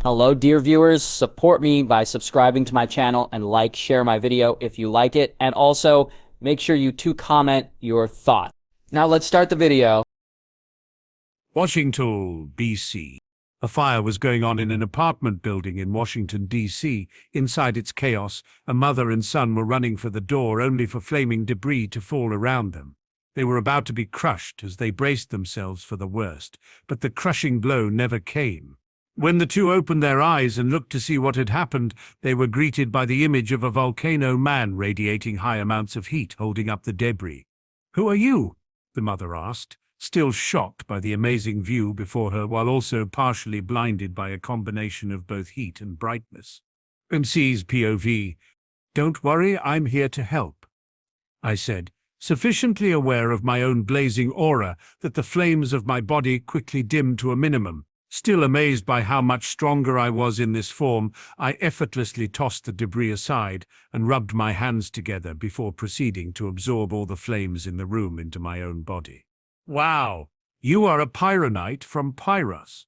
Hello, dear viewers. Support me by subscribing to my channel and share my video if you like it. And also, make sure you comment your thoughts. Now let's start the video. Washington, D.C. A fire was going on in an apartment building in Washington, D.C. Inside its chaos, a mother and son were running for the door only for flaming debris to fall around them. They were about to be crushed as they braced themselves for the worst, but the crushing blow never came. When the two opened their eyes and looked to see what had happened, they were greeted by the image of a volcano man radiating high amounts of heat holding up the debris. "Who are you?" the mother asked, still shocked by the amazing view before her while also partially blinded by a combination of both heat and brightness. MC's POV. "Don't worry, I'm here to help," I said, sufficiently aware of my own blazing aura that the flames of my body quickly dimmed to a minimum. Still amazed by how much stronger I was in this form, I effortlessly tossed the debris aside and rubbed my hands together before proceeding to absorb all the flames in the room into my own body. "Wow, you are a Pyronite from Pyros.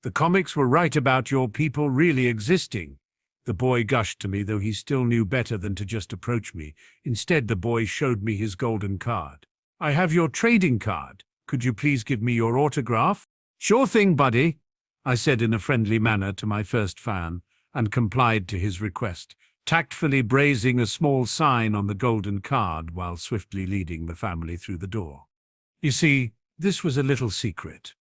The comics were right about your people really existing," the boy gushed to me, though he still knew better than to just approach me. Instead, the boy showed me his golden card. "I have your trading card. Could you please give me your autograph?" "Sure thing, buddy," I said in a friendly manner to my first fan, and complied to his request, tactfully brazing a small sign on the golden card while swiftly leading the family through the door. You see, this was a little secret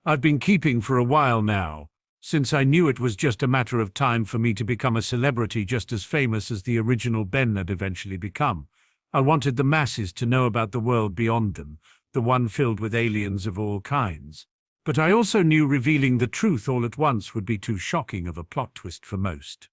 I've been keeping for a while now, since I knew it was just a matter of time for me to become a celebrity just as famous as the original Ben had eventually become. I wanted the masses to know about the world beyond them, the one filled with aliens of all kinds. But I also knew revealing the truth all at once would be too shocking of a plot twist for most.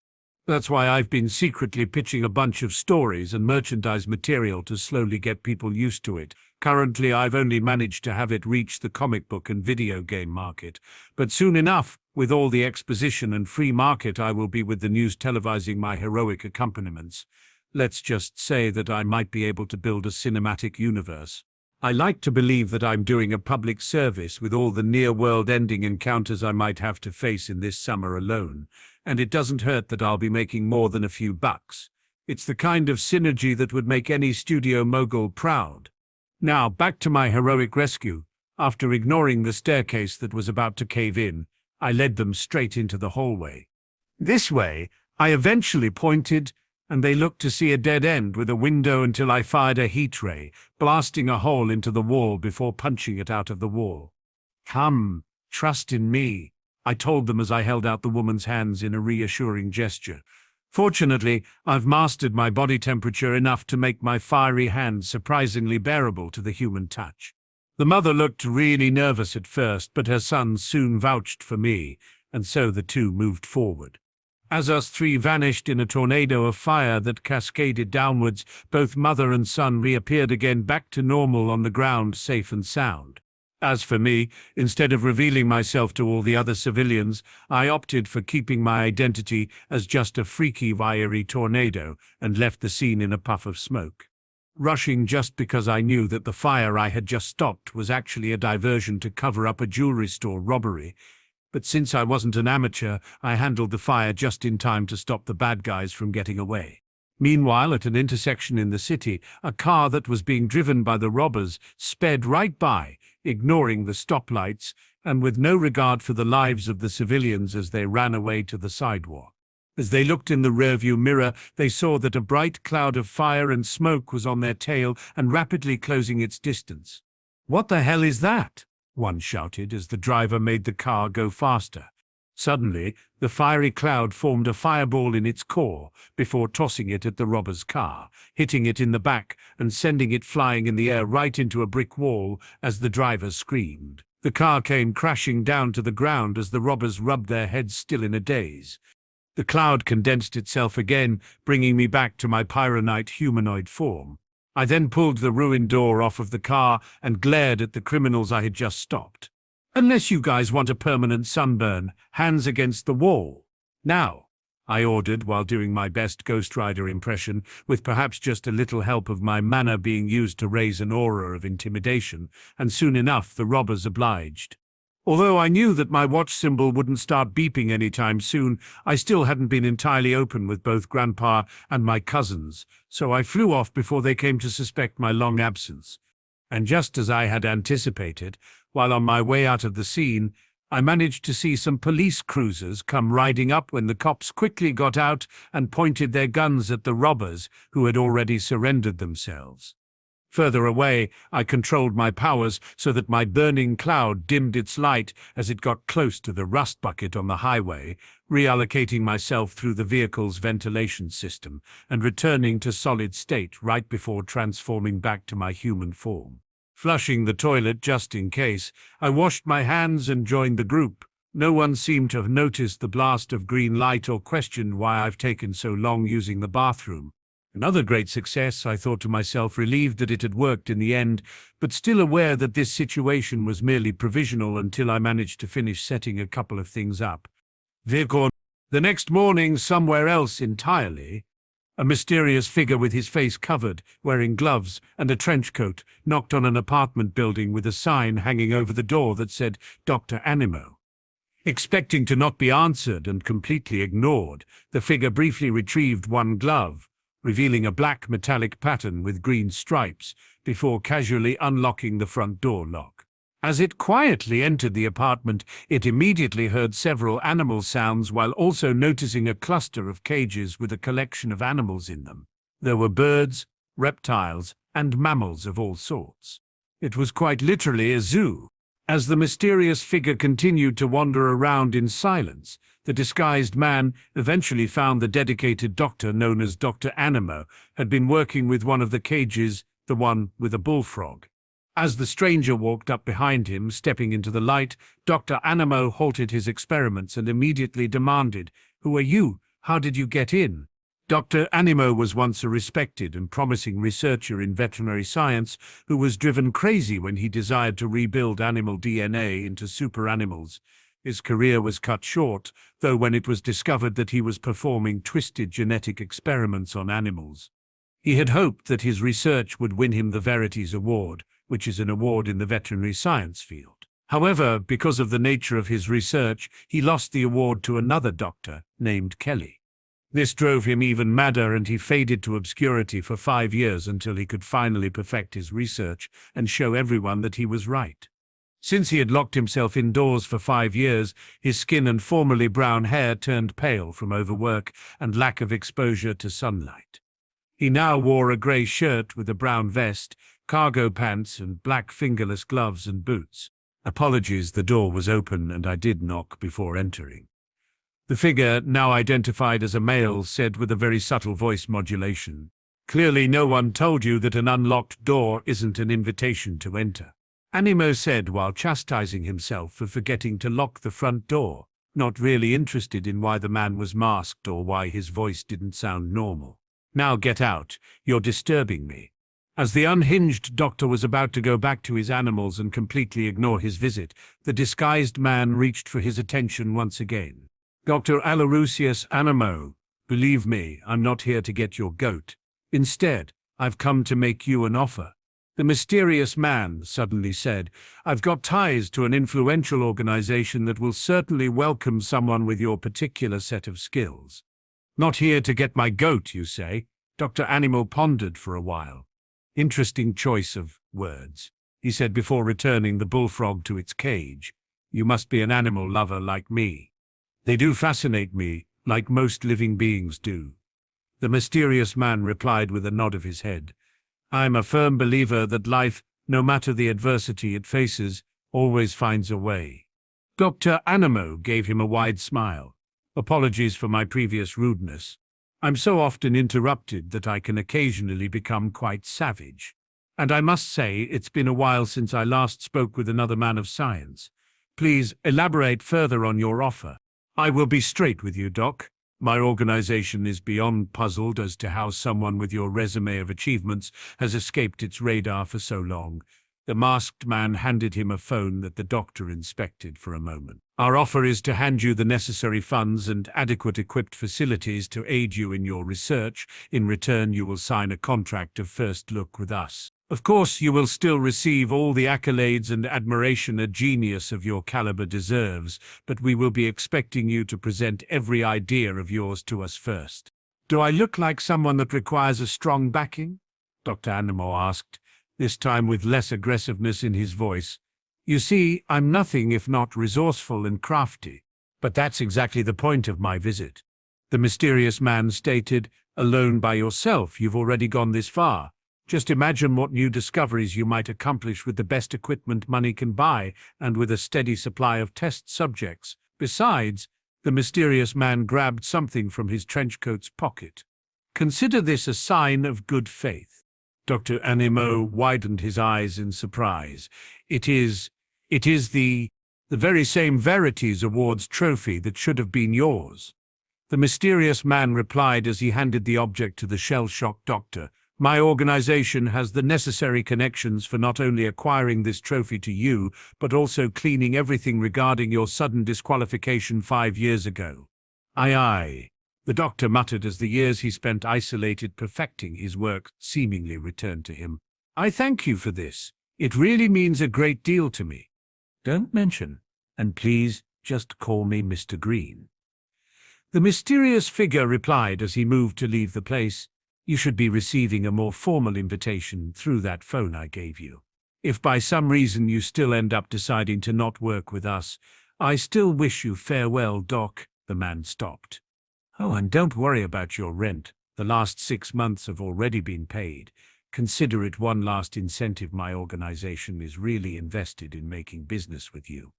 That's why I've been secretly pitching a bunch of stories and merchandise material to slowly get people used to it. Currently, I've only managed to have it reach the comic book and video game market, but soon enough, with all the exposition and free market, I will be with the news televising my heroic accompaniments. Let's just say that I might be able to build a cinematic universe. I like to believe that I'm doing a public service with all the near-world ending encounters I might have to face in this summer alone, and it doesn't hurt that I'll be making more than a few bucks. It's the kind of synergy that would make any studio mogul proud. Now, back to my heroic rescue. After ignoring the staircase that was about to cave in, I led them straight into the hallway. "This way," I eventually pointed, and they looked to see a dead end with a window until I fired a heat ray, blasting a hole into the wall before punching it out of the wall. "Come, trust in me," I told them as I held out the woman's hands in a reassuring gesture. Fortunately, I've mastered my body temperature enough to make my fiery hands surprisingly bearable to the human touch. The mother looked really nervous at first, but her son soon vouched for me, and so the two moved forward. As us three vanished in a tornado of fire that cascaded downwards, both mother and son reappeared again back to normal on the ground, safe and sound. As for me, instead of revealing myself to all the other civilians, I opted for keeping my identity as just a freaky, wiry tornado and left the scene in a puff of smoke. Rushing just because I knew that the fire I had just stopped was actually a diversion to cover up a jewelry store robbery. But since I wasn't an amateur, I handled the fire just in time to stop the bad guys from getting away. Meanwhile, at an intersection in the city, a car that was being driven by the robbers sped right by, ignoring the stoplights and with no regard for the lives of the civilians as they ran away to the sidewalk. As they looked in the rearview mirror, they saw that a bright cloud of fire and smoke was on their tail and rapidly closing its distance. "What the hell is that?" one shouted as the driver made the car go faster. Suddenly, the fiery cloud formed a fireball in its core before tossing it at the robber's car, hitting it in the back and sending it flying in the air right into a brick wall as the driver screamed. The car came crashing down to the ground as the robbers rubbed their heads still in a daze. The cloud condensed itself again, bringing me back to my Pyronite humanoid form. I then pulled the ruined door off of the car and glared at the criminals I had just stopped. "Unless you guys want a permanent sunburn, hands against the wall. Now," I ordered while doing my best Ghost Rider impression, with perhaps just a little help of my mana being used to raise an aura of intimidation, and soon enough the robbers obliged. Although I knew that my watch symbol wouldn't start beeping anytime soon, I still hadn't been entirely open with both Grandpa and my cousins, so I flew off before they came to suspect my long absence. And just as I had anticipated, while on my way out of the scene, I managed to see some police cruisers come riding up when the cops quickly got out and pointed their guns at the robbers who had already surrendered themselves. Further away, I controlled my powers so that my burning cloud dimmed its light as it got close to the rust bucket on the highway, reallocating myself through the vehicle's ventilation system and returning to solid state right before transforming back to my human form. Flushing the toilet just in case, I washed my hands and joined the group. No one seemed to have noticed the blast of green light or questioned why I've taken so long using the bathroom. Another great success, I thought to myself, relieved that it had worked in the end, but still aware that this situation was merely provisional until I managed to finish setting a couple of things up. Vilgax. The next morning, somewhere else entirely, a mysterious figure with his face covered, wearing gloves and a trench coat, knocked on an apartment building with a sign hanging over the door that said Dr. Animo. Expecting to not be answered and completely ignored, the figure briefly retrieved one glove, revealing a black metallic pattern with green stripes, before casually unlocking the front door lock. As it quietly entered the apartment, it immediately heard several animal sounds while also noticing a cluster of cages with a collection of animals in them. There were birds, reptiles, and mammals of all sorts. It was quite literally a zoo. As the mysterious figure continued to wander around in silence, the disguised man eventually found the dedicated doctor known as Dr. Animo had been working with one of the cages, the one with a bullfrog. As the stranger walked up behind him, stepping into the light, Dr. Animo halted his experiments and immediately demanded, "Who are you? How did you get in?" Dr. Animo was once a respected and promising researcher in veterinary science who was driven crazy when he desired to rebuild animal DNA into super animals. His career was cut short, though, when it was discovered that he was performing twisted genetic experiments on animals. He had hoped that his research would win him the Verities Award, which is an award in the veterinary science field. However, because of the nature of his research, he lost the award to another doctor named Kelly. This drove him even madder, and he faded to obscurity for 5 years until he could finally perfect his research and show everyone that he was right. Since he had locked himself indoors for 5 years, his skin and formerly brown hair turned pale from overwork and lack of exposure to sunlight. He now wore a grey shirt with a brown vest, cargo pants, and black fingerless gloves and boots. Apologies, the door was open and I did knock before entering. The figure, now identified as a male, said with a very subtle voice modulation, "Clearly no one told you that an unlocked door isn't an invitation to enter." Animo said while chastising himself for forgetting to lock the front door, not really interested in why the man was masked or why his voice didn't sound normal. "Now get out, you're disturbing me." As the unhinged doctor was about to go back to his animals and completely ignore his visit, the disguised man reached for his attention once again. "Dr. Aloysius Animo, believe me, I'm not here to get your goat. Instead, I've come to make you an offer." The mysterious man suddenly said, "I've got ties to an influential organization that will certainly welcome someone with your particular set of skills." "Not here to get my goat, you say?" Dr. Animo pondered for a while. "Interesting choice of words," he said before returning the bullfrog to its cage. "You must be an animal lover like me." "They do fascinate me, like most living beings do," the mysterious man replied with a nod of his head. "I'm a firm believer that life, no matter the adversity it faces, always finds a way." Dr. Animo gave him a wide smile. "Apologies for my previous rudeness. I'm so often interrupted that I can occasionally become quite savage. And I must say, it's been a while since I last spoke with another man of science. Please elaborate further on your offer." "I will be straight with you, Doc. My organization is beyond puzzled as to how someone with your resume of achievements has escaped its radar for so long." The masked man handed him a phone that the doctor inspected for a moment. "Our offer is to hand you the necessary funds and adequate equipped facilities to aid you in your research. In return, you will sign a contract of first look with us." Of course, you will still receive all the accolades and admiration a genius of your caliber deserves, but we will be expecting you to present every idea of yours to us first. Do I look like someone that requires a strong backing? Dr. Animo asked, this time with less aggressiveness in his voice. You see, I'm nothing if not resourceful and crafty. But that's exactly the point of my visit. The mysterious man stated, alone by yourself, you've already gone this far. Just imagine what new discoveries you might accomplish with the best equipment money can buy and with a steady supply of test subjects. Besides, the mysterious man grabbed something from his trenchcoat's pocket. Consider this a sign of good faith. Dr. Animo widened his eyes in surprise. It is the very same Verities Awards trophy that should have been yours. The mysterious man replied as he handed the object to the shell-shocked doctor. My organization has the necessary connections for not only acquiring this trophy to you, but also cleaning everything regarding your sudden disqualification 5 years ago. Aye, aye, the doctor muttered as the years he spent isolated perfecting his work seemingly returned to him. I thank you for this. It really means a great deal to me. Don't mention, and please just call me Mr. Green. The mysterious figure replied as he moved to leave the place. You should be receiving a more formal invitation through that phone I gave you. If by some reason you still end up deciding to not work with us, I still wish you farewell, Doc. The man stopped. Oh, and don't worry about your rent. The last 6 months have already been paid. Consider it one last incentive my organization is really invested in making business with you.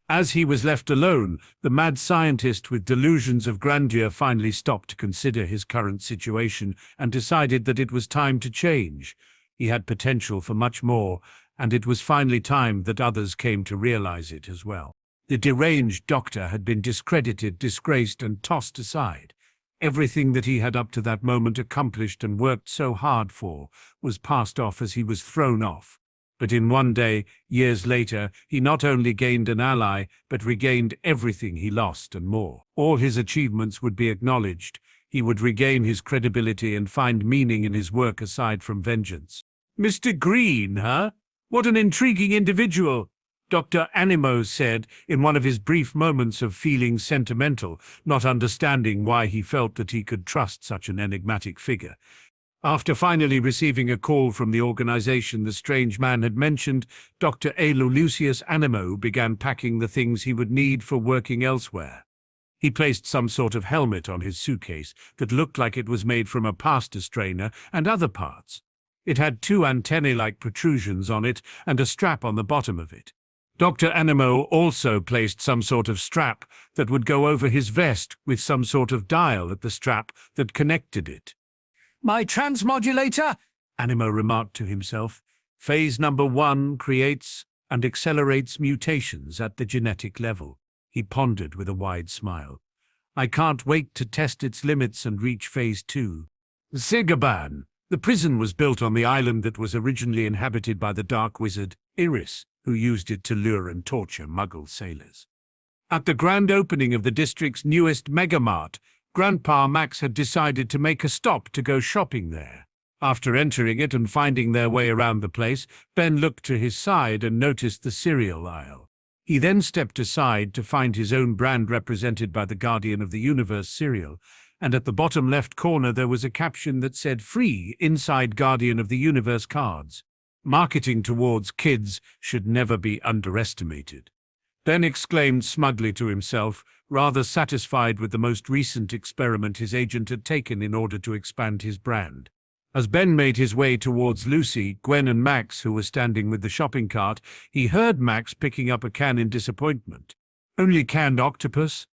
As he was left alone, the mad scientist with delusions of grandeur finally stopped to consider his current situation and decided that it was time to change. He had potential for much more, and it was finally time that others came to realize it as well. The deranged doctor had been discredited, disgraced, and tossed aside. Everything that he had up to that moment accomplished and worked so hard for was passed off as he was thrown off. But in one day, years later, he not only gained an ally, but regained everything he lost and more. All his achievements would be acknowledged. He would regain his credibility and find meaning in his work aside from vengeance. Mr. Green, huh? What an intriguing individual, Dr. Animo said in one of his brief moments of feeling sentimental, not understanding why he felt that he could trust such an enigmatic figure. After finally receiving a call from the organization the strange man had mentioned, Dr. Lucius Animo began packing the things he would need for working elsewhere. He placed some sort of helmet on his suitcase that looked like it was made from a pasta strainer and other parts. It had 2 antennae-like protrusions on it and a strap on the bottom of it. Dr. Animo also placed some sort of strap that would go over his vest with some sort of dial at the strap that connected it. My transmodulator, Animo remarked to himself. Phase number 1 creates and accelerates mutations at the genetic level. He pondered with a wide smile. I can't wait to test its limits and reach phase 2. Zigaban. The prison was built on the island that was originally inhabited by the dark wizard, Iris, who used it to lure and torture Muggle sailors. At the grand opening of the district's newest megamart, Grandpa Max had decided to make a stop to go shopping there. After entering it and finding their way around the place, Ben looked to his side and noticed the cereal aisle. He then stepped aside to find his own brand represented by the Guardian of the Universe cereal, and at the bottom left corner there was a caption that said free inside Guardian of the Universe cards. Marketing towards kids should never be underestimated. Ben exclaimed smugly to himself, rather satisfied with the most recent experiment his agent had taken in order to expand his brand. As Ben made his way towards Lucy, Gwen and Max, who were standing with the shopping cart, he heard Max picking up a can in disappointment. Only canned octopus?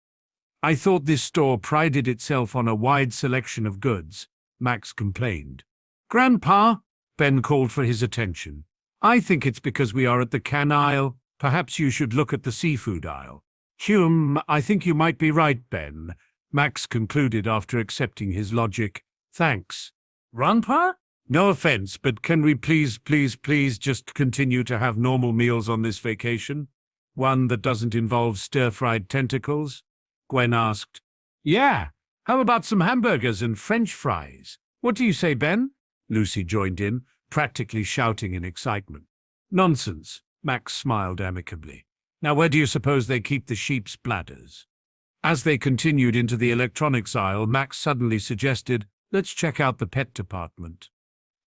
I thought this store prided itself on a wide selection of goods, Max complained. Grandpa, Ben called for his attention. I think it's because we are at the can aisle. Perhaps you should look at the seafood aisle. I think you might be right, Ben, Max concluded after accepting his logic. Thanks. Grandpa? No offense, but can we please just continue to have normal meals on this vacation? One that doesn't involve stir-fried tentacles? Gwen asked. Yeah, how about some hamburgers and French fries? What do you say, Ben? Lucy joined in. practically shouting in excitement. Nonsense, Max smiled amicably. Now where do you suppose they keep the sheep's bladders? As they continued into the electronics aisle, Max suddenly suggested, let's check out the pet department.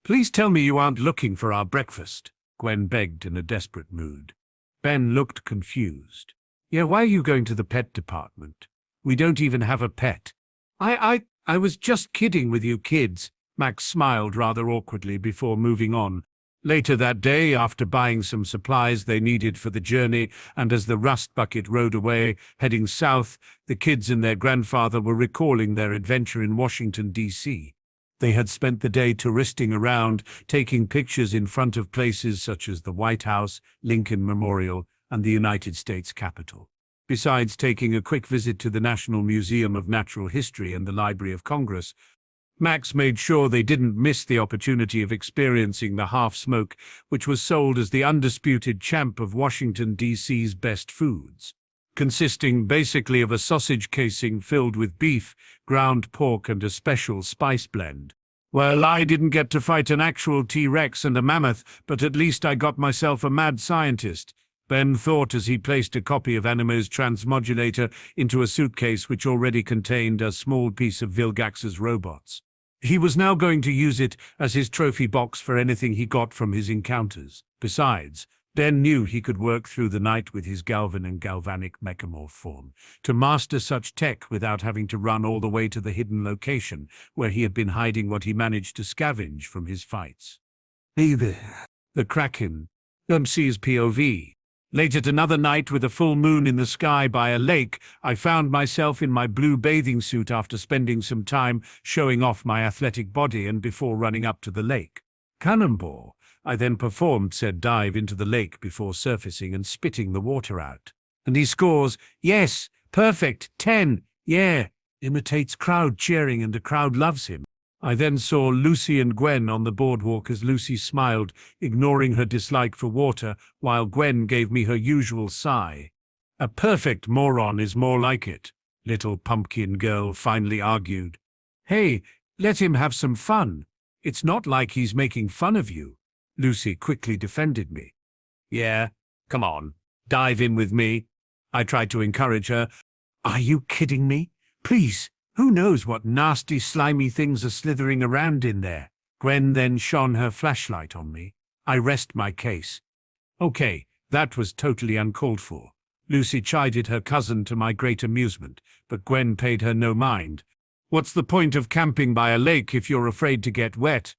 Please tell me you aren't looking for our breakfast, Gwen begged in a desperate mood. Ben looked confused. Yeah, why are you going to the pet department? We don't even have a pet. I was just kidding with you kids, Max smiled rather awkwardly before moving on. Later that day, after buying some supplies they needed for the journey, and as the rust bucket rode away, heading south, the kids and their grandfather were recalling their adventure in Washington, D.C. They had spent the day touristing around, taking pictures in front of places such as the White House, Lincoln Memorial, and the United States Capitol. Besides taking a quick visit to the National Museum of Natural History and the Library of Congress, Max made sure they didn't miss the opportunity of experiencing the half-smoke, which was sold as the undisputed champ of Washington, D.C.'s best foods, consisting basically of a sausage casing filled with beef, ground pork, and a special spice blend. Well, I didn't get to fight an actual T-Rex and a mammoth, but at least I got myself a mad scientist, Ben thought as he placed a copy of Animo's transmodulator into a suitcase which already contained a small piece of Vilgax's robots. He was now going to use it as his trophy box for anything he got from his encounters. Besides, Ben knew he could work through the night with his Galvan and Galvanic mechamorph form to master such tech without having to run all the way to the hidden location where he had been hiding what he managed to scavenge from his fights. Hey there. The Kraken. MC's POV. Late at another night with a full moon in the sky by a lake, I found myself in my blue bathing suit after spending some time showing off my athletic body and before running up to the lake. Cannonball. I then performed said dive into the lake before surfacing and spitting the water out. And he scores, yes, perfect, 10, yeah, imitates crowd cheering and the crowd loves him. I then saw Lucy and Gwen on the boardwalk as Lucy smiled, ignoring her dislike for water, while Gwen gave me her usual sigh. A perfect moron is more like it, little pumpkin girl finally argued. Hey, let him have some fun. It's not like he's making fun of you. Lucy quickly defended me. Yeah, come on, dive in with me. I tried to encourage her. Are you kidding me? Please. Who knows what nasty, slimy things are slithering around in there? Gwen then shone her flashlight on me. I rest my case. Okay, that was totally uncalled for. Lucy chided her cousin to my great amusement, but Gwen paid her no mind. What's the point of camping by a lake if you're afraid to get wet?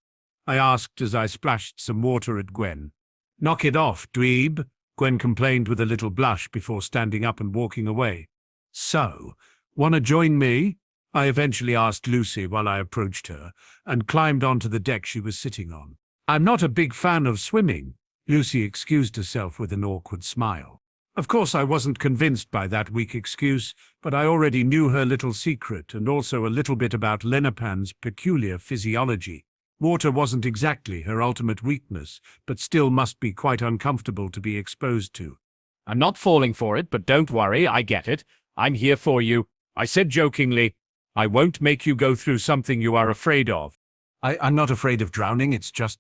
I asked as I splashed some water at Gwen. Knock it off, dweeb, Gwen complained with a little blush before standing up and walking away. So, wanna join me? I eventually asked Lucy while I approached her, and climbed onto the deck she was sitting on. I'm not a big fan of swimming, Lucy excused herself with an awkward smile. Of course I wasn't convinced by that weak excuse, but I already knew her little secret and also a little bit about Lenapan's peculiar physiology. Water wasn't exactly her ultimate weakness, but still must be quite uncomfortable to be exposed to. I'm not falling for it, but don't worry, I get it. I'm here for you. I said jokingly, I won't make you go through something you are afraid of. I'm not afraid of drowning, it's just...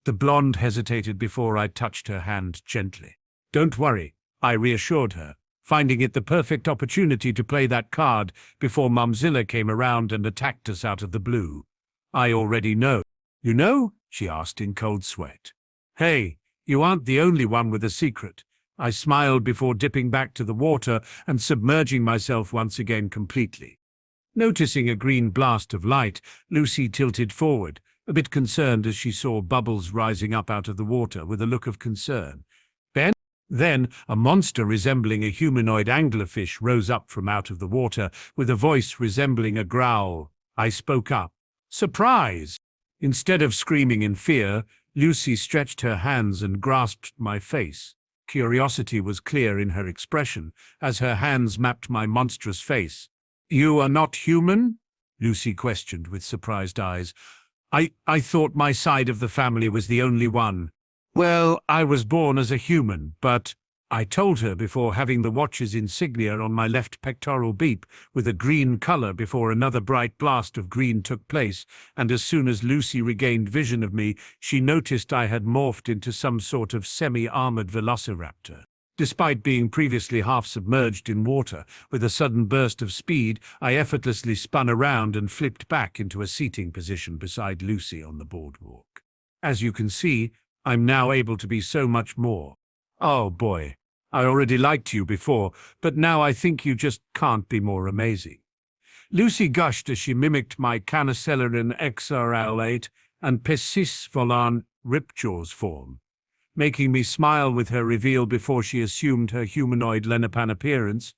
The blonde hesitated before I touched her hand gently. Don't worry, I reassured her, finding it the perfect opportunity to play that card before Mumzilla came around and attacked us out of the blue. I already know. You know? She asked in cold sweat. Hey, you aren't the only one with a secret. I smiled before dipping back to the water and submerging myself once again completely. Noticing a green blast of light, Lucy tilted forward, a bit concerned as she saw bubbles rising up out of the water with a look of concern. Then a monster resembling a humanoid anglerfish rose up from out of the water with a voice resembling a growl. I spoke up. Surprise! Instead of screaming in fear, Lucy stretched her hands and grasped my face. Curiosity was clear in her expression as her hands mapped my monstrous face. You are not human? Lucy questioned with surprised eyes. I thought my side of the family was the only one. Well, I was born as a human, but I told her before having the watch's insignia on my left pectoral beep with a green color before another bright blast of green took place, and as soon as Lucy regained vision of me, she noticed I had morphed into some sort of semi-armored velociraptor. Despite being previously half submerged in water, with a sudden burst of speed, I effortlessly spun around and flipped back into a seating position beside Lucy on the boardwalk. As you can see, I'm now able to be so much more. Oh boy. I already liked you before, but now I think you just can't be more amazing. Lucy gushed as she mimicked my Canicelerin XRL8 and Pessis volan Ripjaw's form, making me smile with her reveal before she assumed her humanoid Lenapan appearance.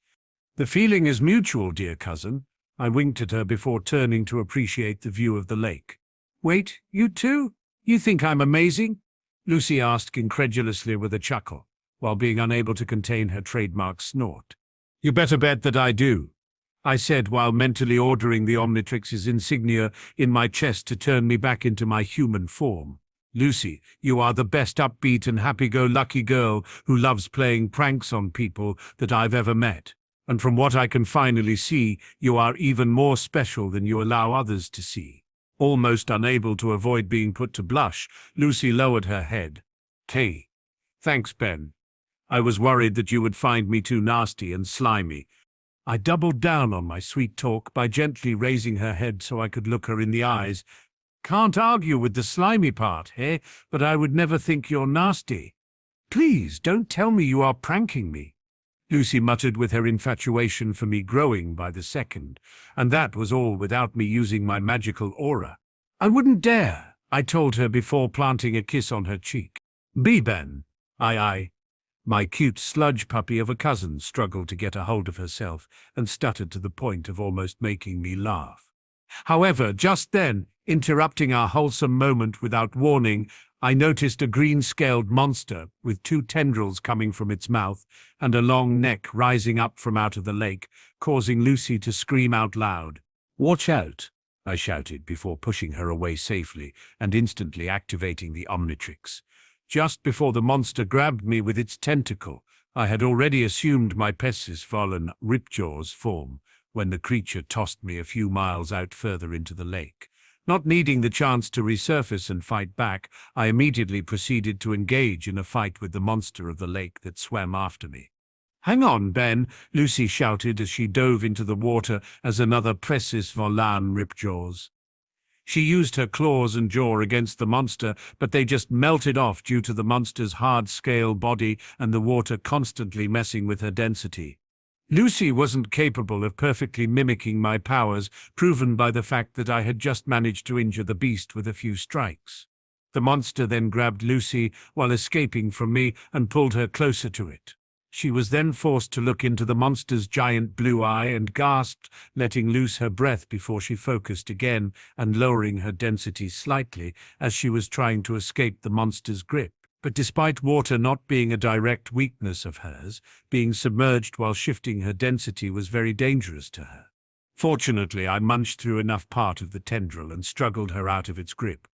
The feeling is mutual, dear cousin. I winked at her before turning to appreciate the view of the lake. Wait, you too? You think I'm amazing? Lucy asked incredulously with a chuckle, while being unable to contain her trademark snort. You better bet that I do, I said while mentally ordering the Omnitrix's insignia in my chest to turn me back into my human form. Lucy, you are the best upbeat and happy-go-lucky girl who loves playing pranks on people that I've ever met. And from what I can finally see, you are even more special than you allow others to see. Almost unable to avoid being put to blush, Lucy lowered her head. Hey. Thanks, Ben. I was worried that you would find me too nasty and slimy. I doubled down on my sweet talk by gently raising her head so I could look her in the eyes. Can't argue with the slimy part, eh? But I would never think you're nasty. Please, don't tell me you are pranking me, Lucy muttered with her infatuation for me growing by the second, and that was all without me using my magical aura. I wouldn't dare, I told her before planting a kiss on her cheek. Be Ben. Aye. My cute sludge puppy of a cousin struggled to get a hold of herself and stuttered to the point of almost making me laugh. However, just then, interrupting our wholesome moment without warning, I noticed a green-scaled monster with 2 tendrils coming from its mouth and a long neck rising up from out of the lake, causing Lucy to scream out loud. Watch out, I shouted before pushing her away safely and instantly activating the Omnitrix. Just before the monster grabbed me with its tentacle, I had already assumed my Pessis volan Ripjaw's form when the creature tossed me a few miles out further into the lake. Not needing the chance to resurface and fight back, I immediately proceeded to engage in a fight with the monster of the lake that swam after me. Hang on, Ben, Lucy shouted as she dove into the water as another Pessis volan Ripjaw's. She used her claws and jaw against the monster, but they just melted off due to the monster's hard-scale body and the water constantly messing with her density. Lucy wasn't capable of perfectly mimicking my powers, proven by the fact that I had just managed to injure the beast with a few strikes. The monster then grabbed Lucy while escaping from me and pulled her closer to it. She was then forced to look into the monster's giant blue eye and gasped, letting loose her breath before she focused again and lowering her density slightly as she was trying to escape the monster's grip. But despite water not being a direct weakness of hers, being submerged while shifting her density was very dangerous to her. Fortunately, I munched through enough part of the tendril and struggled her out of its grip.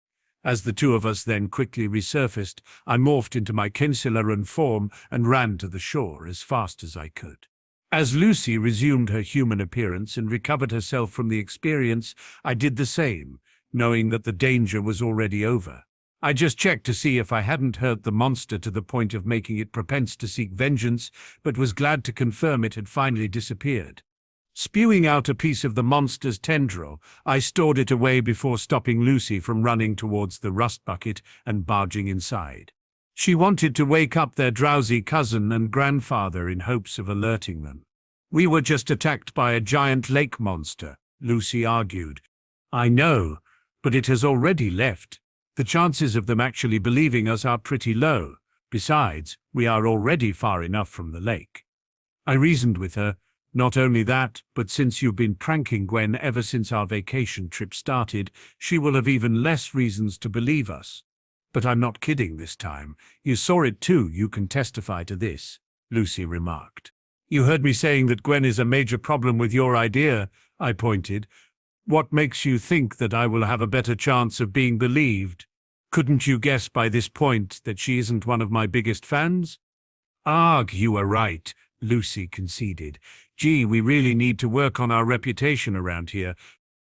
As the two of us then quickly resurfaced, I morphed into my Canicelerin form and ran to the shore as fast as I could. As Lucy resumed her human appearance and recovered herself from the experience, I did the same, knowing that the danger was already over. I just checked to see if I hadn't hurt the monster to the point of making it propense to seek vengeance, but was glad to confirm it had finally disappeared. Spewing out a piece of the monster's tendril, I stored it away before stopping Lucy from running towards the rust bucket and barging inside. She wanted to wake up their drowsy cousin and grandfather in hopes of alerting them. We were just attacked by a giant lake monster, Lucy argued. I know, but it has already left. The chances of them actually believing us are pretty low. Besides, we are already far enough from the lake. I reasoned with her. Not only that, but since you've been pranking Gwen ever since our vacation trip started, she will have even less reasons to believe us. But I'm not kidding this time. You saw it too, you can testify to this, Lucy remarked. You heard me saying that Gwen is a major problem with your idea, I pointed. What makes you think that I will have a better chance of being believed? Couldn't you guess by this point that she isn't one of my biggest fans? Arg, you are right, Lucy conceded. Gee, we really need to work on our reputation around here.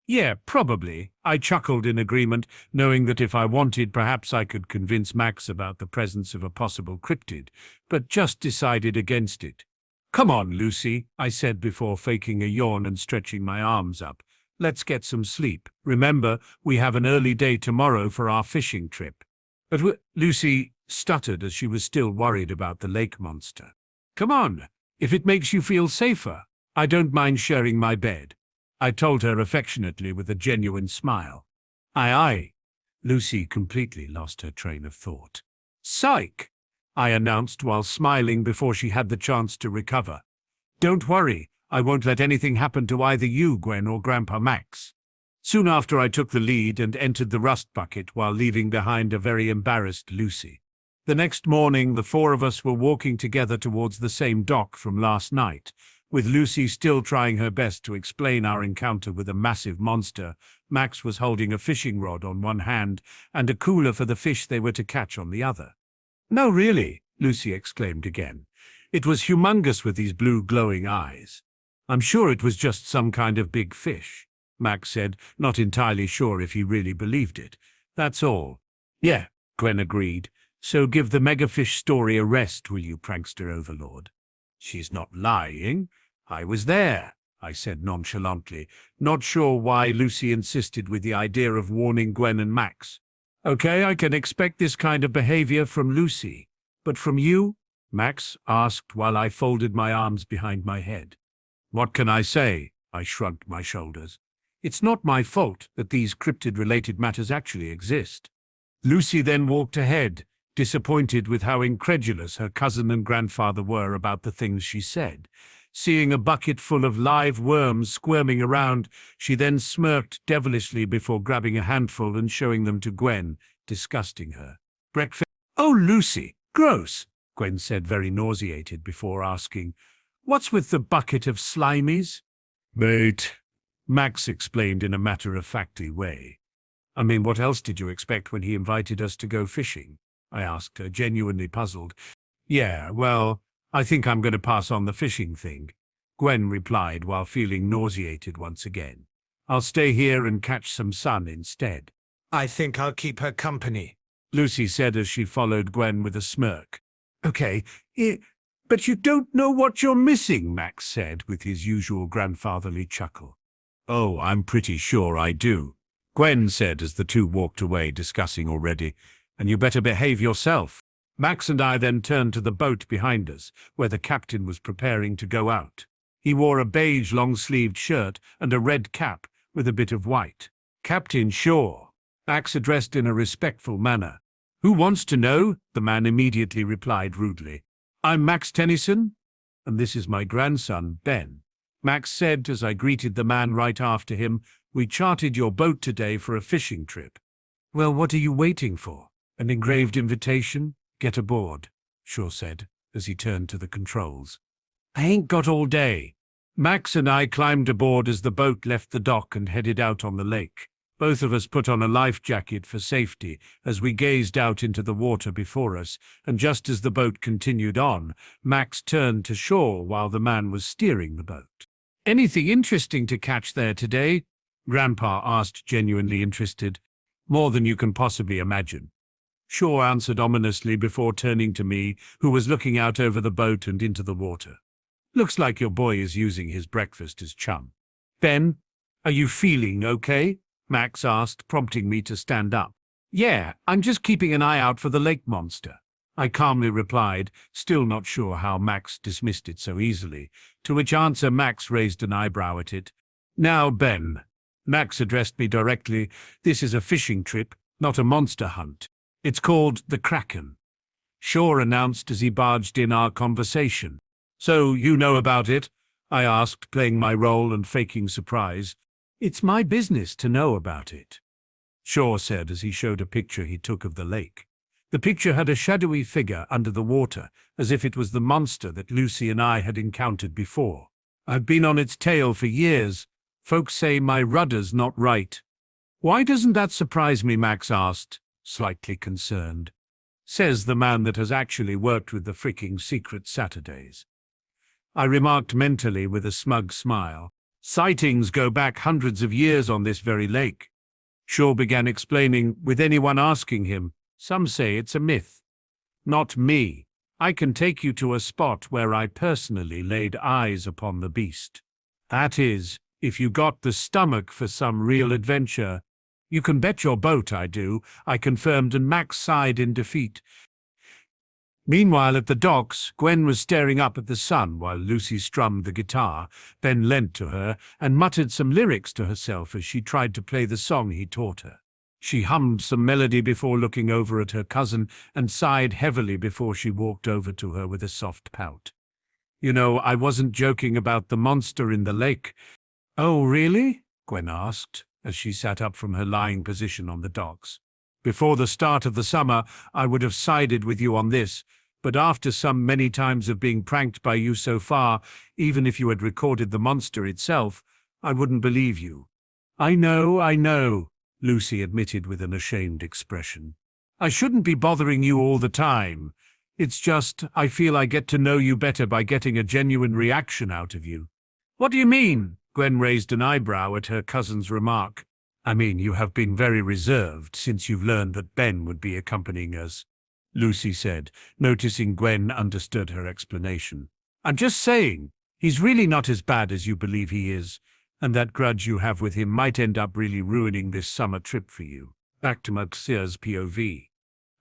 Yeah, probably. I chuckled in agreement, knowing that if I wanted, perhaps I could convince Max about the presence of a possible cryptid, but just decided against it. Come on, Lucy, I said before faking a yawn and stretching my arms up. Let's get some sleep. Remember, we have an early day tomorrow for our fishing trip. But Lucy stuttered as she was still worried about the lake monster. Come on, if it makes you feel safer, I don't mind sharing my bed, I told her affectionately with a genuine smile. Aye, aye. Lucy completely lost her train of thought. Psych, I announced while smiling before she had the chance to recover. Don't worry, I won't let anything happen to either you, Gwen, or Grandpa Max. Soon after I took the lead and entered the rust bucket while leaving behind a very embarrassed Lucy. The next morning, the four of us were walking together towards the same dock from last night, with Lucy still trying her best to explain our encounter with a massive monster. Max was holding a fishing rod on one hand and a cooler for the fish they were to catch on the other. No, really, Lucy exclaimed again. It was humongous with these blue glowing eyes. I'm sure it was just some kind of big fish, Max said, not entirely sure if he really believed it. That's all. Yeah, Gwen agreed. So give the megafish story a rest, will you, prankster overlord? She's not lying. I was there, I said nonchalantly, not sure why Lucy insisted with the idea of warning Gwen and Max. Okay, I can expect this kind of behavior from Lucy. But from you? Max asked while I folded my arms behind my head. What can I say? I shrugged my shoulders. It's not my fault that these cryptid-related matters actually exist. Lucy then walked ahead, disappointed with how incredulous her cousin and grandfather were about the things she said. Seeing a bucket full of live worms squirming around, she then smirked devilishly before grabbing a handful and showing them to Gwen, disgusting her. Breakfast. Oh, Lucy, gross, Gwen said, very nauseated, before asking, what's with the bucket of slimies? Mate, Max explained in a matter-of-factly way. I mean, what else did you expect when he invited us to go fishing? I asked her, genuinely puzzled. Yeah, well, I think I'm going to pass on the fishing thing, Gwen replied while feeling nauseated once again. I'll stay here and catch some sun instead. I think I'll keep her company, Lucy said as she followed Gwen with a smirk. Okay, but you don't know what you're missing, Max said with his usual grandfatherly chuckle. Oh, I'm pretty sure I do, Gwen said as the two walked away discussing already. And you better behave yourself. Max and I then turned to the boat behind us, where the captain was preparing to go out. He wore a beige long-sleeved shirt and a red cap with a bit of white. Captain Shaw, Max addressed in a respectful manner. Who wants to know? The man immediately replied rudely. I'm Max Tennyson, and this is my grandson, Ben. Max said as I greeted the man right after him, we chartered your boat today for a fishing trip. Well, what are you waiting for? An engraved invitation? Get aboard, Shaw said, as he turned to the controls. I ain't got all day. Max and I climbed aboard as the boat left the dock and headed out on the lake. Both of us put on a life jacket for safety as we gazed out into the water before us, and just as the boat continued on, Max turned to Shaw while the man was steering the boat. Anything interesting to catch there today? Grandpa asked, genuinely interested. More than you can possibly imagine, Shaw answered ominously before turning to me, who was looking out over the boat and into the water. Looks like your boy is using his breakfast as chum. Ben, are you feeling okay? Max asked, prompting me to stand up. Yeah, I'm just keeping an eye out for the lake monster, I calmly replied, still not sure how Max dismissed it so easily, to which answer Max raised an eyebrow at it. Now, Ben, Max addressed me directly, this is a fishing trip, not a monster hunt. It's called the Kraken, Shaw announced as he barged in our conversation. So you know about it? I asked, playing my role and faking surprise. It's my business to know about it, Shaw said as he showed a picture he took of the lake. The picture had a shadowy figure under the water, as if it was the monster that Lucy and I had encountered before. I've been on its tail for years. Folks say my rudder's not right. Why doesn't that surprise me? Max asked, slightly concerned. says the man that has actually worked with the freaking Secret Saturdays. I remarked mentally with a smug smile. Sightings go back hundreds of years on this very lake. Shaw began explaining, with anyone asking him. Some say it's a myth. Not me. I can take you to a spot where I personally laid eyes upon the beast. That is, if you got the stomach for some real adventure. You can bet your boat I do, I confirmed, and Max sighed in defeat. Meanwhile, at the docks, Gwen was staring up at the sun while Lucy strummed the guitar. Ben leant to her and muttered some lyrics to herself as she tried to play the song he taught her. She hummed some melody before looking over at her cousin and sighed heavily before she walked over to her with a soft pout. You know, I wasn't joking about the monster in the lake. Oh, really? Gwen asked as she sat up from her lying position on the docks. Before the start of the summer, I would have sided with you on this, but after some many times of being pranked by you so far, even if you had recorded the monster itself, I wouldn't believe you. I know, Lucy admitted with an ashamed expression. I shouldn't be bothering you all the time. It's just, I feel I get to know you better by getting a genuine reaction out of you. What do you mean? Gwen raised an eyebrow at her cousin's remark. I mean, you have been very reserved since you've learned that Ben would be accompanying us, Lucy said, noticing Gwen understood her explanation. I'm just saying, he's really not as bad as you believe he is, and that grudge you have with him might end up really ruining this summer trip for you. Back to Max's POV.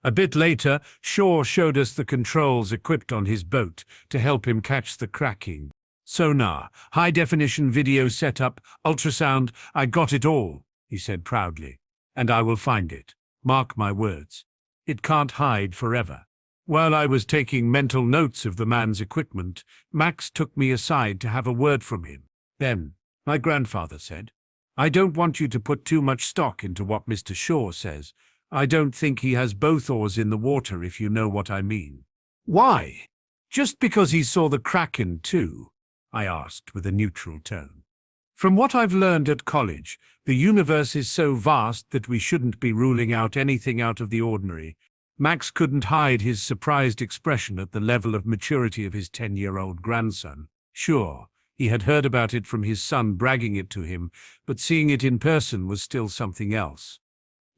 A bit later, Shaw showed us the controls equipped on his boat to help him catch the Kraken. Sonar, high-definition video setup, ultrasound, I got it all, he said proudly. And I will find it. Mark my words. It can't hide forever. While I was taking mental notes of the man's equipment, Max took me aside to have a word from him. Ben, my grandfather said, I don't want you to put too much stock into what Mr. Shaw says. I don't think he has both oars in the water, if you know what I mean. Why? Just because he saw the Kraken too? I asked with a neutral tone. From what I've learned at college, the universe is so vast that we shouldn't be ruling out anything out of the ordinary. Max couldn't hide his surprised expression at the level of maturity of his 10-year-old grandson. Sure, he had heard about it from his son bragging it to him, but seeing it in person was still something else.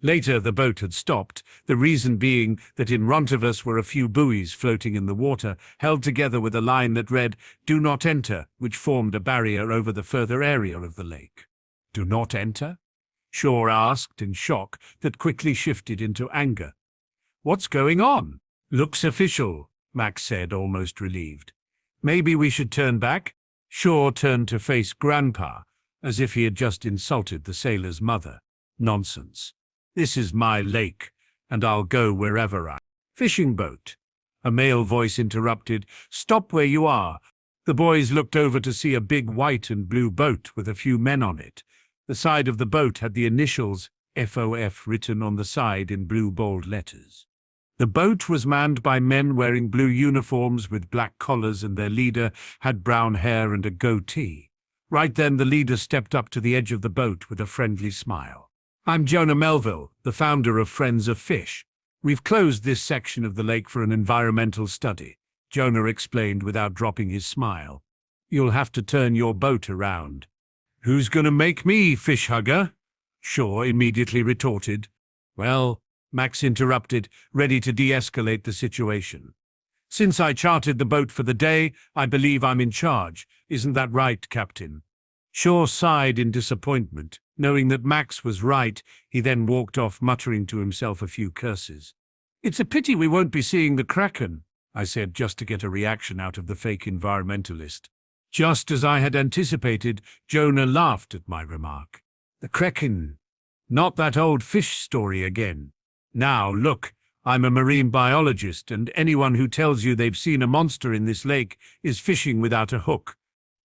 Later, the boat had stopped, the reason being that in Multiverse were a few buoys floating in the water, held together with a line that read, "Do not enter," which formed a barrier over the further area of the lake. Do not enter? Shaw asked in shock that quickly shifted into anger. What's going on? Looks official, Max said, almost relieved. Maybe we should turn back? Shaw turned to face Grandpa, as if he had just insulted the sailor's mother. Nonsense. This is my lake, and I'll go wherever I... Fishing boat. A male voice interrupted. Stop where you are. The boys looked over to see a big white and blue boat with a few men on it. The side of the boat had the initials FOF written on the side in blue bold letters. The boat was manned by men wearing blue uniforms with black collars, and their leader had brown hair and a goatee. Right then the leader stepped up to the edge of the boat with a friendly smile. I'm Jonah Melville, the founder of Friends of Fish. We've closed this section of the lake for an environmental study, Jonah explained without dropping his smile. You'll have to turn your boat around. Who's gonna make me, fish hugger? Shaw immediately retorted. Well, Max interrupted, ready to de-escalate the situation. Since I chartered the boat for the day, I believe I'm in charge. Isn't that right, Captain? Shaw sighed in disappointment. Knowing that Max was right, he then walked off, muttering to himself a few curses. It's a pity we won't be seeing the Kraken, I said, just to get a reaction out of the fake environmentalist. Just as I had anticipated, Jonah laughed at my remark. The Kraken. Not that old fish story again. Now, look, I'm a marine biologist, and anyone who tells you they've seen a monster in this lake is fishing without a hook.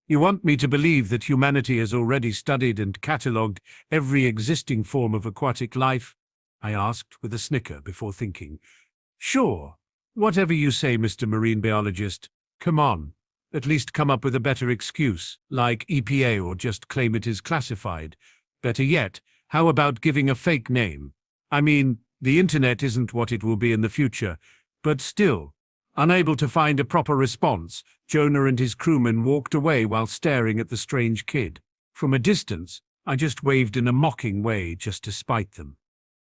You want me to believe that humanity has already studied and catalogued every existing form of aquatic life? I asked with a snicker before thinking. Sure, whatever you say, Mr. Marine Biologist. Come on, at least come up with a better excuse, like EPA, or just claim it is classified. Better yet, how about giving a fake name? I mean, the internet isn't what it will be in the future. But still, unable to find a proper response, Jonah and his crewmen walked away while staring at the strange kid. From a distance, I just waved in a mocking way just to spite them.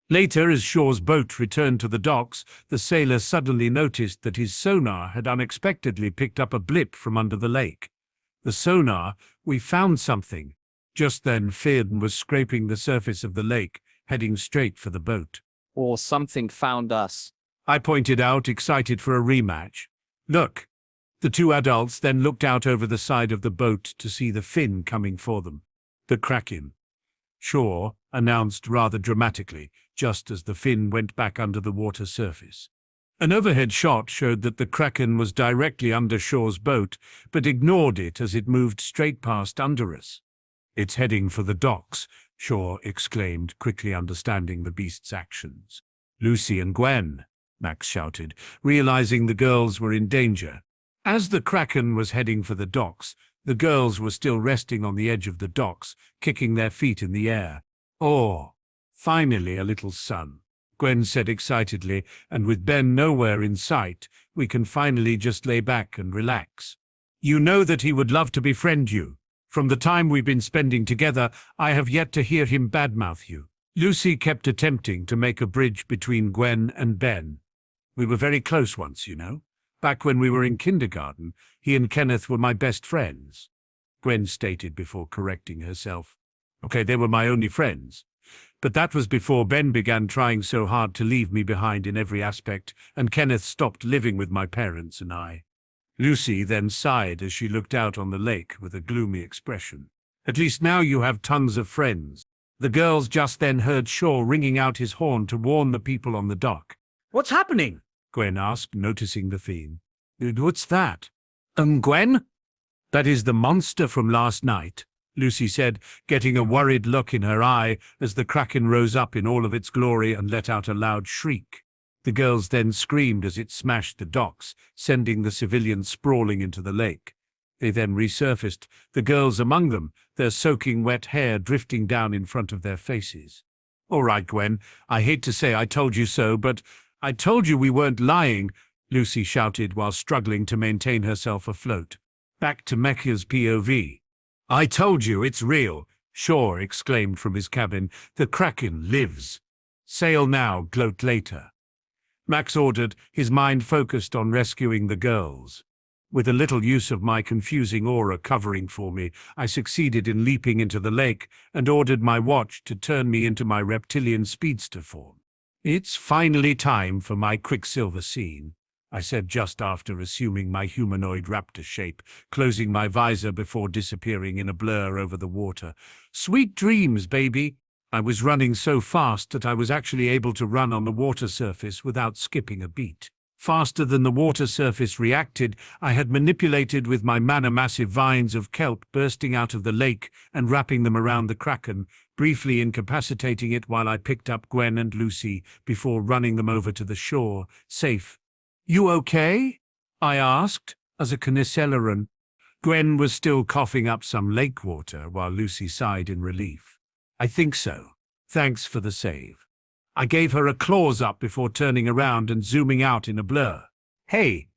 Later, as Shaw's boat returned to the docks, the sailor suddenly noticed that his sonar had unexpectedly picked up a blip from under the lake. The sonar, we found something. Just then, Fearden was scraping the surface of the lake, heading straight for the boat. Or something found us. I pointed out, excited for a rematch. Look. The two adults then looked out over the side of the boat to see the fin coming for them. The Kraken. Shaw announced rather dramatically, just as the fin went back under the water surface. An overhead shot showed that the Kraken was directly under Shaw's boat, but ignored it as it moved straight past under us. "It's heading for the docks," Shaw exclaimed, quickly understanding the beast's actions. "Lucy and Gwen," Max shouted, realizing the girls were in danger. As the Kraken was heading for the docks, the girls were still resting on the edge of the docks, kicking their feet in the air. "Oh, finally a little sun," Gwen said excitedly, "and with Ben nowhere in sight, we can finally just lay back and relax. You know that he would love to befriend you. From the time we've been spending together, I have yet to hear him badmouth you." Lucy kept attempting to make a bridge between Gwen and Ben. "We were very close once, you know. Back when we were in kindergarten, he and Kenneth were my best friends," Gwen stated before correcting herself. "Okay, they were my only friends. But that was before Ben began trying so hard to leave me behind in every aspect, and Kenneth stopped living with my parents and I." Lucy then sighed as she looked out on the lake with a gloomy expression. "At least now you have tons of friends." The girls just then heard Shaw ringing out his horn to warn the people on the dock. What's happening? Gwen asked, noticing the theme. "What's that?" Gwen?" "That is the monster from last night," Lucy said, getting a worried look in her eye as the Kraken rose up in all of its glory and let out a loud shriek. The girls then screamed as it smashed the docks, sending the civilians sprawling into the lake. They then resurfaced, the girls among them, their soaking wet hair drifting down in front of their faces. "All right, Gwen, I hate to say I told you so, but I told you we weren't lying," Lucy shouted while struggling to maintain herself afloat. Back to Mecha's POV. "I told you, it's real," Shaw exclaimed from his cabin. "The Kraken lives. Sail now, gloat later." Max ordered, his mind focused on rescuing the girls. With a little use of my confusing aura covering for me, I succeeded in leaping into the lake and ordered my watch to turn me into my reptilian speedster form. "It's finally time for my Quicksilver scene," I said just after assuming my humanoid raptor shape, closing my visor before disappearing in a blur over the water. "Sweet dreams, baby." I was running so fast that I was actually able to run on the water surface without skipping a beat. Faster than the water surface reacted, I had manipulated with my mana massive vines of kelp bursting out of the lake and wrapping them around the Kraken, briefly incapacitating it while I picked up Gwen and Lucy before running them over to the shore, safe. "You okay?" I asked, as a Caniceleran. Gwen was still coughing up some lake water while Lucy sighed in relief. "I think so. Thanks for the save." I gave her a claws up before turning around and zooming out in a blur. "Hey,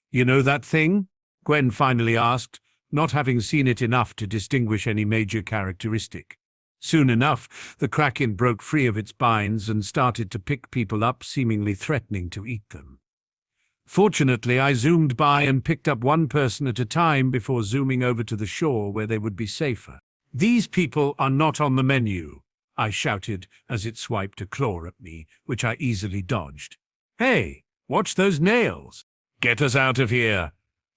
you know that thing?" Gwen finally asked, not having seen it enough to distinguish any major characteristic. Soon enough, the Kraken broke free of its binds and started to pick people up, seemingly threatening to eat them. Fortunately, I zoomed by and picked up one person at a time before zooming over to the shore where they would be safer. "These people are not on the menu," I shouted as it swiped a claw at me, which I easily dodged. "Hey, watch those nails!" "Get us out of here!"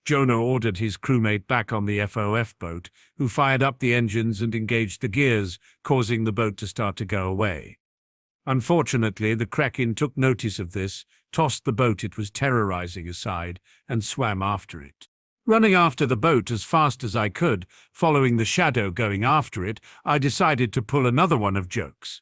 Jonah ordered his crewmate back on the FOF boat, who fired up the engines and engaged the gears, causing the boat to start to go away. Unfortunately, the Kraken took notice of this, tossed the boat it was terrorizing aside, and swam after it. Running after the boat as fast as I could, following the shadow going after it, I decided to pull another one of jokes.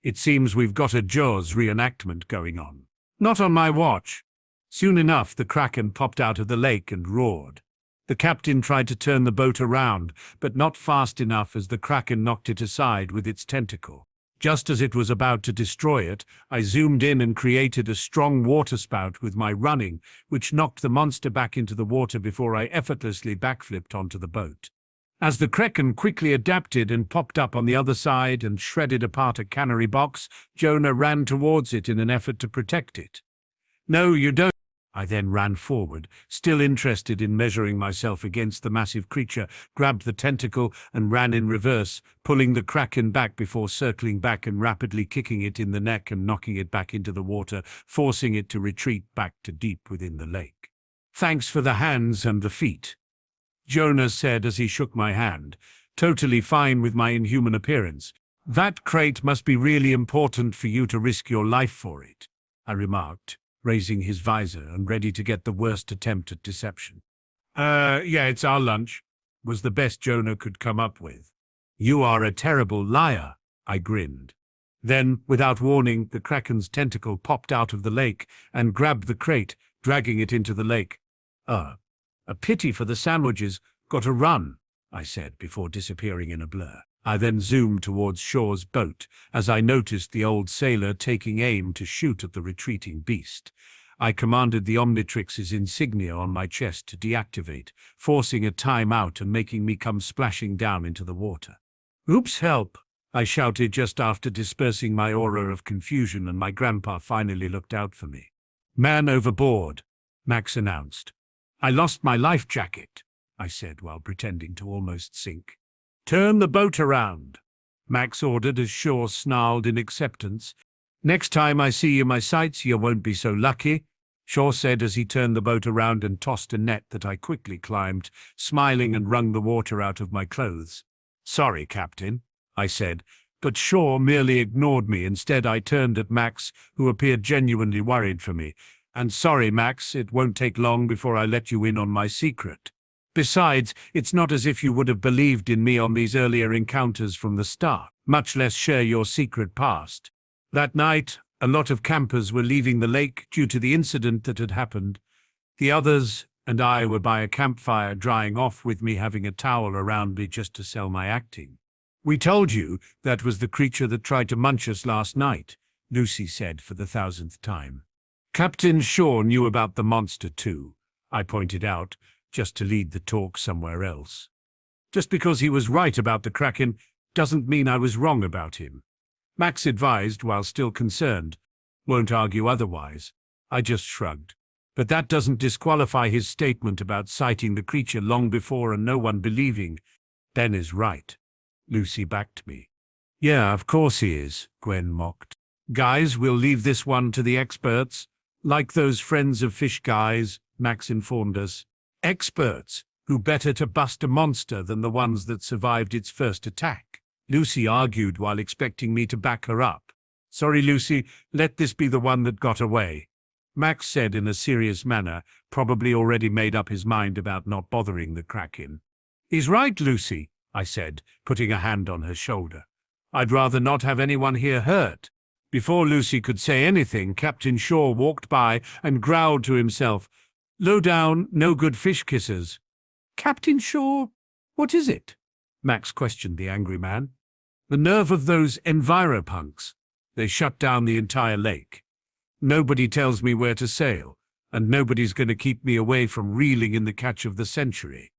"It seems we've got a Jaws reenactment going on." "Not on my watch." Soon enough, the Kraken popped out of the lake and roared. The captain tried to turn the boat around, but not fast enough as the Kraken knocked it aside with its tentacle. Just as it was about to destroy it, I zoomed in and created a strong waterspout with my running, which knocked the monster back into the water before I effortlessly backflipped onto the boat. As the Kraken quickly adapted and popped up on the other side and shredded apart a cannery box, Jonah ran towards it in an effort to protect it. "No, you don't." I then ran forward, still interested in measuring myself against the massive creature, grabbed the tentacle and ran in reverse, pulling the Kraken back before circling back and rapidly kicking it in the neck and knocking it back into the water, forcing it to retreat back to deep within the lake. "Thanks for the hands and the feet," Jonah said as he shook my hand, totally fine with my inhuman appearance. "That crate must be really important for you to risk your life for it," I remarked, raising his visor and ready to get the worst attempt at deception. Yeah, it's our lunch," was the best Jonah could come up with. "You are a terrible liar," I grinned. Then, without warning, the Kraken's tentacle popped out of the lake and grabbed the crate, dragging it into the lake. A pity for the sandwiches. Gotta run," I said before disappearing in a blur. I then zoomed towards Shaw's boat as I noticed the old sailor taking aim to shoot at the retreating beast. I commanded the Omnitrix's insignia on my chest to deactivate, forcing a timeout and making me come splashing down into the water. "Oops, help!" I shouted just after dispersing my aura of confusion, and my grandpa finally looked out for me. "Man overboard," Max announced. "I lost my life jacket," I said while pretending to almost sink. "Turn the boat around," Max ordered as Shaw snarled in acceptance. "Next time I see you my sights, you won't be so lucky," Shaw said as he turned the boat around and tossed a net that I quickly climbed, smiling and wrung the water out of my clothes. "Sorry, Captain," I said, but Shaw merely ignored me. Instead, I turned at Max, who appeared genuinely worried for me. "And sorry, Max, it won't take long before I let you in on my secret. Besides, it's not as if you would have believed in me on these earlier encounters from the start, much less share your secret past." That night, a lot of campers were leaving the lake due to the incident that had happened. The others and I were by a campfire drying off, with me having a towel around me just to sell my acting. "We told you that was the creature that tried to munch us last night," Lucy said for the 1,000th time. "Captain Shaw knew about the monster too," I pointed out, just to lead the talk somewhere else. "Just because he was right about the Kraken doesn't mean I was wrong about him," Max advised while still concerned. "Won't argue otherwise," I just shrugged. "But that doesn't disqualify his statement about sighting the creature long before and no one believing. Ben is right," Lucy backed me. "Yeah, of course he is," Gwen mocked. "Guys, we'll leave this one to the experts. Like those friends of fish guys," Max informed us. "Experts, who better to bust a monster than the ones that survived its first attack," Lucy argued while expecting me to back her up. "Sorry, Lucy, let this be the one that got away," Max said in a serious manner, probably already made up his mind about not bothering the Kraken. "He's right, Lucy," I said, putting a hand on her shoulder. "I'd rather not have anyone here hurt." Before Lucy could say anything, Captain Shaw walked by and growled to himself, "Low down, no good fish kissers." "Captain Shaw? What is it?" Max questioned the angry man. "The nerve of those enviropunks. They shut down the entire lake. Nobody tells me where to sail, and nobody's going to keep me away from reeling in the catch of the century,"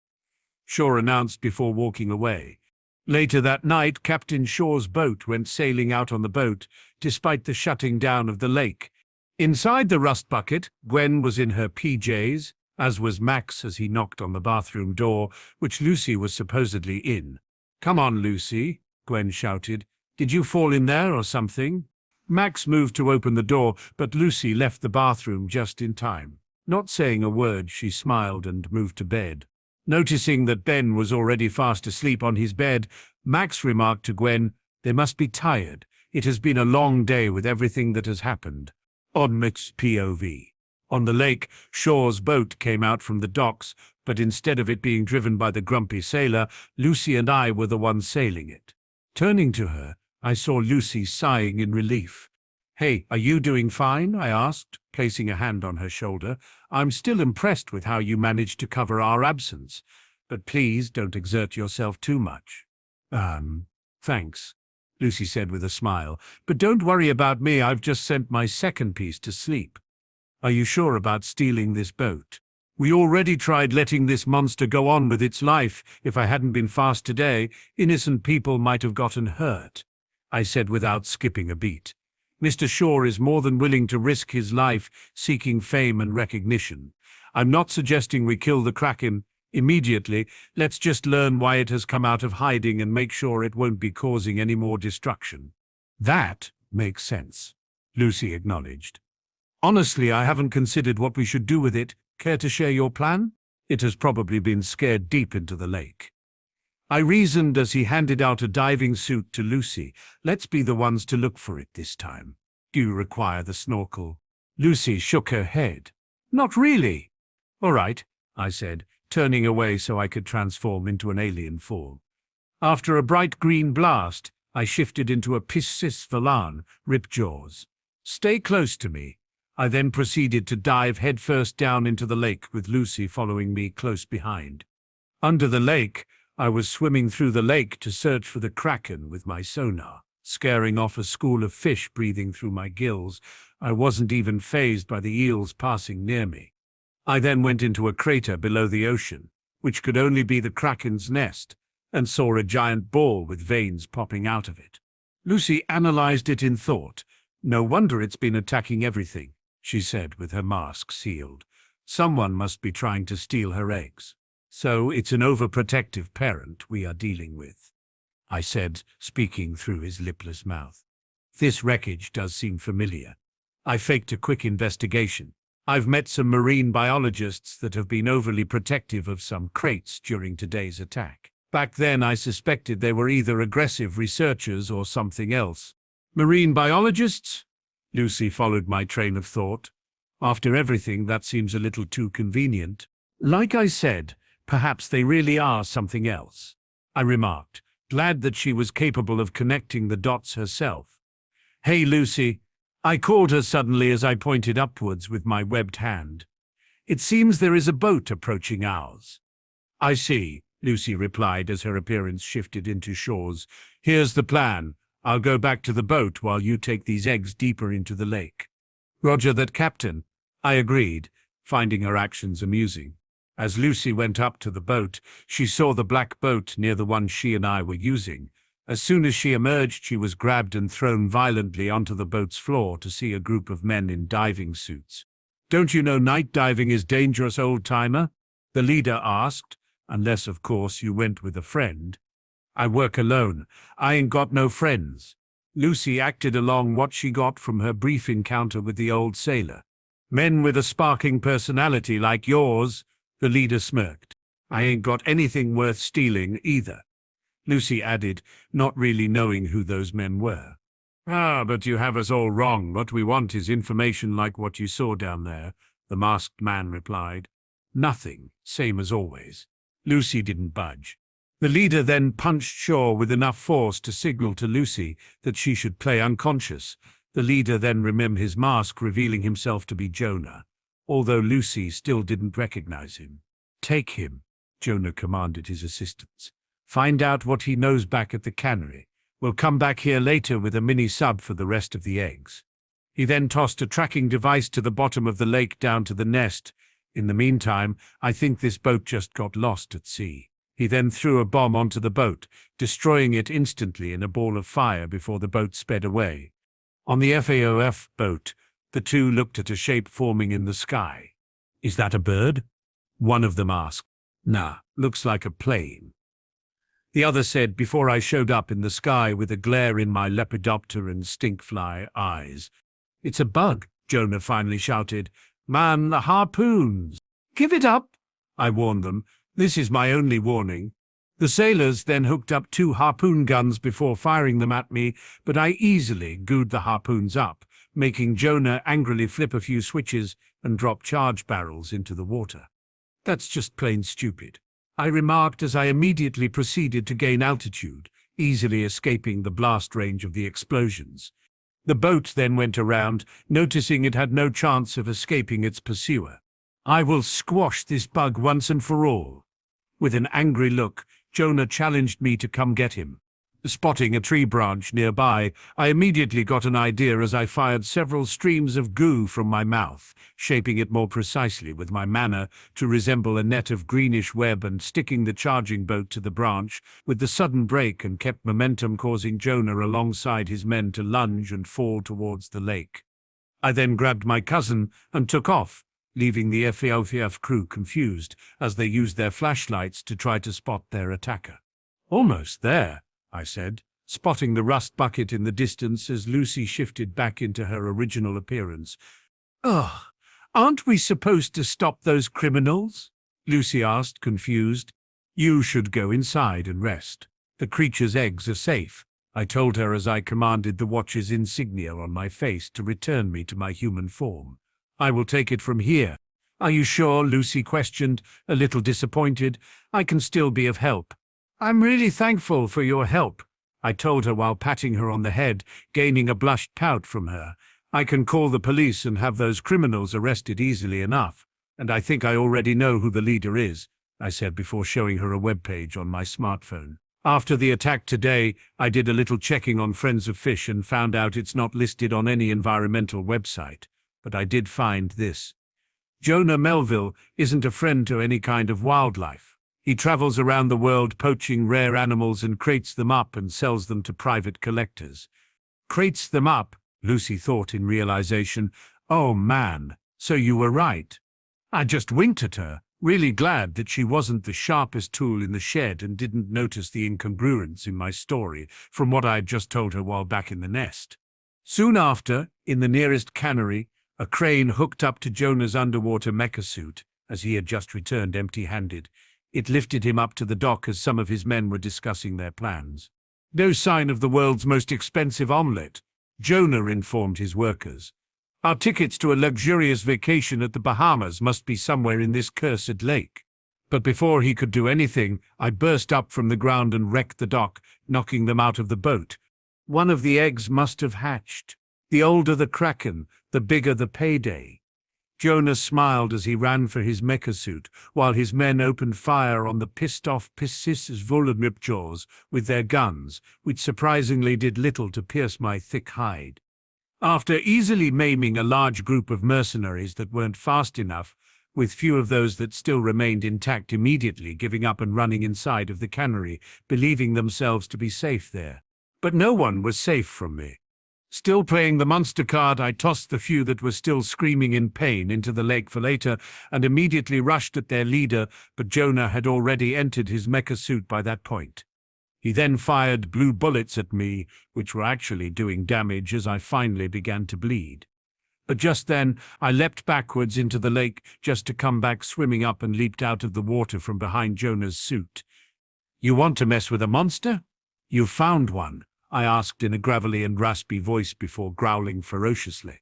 Shaw announced before walking away. Later that night, Captain Shaw's boat went sailing out on the boat, despite the shutting down of the lake. Inside the rust bucket, Gwen was in her PJs, as was Max as he knocked on the bathroom door, which Lucy was supposedly in. "Come on, Lucy," Gwen shouted. "Did you fall in there or something?" Max moved to open the door, but Lucy left the bathroom just in time. Not saying a word, she smiled and moved to bed. Noticing that Ben was already fast asleep on his bed, Max remarked to Gwen, "They must be tired. It has been a long day with everything that has happened." Omnitrix POV. On the lake, Shaw's boat came out from the docks, but instead of it being driven by the grumpy sailor, Lucy and I were the ones sailing it. Turning to her, I saw Lucy sighing in relief. "Hey, are you doing fine?" I asked, placing a hand on her shoulder. "I'm still impressed with how you managed to cover our absence, but please don't exert yourself too much." Thanks," Lucy said with a smile. But don't worry about me, I've just sent my second piece to sleep. Are you sure about stealing this boat? We already tried letting this monster go on with its life. If I hadn't been fast today, innocent people might have gotten hurt, I said without skipping a beat. Mr. Shaw is more than willing to risk his life seeking fame and recognition. I'm not suggesting we kill the Kraken immediately. Let's just learn why it has come out of hiding and make sure it won't be causing any more destruction. That makes sense, Lucy acknowledged. Honestly, I haven't considered what we should do with it. Care to share your plan? It has probably been scared deep into the lake, I reasoned as he handed out a diving suit to Lucy. Let's be the ones to look for it this time. Do you require the snorkel? Lucy shook her head. Not really. All right, I said, turning away so I could transform into an alien form. After a bright green blast, I shifted into a Piscis Valan, Ripjaws. Stay close to me. I then proceeded to dive headfirst down into the lake with Lucy following me close behind. Under the lake, I was swimming through the lake to search for the Kraken with my sonar, scaring off a school of fish breathing through my gills. I wasn't even fazed by the eels passing near me. I then went into a crater below the ocean, which could only be the Kraken's nest, and saw a giant ball with veins popping out of it. Lucy analyzed it in thought. No wonder it's been attacking everything, she said with her mask sealed. Someone must be trying to steal her eggs. So it's an overprotective parent we are dealing with, I said, speaking through his lipless mouth. This wreckage does seem familiar. I faked a quick investigation. I've met some marine biologists that have been overly protective of some crates during today's attack. Back then I suspected they were either aggressive researchers or something else. Marine biologists? Lucy followed my train of thought. After everything, that seems a little too convenient. Like I said, perhaps they really are something else, I remarked, glad that she was capable of connecting the dots herself. Hey, Lucy, I called her suddenly as I pointed upwards with my webbed hand. It seems there is a boat approaching ours. I see, Lucy replied as her appearance shifted into Shaw's. Here's the plan. I'll go back to the boat while you take these eggs deeper into the lake. Roger that, Captain, I agreed, finding her actions amusing. As Lucy went up to the boat, she saw the black boat near the one she and I were using. As soon as she emerged, she was grabbed and thrown violently onto the boat's floor to see a group of men in diving suits. Don't you know night diving is dangerous, old-timer? The leader asked, unless, of course, you went with a friend. I work alone. I ain't got no friends. Lucy acted along what she got from her brief encounter with the old sailor. Men with a sparking personality like yours, the leader smirked. I ain't got anything worth stealing either, Lucy added, not really knowing who those men were. Ah, but you have us all wrong. What we want is information like what you saw down there, the masked man replied. Nothing, same as always. Lucy didn't budge. The leader then punched Shaw with enough force to signal to Lucy that she should play unconscious. The leader then removed his mask, revealing himself to be Jonah, although Lucy still didn't recognize him. Take him, Jonah commanded his assistants. Find out what he knows back at the cannery. We'll come back here later with a mini-sub for the rest of the eggs. He then tossed a tracking device to the bottom of the lake down to the nest. In the meantime, I think this boat just got lost at sea. He then threw a bomb onto the boat, destroying it instantly in a ball of fire before the boat sped away. On the FAOF boat, the two looked at a shape forming in the sky. Is that a bird? One of them asked. Nah, looks like a plane. The other said before I showed up in the sky with a glare in my lepidopter and stinkfly eyes. It's a bug, Jonah finally shouted. Man, the harpoons! Give it up, I warned them. This is my only warning. The sailors then hooked up 2 harpoon guns before firing them at me, but I easily gooed the harpoons up, making Jonah angrily flip a few switches and drop charge barrels into the water. That's just plain stupid, I remarked as I immediately proceeded to gain altitude, easily escaping the blast range of the explosions. The boat then went around, noticing it had no chance of escaping its pursuer. I will squash this bug once and for all. With an angry look, Jonah challenged me to come get him. Spotting a tree branch nearby, I immediately got an idea as I fired several streams of goo from my mouth, shaping it more precisely with my mana to resemble a net of greenish web and sticking the charging boat to the branch with the sudden break and kept momentum, causing Jonah alongside his men to lunge and fall towards the lake. I then grabbed my cousin and took off, leaving the FAOF crew confused as they used their flashlights to try to spot their attacker. "Almost there," I said, spotting the rust bucket in the distance as Lucy shifted back into her original appearance. "Ugh, aren't we supposed to stop those criminals?" Lucy asked, confused. "You should go inside and rest. The creature's eggs are safe," I told her as I commanded the Watcher's insignia on my face to return me to my human form. "I will take it from here." "Are you sure?" Lucy questioned, a little disappointed. "I can still be of help." "I'm really thankful for your help," I told her while patting her on the head, gaining a blushed pout from her. "I can call the police and have those criminals arrested easily enough, and I think I already know who the leader is," I said before showing her a webpage on my smartphone. "After the attack today, I did a little checking on Friends of Fish and found out it's not listed on any environmental website, but I did find this. Jonah Melville isn't a friend to any kind of wildlife. He travels around the world poaching rare animals and crates them up and sells them to private collectors." "Crates them up," Lucy thought in realization. "Oh man, so you were right." I just winked at her, really glad that she wasn't the sharpest tool in the shed and didn't notice the incongruence in my story from what I had just told her while back in the nest. Soon after, in the nearest cannery, a crane hooked up to Jonah's underwater mecha suit, as he had just returned empty-handed. It lifted him up to the dock as some of his men were discussing their plans. "No sign of the world's most expensive omelette," Jonah informed his workers. "Our tickets to a luxurious vacation at the Bahamas must be somewhere in this cursed lake." But before he could do anything, I burst up from the ground and wrecked the dock, knocking them out of the boat. One of the eggs must have hatched. The older the Kraken, the bigger the payday. Jonah smiled as he ran for his mecha suit, while his men opened fire on the pissed-off Poachers with their guns, which surprisingly did little to pierce my thick hide. After easily maiming a large group of mercenaries that weren't fast enough, with few of those that still remained intact immediately giving up and running inside of the cannery, believing themselves to be safe there. But no one was safe from me. Still playing the monster card, I tossed the few that were still screaming in pain into the lake for later and immediately rushed at their leader, but Jonah had already entered his mecha suit by that point. He then fired blue bullets at me, which were actually doing damage as I finally began to bleed. But just then, I leapt backwards into the lake just to come back swimming up and leaped out of the water from behind Jonah's suit. "You want to mess with a monster? You've found one," I asked in a gravelly and raspy voice before growling ferociously.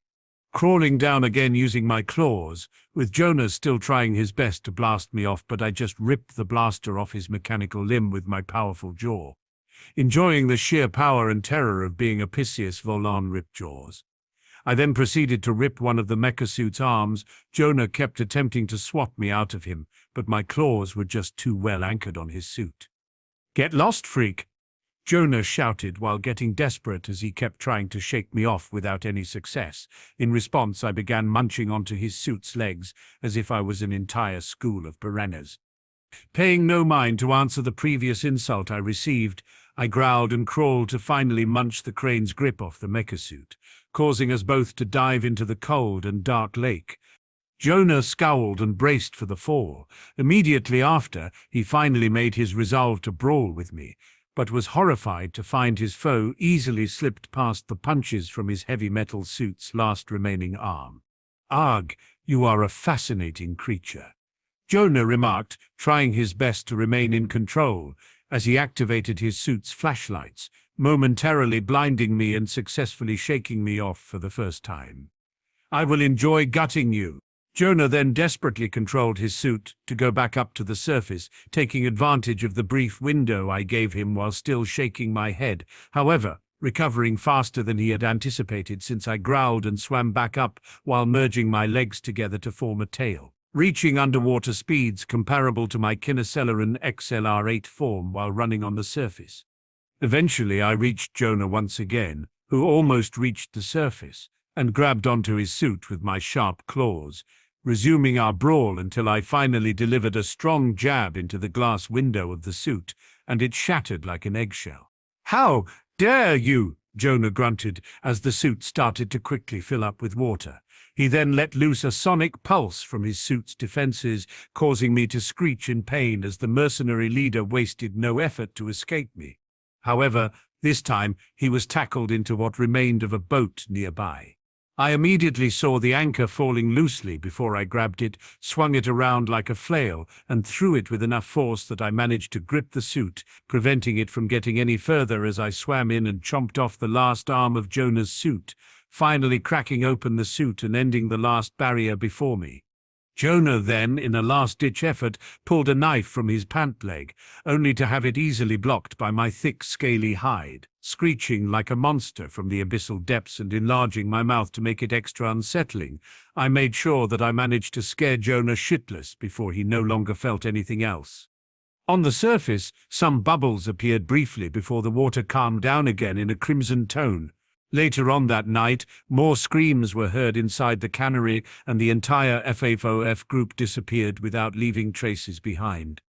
Crawling down again using my claws, with Jonah still trying his best to blast me off, but I just ripped the blaster off his mechanical limb with my powerful jaw. Enjoying the sheer power and terror of being a Pisceus Volan Ripjaws. I then proceeded to rip one of the mecha suit's arms. Jonah kept attempting to swat me out of him, but my claws were just too well anchored on his suit. "Get lost, freak!" Jonah shouted while getting desperate as he kept trying to shake me off without any success. In response, I began munching onto his suit's legs as if I was an entire school of piranhas. Paying no mind to answer the previous insult I received, I growled and crawled to finally munch the crane's grip off the mecha suit, causing us both to dive into the cold and dark lake. Jonah scowled and braced for the fall. Immediately after, he finally made his resolve to brawl with me, but was horrified to find his foe easily slipped past the punches from his heavy metal suit's last remaining arm. "Arg, you are a fascinating creature," Jonah remarked, trying his best to remain in control as he activated his suit's flashlights, momentarily blinding me and successfully shaking me off for the first time. "I will enjoy gutting you." Jonah then desperately controlled his suit to go back up to the surface, taking advantage of the brief window I gave him while still shaking my head, however, recovering faster than he had anticipated since I growled and swam back up while merging my legs together to form a tail, reaching underwater speeds comparable to my Kinoceleran XLR8 form while running on the surface. Eventually, I reached Jonah once again, who almost reached the surface, and grabbed onto his suit with my sharp claws, resuming our brawl until I finally delivered a strong jab into the glass window of the suit, and it shattered like an eggshell. "How dare you?" Jonah grunted as the suit started to quickly fill up with water. He then let loose a sonic pulse from his suit's defenses, causing me to screech in pain as the mercenary leader wasted no effort to escape me. However, this time he was tackled into what remained of a boat nearby. I immediately saw the anchor falling loosely before I grabbed it, swung it around like a flail, and threw it with enough force that I managed to grip the suit, preventing it from getting any further as I swam in and chomped off the last arm of Jonah's suit, finally cracking open the suit and ending the last barrier before me. Jonah then, in a last-ditch effort, pulled a knife from his pant leg, only to have it easily blocked by my thick, scaly hide. Screeching like a monster from the abyssal depths and enlarging my mouth to make it extra unsettling, I made sure that I managed to scare Jonah shitless before he no longer felt anything else. On the surface, some bubbles appeared briefly before the water calmed down again in a crimson tone. Later on that night, more screams were heard inside the cannery, and the entire FFOF group disappeared without leaving traces behind.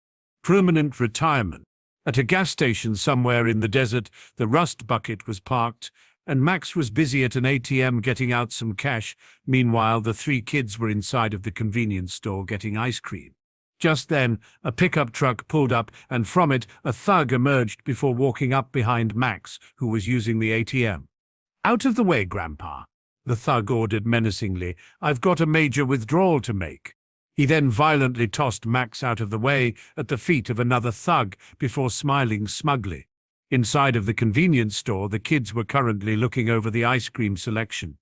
Permanent retirement. At a gas station somewhere in the desert, the rust bucket was parked, and Max was busy at an ATM getting out some cash. Meanwhile, the 3 kids were inside of the convenience store getting ice cream. Just then, a pickup truck pulled up, and from it, a thug emerged before walking up behind Max, who was using the ATM. "Out of the way, Grandpa," the thug ordered menacingly. "I've got a major withdrawal to make." He then violently tossed Max out of the way at the feet of another thug before smiling smugly. Inside of the convenience store, the kids were currently looking over the ice cream selection.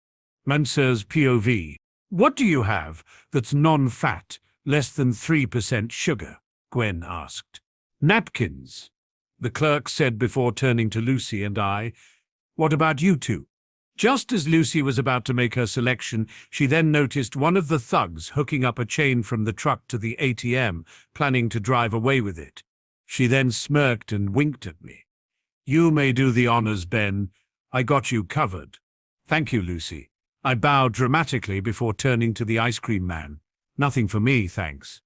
Mansur's POV. "What do you have that's non-fat, less than 3% sugar?" Gwen asked. "Napkins," the clerk said before turning to Lucy and I. "What about you two?" Just as Lucy was about to make her selection, she then noticed one of the thugs hooking up a chain from the truck to the ATM, planning to drive away with it. She then smirked and winked at me. "You may do the honors, Ben. I got you covered." "Thank you, Lucy." I bowed dramatically before turning to the ice cream man. "Nothing for me, thanks."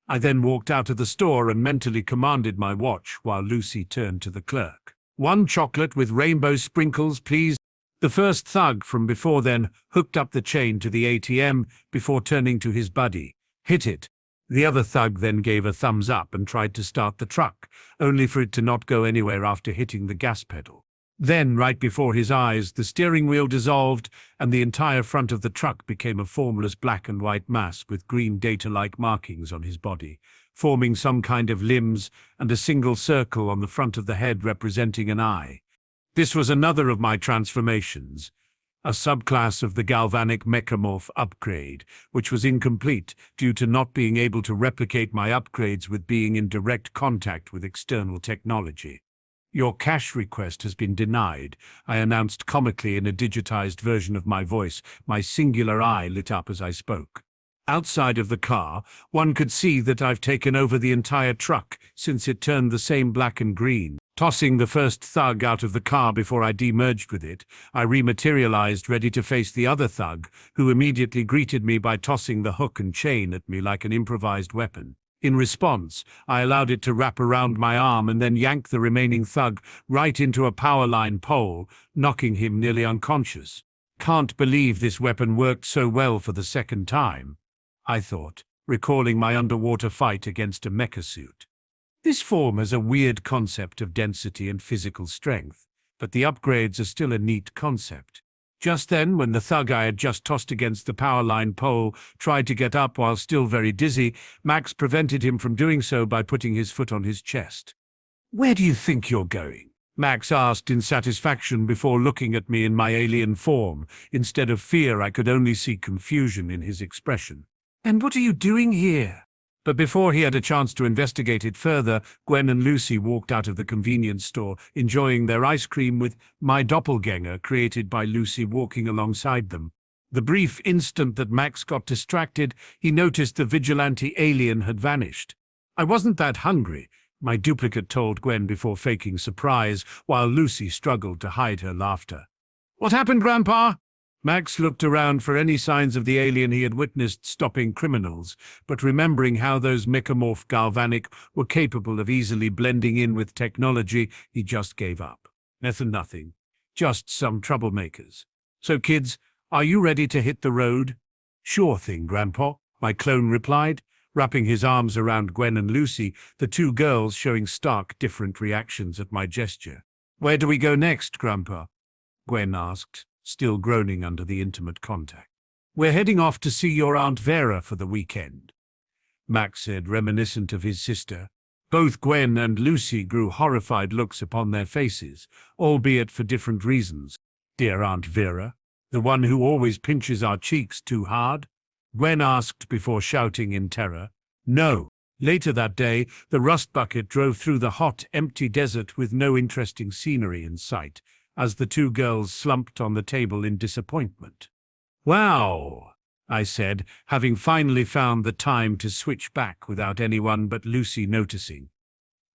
I then walked out of the store and mentally commanded my watch while Lucy turned to the clerk. "1 chocolate with rainbow sprinkles, please." The first thug from before then hooked up the chain to the ATM before turning to his buddy. "Hit it." The other thug then gave a thumbs up and tried to start the truck, only for it to not go anywhere after hitting the gas pedal. Then, right before his eyes, the steering wheel dissolved and the entire front of the truck became a formless black and white mass with green data-like markings on his body, forming some kind of limbs and a single circle on the front of the head representing an eye. This was another of my transformations, a subclass of the galvanic mechamorph upgrade, which was incomplete due to not being able to replicate my upgrades with being in direct contact with external technology. "Your cash request has been denied," I announced comically in a digitized version of my voice, my singular eye lit up as I spoke. Outside of the car, one could see that I've taken over the entire truck since it turned the same black and green. Tossing the first thug out of the car before I demerged with it, I rematerialized ready to face the other thug, who immediately greeted me by tossing the hook and chain at me like an improvised weapon. In response, I allowed it to wrap around my arm and then yanked the remaining thug right into a power line pole, knocking him nearly unconscious. "Can't believe this weapon worked so well for the second time," I thought, recalling my underwater fight against a mecha suit. This form has a weird concept of density and physical strength, but the upgrades are still a neat concept. Just then, when the thug I had just tossed against the power line pole tried to get up while still very dizzy, Max prevented him from doing so by putting his foot on his chest. "Where do you think you're going?" Max asked in satisfaction before looking at me in my alien form. Instead of fear, I could only see confusion in his expression. "And what are you doing here?" But before he had a chance to investigate it further, Gwen and Lucy walked out of the convenience store, enjoying their ice cream with my doppelganger created by Lucy walking alongside them. The brief instant that Max got distracted, he noticed the vigilante alien had vanished. I wasn't that hungry, my duplicate told Gwen before faking surprise, while Lucy struggled to hide her laughter. What happened, Grandpa? Max looked around for any signs of the alien he had witnessed stopping criminals, but remembering how those mechamorph galvanic were capable of easily blending in with technology, he just gave up. Nothing. Just some troublemakers. So kids, are you ready to hit the road? Sure thing, Grandpa, my clone replied, wrapping his arms around Gwen and Lucy, the two girls showing stark different reactions at my gesture. Where do we go next, Grandpa? Gwen asked, still groaning under the intimate contact. We're heading off to see your Aunt Vera for the weekend, Max said, reminiscent of his sister. Both Gwen and Lucy grew horrified looks upon their faces, albeit for different reasons. Dear Aunt Vera, the one who always pinches our cheeks too hard? Gwen asked before shouting in terror. No. Later that day, the rust bucket drove through the hot, empty desert with no interesting scenery in sight, as the two girls slumped on the table in disappointment. Wow, I said, having finally found the time to switch back without anyone but Lucy noticing.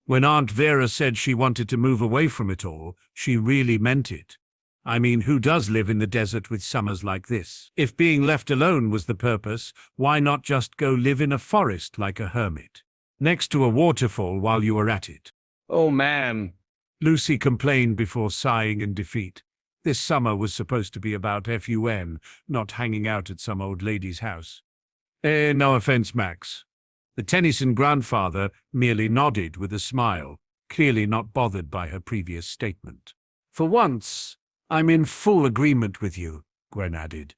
When Aunt Vera said she wanted to move away from it all, she really meant it. I mean, who does live in the desert with summers like this? If being left alone was the purpose, why not just go live in a forest like a hermit, next to a waterfall while you were at it? Oh man. Lucy complained before sighing in defeat. This summer was supposed to be about fun, not hanging out at some old lady's house. No offense, Max. The Tennyson grandfather merely nodded with a smile, clearly not bothered by her previous statement. For once, I'm in full agreement with you, Gwen added.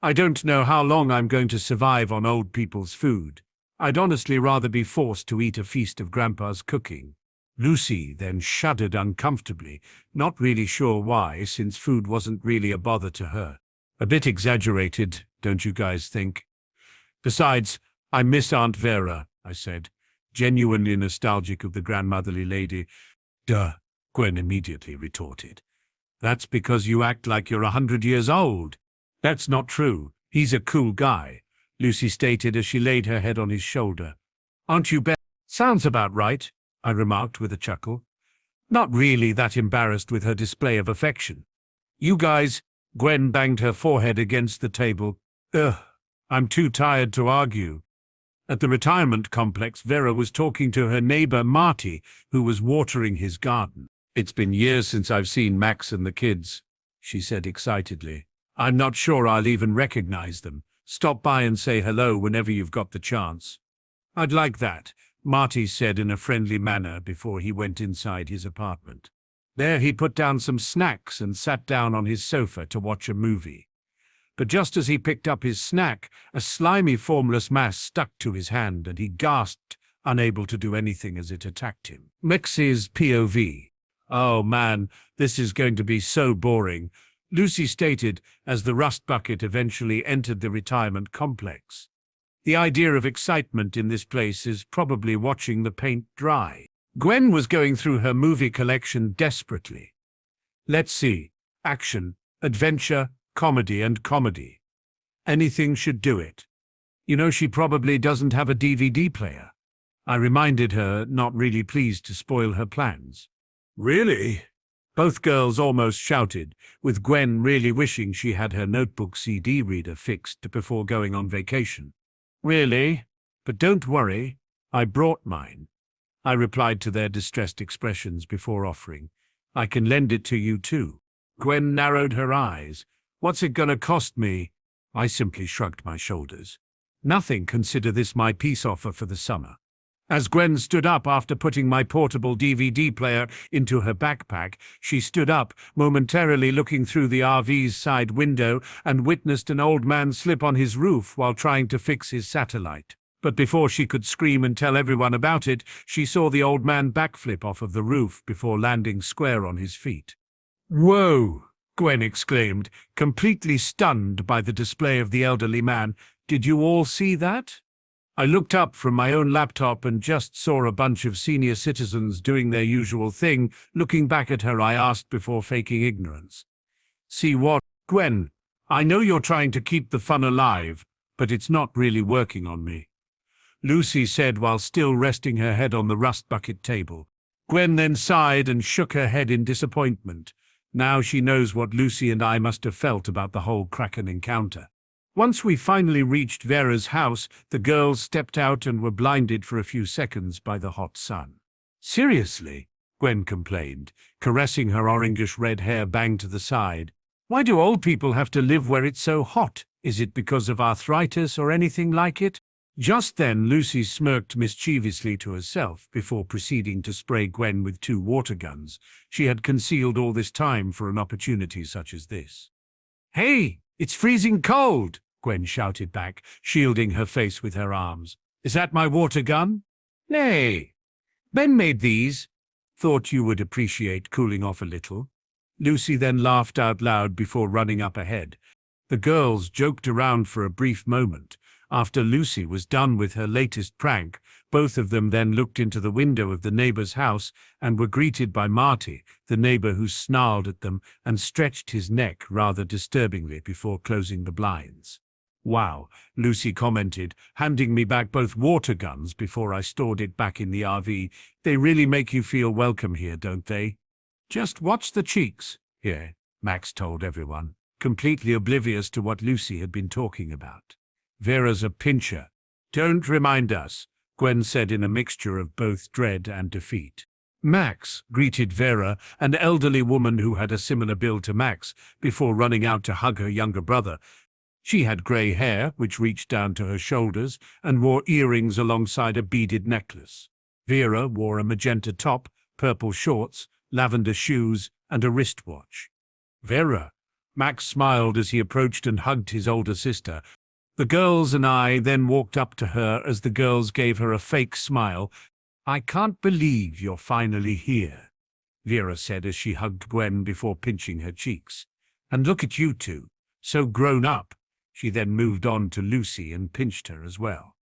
I don't know how long I'm going to survive on old people's food. I'd honestly rather be forced to eat a feast of Grandpa's cooking. Lucy then shuddered uncomfortably, not really sure why, since food wasn't really a bother to her. A bit exaggerated, don't you guys think? Besides, I miss Aunt Vera, I said, genuinely nostalgic of the grandmotherly lady. Duh, Gwen immediately retorted. That's because you act like you're 100 years old. That's not true. He's a cool guy, Lucy stated as she laid her head on his shoulder. Aren't you Ben? Sounds about right, I remarked with a chuckle. Not really that embarrassed with her display of affection. You guys, Gwen banged her forehead against the table. Ugh, I'm too tired to argue. At the retirement complex, Vera was talking to her neighbor Marty, who was watering his garden. It's been years since I've seen Max and the kids, she said excitedly. I'm not sure I'll even recognize them. Stop by and say hello whenever you've got the chance. I'd like that, Marty said in a friendly manner before he went inside his apartment. There he put down some snacks and sat down on his sofa to watch a movie. But just as he picked up his snack, a slimy, formless mass stuck to his hand and he gasped, unable to do anything as it attacked him. Max's POV. Oh man, this is going to be so boring, Lucy stated as the rust bucket eventually entered the retirement complex. The idea of excitement in this place is probably watching the paint dry. Gwen was going through her movie collection desperately. Let's see. Action, adventure, comedy and comedy. Anything should do it. You know, she probably doesn't have a DVD player. I reminded her, not really pleased to spoil her plans. Really? Both girls almost shouted, with Gwen really wishing she had her notebook CD reader fixed before going on vacation. Really? But don't worry, I brought mine. I replied to their distressed expressions before offering. I can lend it to you too. Gwen narrowed her eyes. What's it gonna cost me? I simply shrugged my shoulders. Nothing, consider this my peace offer for the summer. As Gwen stood up after putting my portable DVD player into her backpack, she stood up, momentarily looking through the RV's side window and witnessed an old man slip on his roof while trying to fix his satellite. But before she could scream and tell everyone about it, she saw the old man backflip off of the roof before landing square on his feet. Whoa! Gwen exclaimed, completely stunned by the display of the elderly man. Did you all see that? I looked up from my own laptop and just saw a bunch of senior citizens doing their usual thing. Looking back at her, I asked before faking ignorance. See what? Gwen, I know you're trying to keep the fun alive, but it's not really working on me. Lucy said while still resting her head on the rust bucket table. Gwen then sighed and shook her head in disappointment. Now she knows what Lucy and I must have felt about the whole Kraken encounter. Once we finally reached Vera's house, the girls stepped out and were blinded for a few seconds by the hot sun. Seriously, Gwen complained, caressing her orangish-red hair banged to the side. Why do old people have to live where it's so hot? Is it because of arthritis or anything like it? Just then Lucy smirked mischievously to herself before proceeding to spray Gwen with 2 water guns she had concealed all this time for an opportunity such as this. "Hey, it's freezing cold!" Gwen shouted back, shielding her face with her arms. "Is that my water gun?" "Nay, Ben made these. Thought you would appreciate cooling off a little." Lucy then laughed out loud before running up ahead. The girls joked around for a brief moment. After Lucy was done with her latest prank, both of them then looked into the window of the neighbor's house and were greeted by Marty, the neighbor, who snarled at them and stretched his neck rather disturbingly before closing the blinds. "Wow," Lucy commented, handing me back both water guns before I stored it back in the RV. "They really make you feel welcome here, don't they?" "Just watch the cheeks," here, Max told everyone, completely oblivious to what Lucy had been talking about. "Vera's a pincher." "Don't remind us," Gwen said in a mixture of both dread and defeat. "Max," greeted Vera, an elderly woman who had a similar build to Max, before running out to hug her younger brother. She had grey hair, which reached down to her shoulders, and wore earrings alongside a beaded necklace. Vera wore a magenta top, purple shorts, lavender shoes, and a wristwatch. "Vera," Max smiled as he approached and hugged his older sister. The girls and I then walked up to her as the girls gave her a fake smile. "I can't believe you're finally here," Vera said as she hugged Gwen before pinching her cheeks. "And look at you two, so grown up." She then moved on to Lucy and pinched her as well.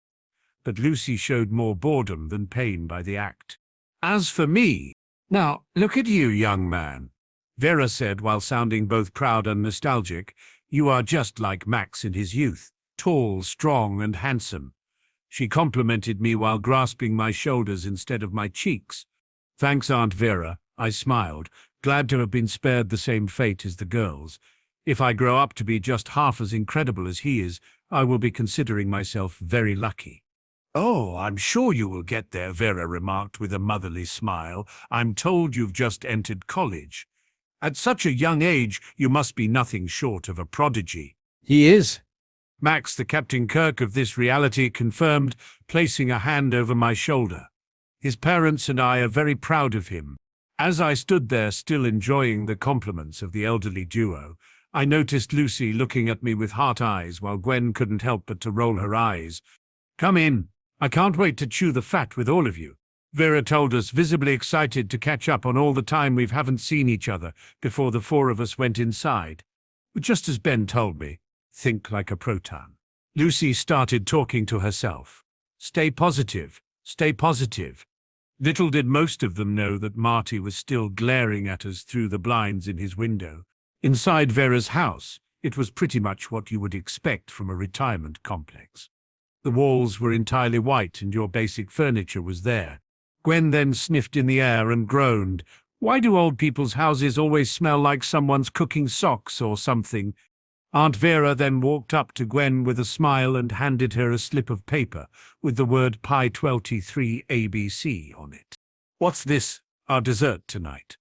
But Lucy showed more boredom than pain by the act. "As for me, now look at you, young man," Vera said while sounding both proud and nostalgic. "You are just like Max in his youth. Tall, strong, and handsome." She complimented me while grasping my shoulders instead of my cheeks. "Thanks, Aunt Vera," I smiled, glad to have been spared the same fate as the girls. If I grow up to be just half as incredible as he is, I will be considering myself very lucky. "Oh, I'm sure you will get there," Vera remarked with a motherly smile. "I'm told you've just entered college. At such a young age, you must be nothing short of a prodigy." He is. Max, the Captain Kirk of this reality, confirmed, placing a hand over my shoulder. "His parents and I are very proud of him." As I stood there still enjoying the compliments of the elderly duo, I noticed Lucy looking at me with heart eyes while Gwen couldn't help but to roll her eyes. "Come in. I can't wait to chew the fat with all of you," Vera told us, visibly excited to catch up on all the time we haven't seen each other before the 4 of us went inside. Just as Ben told me, think like a proton. Lucy started talking to herself. Stay positive, stay positive." Little did most of them know that Marty was still glaring at us through the blinds in his window. Inside Vera's house, it was pretty much what you would expect from a retirement complex. The walls were entirely white and your basic furniture was there. Gwen then sniffed in the air and groaned. "Why do old people's houses always smell like someone's cooking socks or something?" Aunt Vera then walked up to Gwen with a smile and handed her a slip of paper with the word Pi 23 ABC on it. "What's this, our dessert tonight?"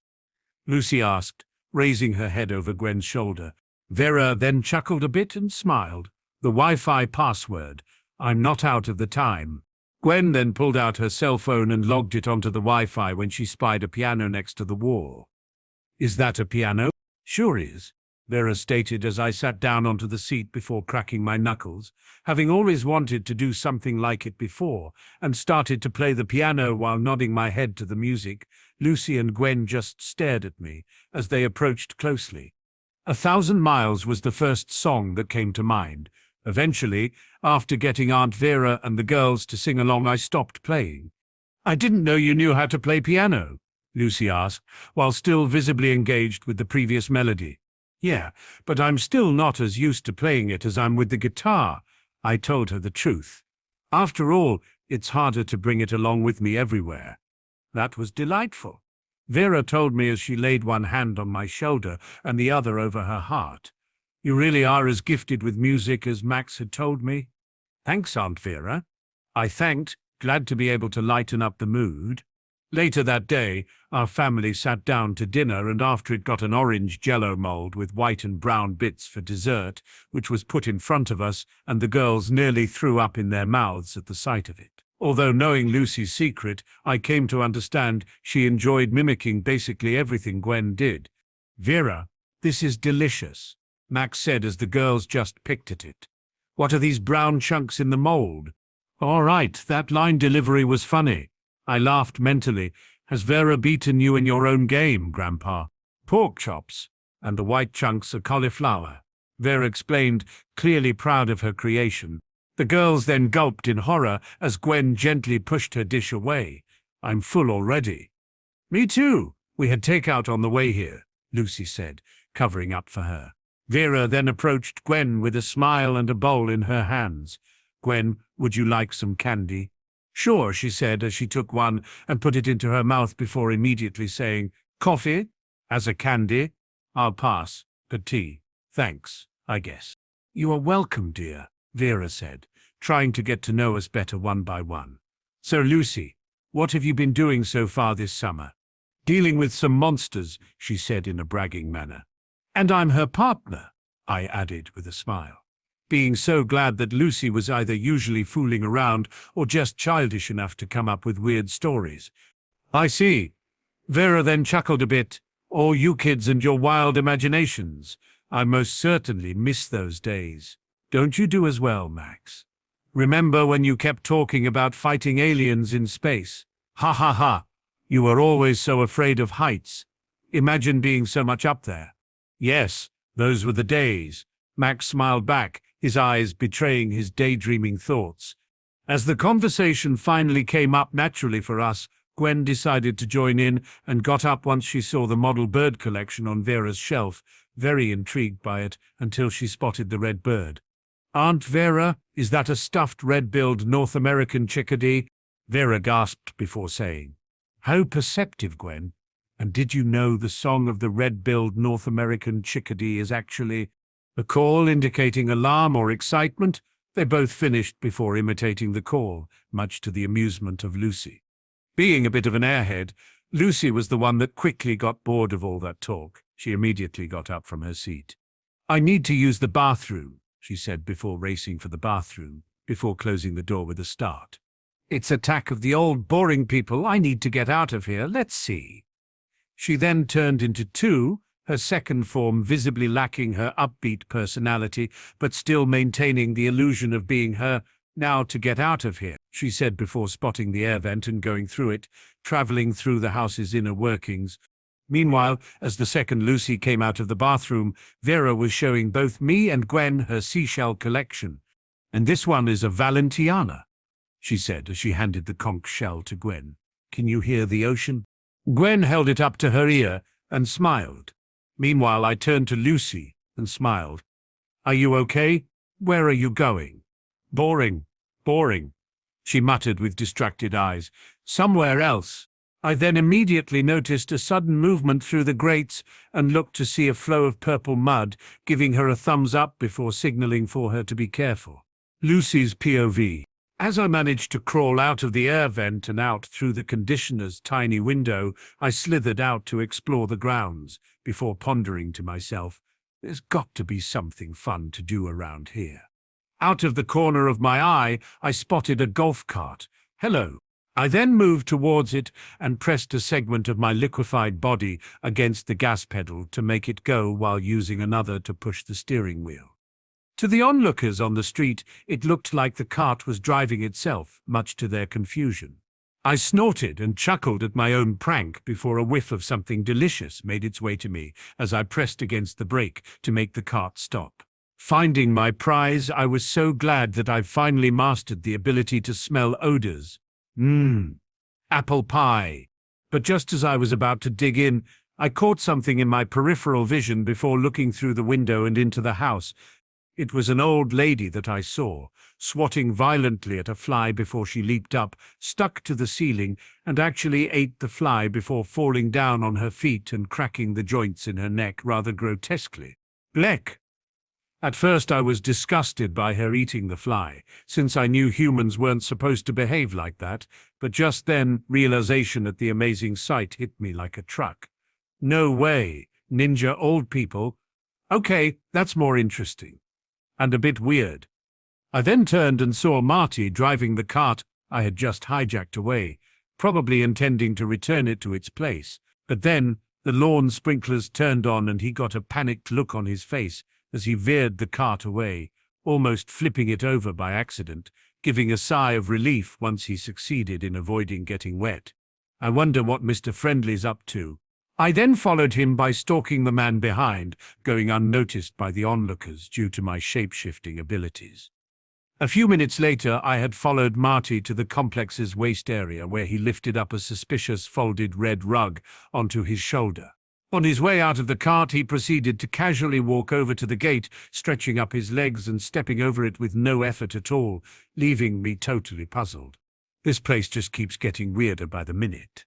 Lucy asked, raising her head over Gwen's shoulder. Vera then chuckled a bit and smiled. "The Wi-Fi password. I'm not out of the time." Gwen then pulled out her cell phone and logged it onto the Wi-Fi when she spied a piano next to the wall. "Is that a piano?" "Sure is," Vera stated as I sat down onto the seat before cracking my knuckles, having always wanted to do something like it before, and started to play the piano while nodding my head to the music. Lucy and Gwen just stared at me as they approached closely. 1,000 Miles was the first song that came to mind. Eventually, after getting Aunt Vera and the girls to sing along, I stopped playing. "I didn't know you knew how to play piano," Lucy asked, while still visibly engaged with the previous melody. "Yeah, but I'm still not as used to playing it as I'm with the guitar," I told her the truth. "After all, It's harder to bring it along with me everywhere. That was delightful. Vera told me as she laid one hand on my shoulder and the other over her heart. You really are as gifted with music as Max had told me. Thanks, Aunt Vera. I thanked, glad to be able to lighten up the mood. Later that day, our family sat down to dinner, and after it got an orange jello mold with white and brown bits for dessert, which was put in front of us, and the girls nearly threw up in their mouths at the sight of it. Although knowing Lucy's secret, I came to understand she enjoyed mimicking basically everything Gwen did. Vera, this is delicious, Max said as the girls just picked at it. What are these brown chunks in the mold? All right, that line delivery was funny. I laughed mentally. Has Vera beaten you in your own game, Grandpa? Pork chops, and the white chunks are cauliflower, Vera explained, clearly proud of her creation. The girls then gulped in horror as Gwen gently pushed her dish away. I'm full already. Me too. We had takeout on the way here, Lucy said, covering up for her. Vera then approached Gwen with a smile and a bowl in her hands. Gwen, would you like some candy? Sure, she said as she took one and put it into her mouth before immediately saying, Coffee? As a candy? I'll pass. But tea. Thanks, I guess. You are welcome, dear, Vera said, trying to get to know us better one by one. So, Lucy, what have you been doing so far this summer? Dealing with some monsters, she said in a bragging manner. And I'm her partner, I added with a smile, being so glad that Lucy was either usually fooling around or just childish enough to come up with weird stories. I see. Vera then chuckled a bit. Oh, you kids and your wild imaginations. I most certainly miss those days. Don't you do as well, Max? Remember when you kept talking about fighting aliens in space? Ha ha ha. You were always so afraid of heights. Imagine being so much up there. Yes, those were the days. Max smiled back, his eyes betraying his daydreaming thoughts. As the conversation finally came up naturally for us, Gwen decided to join in and got up once she saw the model bird collection on Vera's shelf, very intrigued by it until she spotted the red bird. Aunt Vera, is that a stuffed red-billed North American chickadee? Vera gasped before saying, How perceptive, Gwen. And did you know the song of the red-billed North American chickadee is actually a call indicating alarm or excitement? They both finished before imitating the call, much to the amusement of Lucy. Being a bit of an airhead, Lucy was the one that quickly got bored of all that talk. She immediately got up from her seat. I need to use the bathroom, she said before racing for the bathroom, before closing the door with a start. It's attack of the old boring people. I need to get out of here. Let's see. She then turned into two, her second form visibly lacking her upbeat personality, but still maintaining the illusion of being her. Now to get out of here, she said before spotting the air vent and going through it, traveling through the house's inner workings. Meanwhile, as the second Lucy came out of the bathroom, Vera was showing both me and Gwen her seashell collection. And this one is a Valentiana, she said as she handed the conch shell to Gwen. Can you hear the ocean? Gwen held it up to her ear and smiled. Meanwhile, I turned to Lucy and smiled. Are you okay? Where are you going? Boring, boring, she muttered with distracted eyes. Somewhere else. I then immediately noticed a sudden movement through the grates and looked to see a flow of purple mud, giving her a thumbs up before signaling for her to be careful. Lucy's POV. As I managed to crawl out of the air vent and out through the conditioner's tiny window, I slithered out to explore the grounds, before pondering to myself, there's got to be something fun to do around here. Out of the corner of my eye, I spotted a golf cart. Hello. I then moved towards it and pressed a segment of my liquefied body against the gas pedal to make it go while using another to push the steering wheel. To the onlookers on the street, it looked like the cart was driving itself, much to their confusion. I snorted and chuckled at my own prank before a whiff of something delicious made its way to me as I pressed against the brake to make the cart stop. Finding my prize, I was so glad that I finally mastered the ability to smell odors. Apple pie. But just as I was about to dig in, I caught something in my peripheral vision before looking through the window and into the house. It was an old lady that I saw, swatting violently at a fly before she leaped up, stuck to the ceiling, and actually ate the fly before falling down on her feet and cracking the joints in her neck rather grotesquely. Bleck! At first I was disgusted by her eating the fly, since I knew humans weren't supposed to behave like that, but just then realization at the amazing sight hit me like a truck. No way, ninja old people. Okay, that's more interesting. And a bit weird. I then turned and saw Marty driving the cart I had just hijacked away, probably intending to return it to its place. But then the lawn sprinklers turned on and he got a panicked look on his face as he veered the cart away, almost flipping it over by accident, giving a sigh of relief once he succeeded in avoiding getting wet. I wonder what Mr. Friendly's up to. I then followed him by stalking the man behind, going unnoticed by the onlookers due to my shape-shifting abilities. A few minutes later, I had followed Marty to the complex's waist area where he lifted up a suspicious folded red rug onto his shoulder. On his way out of the cart, he proceeded to casually walk over to the gate, stretching up his legs and stepping over it with no effort at all, leaving me totally puzzled. This place just keeps getting weirder by the minute.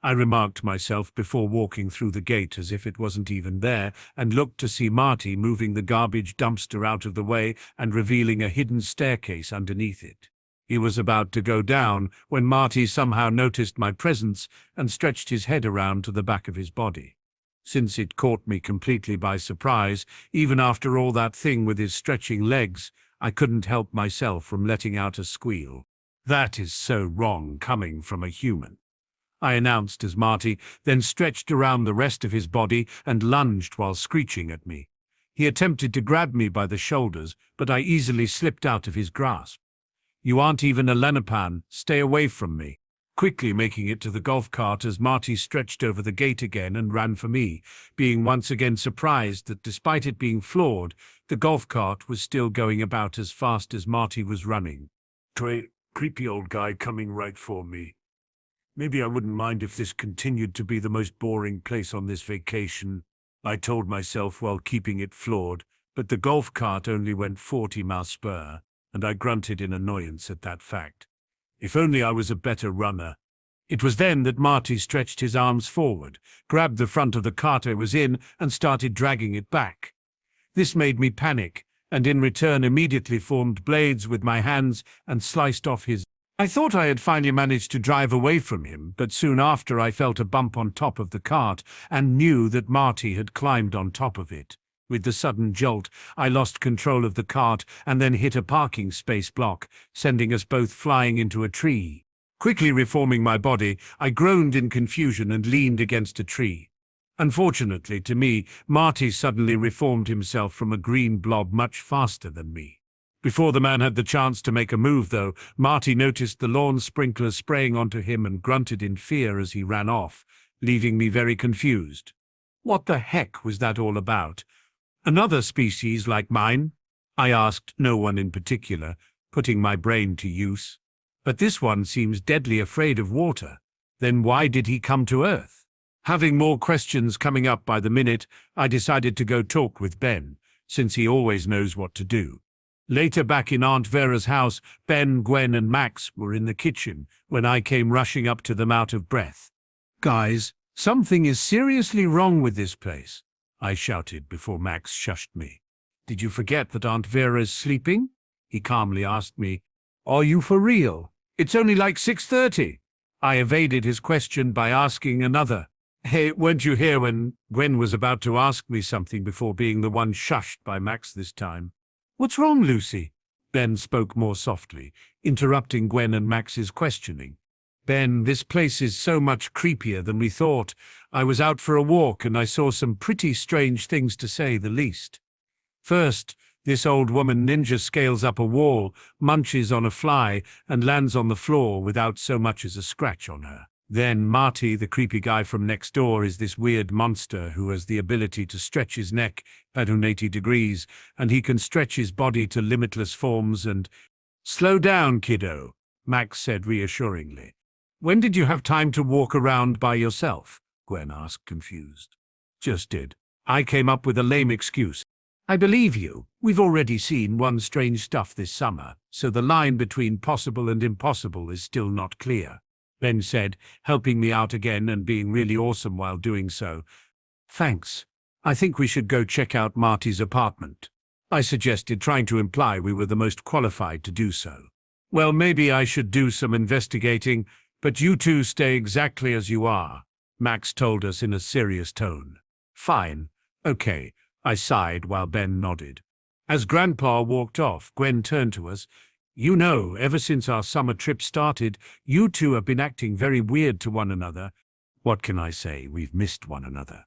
I remarked to myself before walking through the gate as if it wasn't even there, and looked to see Marty moving the garbage dumpster out of the way and revealing a hidden staircase underneath it. He was about to go down when Marty somehow noticed my presence and stretched his head around to the back of his body. Since it caught me completely by surprise, even after all that thing with his stretching legs, I couldn't help myself from letting out a squeal. That is so wrong coming from a human, I announced as Marty then stretched around the rest of his body and lunged while screeching at me. He attempted to grab me by the shoulders, but I easily slipped out of his grasp. You aren't even a Lenapan, stay away from me. Quickly making it to the golf cart as Marty stretched over the gate again and ran for me, being once again surprised that despite it being flawed, the golf cart was still going about as fast as Marty was running. Creepy old guy coming right for me. Maybe I wouldn't mind if this continued to be the most boring place on this vacation, I told myself while keeping it flawed, but the golf cart only went 40 miles per hour, and I grunted in annoyance at that fact. If only I was a better runner. It was then that Marty stretched his arms forward, grabbed the front of the cart I was in, and started dragging it back. This made me panic, and in return immediately formed blades with my hands and sliced off his. I thought I had finally managed to drive away from him, but soon after I felt a bump on top of the cart and knew that Marty had climbed on top of it. With the sudden jolt, I lost control of the cart and then hit a parking space block, sending us both flying into a tree. Quickly reforming my body, I groaned in confusion and leaned against a tree. Unfortunately to me, Marty suddenly reformed himself from a green blob much faster than me. Before the man had the chance to make a move, though, Marty noticed the lawn sprinkler spraying onto him and grunted in fear as he ran off, leaving me very confused. What the heck was that all about? Another species like mine? I asked no one in particular, putting my brain to use. But this one seems deadly afraid of water. Then why did he come to Earth? Having more questions coming up by the minute, I decided to go talk with Ben, since he always knows what to do. Later back in Aunt Vera's house, Ben, Gwen and Max were in the kitchen when I came rushing up to them out of breath. Guys, something is seriously wrong with this place, I shouted before Max shushed me. Did you forget that Aunt Vera's sleeping? He calmly asked me. Are you for real? It's only like 6:30. I evaded his question by asking another. Hey, weren't you here when Gwen was about to ask me something before being the one shushed by Max this time? What's wrong, Lucy? Ben spoke more softly, interrupting Gwen and Max's questioning. Ben, this place is so much creepier than we thought. I was out for a walk and I saw some pretty strange things, to say the least. First, this old woman ninja scales up a wall, munches on a fly, and lands on the floor without so much as a scratch on her. Then Marty, the creepy guy from next door, is this weird monster who has the ability to stretch his neck at 180 degrees, and he can stretch his body to limitless forms and— Slow down, kiddo, Max said reassuringly. When did you have time to walk around by yourself? Gwen asked, confused. Just did. I came up with a lame excuse. I believe you. We've already seen one strange stuff this summer, so the line between possible and impossible is still not clear, Ben said, helping me out again and being really awesome while doing so. Thanks. I think we should go check out Marty's apartment, I suggested, trying to imply we were the most qualified to do so. Well, maybe I should do some investigating, but you two stay exactly as you are, Max told us in a serious tone. Fine. Okay, I sighed while Ben nodded. As Grandpa walked off, Gwen turned to us. You know, ever since our summer trip started, you two have been acting very weird to one another. What can I say? We've missed one another,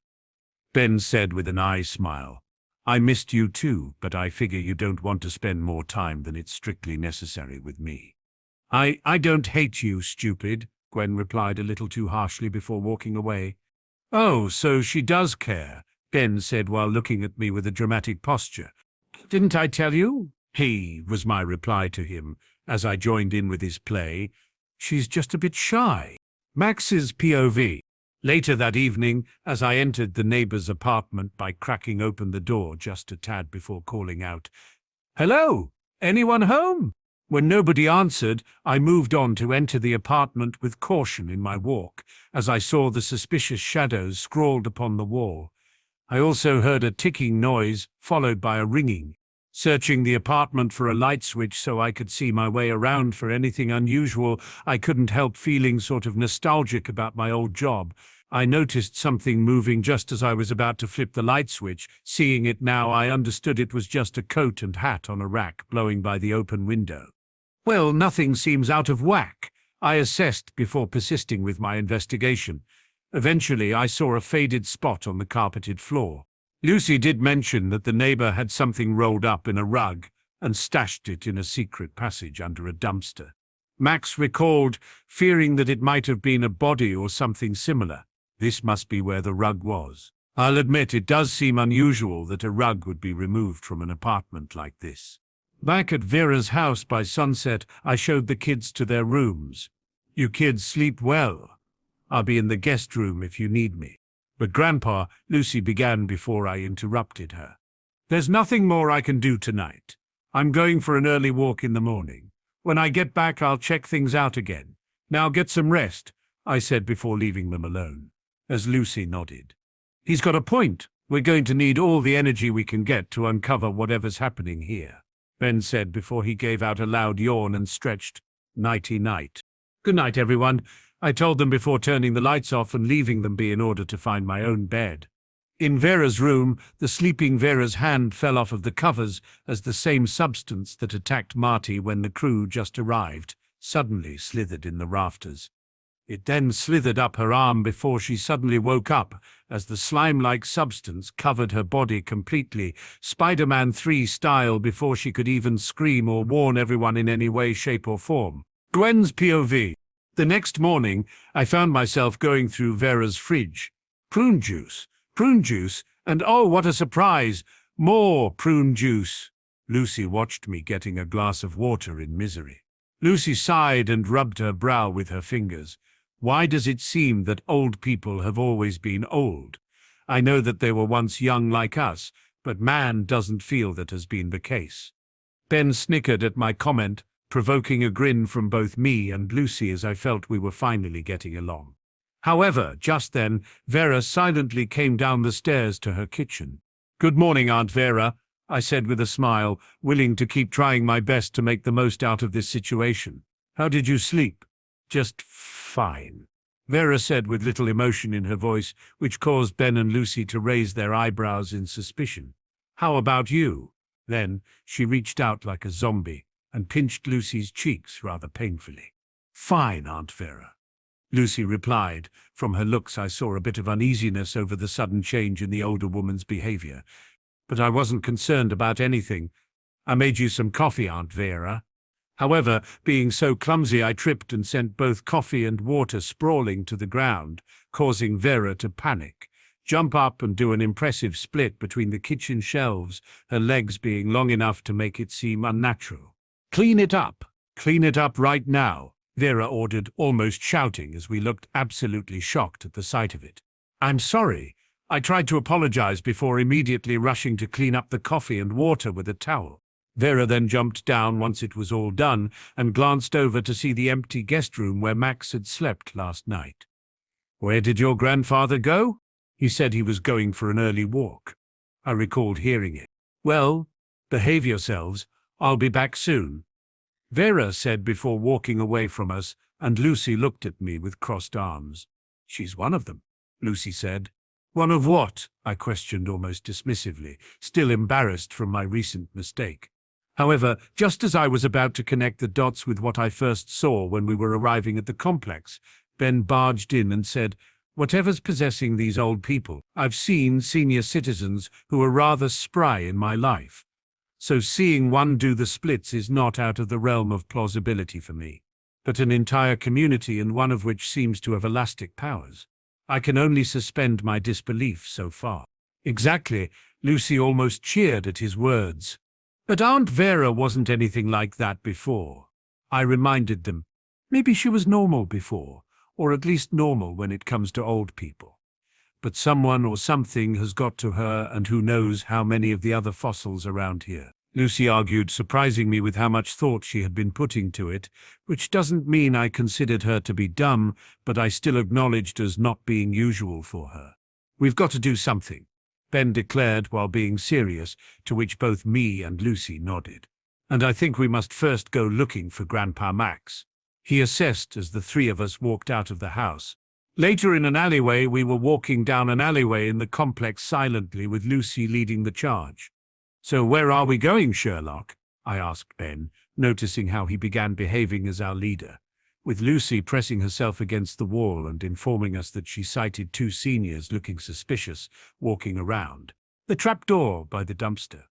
Ben said with an eye smile. I missed you too, but I figure you don't want to spend more time than it's strictly necessary with me. I don't hate you, stupid, Gwen replied a little too harshly before walking away. Oh, so she does care, Ben said while looking at me with a dramatic posture. Didn't I tell you? He was my reply to him as I joined in with his play. She's just a bit shy. Max's POV. Later that evening, as I entered the neighbor's apartment by cracking open the door just a tad before calling out, "Hello? Anyone home?" When nobody answered, I moved on to enter the apartment with caution in my walk, as I saw the suspicious shadows scrawled upon the wall. I also heard a ticking noise, followed by a ringing. Searching the apartment for a light switch so I could see my way around for anything unusual, I couldn't help feeling sort of nostalgic about my old job. I noticed something moving just as I was about to flip the light switch. Seeing it now, I understood it was just a coat and hat on a rack blowing by the open window. Well, nothing seems out of whack, I assessed before persisting with my investigation. Eventually, I saw a faded spot on the carpeted floor. Lucy did mention that the neighbor had something rolled up in a rug and stashed it in a secret passage under a dumpster. Max recalled, fearing that it might have been a body or something similar. This must be where the rug was. I'll admit it does seem unusual that a rug would be removed from an apartment like this. Back at Vera's house by sunset, I showed the kids to their rooms. You kids sleep well. I'll be in the guest room if you need me. But Grandpa, Lucy began before I interrupted her. There's nothing more I can do tonight. I'm going for an early walk in the morning. When I get back, I'll check things out again. Now get some rest, I said before leaving them alone, as Lucy nodded. He's got a point. We're going to need all the energy we can get to uncover whatever's happening here, Ben said before he gave out a loud yawn and stretched. Nighty-night. Good night, everyone, I told them before turning the lights off and leaving them be in order to find my own bed. In Vera's room, the sleeping Vera's hand fell off of the covers as the same substance that attacked Marty when the crew just arrived suddenly slithered in the rafters. It then slithered up her arm before she suddenly woke up as the slime-like substance covered her body completely, Spider-Man 3 style, before she could even scream or warn everyone in any way, shape or form. Gwen's POV. The next morning, I found myself going through Vera's fridge. Prune juice, and oh, what a surprise, more prune juice. Lucy watched me getting a glass of water in misery. Lucy sighed and rubbed her brow with her fingers. Why does it seem that old people have always been old? I know that they were once young like us, but man doesn't feel that has been the case. Ben snickered at my comment, provoking a grin from both me and Lucy as I felt we were finally getting along. However, just then, Vera silently came down the stairs to her kitchen. "Good morning, Aunt Vera," I said with a smile, willing to keep trying my best to make the most out of this situation. "How did you sleep?" "Just fine," Vera said with little emotion in her voice, which caused Ben and Lucy to raise their eyebrows in suspicion. "How about you?" Then she reached out like a zombie and pinched Lucy's cheeks rather painfully. "Fine, Aunt Vera," Lucy replied. From her looks I saw a bit of uneasiness over the sudden change in the older woman's behavior. But I wasn't concerned about anything. "I made you some coffee, Aunt Vera." However, being so clumsy, I tripped and sent both coffee and water sprawling to the ground, causing Vera to panic, jump up and do an impressive split between the kitchen shelves, her legs being long enough to make it seem unnatural. Clean it up right now," Vera ordered, almost shouting as we looked absolutely shocked at the sight of it. "I'm sorry," I tried to apologize before immediately rushing to clean up the coffee and water with a towel. Vera then jumped down once it was all done and glanced over to see the empty guest room where Max had slept last night. "Where did your grandfather go?" He said he was going for an early walk. I recalled hearing it. "Well, behave yourselves. I'll be back soon," Vera said before walking away from us, and Lucy looked at me with crossed arms. "She's one of them," Lucy said. "One of what?" I questioned almost dismissively, still embarrassed from my recent mistake. However, just as I was about to connect the dots with what I first saw when we were arriving at the complex, Ben barged in and said, "Whatever's possessing these old people, I've seen senior citizens who are rather spry in my life. So seeing one do the splits is not out of the realm of plausibility for me. But an entire community, and one of which seems to have elastic powers. I can only suspend my disbelief so far." "Exactly," Lucy almost cheered at his words. "But Aunt Vera wasn't anything like that before," I reminded them. "Maybe she was normal before, or at least normal when it comes to old people. But someone or something has got to her, and who knows how many of the other fossils around here," Lucy argued, surprising me with how much thought she had been putting to it, which doesn't mean I considered her to be dumb, but I still acknowledged as not being usual for her. "We've got to do something," Ben declared while being serious, to which both me and Lucy nodded. "And I think we must first go looking for Grandpa Max," he assessed as the three of us walked out of the house. Later in an alleyway, we were walking down an alleyway in the complex silently, with Lucy leading the charge. "So where are we going, Sherlock?" I asked Ben, noticing how he began behaving as our leader, with Lucy pressing herself against the wall and informing us that she sighted two seniors looking suspicious, walking around the trapdoor by the dumpster.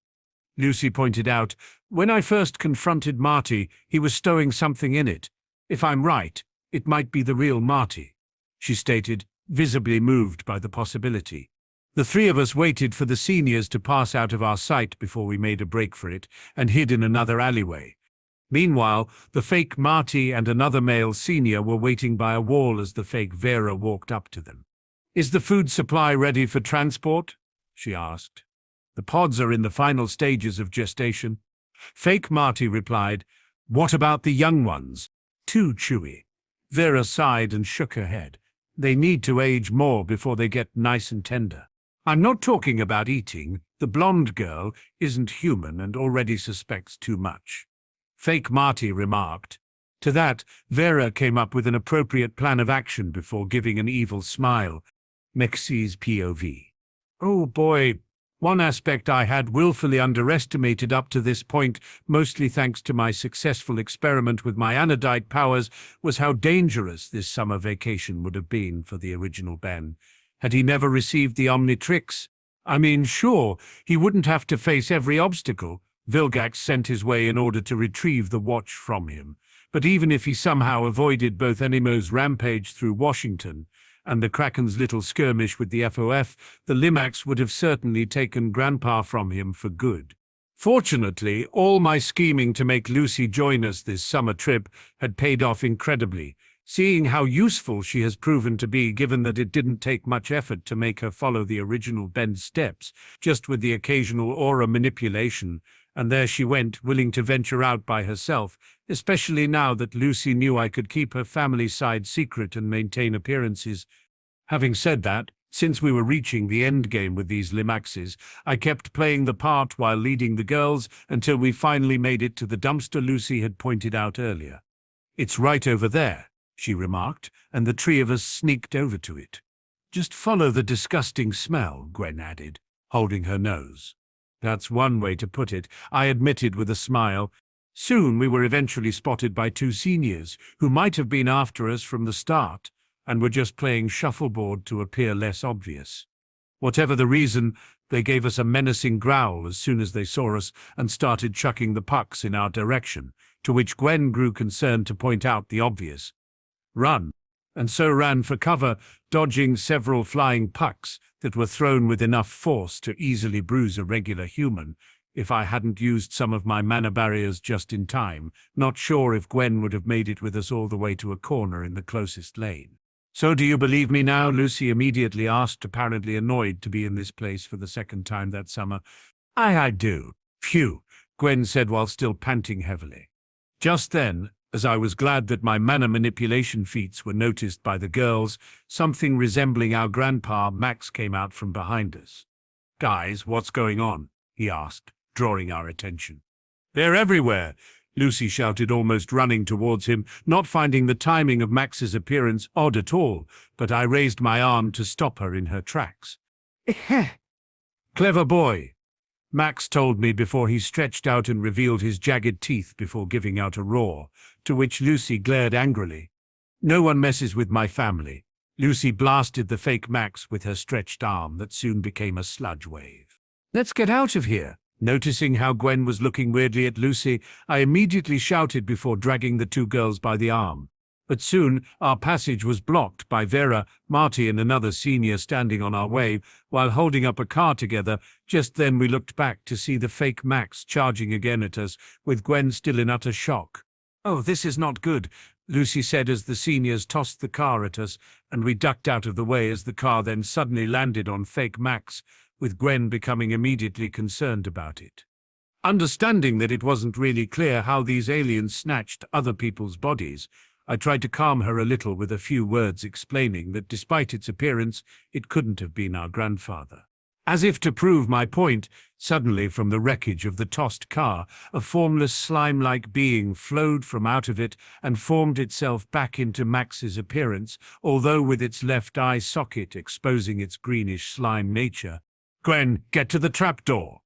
Lucy pointed out, "When I first confronted Marty, he was stowing something in it. If I'm right, it might be the real Marty," she stated, visibly moved by the possibility. The three of us waited for the seniors to pass out of our sight before we made a break for it and hid in another alleyway. Meanwhile, the fake Marty and another male senior were waiting by a wall as the fake Vera walked up to them. "Is the food supply ready for transport?" she asked. "The pods are in the final stages of gestation." Fake Marty replied, "What about the young ones? Too chewy." Vera sighed and shook her head. "They need to age more before they get nice and tender." "I'm not talking about eating. The blonde girl isn't human and already suspects too much," Fake Marty remarked. To that, Vera came up with an appropriate plan of action before giving an evil smile. Mexi's POV. "Oh boy, one aspect I had willfully underestimated up to this point, mostly thanks to my successful experiment with my anodite powers, was how dangerous this summer vacation would have been for the original Ben. Had he never received the Omnitrix? I mean, sure, he wouldn't have to face every obstacle Vilgax sent his way in order to retrieve the watch from him. But even if he somehow avoided both Animo's rampage through Washington and the Kraken's little skirmish with the FOF, the Limax would have certainly taken Grandpa from him for good. Fortunately, all my scheming to make Lucy join us this summer trip had paid off incredibly, seeing how useful she has proven to be, given that it didn't take much effort to make her follow the original Ben's steps, just with the occasional aura manipulation, and there she went, willing to venture out by herself, especially now that Lucy knew I could keep her family side secret and maintain appearances. Having said that, since we were reaching the endgame with these Limaxes, I kept playing the part while leading the girls until we finally made it to the dumpster Lucy had pointed out earlier. "It's right over there," she remarked, and the three of us sneaked over to it. "Just follow the disgusting smell," Gwen added, holding her nose. "That's one way to put it," I admitted with a smile. Soon we were eventually spotted by two seniors, who might have been after us from the start, and were just playing shuffleboard to appear less obvious. Whatever the reason, they gave us a menacing growl as soon as they saw us and started chucking the pucks in our direction, to which Gwen grew concerned to point out the obvious. "Run!" and so ran for cover, dodging several flying pucks that were thrown with enough force to easily bruise a regular human, if I hadn't used some of my mana barriers just in time, not sure if Gwen would have made it with us all the way to a corner in the closest lane. So do you believe me now? Lucy immediately asked, apparently annoyed to be in this place for the second time that summer. I do. Phew, Gwen said while still panting heavily. Just then, as I was glad that my mana manipulation feats were noticed by the girls, something resembling our grandpa Max came out from behind us. Guys, what's going on? He asked, drawing our attention. They're everywhere, Lucy shouted, almost running towards him, not finding the timing of Max's appearance odd at all, but I raised my arm to stop her in her tracks. Clever boy, Max told me before he stretched out and revealed his jagged teeth before giving out a roar, to which Lucy glared angrily. No one messes with my family. Lucy blasted the fake Max with her stretched arm that soon became a sludge wave. Let's get out of here. Noticing how Gwen was looking weirdly at Lucy, I immediately shouted before dragging the two girls by the arm. But soon our passage was blocked by Vera, Marty and another senior standing on our way while holding up a car together. Just then we looked back to see the fake Max charging again at us, with Gwen still in utter shock. Oh, this is not good, Lucy said as the seniors tossed the car at us, and we ducked out of the way as the car then suddenly landed on fake Max, with Gwen becoming immediately concerned about it. Understanding that it wasn't really clear how these aliens snatched other people's bodies, I tried to calm her a little with a few words explaining that despite its appearance, it couldn't have been our grandfather. As if to prove my point, suddenly from the wreckage of the tossed car, a formless slime-like being flowed from out of it and formed itself back into Max's appearance, although with its left eye socket exposing its greenish slime nature. Gwen, get to the trapdoor.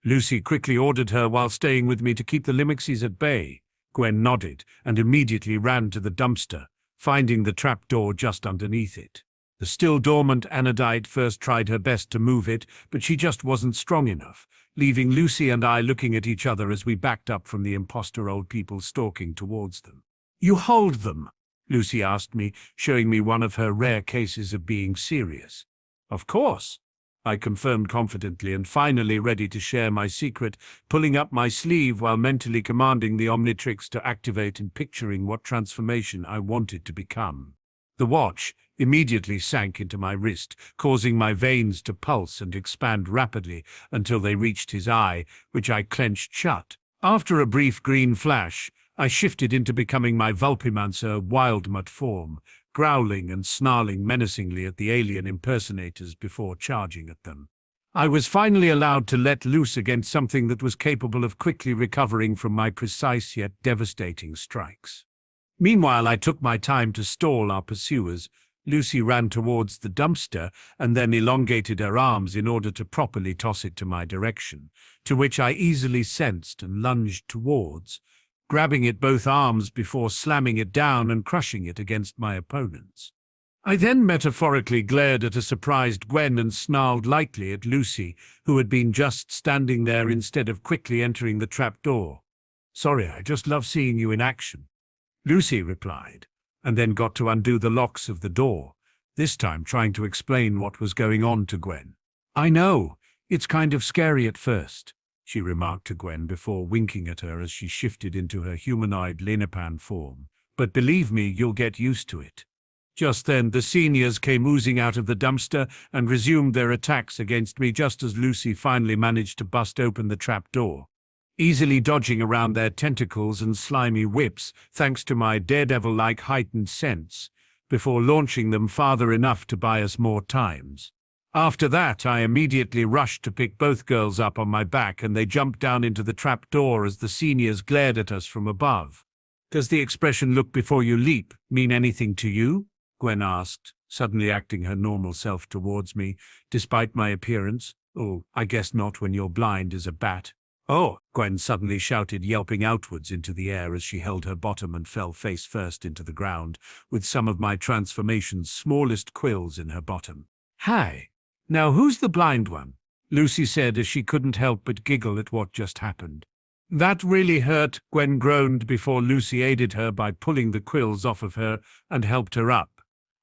Lucy quickly ordered her while staying with me to keep the Limaxes at bay. Gwen nodded and immediately ran to the dumpster, finding the trapdoor just underneath it. The still dormant Anodite first tried her best to move it, but she just wasn't strong enough, leaving Lucy and I looking at each other as we backed up from the imposter old people stalking towards them. You hold them? Lucy asked me, showing me one of her rare cases of being serious. Of course, I confirmed confidently and finally ready to share my secret, pulling up my sleeve while mentally commanding the Omnitrix to activate and picturing what transformation I wanted to become. The watch immediately sank into my wrist, causing my veins to pulse and expand rapidly until they reached his eye, which I clenched shut. After a brief green flash, I shifted into becoming my Vulpimancer Wildmutt form, growling and snarling menacingly at the alien impersonators before charging at them. I was finally allowed to let loose against something that was capable of quickly recovering from my precise yet devastating strikes. Meanwhile, I took my time to stall our pursuers. Lucy ran towards the dumpster and then elongated her arms in order to properly toss it to my direction, to which I easily sensed and lunged towards, grabbing it both arms before slamming it down and crushing it against my opponents. I then metaphorically glared at a surprised Gwen and snarled lightly at Lucy, who had been just standing there instead of quickly entering the trapdoor. Sorry, I just love seeing you in action, Lucy replied, and then got to undo the locks of the door, this time trying to explain what was going on to Gwen. I know, it's kind of scary at first, she remarked to Gwen before winking at her as she shifted into her humanoid Linapan form. But believe me, you'll get used to it. Just then, the seniors came oozing out of the dumpster and resumed their attacks against me just as Lucy finally managed to bust open the trap door, easily dodging around their tentacles and slimy whips thanks to my daredevil-like heightened sense, before launching them farther enough to buy us more times. After that, I immediately rushed to pick both girls up on my back and they jumped down into the trap door as the seniors glared at us from above. Does the expression "look before you leap" mean anything to you? Gwen asked, suddenly acting her normal self towards me, despite my appearance. Oh, I guess not when you're blind as a bat. Oh, Gwen suddenly shouted, yelping outwards into the air as she held her bottom and fell face first into the ground, with some of my transformation's smallest quills in her bottom. Hi. Now who's the blind one? Lucy said as she couldn't help but giggle at what just happened. That really hurt, Gwen groaned before Lucy aided her by pulling the quills off of her and helped her up.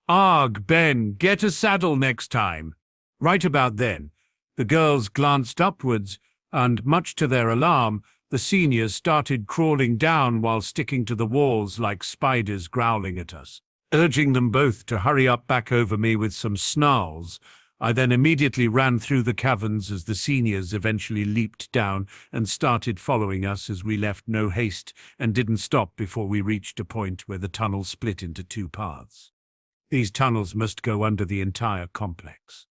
Arg, Ben, get a saddle next time. Right about then, the girls glanced upwards, and much to their alarm, the seniors started crawling down while sticking to the walls like spiders growling at us. Urging them both to hurry up back over me with some snarls, I then immediately ran through the caverns as the seniors eventually leaped down and started following us as we left no haste and didn't stop before we reached a point where the tunnel split into two paths. These tunnels must go under the entire complex.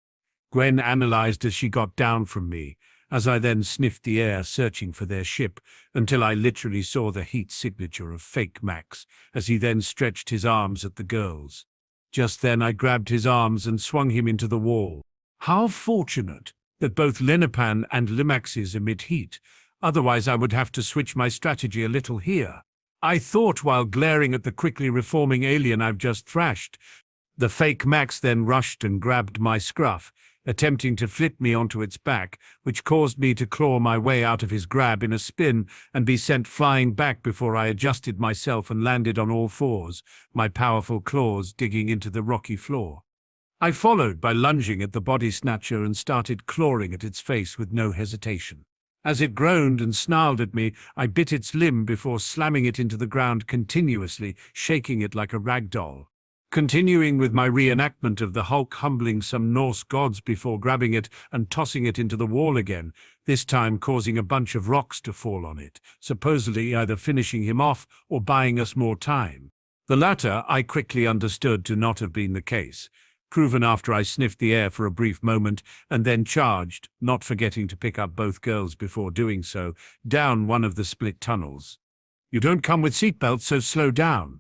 Gwen analyzed as she got down from me, as I then sniffed the air searching for their ship until I literally saw the heat signature of fake Max as he then stretched his arms at the girls. Just then I grabbed his arms and swung him into the wall. How fortunate that both Lenapan and Limaxes emit heat, otherwise I would have to switch my strategy a little here. I thought while glaring at the quickly reforming alien I've just thrashed. The fake Max then rushed and grabbed my scruff, attempting to flip me onto its back, which caused me to claw my way out of his grab in a spin and be sent flying back before I adjusted myself and landed on all fours, my powerful claws digging into the rocky floor. I followed by lunging at the body snatcher and started clawing at its face with no hesitation. As it groaned and snarled at me, I bit its limb before slamming it into the ground continuously, shaking it like a rag doll. Continuing with my reenactment of the Hulk humbling some Norse gods before grabbing it and tossing it into the wall again, this time causing a bunch of rocks to fall on it, supposedly either finishing him off or buying us more time. The latter I quickly understood to not have been the case, proven after I sniffed the air for a brief moment and then charged, not forgetting to pick up both girls before doing so, down one of the split tunnels. "You don't come with seatbelts, so slow down,"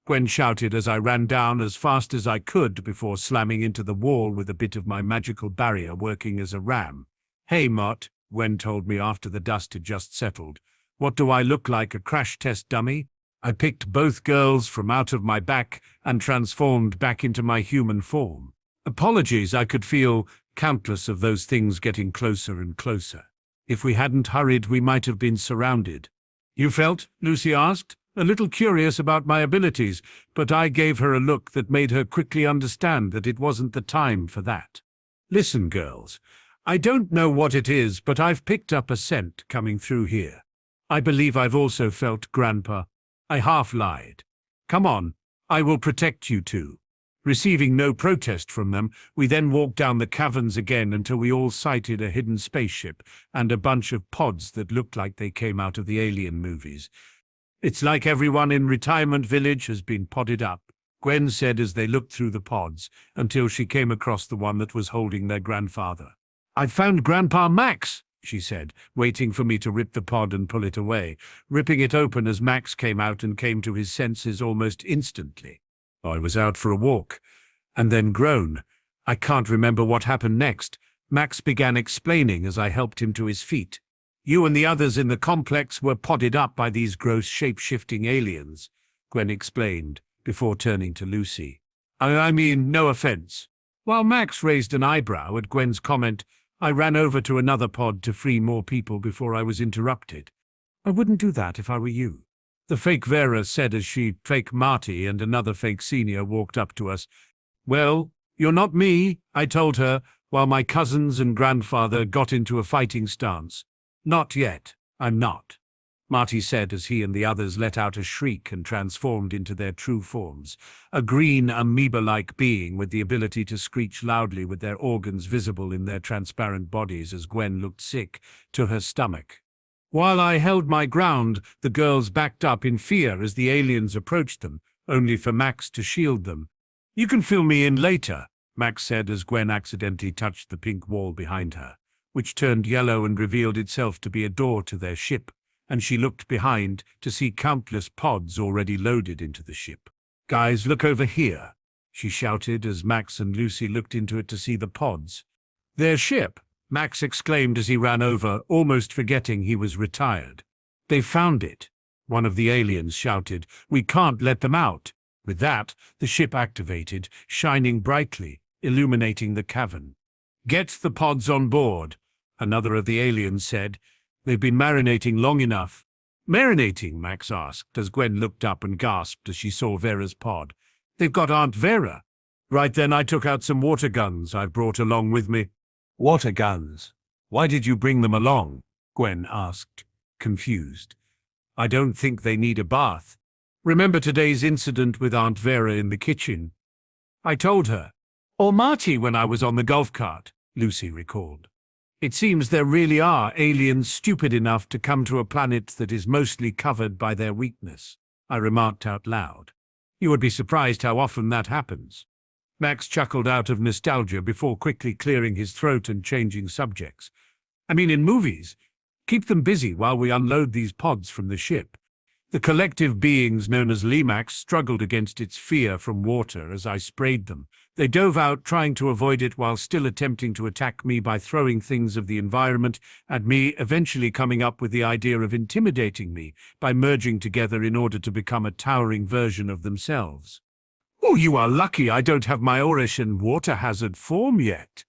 Gwen shouted as I ran down as fast as I could before slamming into the wall with a bit of my magical barrier working as a ram. "Hey, Mott," Gwen told me after the dust had just settled. "What do I look like, a crash test dummy?" I picked both girls from out of my back and transformed back into my human form. Apologies, I could feel countless of those things getting closer and closer. If we hadn't hurried, we might have been surrounded. "You felt?" Lucy asked, a little curious about my abilities, but I gave her a look that made her quickly understand that it wasn't the time for that. "Listen, girls, I don't know what it is, but I've picked up a scent coming through here. I believe I've also felt Grandpa." I half lied. "Come on, I will protect you two." Receiving no protest from them, we then walked down the caverns again until we all sighted a hidden spaceship and a bunch of pods that looked like they came out of the Alien movies. "It's like everyone in Retirement Village has been podded up," Gwen said as they looked through the pods, until she came across the one that was holding their grandfather. "I've found Grandpa Max," she said, waiting for me to rip the pod and pull it away, ripping it open as Max came out and came to his senses almost instantly. I was out for a walk, and then grown. I can't remember what happened next. Max began explaining as I helped him to his feet. "You and the others in the complex were podded up by these gross shape-shifting aliens," Gwen explained, before turning to Lucy. I mean, no offense." While Max raised an eyebrow at Gwen's comment, I ran over to another pod to free more people before I was interrupted. "I wouldn't do that if I were you," the fake Vera said as fake Marty and another fake senior walked up to us. "Well, you're not me," I told her, while my cousins and grandfather got into a fighting stance. "Not yet, I'm not," Marty said as he and the others let out a shriek and transformed into their true forms, a green amoeba-like being with the ability to screech loudly with their organs visible in their transparent bodies as Gwen looked sick to her stomach. While I held my ground, the girls backed up in fear as the aliens approached them, only for Max to shield them. "You can fill me in later," Max said as Gwen accidentally touched the pink wall behind her, which turned yellow and revealed itself to be a door to their ship, and she looked behind to see countless pods already loaded into the ship. "Guys, look over here," she shouted as Max and Lucy looked into it to see the pods. "Their ship," Max exclaimed as he ran over, almost forgetting he was retired. "They found it," one of the aliens shouted. "We can't let them out." With that, the ship activated, shining brightly, illuminating the cavern. "Get the pods on board," another of the aliens said. "They've been marinating long enough." "Marinating?" Max asked, as Gwen looked up and gasped as she saw Vera's pod. "They've got Aunt Vera." Right then I took out some water guns I've brought along with me. "Water guns? Why did you bring them along?" Gwen asked, confused. "I don't think they need a bath." Remember today's incident with Aunt Vera in the kitchen? I told her. Or Marty when I was on the golf cart, Lucy recalled. It seems there really are aliens stupid enough to come to a planet that is mostly covered by their weakness, I remarked out loud. You would be surprised how often that happens. Max chuckled out of nostalgia before quickly clearing his throat and changing subjects. I mean, in movies, keep them busy while we unload these pods from the ship. The collective beings known as Limax struggled against its fear from water as I sprayed them. They dove out, trying to avoid it while still attempting to attack me by throwing things of the environment at me, eventually coming up with the idea of intimidating me by merging together in order to become a towering version of themselves. Oh, you are lucky I don't have my Orish and water hazard form yet,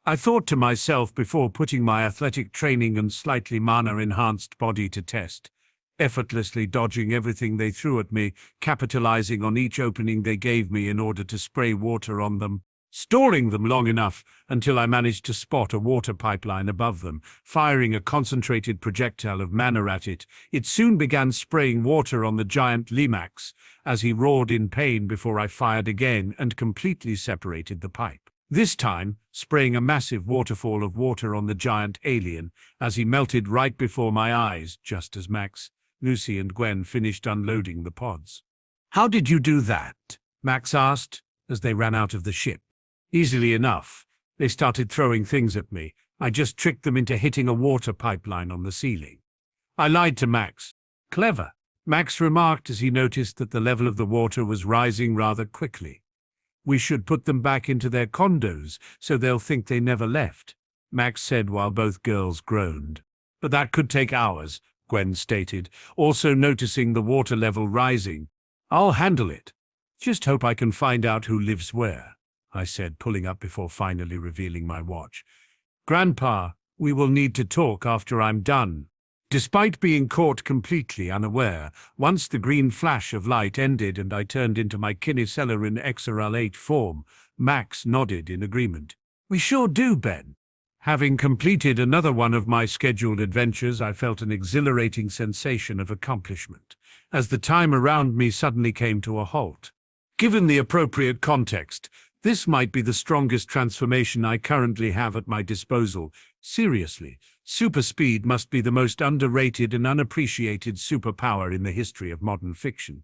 I thought to myself before putting my athletic training and slightly mana-enhanced body to test, effortlessly dodging everything they threw at me, capitalizing on each opening they gave me in order to spray water on them, storing them long enough until I managed to spot a water pipeline above them. Firing a concentrated projectile of mana at it, it soon began spraying water on the giant Limax as he roared in pain before I fired again and completely separated the pipe. This time, spraying a massive waterfall of water on the giant alien as he melted right before my eyes, just as Max, Lucy and Gwen finished unloading the pods. How did you do that? Max asked as they ran out of the ship. Easily enough. They started throwing things at me. I just tricked them into hitting a water pipeline on the ceiling. I lied to Max. Clever, Max remarked as he noticed that the level of the water was rising rather quickly. We should put them back into their condos so they'll think they never left, Max said while both girls groaned. But that could take hours, Gwen stated, also noticing the water level rising. I'll handle it. Just hope I can find out who lives where, I said, pulling up before finally revealing my watch. Grandpa, we will need to talk after I'm done. Despite being caught completely unaware, once the green flash of light ended and I turned into my Kinicelerin XRL8 form, Max nodded in agreement. We sure do, Ben. Having completed another one of my scheduled adventures, I felt an exhilarating sensation of accomplishment, as the time around me suddenly came to a halt. Given the appropriate context, this might be the strongest transformation I currently have at my disposal. Seriously, super speed must be the most underrated and unappreciated superpower in the history of modern fiction.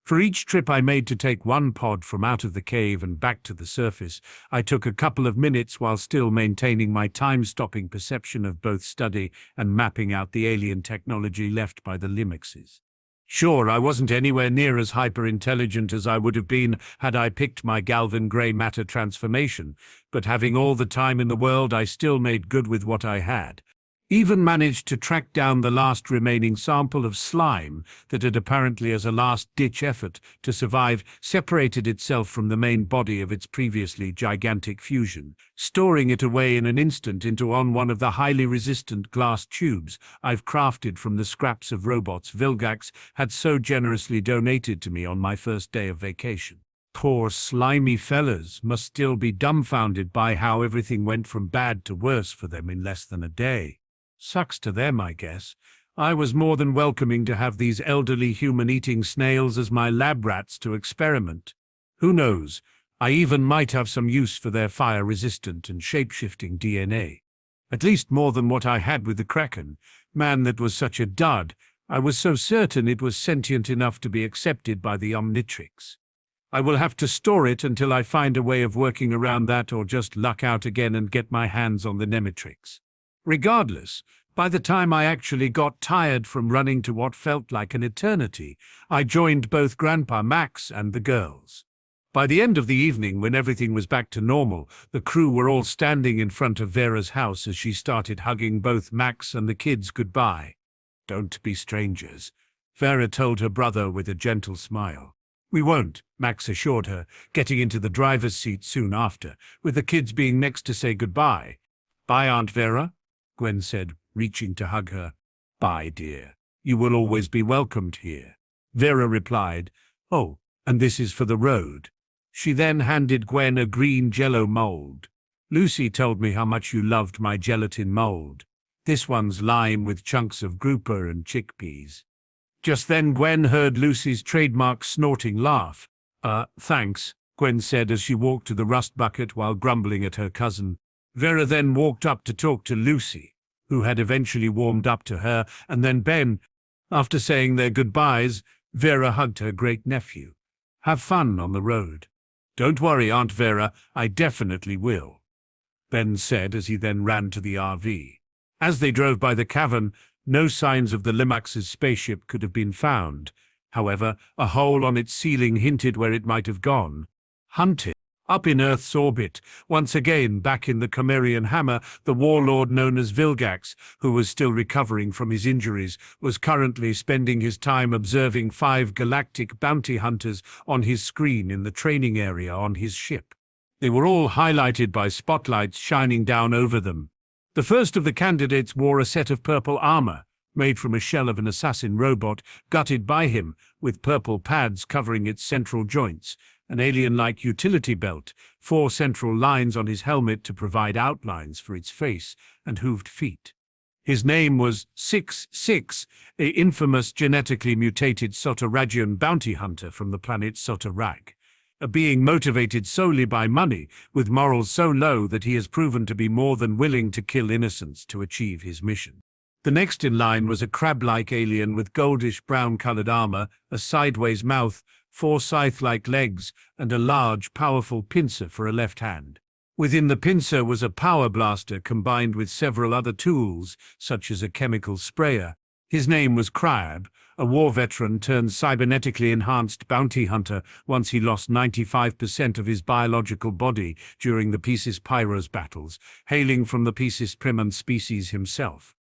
For each trip I made to take one pod from out of the cave and back to the surface, I took a couple of minutes while still maintaining my time-stopping perception of both study and mapping out the alien technology left by the Limaxes. Sure, I wasn't anywhere near as hyper-intelligent as I would have been had I picked my Galvan grey matter transformation, but having all the time in the world, I still made good with what I had. Even managed to track down the last remaining sample of slime that had apparently, as a last-ditch effort to survive, separated itself from the main body of its previously gigantic fusion, storing it away in an instant into one of the highly resistant glass tubes I've crafted from the scraps of robots Vilgax had so generously donated to me on my first day of vacation. Poor slimy fellas must still be dumbfounded by how everything went from bad to worse for them in less than a day. Sucks to them, I guess. I was more than welcoming to have these elderly human-eating snails as my lab rats to experiment. Who knows, I even might have some use for their fire-resistant and shape-shifting DNA. At least more than what I had with the Kraken. Man, that was such a dud. I was so certain it was sentient enough to be accepted by the Omnitrix. I will have to store it until I find a way of working around that, or just luck out again and get my hands on the Nemitrix. Regardless, by the time I actually got tired from running to what felt like an eternity, I joined both Grandpa Max and the girls. By the end of the evening, when everything was back to normal, the crew were all standing in front of Vera's house as she started hugging both Max and the kids goodbye. Don't be strangers, Vera told her brother with a gentle smile. We won't, Max assured her, getting into the driver's seat soon after, with the kids being next to say goodbye. Bye, Aunt Vera, Gwen said, reaching to hug her. Bye, dear. You will always be welcomed here. Vera replied, Oh, and this is for the road. She then handed Gwen a green jello mold. Lucy told me how much you loved my gelatin mold. This one's lime with chunks of grouper and chickpeas. Just then Gwen heard Lucy's trademark snorting laugh. Thanks, Gwen said as she walked to the rust bucket while grumbling at her cousin. Vera then walked up to talk to Lucy, who had eventually warmed up to her, and then Ben. After saying their goodbyes, Vera hugged her great-nephew. Have fun on the road. Don't worry, Aunt Vera, I definitely will, Ben said as he then ran to the RV. As they drove by the cavern, no signs of the Limax's spaceship could have been found. However, a hole on its ceiling hinted where it might have gone. Hunted. Up in Earth's orbit, once again back in the Chimerian hammer, the warlord known as Vilgax, who was still recovering from his injuries, was currently spending his time observing 5 galactic bounty hunters on his screen in the training area on his ship. They were all highlighted by spotlights shining down over them. The first of the candidates wore a set of purple armor, made from a shell of an assassin robot, gutted by him, with purple pads covering its central joints, an alien-like utility belt, 4 central lines on his helmet to provide outlines for its face, and hooved feet. His name was 6-6, a infamous genetically mutated Sotoragian bounty hunter from the planet Sotorag, a being motivated solely by money, with morals so low that he has proven to be more than willing to kill innocents to achieve his mission. The next in line was a crab-like alien with goldish-brown-colored armor, a sideways mouth, 4 scythe-like legs, and a large, powerful pincer for a left hand. Within the pincer was a power blaster combined with several other tools, such as a chemical sprayer. His name was Crab, a war veteran turned cybernetically enhanced bounty hunter once he lost 95% of his biological body during the Piscis Pyros battles, hailing from the Piscis Primum species himself.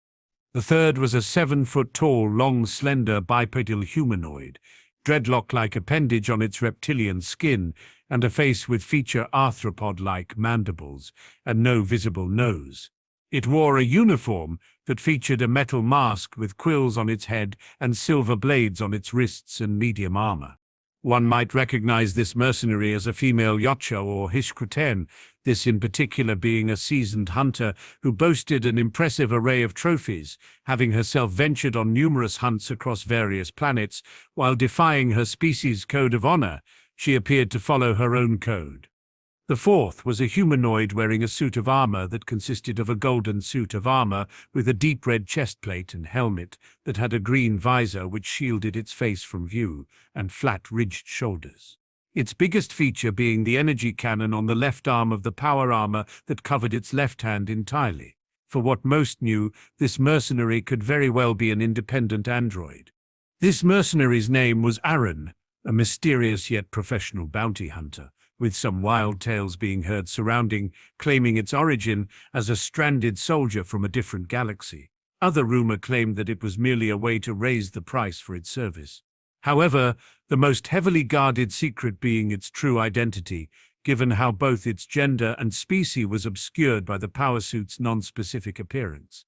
The third was a 7-foot-tall, long, slender, bipedal humanoid, dreadlock-like appendage on its reptilian skin, and a face with feature arthropod-like mandibles, and no visible nose. It wore a uniform that featured a metal mask with quills on its head and silver blades on its wrists and medium armor. One might recognize this mercenary as a female Yacho or Hishkreten, this in particular being a seasoned hunter who boasted an impressive array of trophies, having herself ventured on numerous hunts across various planets. While defying her species' code of honor, she appeared to follow her own code. The fourth was a humanoid wearing a suit of armor that consisted of a golden suit of armor with a deep red chestplate and helmet that had a green visor which shielded its face from view, and flat ridged shoulders. Its biggest feature being the energy cannon on the left arm of the power armor that covered its left hand entirely. For what most knew, this mercenary could very well be an independent android. This mercenary's name was Aaron, a mysterious yet professional bounty hunter, with some wild tales being heard surrounding, claiming its origin as a stranded soldier from a different galaxy. Other rumor claimed that it was merely a way to raise the price for its service. However, the most heavily guarded secret being its true identity, given how both its gender and species was obscured by the power suit's non-specific appearance.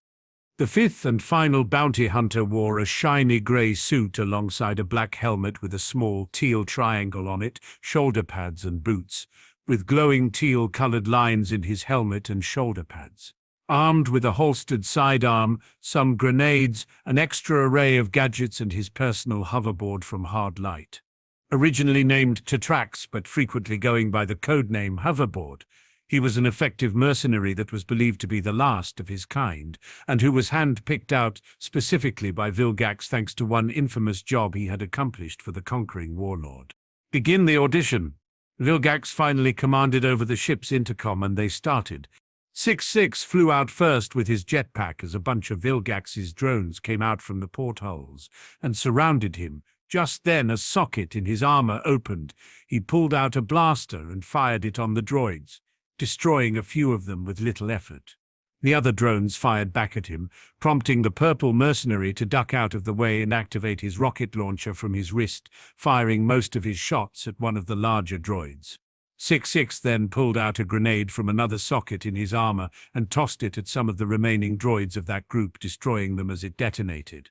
The fifth and final bounty hunter wore a shiny grey suit alongside a black helmet with a small teal triangle on it, shoulder pads and boots, with glowing teal-colored lines in his helmet and shoulder pads. Armed with a holstered sidearm, some grenades, an extra array of gadgets and his personal hoverboard from Hard Light. Originally named Tetrax but frequently going by the codename Hoverboard, he was an effective mercenary that was believed to be the last of his kind, and who was hand-picked out specifically by Vilgax thanks to one infamous job he had accomplished for the conquering warlord. Begin the audition. Vilgax finally commanded over the ship's intercom and they started. 6-6 flew out first with his jetpack as a bunch of Vilgax's drones came out from the portholes and surrounded him. Just then a socket in his armor opened. He pulled out a blaster and fired it on the droids, destroying a few of them with little effort. The other drones fired back at him, prompting the purple mercenary to duck out of the way and activate his rocket launcher from his wrist, firing most of his shots at one of the larger droids. 6-6 then pulled out a grenade from another socket in his armor and tossed it at some of the remaining droids of that group, destroying them as it detonated.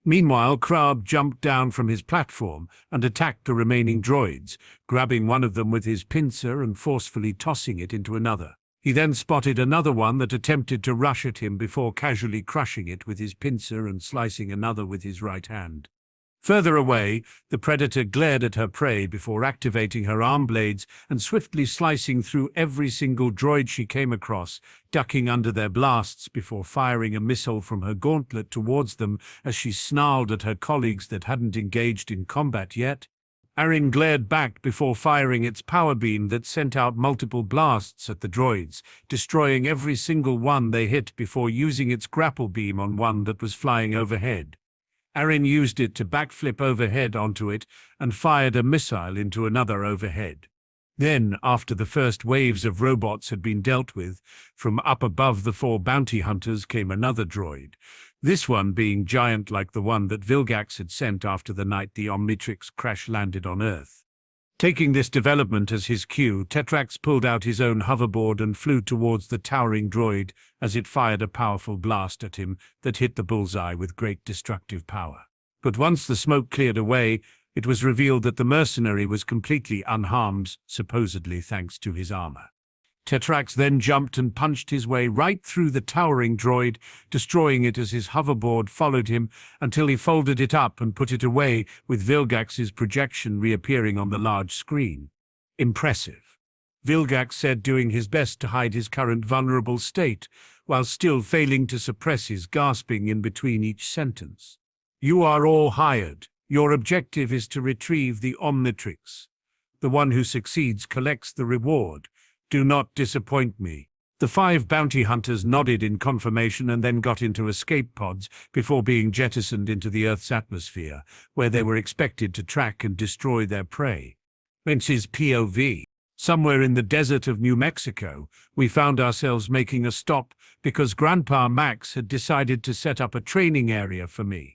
Meanwhile, Krab jumped down from his platform and attacked the remaining droids, grabbing one of them with his pincer and forcefully tossing it into another. He then spotted another one that attempted to rush at him before casually crushing it with his pincer and slicing another with his right hand. Further away, the predator glared at her prey before activating her arm blades and swiftly slicing through every single droid she came across, ducking under their blasts before firing a missile from her gauntlet towards them as she snarled at her colleagues that hadn't engaged in combat yet. Arin glared back before firing its power beam that sent out multiple blasts at the droids, destroying every single one they hit before using its grapple beam on one that was flying overhead. Arin used it to backflip overhead onto it and fired a missile into another overhead. Then, after the first waves of robots had been dealt with, from up above the 4 bounty hunters came another droid, this one being giant like the one that Vilgax had sent after the night the Omnitrix crash-landed on Earth. Taking this development as his cue, Tetrax pulled out his own hoverboard and flew towards the towering droid as it fired a powerful blast at him that hit the bullseye with great destructive power. But once the smoke cleared away, it was revealed that the mercenary was completely unharmed, supposedly thanks to his armor. Tetrax then jumped and punched his way right through the towering droid, destroying it as his hoverboard followed him until he folded it up and put it away, with Vilgax's projection reappearing on the large screen. Impressive, Vilgax said, doing his best to hide his current vulnerable state, while still failing to suppress his gasping in between each sentence. You are all hired. Your objective is to retrieve the Omnitrix. The one who succeeds collects the reward. Do not disappoint me. The 5 bounty hunters nodded in confirmation and then got into escape pods before being jettisoned into the Earth's atmosphere, where they were expected to track and destroy their prey. Vince's POV. Somewhere in the desert of New Mexico, we found ourselves making a stop because Grandpa Max had decided to set up a training area for me.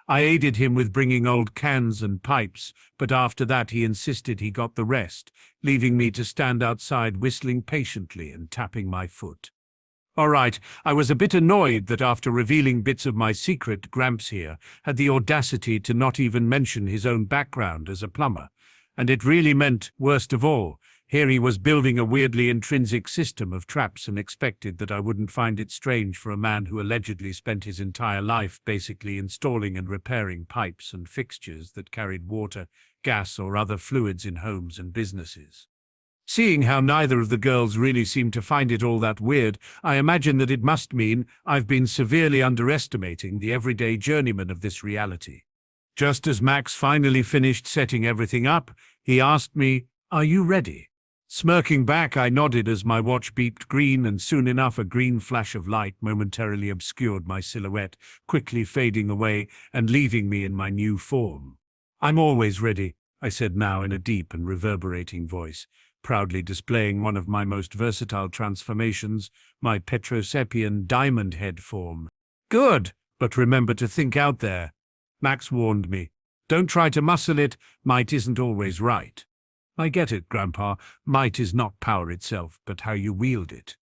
I aided him with bringing old cans and pipes, but after that he insisted he got the rest, leaving me to stand outside whistling patiently and tapping my foot. All right, I was a bit annoyed that after revealing bits of my secret, Gramps here had the audacity to not even mention his own background as a plumber. And it really meant, worst of all, here he was building a weirdly intrinsic system of traps and expected that I wouldn't find it strange for a man who allegedly spent his entire life basically installing and repairing pipes and fixtures that carried water, gas, or other fluids in homes and businesses. Seeing how neither of the girls really seemed to find it all that weird, I imagine that it must mean I've been severely underestimating the everyday journeyman of this reality. Just as Max finally finished setting everything up, he asked me, "Are you ready?" Smirking back, I nodded as my watch beeped green, and soon enough a green flash of light momentarily obscured my silhouette, quickly fading away and leaving me in my new form. "I'm always ready," I said now in a deep and reverberating voice, proudly displaying one of my most versatile transformations, my Petrosepian diamond head form. "Good, but remember to think out there," Max warned me. "Don't try to muscle it, might isn't always right." "I get it, Grandpa. Might is not power itself, but how you wield it,"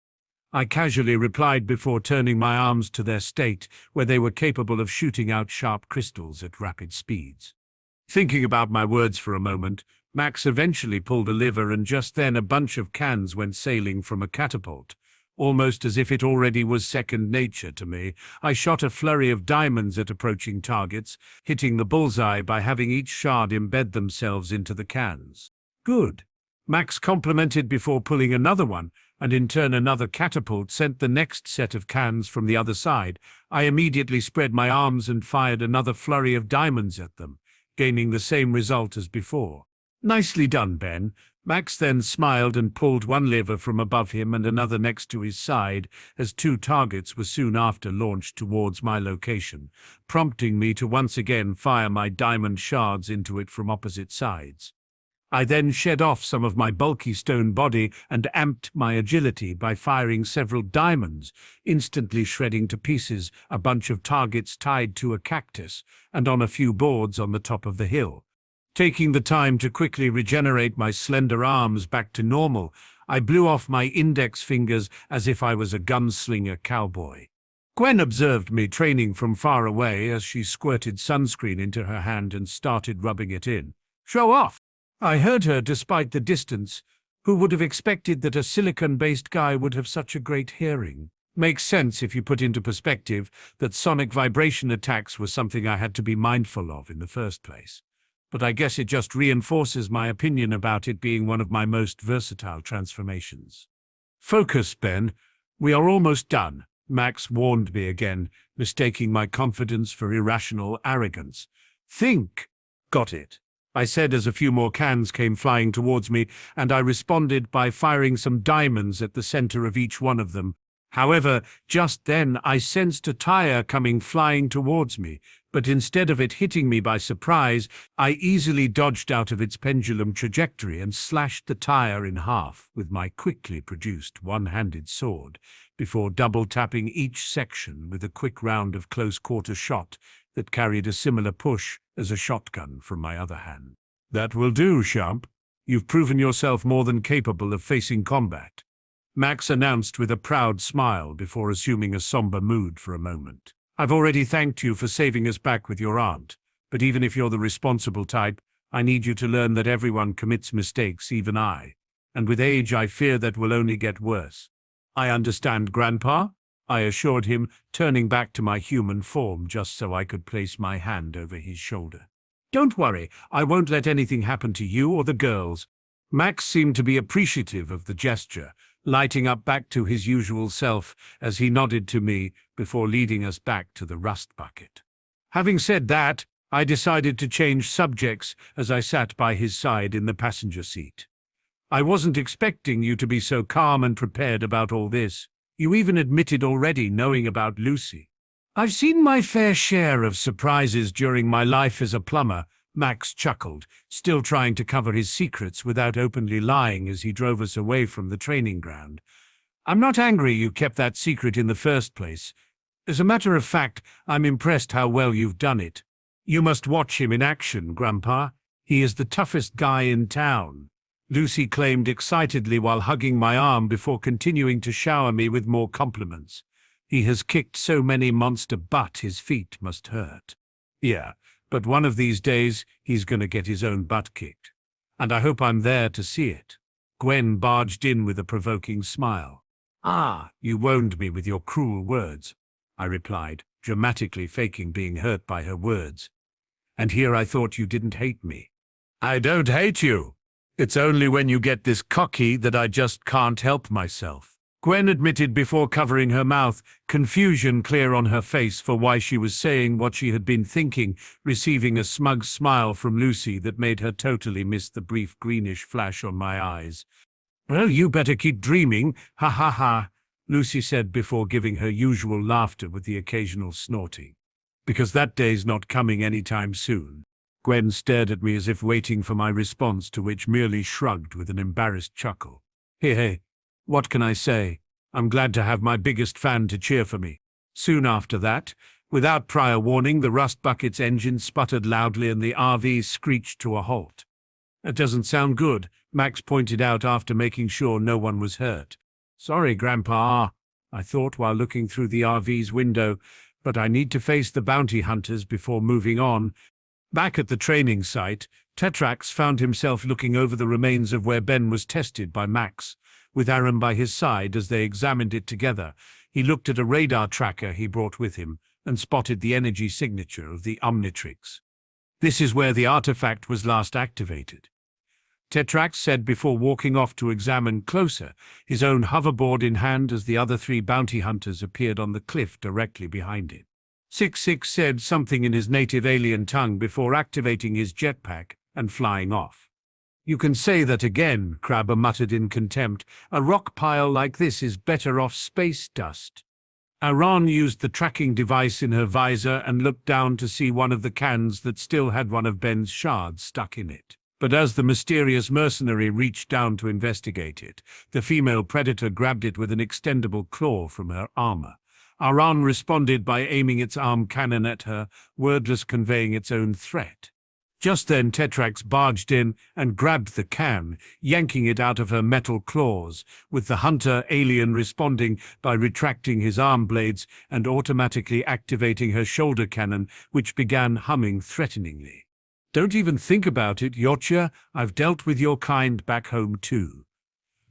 I casually replied before turning my arms to their state, where they were capable of shooting out sharp crystals at rapid speeds. Thinking about my words for a moment, Max eventually pulled a lever, and just then a bunch of cans went sailing from a catapult. Almost as if it already was second nature to me, I shot a flurry of diamonds at approaching targets, hitting the bullseye by having each shard embed themselves into the cans. "Good," Max complimented before pulling another one, and in turn another catapult sent the next set of cans from the other side. I immediately spread my arms and fired another flurry of diamonds at them, gaining the same result as before. "Nicely done, Ben." Max then smiled and pulled one lever from above him and another next to his side, as 2 targets were soon after launched towards my location, prompting me to once again fire my diamond shards into it from opposite sides. I then shed off some of my bulky stone body and amped my agility by firing several diamonds, instantly shredding to pieces a bunch of targets tied to a cactus and on a few boards on the top of the hill. Taking the time to quickly regenerate my slender arms back to normal, I blew off my index fingers as if I was a gunslinger cowboy. Gwen observed me training from far away as she squirted sunscreen into her hand and started rubbing it in. "Show off!" I heard her despite the distance. Who would have expected that a silicon-based guy would have such a great hearing? Makes sense if you put into perspective that sonic vibration attacks were something I had to be mindful of in the first place. But I guess it just reinforces my opinion about it being one of my most versatile transformations. Focus, Ben. We are almost done, Max warned me again, mistaking my confidence for irrational arrogance. Think. Got it, I said as a few more cans came flying towards me, and I responded by firing some diamonds at the center of each one of them. However, just then I sensed a tire coming flying towards me, but instead of it hitting me by surprise, I easily dodged out of its pendulum trajectory and slashed the tire in half with my quickly produced one-handed sword, before double-tapping each section with a quick round of close-quarter shot that carried a similar push as a shotgun from my other hand. That will do, champ. You've proven yourself more than capable of facing combat, Max announced with a proud smile before assuming a somber mood for a moment. I've already thanked you for saving us back with your aunt, but even if you're the responsible type, I need you to learn that everyone commits mistakes, even I. And with age, I fear that will only get worse. I understand, Grandpa, I assured him, turning back to my human form just so I could place my hand over his shoulder. Don't worry, I won't let anything happen to you or the girls. Max seemed to be appreciative of the gesture, lighting up back to his usual self as he nodded to me before leading us back to the rust bucket. Having said that, I decided to change subjects as I sat by his side in the passenger seat. I wasn't expecting you to be so calm and prepared about all this. You even admitted already knowing about Lucy. I've seen my fair share of surprises during my life as a plumber, Max chuckled, still trying to cover his secrets without openly lying as he drove us away from the training ground. I'm not angry you kept that secret in the first place. As a matter of fact, I'm impressed how well you've done it. You must watch him in action, Grandpa. He is the toughest guy in town, Lucy claimed excitedly while hugging my arm before continuing to shower me with more compliments. He has kicked so many monster butt his feet must hurt. Yeah, but one of these days he's gonna get his own butt kicked. And I hope I'm there to see it. Gwen barged in with a provoking smile. Ah, you wound me with your cruel words, I replied, dramatically faking being hurt by her words. And here I thought you didn't hate me. I don't hate you. It's only when you get this cocky that I just can't help myself, Gwen admitted before covering her mouth, confusion clear on her face for why she was saying what she had been thinking, receiving a smug smile from Lucy that made her totally miss the brief greenish flash on my eyes. Well, you better keep dreaming, ha ha ha, Lucy said before giving her usual laughter with the occasional snorting. Because that day's not coming anytime soon. Gwen stared at me as if waiting for my response, to which merely shrugged with an embarrassed chuckle. Hey, what can I say? I'm glad to have my biggest fan to cheer for me. Soon after that, without prior warning, the rust bucket's engine sputtered loudly and the RV screeched to a halt. That doesn't sound good, Max pointed out after making sure no one was hurt. Sorry, Grandpa, I thought while looking through the RV's window, but I need to face the bounty hunters before moving on. Back at the training site, Tetrax found himself looking over the remains of where Ben was tested by Max, with Aaron by his side as they examined it together. He looked at a radar tracker he brought with him and spotted the energy signature of the Omnitrix. This is where the artifact was last activated, Tetrax said before walking off to examine closer, his own hoverboard in hand as the other three bounty hunters appeared on the cliff directly behind him. 6-6 said something in his native alien tongue before activating his jetpack and flying off. You can say that again, Crabber muttered in contempt. A rock pile like this is better off space dust. Aran used the tracking device in her visor and looked down to see one of the cans that still had one of Ben's shards stuck in it. But as the mysterious mercenary reached down to investigate it, the female predator grabbed it with an extendable claw from her armor. Aran responded by aiming its arm cannon at her, wordless conveying its own threat. Just then Tetrax barged in and grabbed the can, yanking it out of her metal claws, with the hunter alien responding by retracting his arm blades and automatically activating her shoulder cannon, which began humming threateningly. Don't even think about it, Yotcha. I've dealt with your kind back home too.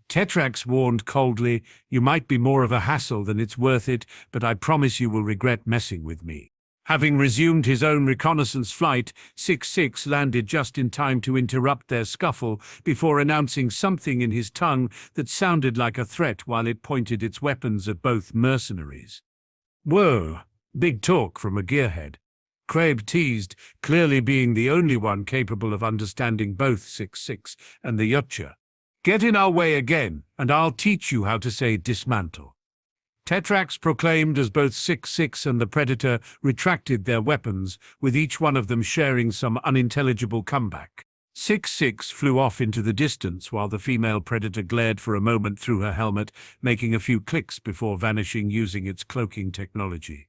Tetrax warned coldly, "You might be more of a hassle than it's worth it, but I promise you will regret messing with me." Having resumed his own reconnaissance flight, 6-6 landed just in time to interrupt their scuffle before announcing something in his tongue that sounded like a threat while it pointed its weapons at both mercenaries. "Whoa, big talk from a gearhead," Crabe teased, clearly being the only one capable of understanding both 6-6 and the Yachtja. "Get in our way again, and I'll teach you how to say dismantle." Tetrax proclaimed as both 6-6 and the Predator retracted their weapons, with each one of them sharing some unintelligible comeback. 6-6 flew off into the distance while the female Predator glared for a moment through her helmet, making a few clicks before vanishing using its cloaking technology.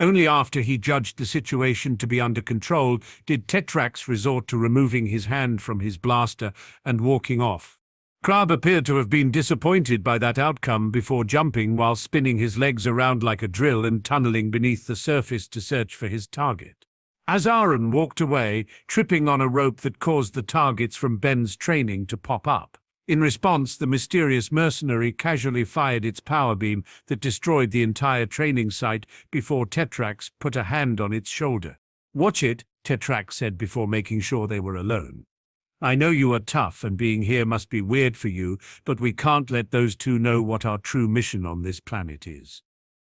Only after he judged the situation to be under control did Tetrax resort to removing his hand from his blaster and walking off. Crab appeared to have been disappointed by that outcome before jumping while spinning his legs around like a drill and tunneling beneath the surface to search for his target. As Aaron walked away, tripping on a rope that caused the targets from Ben's training to pop up. In response, the mysterious mercenary casually fired its power beam that destroyed the entire training site before Tetrax put a hand on its shoulder. "Watch it," Tetrax said before making sure they were alone. "I know you are tough and being here must be weird for you, but we can't let those two know what our true mission on this planet is."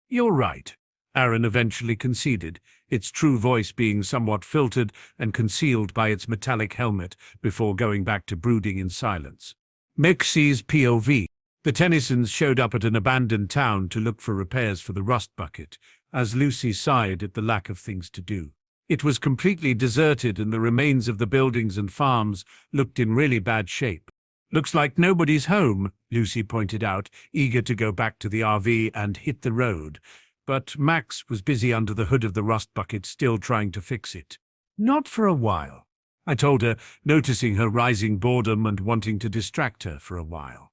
"You're right," Aaron eventually conceded, its true voice being somewhat filtered and concealed by its metallic helmet before going back to brooding in silence. Mexie's POV. The Tennysons showed up at an abandoned town to look for repairs for the rust bucket, as Lucy sighed at the lack of things to do. It was completely deserted and the remains of the buildings and farms looked in really bad shape. "Looks like nobody's home," Lucy pointed out, eager to go back to the RV and hit the road. But Max was busy under the hood of the rust bucket, still trying to fix it. "Not for a while," I told her, noticing her rising boredom and wanting to distract her for a while.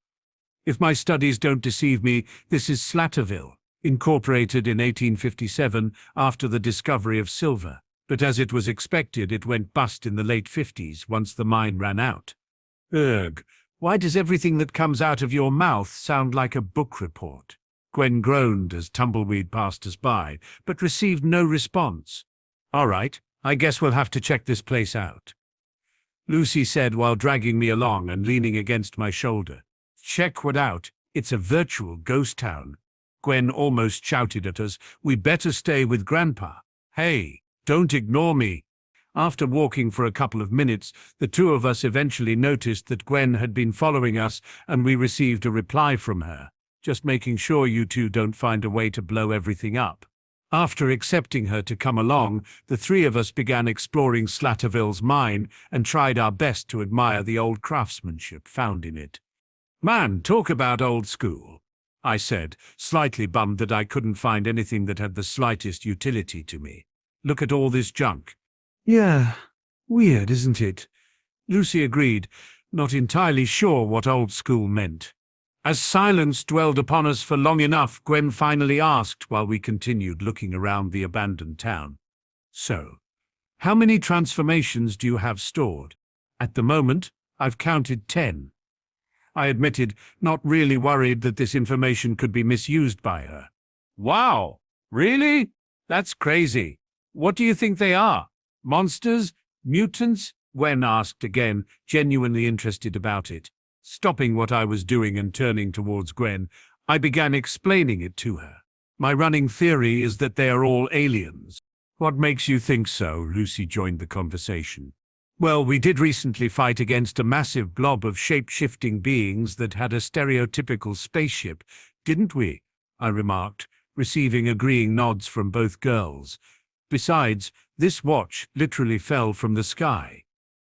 "If my studies don't deceive me, this is Slatterville, incorporated in 1857 after the discovery of silver. But as it was expected, it went bust in the late 50s once the mine ran out." "Ugh, why does everything that comes out of your mouth sound like a book report?" Gwen groaned as Tumbleweed passed us by, but received no response. "All right, I guess we'll have to check this place out," Lucy said while dragging me along and leaning against my shoulder. "Check what out? It's a virtual ghost town." Gwen almost shouted at us, "We better stay with Grandpa. Hey, don't ignore me." After walking for a couple of minutes, the two of us eventually noticed that Gwen had been following us and we received a reply from her, "Just making sure you two don't find a way to blow everything up." After accepting her to come along, the three of us began exploring Slatterville's mine and tried our best to admire the old craftsmanship found in it. "Man, talk about old school," I said, slightly bummed that I couldn't find anything that had the slightest utility to me. "Look at all this junk." "Yeah, weird, isn't it?" Lucy agreed, not entirely sure what old school meant. As silence dwelled upon us for long enough, Gwen finally asked while we continued looking around the abandoned town, "So, how many transformations do you have stored?" "At the moment, I've counted 10. I admitted, not really worried that this information could be misused by her. "Wow, really? That's crazy. What do you think they are? Monsters? Mutants?" Gwen asked again, genuinely interested about it. Stopping what I was doing and turning towards Gwen, I began explaining it to her. "My running theory is that they are all aliens." "What makes you think so?" Lucy joined the conversation. "Well, we did recently fight against a massive blob of shape-shifting beings that had a stereotypical spaceship, didn't we?" I remarked, receiving agreeing nods from both girls. "Besides, this watch literally fell from the sky.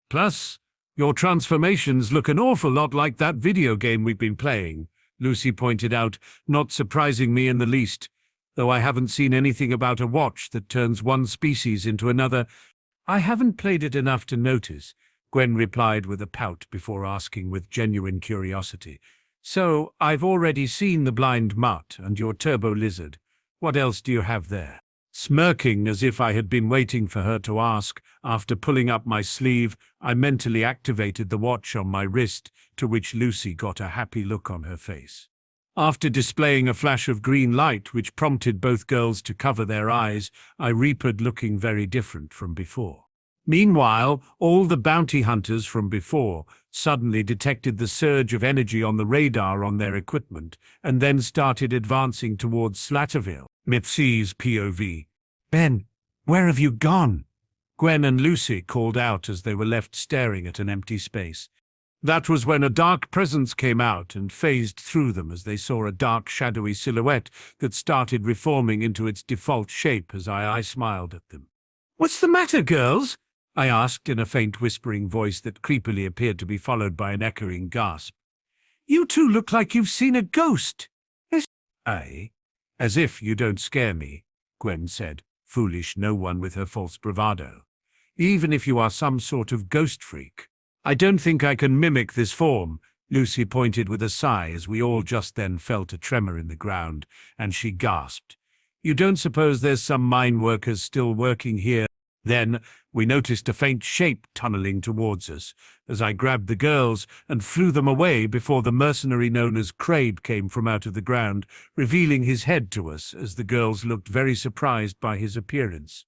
Plus, your transformations look an awful lot like that video game we've been playing," Lucy pointed out, not surprising me in the least, though I haven't seen anything about a watch that turns one species into another. "I haven't played it enough to notice," Gwen replied with a pout before asking with genuine curiosity. "So, I've already seen the blind mutt and your turbo lizard. What else do you have there?" Smirking as if I had been waiting for her to ask, after pulling up my sleeve, I mentally activated the watch on my wrist, to which Lucy got a happy look on her face. After displaying a flash of green light which prompted both girls to cover their eyes, I reapered looking very different from before. Meanwhile, all the bounty hunters from before suddenly detected the surge of energy on the radar on their equipment and then started advancing towards Slatterville. Mitzi's POV. Ben, where have you gone? Gwen and Lucy called out as they were left staring at an empty space. That was when a dark presence came out and phased through them as they saw a dark shadowy silhouette that started reforming into its default shape as I smiled at them. "What's the matter, girls?" I asked in a faint whispering voice that creepily appeared to be followed by an echoing gasp. "You two look like you've seen a ghost." "Aye, as if you don't scare me," Gwen said, foolish no one with her false bravado. "Even if you are some sort of ghost freak. I don't think I can mimic this form," Lucy pointed with a sigh as we all just then felt a tremor in the ground, and she gasped. "You don't suppose there's some mine workers still working here?" Then we noticed a faint shape tunneling towards us, as I grabbed the girls and flew them away before the mercenary known as Kraken came from out of the ground, revealing his head to us as the girls looked very surprised by his appearance.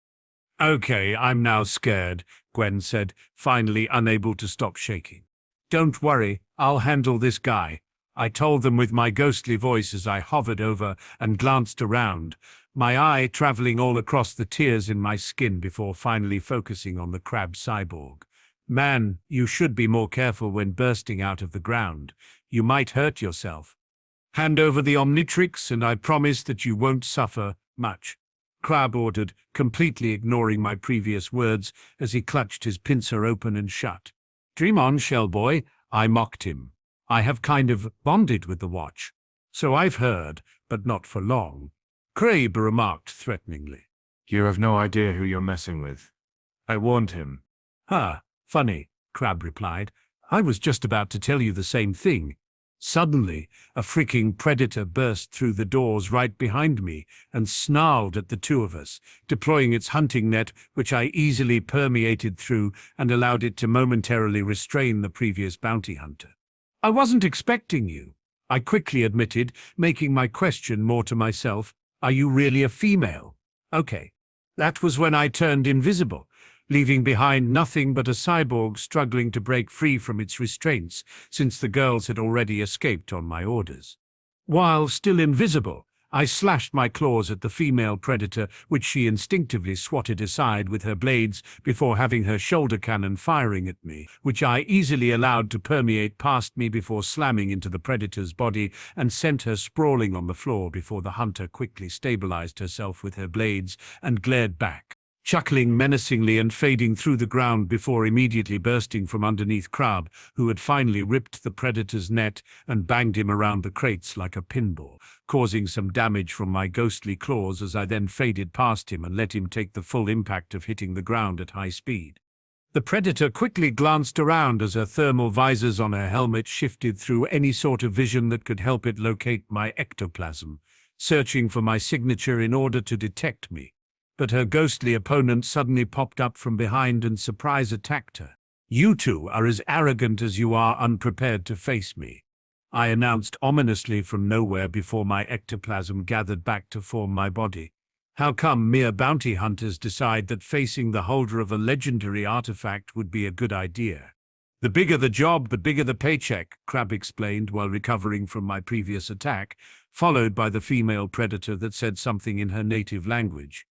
"Okay, I'm now scared," Gwen said, finally unable to stop shaking. "Don't worry, I'll handle this guy," I told them with my ghostly voice as I hovered over and glanced around, my eye traveling all across the tears in my skin before finally focusing on the crab cyborg. "Man, you should be more careful when bursting out of the ground. You might hurt yourself. Hand over the Omnitrix and I promise that you won't suffer much," Crab ordered, completely ignoring my previous words as he clutched his pincer open and shut. "Dream on, Shellboy," I mocked him. "I have kind of bonded with the watch." "So I've heard, but not for long," Kraken remarked threateningly. "You have no idea who you're messing with. I warned him." Funny," Crab replied. "I was just about to tell you the same thing." Suddenly, a freaking predator burst through the doors right behind me and snarled at the two of us, deploying its hunting net, which I easily permeated through and allowed it to momentarily restrain the previous bounty hunter. "I wasn't expecting you," I quickly admitted, making my question more to myself. "Are you really a female?" Okay. That was when I turned invisible, leaving behind nothing but a cyborg struggling to break free from its restraints, since the girls had already escaped on my orders. While still invisible, I slashed my claws at the female predator, which she instinctively swatted aside with her blades before having her shoulder cannon firing at me, which I easily allowed to permeate past me before slamming into the predator's body and sent her sprawling on the floor before the hunter quickly stabilized herself with her blades and glared back, chuckling menacingly and fading through the ground before immediately bursting from underneath Crab, who had finally ripped the predator's net and banged him around the crates like a pinball, causing some damage from my ghostly claws as I then faded past him and let him take the full impact of hitting the ground at high speed. The predator quickly glanced around as her thermal visors on her helmet shifted through any sort of vision that could help it locate my ectoplasm, searching for my signature in order to detect me. But her ghostly opponent suddenly popped up from behind and surprise attacked her. "You two are as arrogant as you are unprepared to face me," I announced ominously from nowhere before my ectoplasm gathered back to form my body. "How come mere bounty hunters decide that facing the holder of a legendary artifact would be a good idea?" "The bigger the job, the bigger the paycheck," Crab explained while recovering from my previous attack, followed by the female predator that said something in her native language.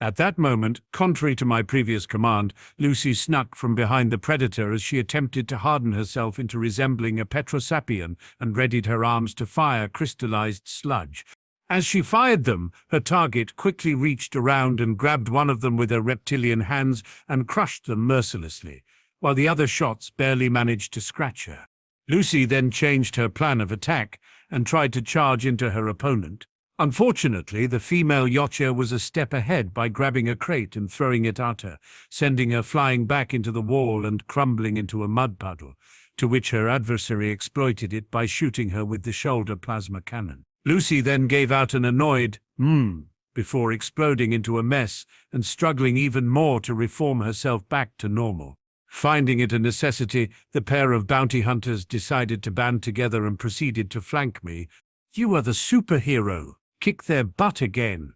At that moment, contrary to my previous command, Lucy snuck from behind the predator as she attempted to harden herself into resembling a petrosapian and readied her arms to fire crystallized sludge. As she fired them, her target quickly reached around and grabbed one of them with her reptilian hands and crushed them mercilessly, while the other shots barely managed to scratch her. Lucy then changed her plan of attack and tried to charge into her opponent. Unfortunately, the female Yachtja was a step ahead by grabbing a crate and throwing it at her, sending her flying back into the wall and crumbling into a mud puddle, to which her adversary exploited it by shooting her with the shoulder plasma cannon. Lucy then gave out an annoyed, before exploding into a mess and struggling even more to reform herself back to normal. Finding it a necessity, the pair of bounty hunters decided to band together and proceeded to flank me. "You are the superhero! Kick their butt again!"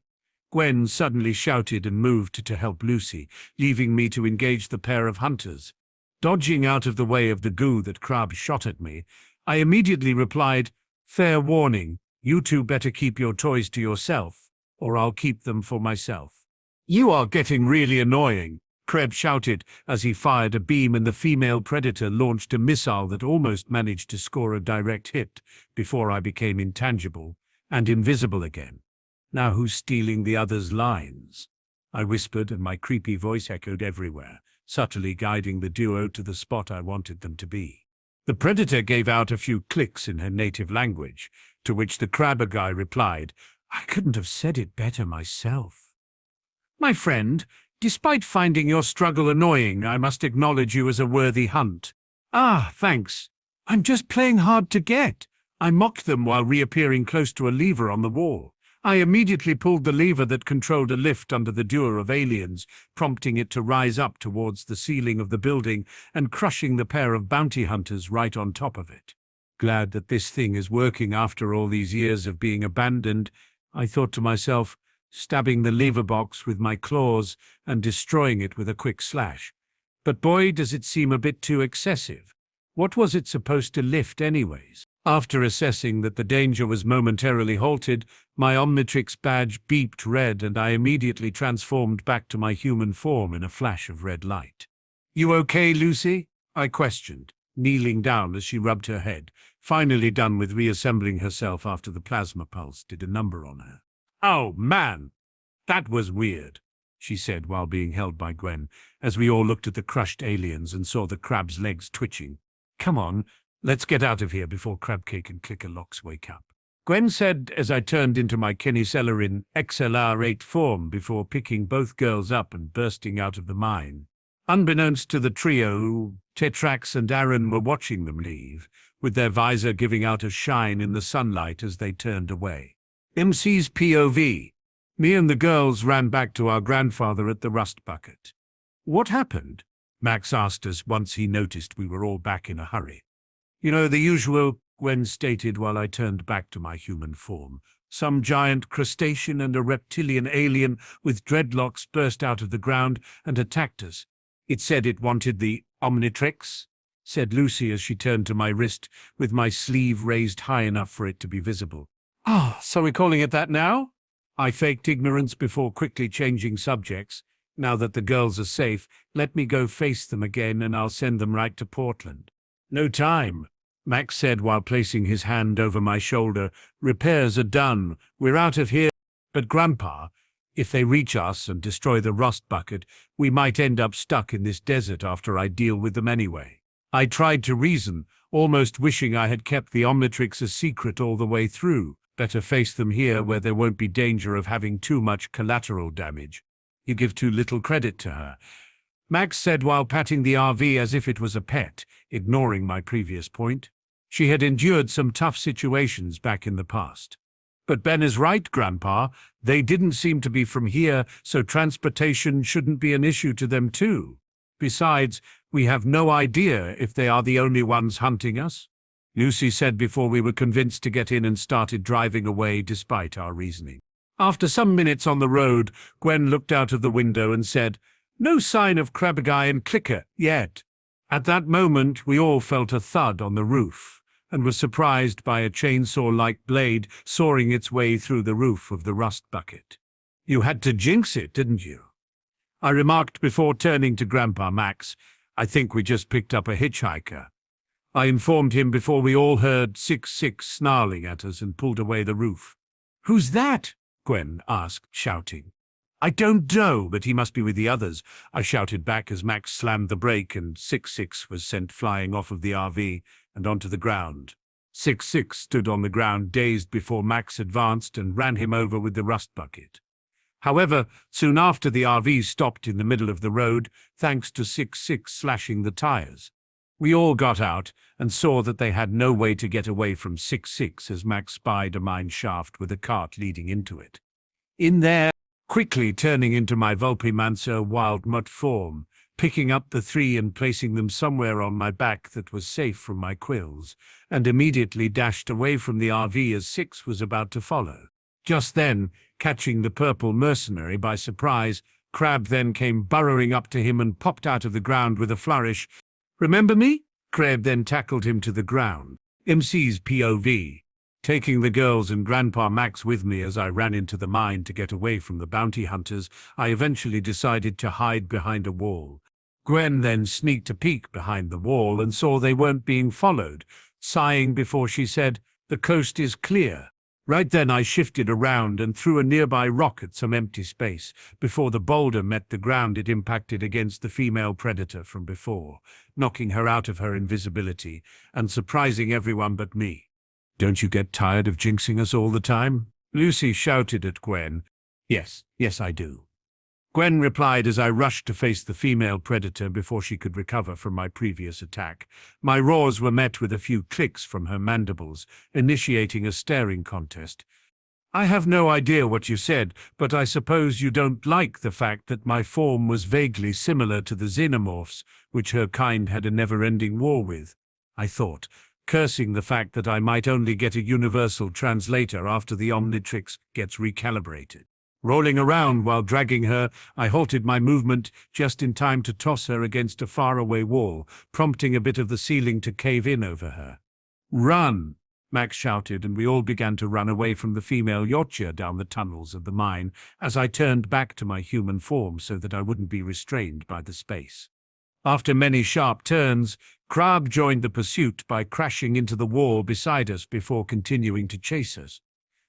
Gwen suddenly shouted and moved to help Lucy, leaving me to engage the pair of hunters. Dodging out of the way of the goo that Crab shot at me, I immediately replied, "Fair warning, you two better keep your toys to yourself, or I'll keep them for myself." "You are getting really annoying," Kreb shouted as he fired a beam and the female predator launched a missile that almost managed to score a direct hit before I became intangible and invisible again. "Now who's stealing the other's lines?" I whispered, and my creepy voice echoed everywhere, subtly guiding the duo to the spot I wanted them to be. The predator gave out a few clicks in her native language, to which the crabber guy replied, "I couldn't have said it better myself." "My friend, despite finding your struggle annoying, I must acknowledge you as a worthy hunt." "Ah, thanks. I'm just playing hard to get." I mocked them while reappearing close to a lever on the wall. I immediately pulled the lever that controlled a lift under the duo of aliens, prompting it to rise up towards the ceiling of the building and crushing the pair of bounty hunters right on top of it. Glad that this thing is working after all these years of being abandoned, I thought to myself, stabbing the lever box with my claws and destroying it with a quick slash. But boy, does it seem a bit too excessive. What was it supposed to lift anyways? After assessing that the danger was momentarily halted, my Omnitrix badge beeped red and I immediately transformed back to my human form in a flash of red light. "You okay, Lucy?" I questioned, kneeling down as she rubbed her head, finally done with reassembling herself after the plasma pulse did a number on her. "Oh, man, that was weird," she said while being held by Gwen, as we all looked at the crushed aliens and saw the crab's legs twitching. "Come on, let's get out of here before Crabcake and Clickerlocks wake up," Gwen said as I turned into my Kenny Celerin XLR8 form before picking both girls up and bursting out of the mine. Unbeknownst to the trio, Tetrax and Aaron were watching them leave, with their visor giving out a shine in the sunlight as they turned away. MC's POV. Me and the girls ran back to our grandfather at the Rust Bucket. "What happened?" Max asked us once he noticed we were all back in a hurry. "You know, the usual," Gwen stated while I turned back to my human form. "Some giant crustacean and a reptilian alien with dreadlocks burst out of the ground and attacked us. It said it wanted the Omnitrix," said Lucy as she turned to my wrist with my sleeve raised high enough for it to be visible. "Ah, so we're calling it that now?" I faked ignorance before quickly changing subjects. "Now that the girls are safe, let me go face them again and I'll send them right to Portland." "No time," Max said while placing his hand over my shoulder. "Repairs are done. We're out of here." "But Grandpa, if they reach us and destroy the Rust Bucket, we might end up stuck in this desert after I deal with them anyway." I tried to reason, almost wishing I had kept the Omnitrix a secret all the way through. Better face them here where there won't be danger of having too much collateral damage. "You give too little credit to her," Max said while patting the RV as if it was a pet, ignoring my previous point. She had endured some tough situations back in the past. "But Ben is right, Grandpa. They didn't seem to be from here, so transportation shouldn't be an issue to them too. Besides, we have no idea if they are the only ones hunting us," Lucy said before we were convinced to get in and started driving away despite our reasoning. After some minutes on the road, Gwen looked out of the window and said, "No sign of Crabguy and Clicker yet." At that moment, we all felt a thud on the roof and were surprised by a chainsaw-like blade sawing its way through the roof of the Rust Bucket. "You had to jinx it, didn't you?" I remarked before turning to Grandpa Max. "I think we just picked up a hitchhiker." I informed him before we all heard 6-6 snarling at us and pulled away the roof. "Who's that?" Gwen asked, shouting. "I don't know, but he must be with the others," I shouted back as Max slammed the brake and 6-6 was sent flying off of the RV and onto the ground. 6-6 stood on the ground dazed before Max advanced and ran him over with the Rust Bucket. However, soon after the RV stopped in the middle of the road, thanks to 6-6 slashing the tires. We all got out and saw that they had no way to get away from 6-6 as Max spied a mine shaft with a cart leading into it. In there, quickly turning into my Vulpimancer wild mutt form, picking up the three and placing them somewhere on my back that was safe from my quills, and immediately dashed away from the RV as Six was about to follow. Just then, catching the purple mercenary by surprise, Crab then came burrowing up to him and popped out of the ground with a flourish. "Remember me?" Crab then tackled him to the ground. MC's POV. Taking the girls and Grandpa Max with me as I ran into the mine to get away from the bounty hunters, I eventually decided to hide behind a wall. Gwen then sneaked a peek behind the wall and saw they weren't being followed, sighing before she said, "The coast is clear." Right then I shifted around and threw a nearby rock at some empty space. Before the boulder met the ground, it impacted against the female predator from before, knocking her out of her invisibility and surprising everyone but me. "Don't you get tired of jinxing us all the time?" Lucy shouted at Gwen. Yes, I do." Gwen replied as I rushed to face the female predator before she could recover from my previous attack. My roars were met with a few clicks from her mandibles, initiating a staring contest. "I have no idea what you said, but I suppose you don't like the fact that my form was vaguely similar to the xenomorphs, which her kind had a never-ending war with," I thought, cursing the fact that I might only get a universal translator after the Omnitrix gets recalibrated. Rolling around while dragging her, I halted my movement just in time to toss her against a faraway wall, prompting a bit of the ceiling to cave in over her. "Run!" Max shouted, and we all began to run away from the female Yachtja down the tunnels of the mine as I turned back to my human form so that I wouldn't be restrained by the space. After many sharp turns, Crab joined the pursuit by crashing into the wall beside us before continuing to chase us.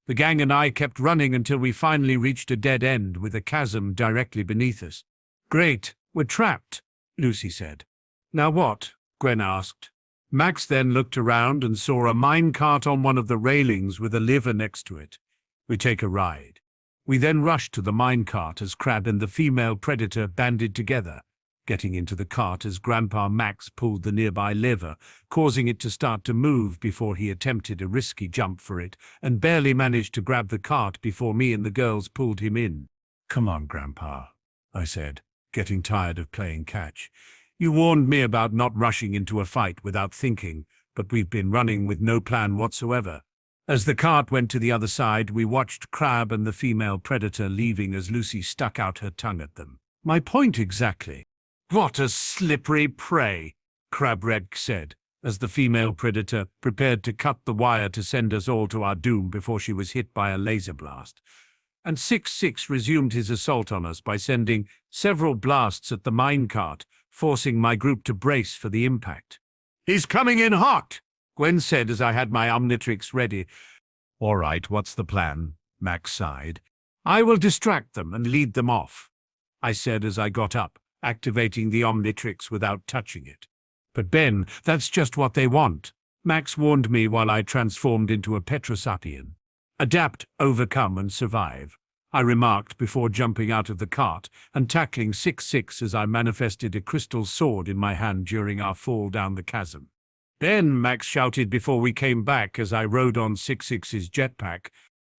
The gang and I kept running until we finally reached a dead end with a chasm directly beneath us. "Great, we're trapped," Lucy said. "Now what?" Gwen asked. Max then looked around and saw a minecart on one of the railings with a lever next to it. "We take a ride." We then rushed to the minecart as Crab and the female predator banded together, getting into the cart as Grandpa Max pulled the nearby lever, causing it to start to move before he attempted a risky jump for it, and barely managed to grab the cart before me and the girls pulled him in. "Come on, Grandpa," I said, getting tired of playing catch. "You warned me about not rushing into a fight without thinking, but we've been running with no plan whatsoever." As the cart went to the other side, we watched Crab and the female predator leaving as Lucy stuck out her tongue at them. "My point exactly." "What a slippery prey," Crabred said, as the female predator prepared to cut the wire to send us all to our doom before she was hit by a laser blast. And 6-6 resumed his assault on us by sending several blasts at the minecart, forcing my group to brace for the impact. "He's coming in hot," Gwen said as I had my Omnitrix ready. "All right, what's the plan?" Max sighed. "I will distract them and lead them off," I said as I got up, activating the Omnitrix without touching it. "But Ben, that's just what they want," Max warned me while I transformed into a Petrosapian. "Adapt, overcome, and survive," I remarked before jumping out of the cart and tackling 6-6 as I manifested a crystal sword in my hand during our fall down the chasm. "Ben," Max shouted before we came back as I rode on 6-6's jetpack.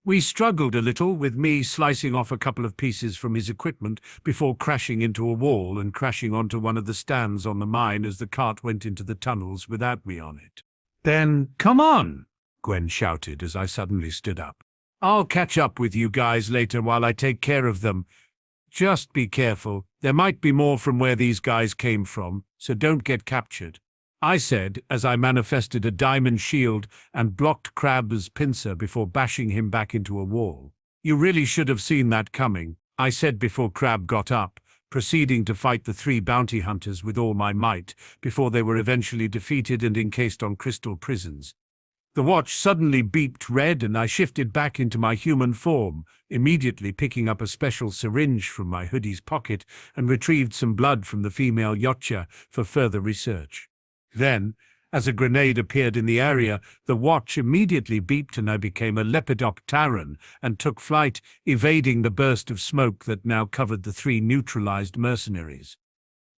We struggled a little, with me slicing off a couple of pieces from his equipment before crashing into a wall and crashing onto one of the stands on the mine as the cart went into the tunnels without me on it. "Then, come on," Gwen shouted as I suddenly stood up. "I'll catch up with you guys later while I take care of them. Just be careful. There might be more from where these guys came from, so don't get captured," I said as I manifested a diamond shield and blocked Crab's pincer before bashing him back into a wall. "You really should have seen that coming," I said before Crab got up, proceeding to fight the 3 bounty hunters with all my might before they were eventually defeated and encased on crystal prisons. The watch suddenly beeped red and I shifted back into my human form, immediately picking up a special syringe from my hoodie's pocket and retrieved some blood from the female Yachtja for further research. Then, as a grenade appeared in the area, the watch immediately beeped and I became a Lepidopteran and took flight, evading the burst of smoke that now covered the 3 neutralized mercenaries.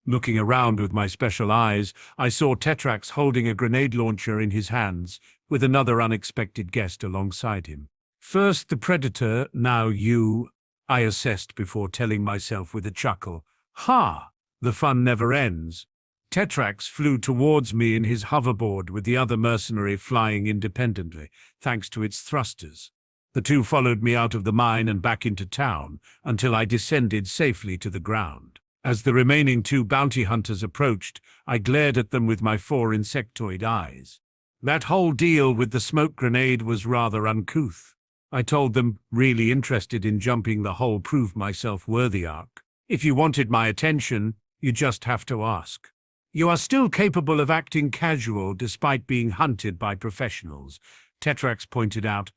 Looking around with my special eyes, I saw Tetrax holding a grenade launcher in his hands, with another unexpected guest alongside him. "First the Predator, now you," I assessed before telling myself with a chuckle. Ha! The fun never ends. Tetrax flew towards me in his hoverboard with the other mercenary flying independently, thanks to its thrusters. The two followed me out of the mine and back into town until I descended safely to the ground. As the remaining two bounty hunters approached, I glared at them with my 4 insectoid eyes. That whole deal with the smoke grenade was rather uncouth. I told them, really interested in jumping the whole prove myself worthy arc. If you wanted my attention, you just have to ask. You are still capable of acting casual despite being hunted by professionals, Tetrax pointed out.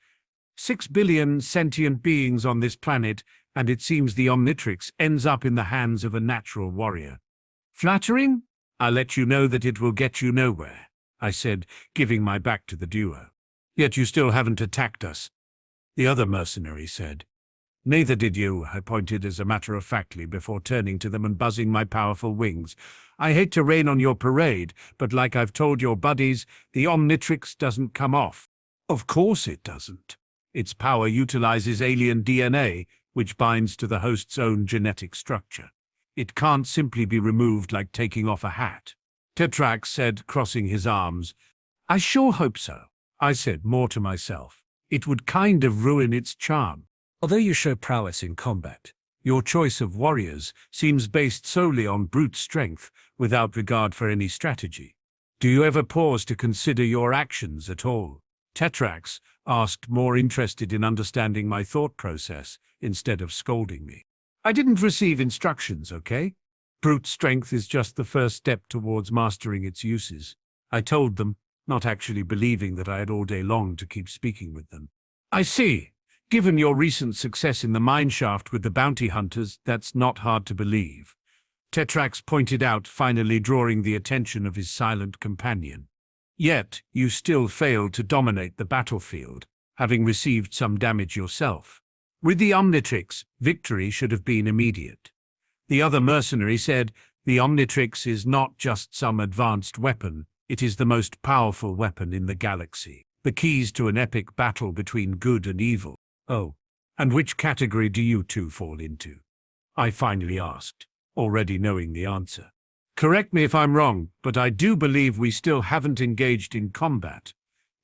6 billion sentient beings on this planet, and it seems the Omnitrix ends up in the hands of a natural warrior. Flattering? I'll let you know that it will get you nowhere, I said, giving my back to the duo. Yet you still haven't attacked us, the other mercenary said. Neither did you, I pointed as a matter of factly before turning to them and buzzing my powerful wings. I hate to rain on your parade, but like I've told your buddies, the Omnitrix doesn't come off. Of course it doesn't. Its power utilizes alien DNA, which binds to the host's own genetic structure. It can't simply be removed like taking off a hat. Tetrax said, crossing his arms. I sure hope so, I said, more to myself. It would kind of ruin its charm. Although you show prowess in combat, your choice of warriors seems based solely on brute strength, without regard for any strategy. Do you ever pause to consider your actions at all? Tetrax asked, more interested in understanding my thought process instead of scolding me. I didn't receive instructions, okay? Brute strength is just the first step towards mastering its uses. I told them, not actually believing that I had all day long to keep speaking with them. I see. Given your recent success in the mineshaft with the bounty hunters, that's not hard to believe. Tetrax pointed out, finally drawing the attention of his silent companion. Yet, you still failed to dominate the battlefield, having received some damage yourself. With the Omnitrix, victory should have been immediate. The other mercenary said, the Omnitrix is not just some advanced weapon, it is the most powerful weapon in the galaxy. The keys to an epic battle between good and evil. Oh, and which category do you two fall into? I finally asked, already knowing the answer. Correct me if I'm wrong, but I do believe we still haven't engaged in combat.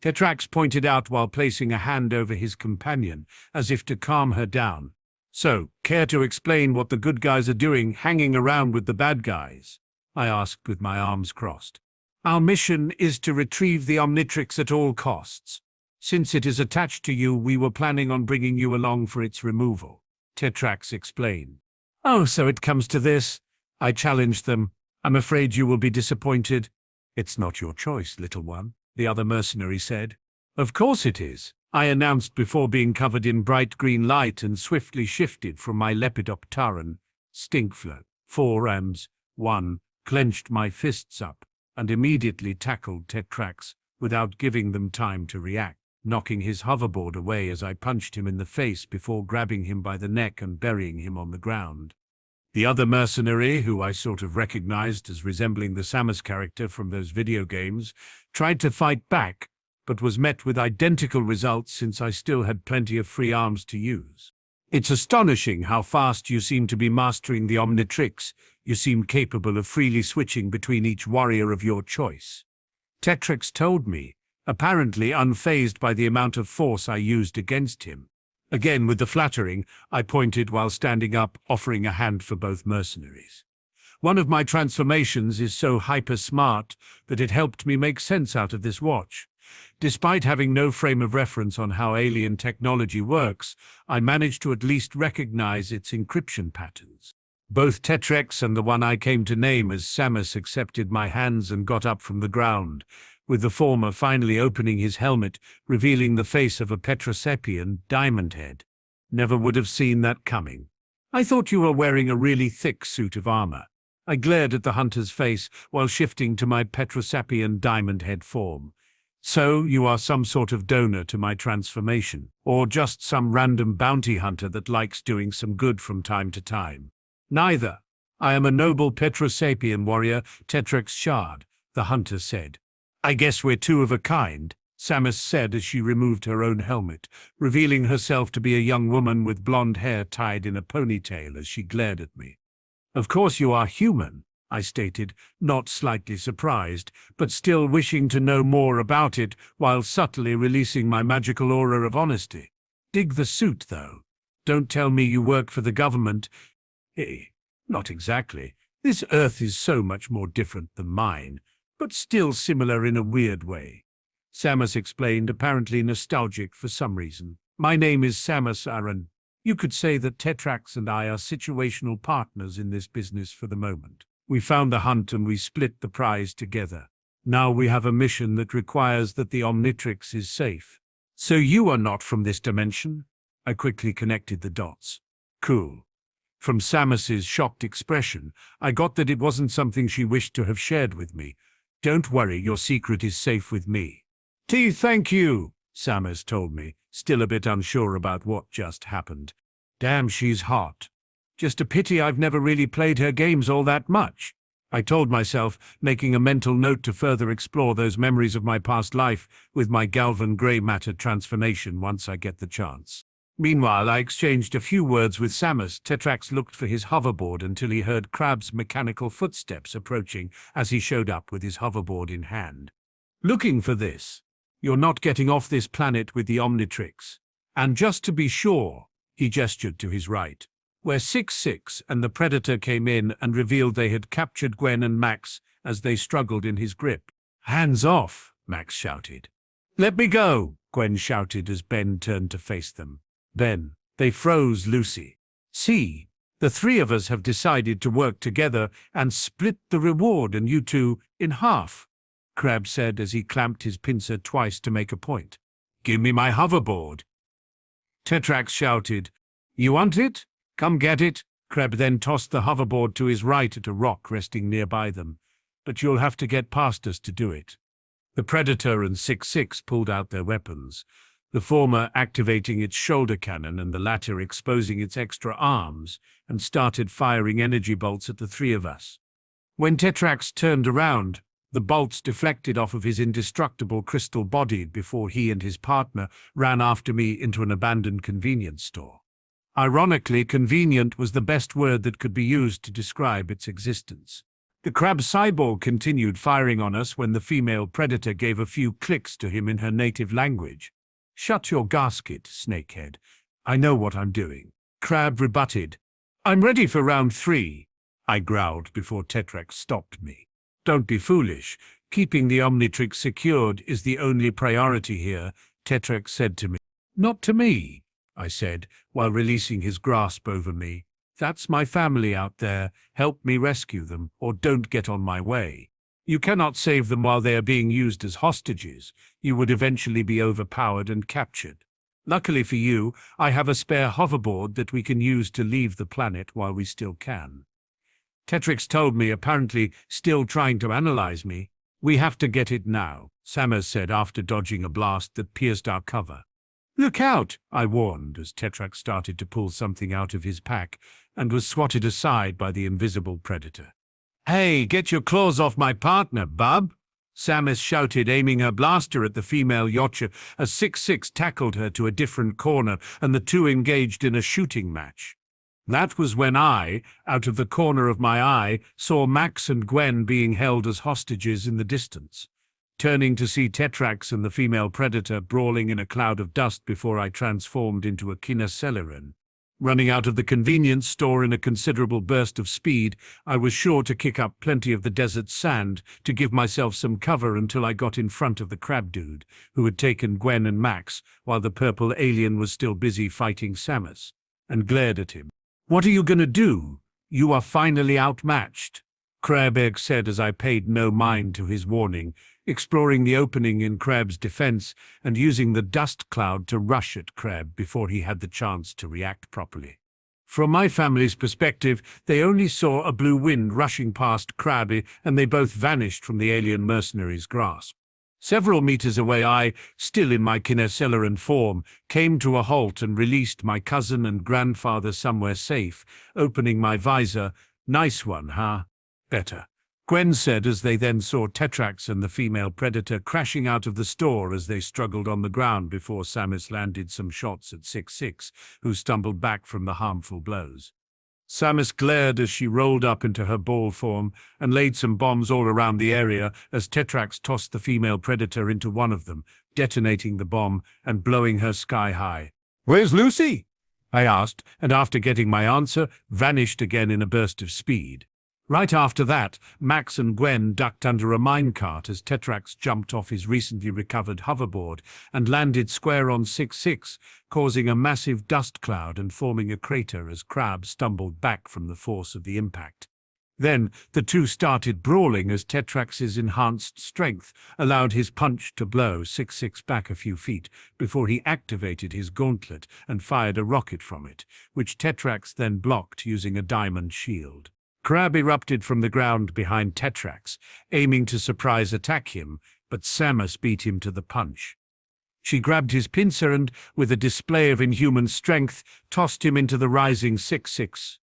Tetrax pointed out while placing a hand over his companion, as if to calm her down. So, care to explain what the good guys are doing hanging around with the bad guys? I asked with my arms crossed. Our mission is to retrieve the Omnitrix at all costs. Since it is attached to you, we were planning on bringing you along for its removal, Tetrax explained. Oh, so it comes to this? I challenged them. I'm afraid you will be disappointed. It's not your choice, little one, the other mercenary said. Of course it is, I announced before being covered in bright green light and swiftly shifted from my Lepidopteran stinkflow. 4 rams, 1, clenched my fists up, and immediately tackled Tetrax without giving them time to react, knocking his hoverboard away as I punched him in the face before grabbing him by the neck and burying him on the ground. The other mercenary, who I sort of recognized as resembling the Samus character from those video games, tried to fight back, but was met with identical results since I still had plenty of free arms to use. It's astonishing how fast you seem to be mastering the Omnitrix. You seem capable of freely switching between each warrior of your choice. Tetrax told me, apparently unfazed by the amount of force I used against him. Again with the flattering, I pointed while standing up, offering a hand for both mercenaries. One of my transformations is so hyper-smart that it helped me make sense out of this watch. Despite having no frame of reference on how alien technology works, I managed to at least recognize its encryption patterns. Both Tetrax and the one I came to name as Samus accepted my hands and got up from the ground, with the former finally opening his helmet, revealing the face of a Petrosepian diamond head. Never would have seen that coming. I thought you were wearing a really thick suit of armor. I glared at the hunter's face while shifting to my Petrosepian diamond head form. So, you are some sort of donor to my transformation, or just some random bounty hunter that likes doing some good from time to time? Neither. I am a noble Petrosepian warrior, Tetrax Shard, the hunter said. I guess we're two of a kind, Samus said as she removed her own helmet, revealing herself to be a young woman with blonde hair tied in a ponytail as she glared at me. Of course you are human, I stated, not slightly surprised, but still wishing to know more about it while subtly releasing my magical aura of honesty. Dig the suit, though. Don't tell me you work for the government. Not exactly. This Earth is so much more different than mine, but still similar in a weird way. Samus explained, apparently nostalgic for some reason. My name is Samus Aran. You could say that Tetrax and I are situational partners in this business for the moment. We found the hunt and we split the prize together. Now we have a mission that requires that the Omnitrix is safe. So you are not from this dimension? I quickly connected the dots. Cool. From Samus's shocked expression, I got that it wasn't something she wished to have shared with me. Don't worry, your secret is safe with me. Thank you, Samus told me, still a bit unsure about what just happened. Damn, she's hot. Just a pity I've never really played her games all that much. I told myself, making a mental note to further explore those memories of my past life with my Galvan grey matter transformation once I get the chance. Meanwhile, I exchanged a few words with Samus. Tetrax looked for his hoverboard until he heard Crab's mechanical footsteps approaching as he showed up with his hoverboard in hand. Looking for this? You're not getting off this planet with the Omnitrix. And just to be sure, he gestured to his right, where 6-6 and the Predator came in and revealed they had captured Gwen and Max as they struggled in his grip. Hands off, Max shouted. Let me go, Gwen shouted as Ben turned to face them. Ben, they froze Lucy. See, the three of us have decided to work together and split the reward and you two in half, Crab said as he clamped his pincer twice to make a point. Give me my hoverboard. Tetrax shouted, You want it? Come get it. Crab then tossed the hoverboard to his right at a rock resting nearby them. But you'll have to get past us to do it. The Predator and 6-6 pulled out their weapons, the former activating its shoulder cannon and the latter exposing its extra arms, and started firing energy bolts at the three of us. When Tetrax turned around, the bolts deflected off of his indestructible crystal body before he and his partner ran after me into an abandoned convenience store. Ironically, convenient was the best word that could be used to describe its existence. The crab cyborg continued firing on us when the female predator gave a few clicks to him in her native language. Shut your gasket, snakehead. I know what I'm doing. Crab rebutted. I'm ready for round 3, I growled before Tetrax stopped me. Don't be foolish. Keeping the Omnitrix secured is the only priority here, Tetrax said to me. Not to me, I said, while releasing his grasp over me. That's my family out there. Help me rescue them, or don't get on my way. You cannot save them while they are being used as hostages. You would eventually be overpowered and captured. Luckily for you, I have a spare hoverboard that we can use to leave the planet while we still can. Tetrax told me, apparently still trying to analyze me. We have to get it now, Samus said after dodging a blast that pierced our cover. Look out, I warned as Tetrax started to pull something out of his pack and was swatted aside by the invisible predator. Hey, get your claws off my partner, bub! Samus shouted, aiming her blaster at the female Yachtja as 6-6 tackled her to a different corner and the two engaged in a shooting match. That was when I, out of the corner of my eye, saw Max and Gwen being held as hostages in the distance. Turning to see Tetrax and the female predator brawling in a cloud of dust before I transformed into a Kinaceleran. Running out of the convenience store in a considerable burst of speed, I was sure to kick up plenty of the desert sand to give myself some cover until I got in front of the crab dude, who had taken Gwen and Max while the purple alien was still busy fighting Samus, and glared at him. What are you gonna do? You are finally outmatched, Crabegg said as I paid no mind to his warning, exploring the opening in Crab's defense and using the dust cloud to rush at Crab before he had the chance to react properly. From my family's perspective, they only saw a blue wind rushing past Crabby and they both vanished from the alien mercenary's grasp. Several meters away, I, still in my Kinaceleran form, came to a halt and released my cousin and grandfather somewhere safe, opening my visor. Nice one, huh? Better. Gwen said as they then saw Tetrax and the female predator crashing out of the store as they struggled on the ground before Samus landed some shots at 6-6, who stumbled back from the harmful blows. Samus glared as she rolled up into her ball form and laid some bombs all around the area as Tetrax tossed the female predator into one of them, detonating the bomb and blowing her sky high. "Where's Lucy?" I asked, and after getting my answer, vanished again in a burst of speed. Right after that, Max and Gwen ducked under a minecart as Tetrax jumped off his recently recovered hoverboard and landed square on 6-6, causing a massive dust cloud and forming a crater as Crab stumbled back from the force of the impact. Then the two started brawling as Tetrax's enhanced strength allowed his punch to blow 6-6 back a few feet before he activated his gauntlet and fired a rocket from it, which Tetrax then blocked using a diamond shield. Crab erupted from the ground behind Tetrax, aiming to surprise attack him, but Samus beat him to the punch. She grabbed his pincer and, with a display of inhuman strength, tossed him into the rising 6-6.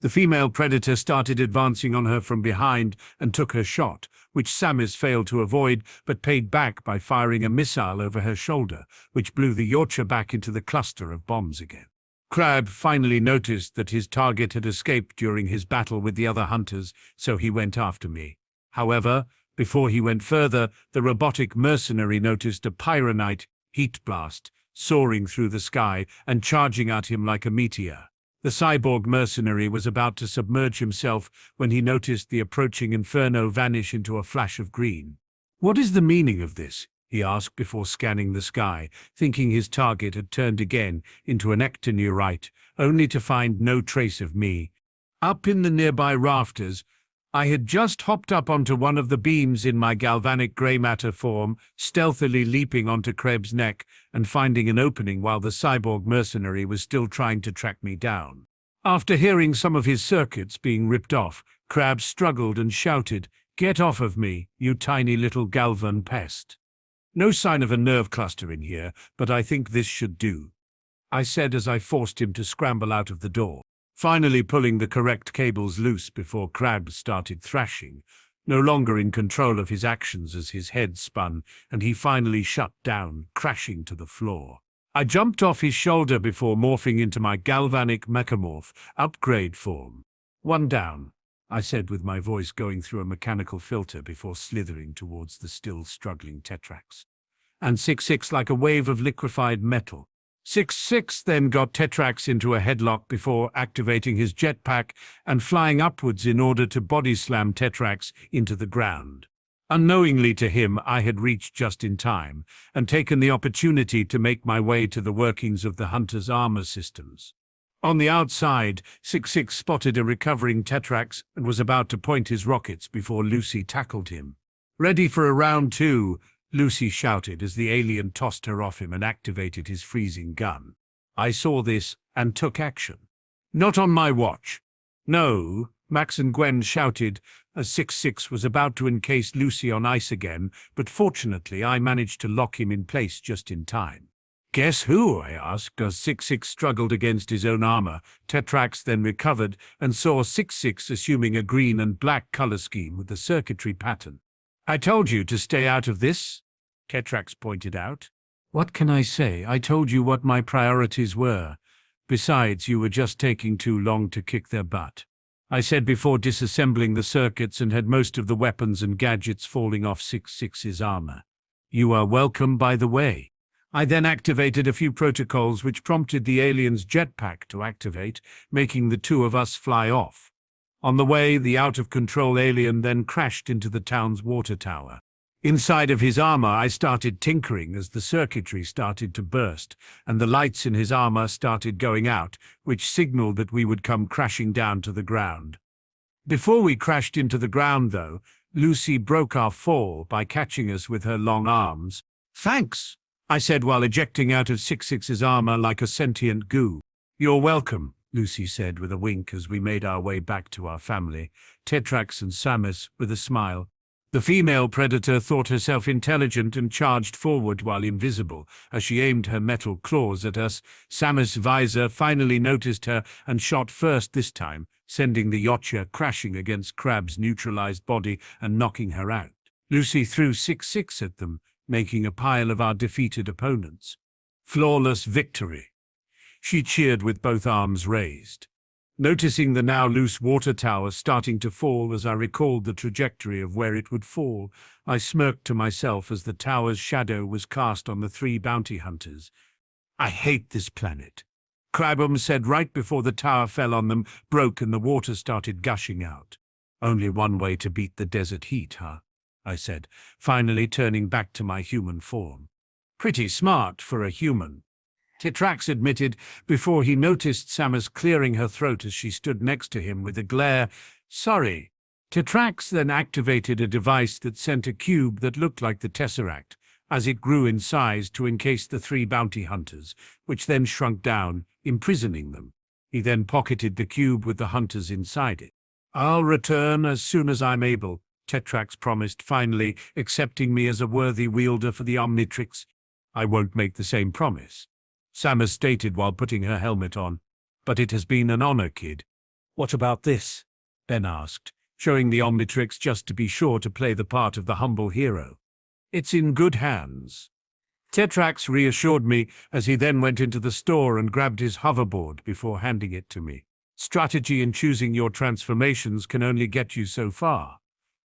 The female predator started advancing on her from behind and took her shot, which Samus failed to avoid but paid back by firing a missile over her shoulder, which blew the Yorcha back into the cluster of bombs again. Crab finally noticed that his target had escaped during his battle with the other hunters, so he went after me. However, before he went further, the robotic mercenary noticed a pyronite heat blast soaring through the sky and charging at him like a meteor. The cyborg mercenary was about to submerge himself when he noticed the approaching inferno vanish into a flash of green. "What is the meaning of this?" he asked before scanning the sky, thinking his target had turned again into an ectonurite, only to find no trace of me. Up in the nearby rafters, I had just hopped up onto one of the beams in my galvanic grey matter form, stealthily leaping onto Krebs' neck and finding an opening while the cyborg mercenary was still trying to track me down. After hearing some of his circuits being ripped off, Crab struggled and shouted, "Get off of me, you tiny little galvan pest." "No sign of a nerve cluster in here, but I think this should do," I said as I forced him to scramble out of the door, finally pulling the correct cables loose before Crab started thrashing, no longer in control of his actions as his head spun and he finally shut down, crashing to the floor. I jumped off his shoulder before morphing into my galvanic mechamorph upgrade form. "One down," I said with my voice going through a mechanical filter before slithering towards the still struggling Tetrax. And 6-6 like a wave of liquefied metal. 6-6 then got Tetrax into a headlock before activating his jetpack and flying upwards in order to body slam Tetrax into the ground. Unknowingly to him, I had reached just in time and taken the opportunity to make my way to the workings of the hunter's armor systems. On the outside, 6-6 spotted a recovering Tetrax and was about to point his rockets before Lucy tackled him. "Ready for a round two," Lucy shouted as the alien tossed her off him and activated his freezing gun. I saw this and took action. "Not on my watch." "No," Max and Gwen shouted as 6-6 was about to encase Lucy on ice again, but fortunately I managed to lock him in place just in time. "Guess who?" I asked as 6-6 struggled against his own armor. Tetrax then recovered and saw 6-6 assuming a green and black color scheme with the circuitry pattern. "I told you to stay out of this," Tetrax pointed out. "What can I say? I told you what my priorities were. Besides, you were just taking too long to kick their butt," I said before disassembling the circuits and had most of the weapons and gadgets falling off 6-6's armor. "You are welcome, by the way." I then activated a few protocols which prompted the alien's jetpack to activate, making the two of us fly off. On the way, the out-of-control alien then crashed into the town's water tower. Inside of his armor, I started tinkering as the circuitry started to burst, and the lights in his armor started going out, which signaled that we would come crashing down to the ground. Before we crashed into the ground, though, Lucy broke our fall by catching us with her long arms. "Thanks," I said while ejecting out of 6-6's armor like a sentient goo. "You're welcome," Lucy said with a wink as we made our way back to our family, Tetrax and Samus with a smile. The female predator thought herself intelligent and charged forward while invisible as she aimed her metal claws at us. Samus' visor finally noticed her and shot first this time, sending the Yachtja crashing against Crab's neutralized body and knocking her out. Lucy threw 6-6 at them, making a pile of our defeated opponents. Flawless victory. She cheered with both arms raised. Noticing the now loose water tower starting to fall as I recalled the trajectory of where it would fall, I smirked to myself as the tower's shadow was cast on the 3 bounty hunters. I hate this planet. Crabum said right before the tower fell on them, broke and the water started gushing out. Only one way to beat the desert heat, huh? I said, finally turning back to my human form. Pretty smart for a human. Tetrax admitted before he noticed Samus clearing her throat as she stood next to him with a glare. Sorry. Tetrax then activated a device that sent a cube that looked like the Tesseract, as it grew in size to encase the 3 bounty hunters, which then shrunk down, imprisoning them. He then pocketed the cube with the hunters inside it. I'll return as soon as I'm able, Tetrax promised, finally accepting me as a worthy wielder for the Omnitrix. I won't make the same promise, Samus stated while putting her helmet on. But it has been an honor, kid. What about this? Ben asked, showing the Omnitrix just to be sure to play the part of the humble hero. It's in good hands. Tetrax reassured me as he then went into the store and grabbed his hoverboard before handing it to me. Strategy in choosing your transformations can only get you so far.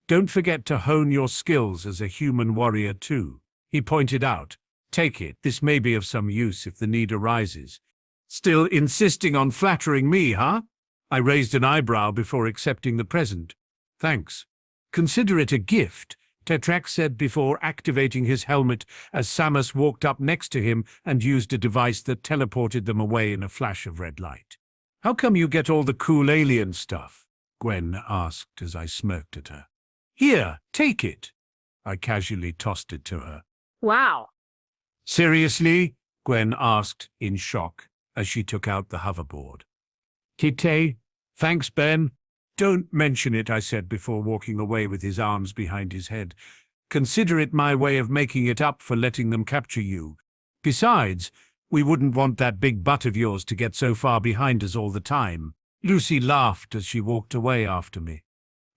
Don't forget to hone your skills as a human warrior too, he pointed out. Take it, this may be of some use if the need arises. Still insisting on flattering me, huh? I raised an eyebrow before accepting the present. Thanks. Consider it a gift, Tetrax said before activating his helmet as Samus walked up next to him and used a device that teleported them away in a flash of red light. How come you get all the cool alien stuff? Gwen asked as I smirked at her. Here, take it. I casually tossed it to her. Wow. Seriously? Gwen asked in shock as she took out the hoverboard. Kite? Thanks, Ben. Don't mention it, I said before walking away with his arms behind his head. Consider it my way of making it up for letting them capture you. Besides, we wouldn't want that big butt of yours to get so far behind us all the time. Lucy laughed as she walked away after me.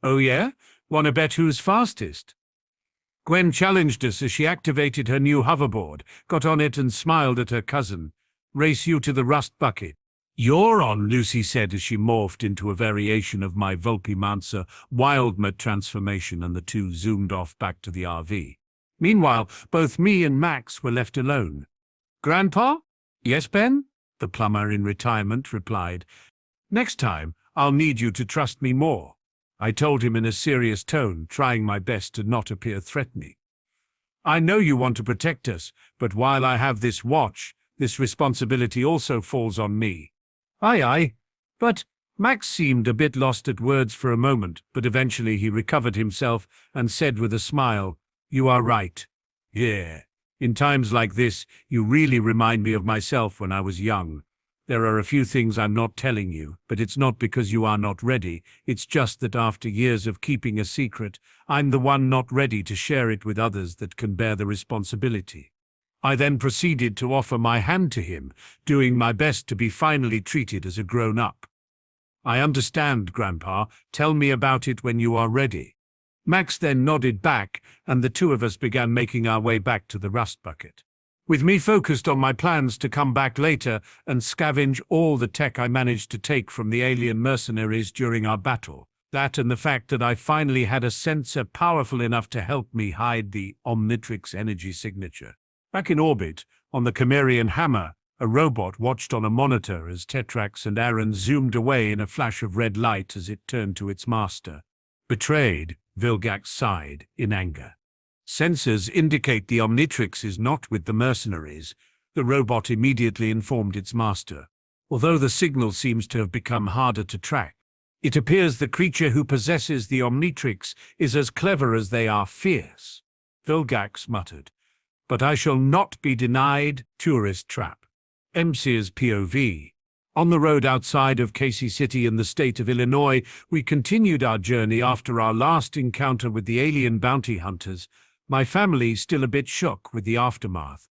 Oh yeah? Wanna bet who's fastest? Gwen challenged us as she activated her new hoverboard, got on it and smiled at her cousin. Race you to the rust bucket. You're on, Lucy said as she morphed into a variation of my Vulpimancer Wildmat transformation, and the two zoomed off back to the RV. Meanwhile, both me and Max were left alone. Grandpa? Yes, Ben? The plumber in retirement replied. Next time, I'll need you to trust me more, I told him in a serious tone, trying my best to not appear threatening. I know you want to protect us, but while I have this watch, this responsibility also falls on me. Aye, aye. But Max seemed a bit lost at words for a moment, but eventually he recovered himself and said with a smile, You are right. Yeah. In times like this, you really remind me of myself when I was young. There are a few things I'm not telling you, but it's not because you are not ready. It's just that after years of keeping a secret, I'm the one not ready to share it with others that can bear the responsibility. I then proceeded to offer my hand to him, doing my best to be finally treated as a grown-up. I understand, Grandpa. Tell me about it when you are ready. Max then nodded back, and the two of us began making our way back to the rust bucket. With me focused on my plans to come back later and scavenge all the tech I managed to take from the alien mercenaries during our battle. That and the fact that I finally had a sensor powerful enough to help me hide the Omnitrix energy signature. Back in orbit, on the Chimerian Hammer, a robot watched on a monitor as Tetrax and Aaron zoomed away in a flash of red light as it turned to its master. Betrayed, Vilgax sighed in anger. Sensors indicate the Omnitrix is not with the mercenaries, the robot immediately informed its master. Although the signal seems to have become harder to track, it appears the creature who possesses the Omnitrix is as clever as they are fierce. Vilgax muttered, But I shall not be denied. Tourist trap. MC's POV. On the road outside of Casey City in the state of Illinois, we continued our journey after our last encounter with the alien bounty hunters. My family still a bit shook with the aftermath.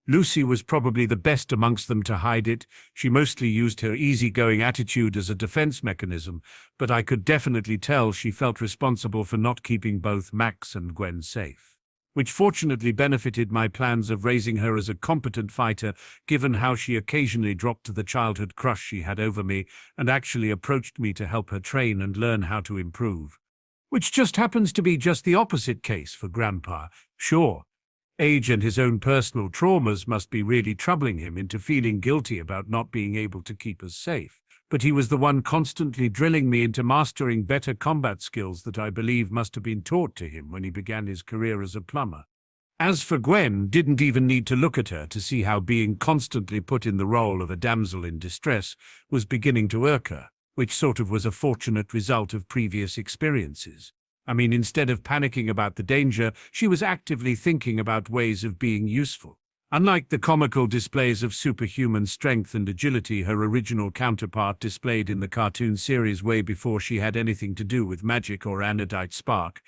Lucy was probably the best amongst them to hide it. She mostly used her easygoing attitude as a defense mechanism, but I could definitely tell she felt responsible for not keeping both Max and Gwen safe, which fortunately benefited my plans of raising her as a competent fighter, given how she occasionally dropped to the childhood crush she had over me and actually approached me to help her train and learn how to improve. Which just happens to be just the opposite case for Grandpa. Sure, age and his own personal traumas must be really troubling him into feeling guilty about not being able to keep us safe. But he was the one constantly drilling me into mastering better combat skills that I believe must have been taught to him when he began his career as a plumber. As for Gwen, didn't even need to look at her to see how being constantly put in the role of a damsel in distress was beginning to irk her, which sort of was a fortunate result of previous experiences. I mean, instead of panicking about the danger, she was actively thinking about ways of being useful. Unlike the comical displays of superhuman strength and agility her original counterpart displayed in the cartoon series way before she had anything to do with magic or anodite spark,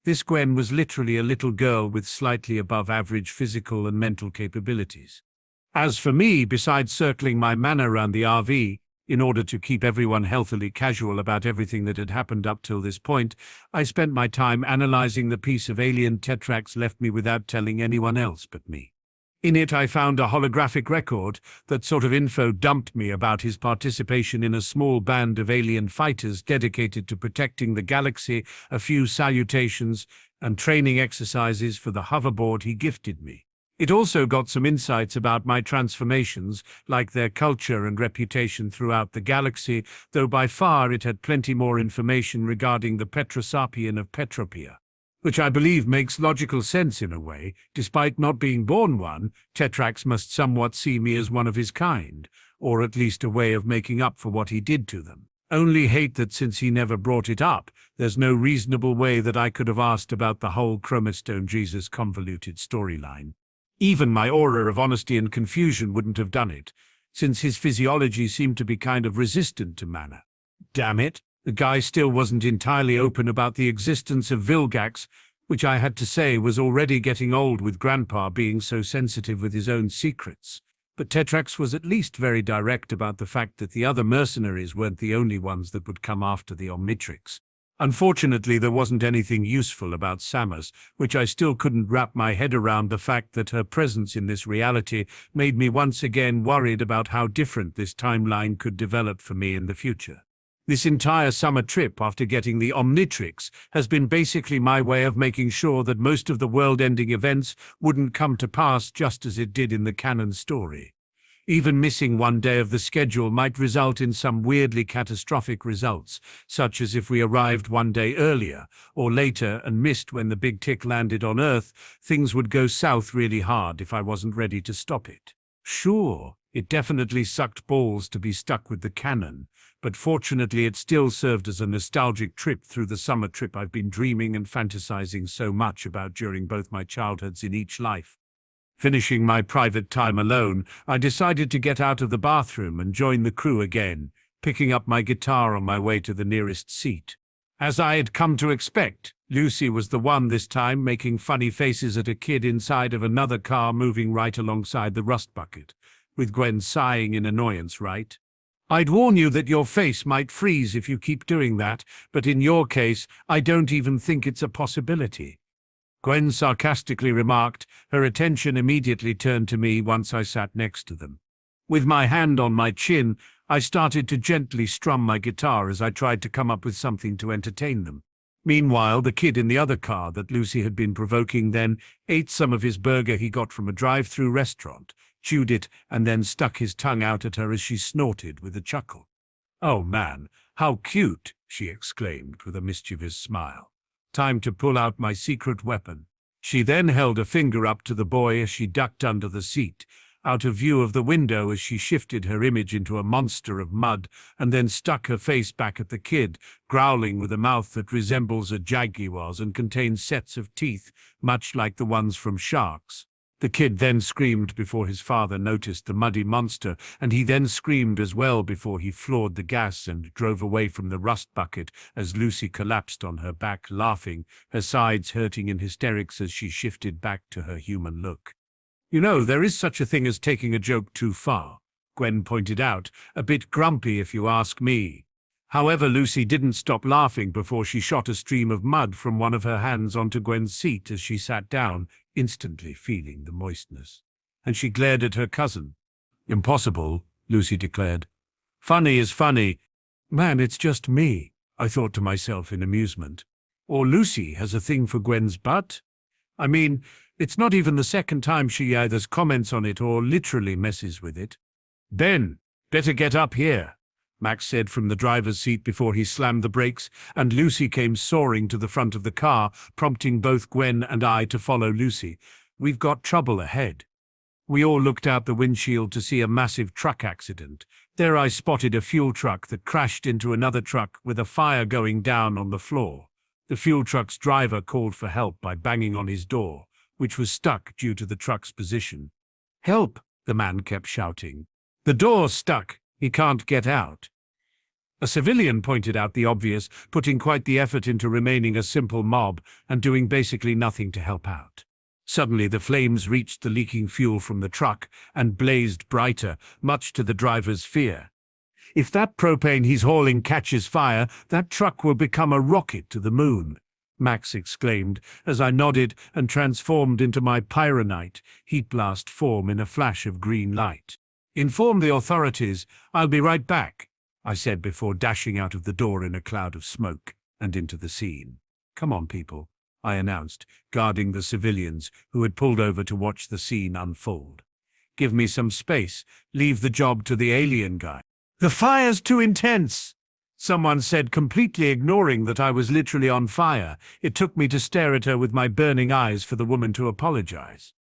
this Gwen was literally a little girl with slightly above average physical and mental capabilities. As for me, besides circling my mana around the RV, in order to keep everyone healthily casual about everything that had happened up till this point, I spent my time analyzing the piece of alien Tetrax left me without telling anyone else but me. In it, I found a holographic record that sort of info dumped me about his participation in a small band of alien fighters dedicated to protecting the galaxy, a few salutations, and training exercises for the hoverboard he gifted me. It also got some insights about my transformations, like their culture and reputation throughout the galaxy, though by far it had plenty more information regarding the Petrosapian of Petropia, which I believe makes logical sense in a way. Despite not being born one, Tetrax must somewhat see me as one of his kind, or at least a way of making up for what he did to them. Only hate that since he never brought it up, there's no reasonable way that I could have asked about the whole Chromastone Jesus convoluted storyline. Even my aura of honesty and confusion wouldn't have done it, since his physiology seemed to be kind of resistant to mana. Damn it, the guy still wasn't entirely open about the existence of Vilgax, which I had to say was already getting old with Grandpa being so sensitive with his own secrets. But Tetrax was at least very direct about the fact that the other mercenaries weren't the only ones that would come after the Omnitrix. Unfortunately, there wasn't anything useful about Samus, which I still couldn't wrap my head around the fact that her presence in this reality made me once again worried about how different this timeline could develop for me in the future. This entire summer trip after getting the Omnitrix has been basically my way of making sure that most of the world-ending events wouldn't come to pass just as it did in the canon story. Even missing one day of the schedule might result in some weirdly catastrophic results, such as if we arrived one day earlier or later and missed when the big tick landed on Earth, things would go south really hard if I wasn't ready to stop it. Sure, it definitely sucked balls to be stuck with the canon, but fortunately it still served as a nostalgic trip through the summer trip I've been dreaming and fantasizing so much about during both my childhoods in each life. Finishing my private time alone, I decided to get out of the bathroom and join the crew again, picking up my guitar on my way to the nearest seat. As I had come to expect, Lucy was the one this time making funny faces at a kid inside of another car moving right alongside the rust bucket, with Gwen sighing in annoyance, right? I'd warn you that your face might freeze if you keep doing that, but in your case, I don't even think it's a possibility. Gwen sarcastically remarked, her attention immediately turned to me once I sat next to them. With my hand on my chin, I started to gently strum my guitar as I tried to come up with something to entertain them. Meanwhile, the kid in the other car that Lucy had been provoking then ate some of his burger he got from a drive-through restaurant, chewed it, and then stuck his tongue out at her as she snorted with a chuckle. "Oh man, how cute!" she exclaimed with a mischievous smile. "Time to pull out my secret weapon." She then held a finger up to the boy as she ducked under the seat, out of view of the window as she shifted her image into a monster of mud, and then stuck her face back at the kid, growling with a mouth that resembles a jaguar's and contains sets of teeth, much like the ones from sharks. The kid then screamed before his father noticed the muddy monster, and he then screamed as well before he floored the gas and drove away from the rust bucket as Lucy collapsed on her back, laughing, her sides hurting in hysterics as she shifted back to her human look. You know, there is such a thing as taking a joke too far, Gwen pointed out, a bit grumpy if you ask me. However, Lucy didn't stop laughing before she shot a stream of mud from one of her hands onto Gwen's seat as she sat down, instantly feeling the moistness. And she glared at her cousin. Impossible, Lucy declared. Funny is funny. Man, it's just me, I thought to myself in amusement. Or Lucy has a thing for Gwen's butt? I mean, it's not even the second time she either comments on it or literally messes with it. Ben, better get up here, Max said from the driver's seat before he slammed the brakes, and Lucy came soaring to the front of the car, prompting both Gwen and I to follow Lucy. We've got trouble ahead. We all looked out the windshield to see a massive truck accident. There I spotted a fuel truck that crashed into another truck with a fire going down on the floor. The fuel truck's driver called for help by banging on his door, which was stuck due to the truck's position. Help, the man kept shouting. The door's stuck. He can't get out. A civilian pointed out the obvious, putting quite the effort into remaining a simple mob and doing basically nothing to help out. Suddenly the flames reached the leaking fuel from the truck and blazed brighter, much to the driver's fear. If that propane he's hauling catches fire, that truck will become a rocket to the moon, Max exclaimed as I nodded and transformed into my pyronite heat blast form in a flash of green light. Inform the authorities. I'll be right back, I said before dashing out of the door in a cloud of smoke and into the scene. Come on, people, I announced, guarding the civilians who had pulled over to watch the scene unfold. Give me some space. Leave the job to the alien guy. The fire's too intense, someone said, completely ignoring that I was literally on fire. It took me to stare at her with my burning eyes for the woman to apologize.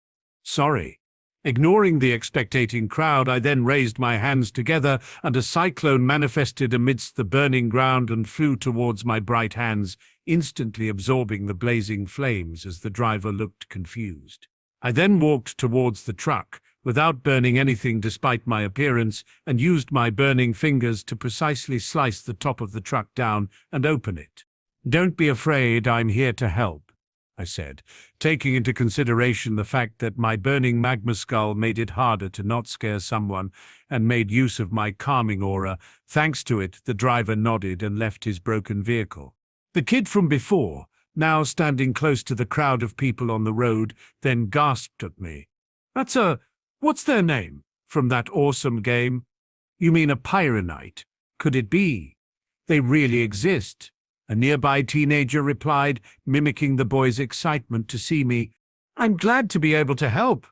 Sorry. Ignoring the expectating crowd, I then raised my hands together, and a cyclone manifested amidst the burning ground and flew towards my bright hands, instantly absorbing the blazing flames as the driver looked confused. I then walked towards the truck, without burning anything despite my appearance, and used my burning fingers to precisely slice the top of the truck down and open it. Don't be afraid, I'm here to help, I said, taking into consideration the fact that my burning magma skull made it harder to not scare someone and made use of my calming aura. Thanks to it, the driver nodded and left his broken vehicle. The kid from before, now standing close to the crowd of people on the road, then gasped at me. What's their name? From that awesome game? You mean a pyronite? Could it be? They really exist. A nearby teenager replied, mimicking the boy's excitement to see me. I'm glad to be able to help,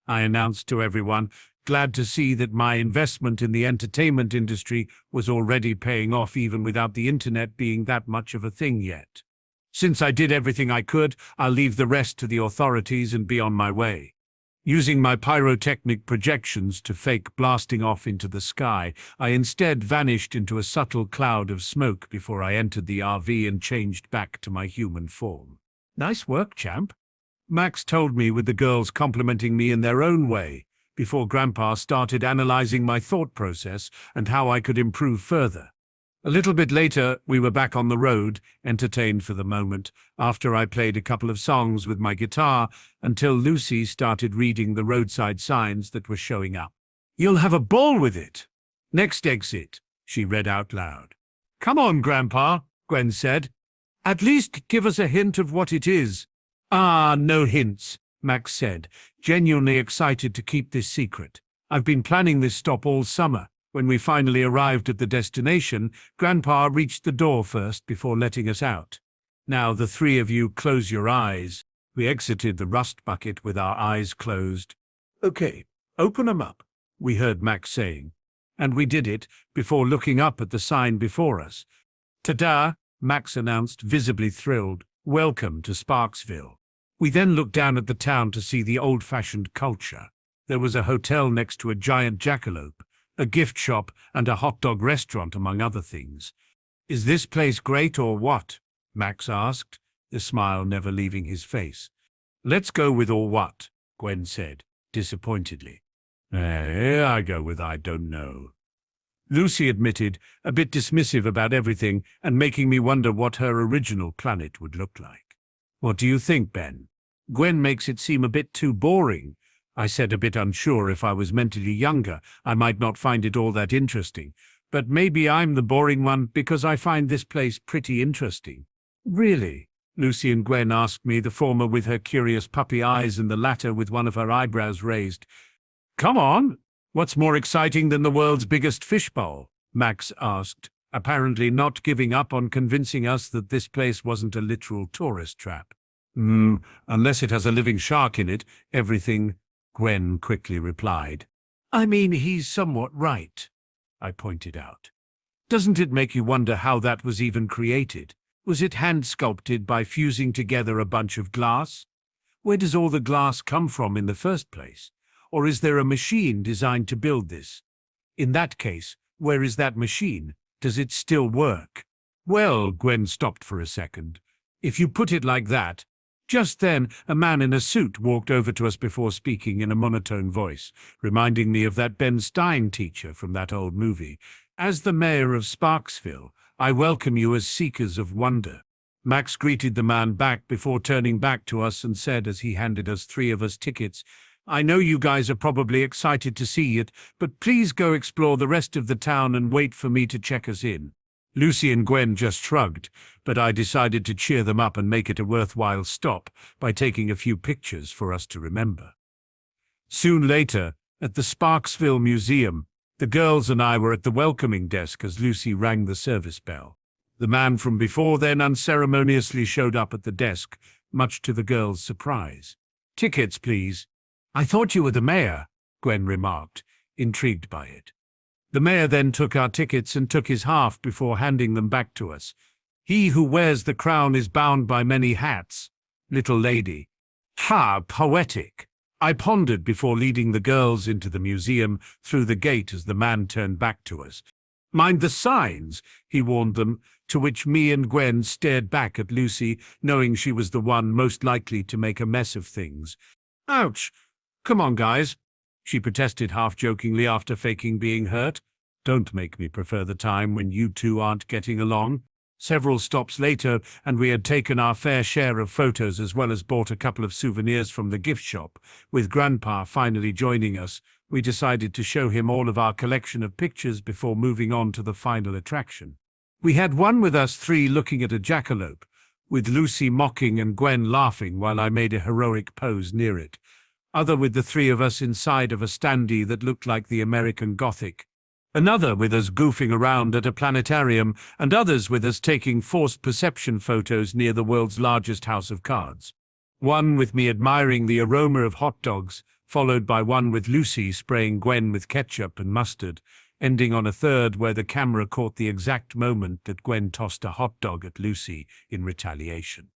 I announced to everyone, glad to see that my investment in the entertainment industry was already paying off even without the internet being that much of a thing yet. Since I did everything I could, I'll leave the rest to the authorities and be on my way. Using my pyrotechnic projections to fake blasting off into the sky, I instead vanished into a subtle cloud of smoke before I entered the RV and changed back to my human form. Nice work, champ, Max told me, with the girls complimenting me in their own way, before Grandpa started analyzing my thought process and how I could improve further. A little bit later, we were back on the road, entertained for the moment, after I played a couple of songs with my guitar until Lucy started reading the roadside signs that were showing up. You'll have a ball with it. Next exit, she read out loud. Come on, Grandpa, Gwen said. At least give us a hint of what it is. Ah, no hints, Max said, genuinely excited to keep this secret. I've been planning this stop all summer. When we finally arrived at the destination, Grandpa reached the door first before letting us out. Now the three of you close your eyes. We exited the rust bucket with our eyes closed. Okay, open 'em up, we heard Max saying. And we did it before looking up at the sign before us. Ta-da, Max announced, visibly thrilled. Welcome to Sparksville. We then looked down at the town to see the old-fashioned culture. There was a hotel next to a giant jackalope, a gift shop, and a hot dog restaurant, among other things. Is this place great or what? Max asked, the smile never leaving his face. Let's go with or what, Gwen said, disappointedly. I go with I don't know. Lucy admitted, a bit dismissive about everything and making me wonder what her original planet would look like. What do you think, Ben? Gwen makes it seem a bit too boring, I said, a bit unsure. If I was mentally younger, I might not find it all that interesting. But maybe I'm the boring one because I find this place pretty interesting. Really? Lucy and Gwen asked me, the former with her curious puppy eyes and the latter with one of her eyebrows raised. Come on! What's more exciting than the world's biggest fishbowl? Max asked, apparently not giving up on convincing us that this place wasn't a literal tourist trap. Unless it has a living shark in it, everything, Gwen quickly replied. I mean, he's somewhat right, I pointed out. Doesn't it make you wonder how that was even created? Was it hand-sculpted by fusing together a bunch of glass? Where does all the glass come from in the first place? Or is there a machine designed to build this? In that case, where is that machine? Does it still work? Well, Gwen stopped for a second. If you put it like that. Just then, a man in a suit walked over to us before speaking in a monotone voice, reminding me of that Ben Stein teacher from that old movie. As the mayor of Sparksville, I welcome you as seekers of wonder. Max greeted the man back before turning back to us and said as he handed us 3 of us tickets, I know you guys are probably excited to see it, but please go explore the rest of the town and wait for me to check us in. Lucy and Gwen just shrugged, but I decided to cheer them up and make it a worthwhile stop by taking a few pictures for us to remember. Soon later, at the Sparksville Museum, the girls and I were at the welcoming desk as Lucy rang the service bell. The man from before then unceremoniously showed up at the desk, much to the girls' surprise. Tickets, please. I thought you were the mayor, Gwen remarked, intrigued by it. The mayor then took our tickets and took his half before handing them back to us. He who wears the crown is bound by many hats, little lady. Ha, poetic. I pondered before leading the girls into the museum through the gate as the man turned back to us. Mind the signs, he warned them, to which me and Gwen stared back at Lucy, knowing she was the one most likely to make a mess of things. Ouch! Come on, guys, she protested half-jokingly after faking being hurt. Don't make me prefer the time when you two aren't getting along. Several stops later, and we had taken our fair share of photos as well as bought a couple of souvenirs from the gift shop. With Grandpa finally joining us, we decided to show him all of our collection of pictures before moving on to the final attraction. We had one with us 3 looking at a jackalope, with Lucy mocking and Gwen laughing while I made a heroic pose near it. Other with the 3 of us inside of a standee that looked like the American Gothic. Another with us goofing around at a planetarium, and others with us taking forced perception photos near the world's largest house of cards. One with me admiring the aroma of hot dogs, followed by one with Lucy spraying Gwen with ketchup and mustard, ending on a third where the camera caught the exact moment that Gwen tossed a hot dog at Lucy in retaliation.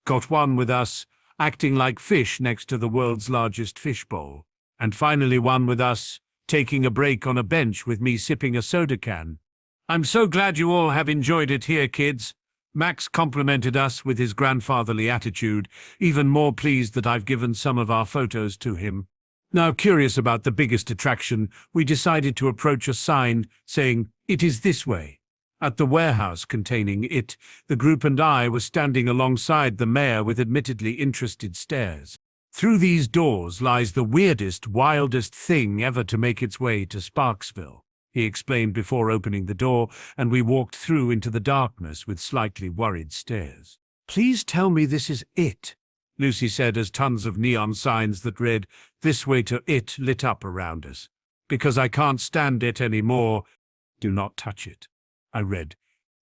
Got one with us acting like fish next to the world's largest fishbowl, and finally one with us taking a break on a bench with me sipping a soda can. I'm so glad you all have enjoyed it here, kids. Max complimented us with his grandfatherly attitude, even more pleased that I've given some of our photos to him. Now curious about the biggest attraction, we decided to approach a sign saying, "It is this way." At the warehouse containing it, the group and I were standing alongside the mayor with admittedly interested stares. Through these doors lies the weirdest, wildest thing ever to make its way to Sparksville, he explained before opening the door, and we walked through into the darkness with slightly worried stares. Please tell me this is it, Lucy said as tons of neon signs that read, "This way to it," lit up around us. Because I can't stand it anymore. Do not touch it, I read,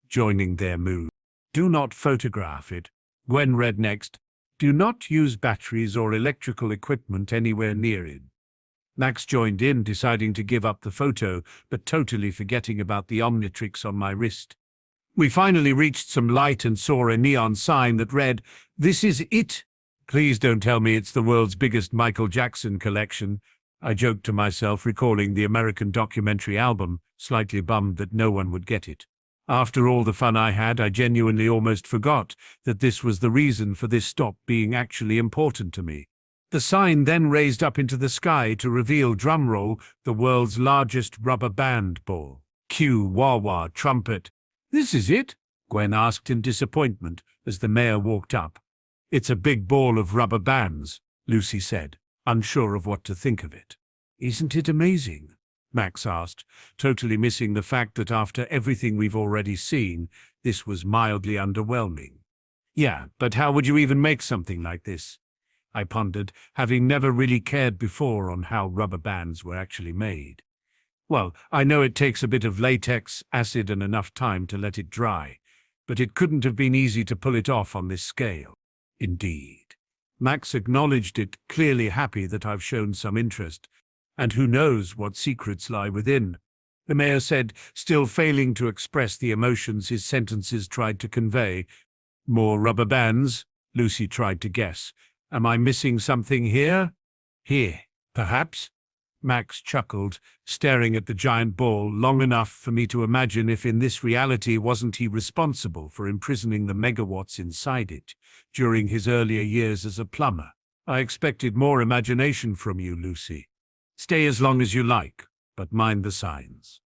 joining their mood. Do not photograph it, Gwen read next. Do not use batteries or electrical equipment anywhere near it. Max joined in, deciding to give up the photo, but totally forgetting about the Omnitrix on my wrist. We finally reached some light and saw a neon sign that read, "This is it." Please don't tell me it's the world's biggest Michael Jackson collection, I joked to myself, recalling the American documentary album, slightly bummed that no one would get it. After all the fun I had, I genuinely almost forgot that this was the reason for this stop being actually important to me. The sign then raised up into the sky to reveal, drumroll, the world's largest rubber band ball. Cue wah-wah trumpet. This is it? Gwen asked in disappointment as the mayor walked up. It's a big ball of rubber bands, Lucy said. unsure of what to think of it. "Isn't it amazing?" Max asked, totally missing the fact that after everything we've already seen, this was mildly underwhelming. "Yeah, but how would you even make something like this?" I pondered, having never really cared before on how rubber bands were actually made. "Well, I know it takes a bit of latex, acid, and enough time to let it dry, but it couldn't have been easy to pull it off on this scale." "Indeed." Max acknowledged it, clearly happy that I've shown some interest, and who knows what secrets lie within. The mayor said, still failing to express the emotions his sentences tried to convey. "More rubber bands?" Lucy tried to guess. "Am I missing something here?" "Here, perhaps?" Max chuckled, staring at the giant ball long enough for me to imagine if in this reality wasn't he responsible for imprisoning the megawatts inside it during his earlier years as a plumber. "I expected more imagination from you, Lucy. Stay as long as you like, but mind the signs,"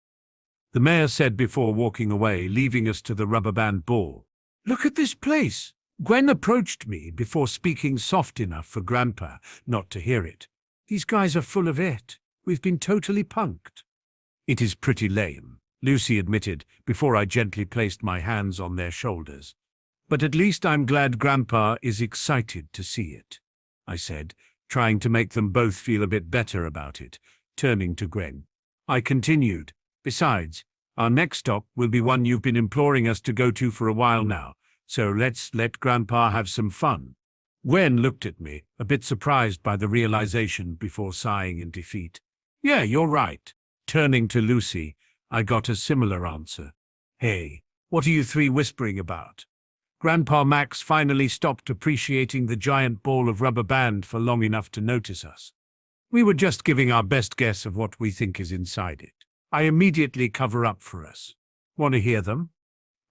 the mayor said before walking away, leaving us to the rubber band ball. "Look at this place!" Gwen approached me before speaking soft enough for Grandpa not to hear it. "These guys are full of it. We've been totally punked." "It is pretty lame," Lucy admitted before I gently placed my hands on their shoulders. "But at least I'm glad Grandpa is excited to see it," I said, trying to make them both feel a bit better about it. Turning to Gwen, I continued, "Besides, our next stop will be one you've been imploring us to go to for a while now, so let's let Grandpa have some fun." Gwen looked at me, a bit surprised by the realization before sighing in defeat. "Yeah, you're right." Turning to Lucy, I got a similar answer. "Hey, what are you three whispering about?" Grandpa Max finally stopped appreciating the giant ball of rubber band for long enough to notice us. "We were just giving our best guess of what we think is inside it. I immediately cover up for us. Want to hear them?"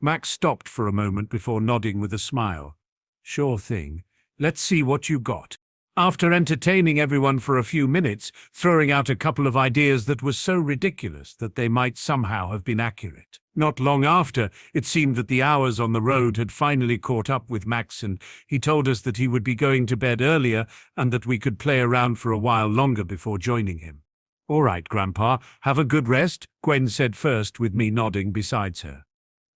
Max stopped for a moment before nodding with a smile. "Sure thing. Let's see what you got." After entertaining everyone for a few minutes, throwing out a couple of ideas that were so ridiculous that they might somehow have been accurate. Not long after, it seemed that the hours on the road had finally caught up with Max, and he told us that he would be going to bed earlier and that we could play around for a while longer before joining him. "All right, Grandpa, have a good rest," Gwen said first, with me nodding besides her.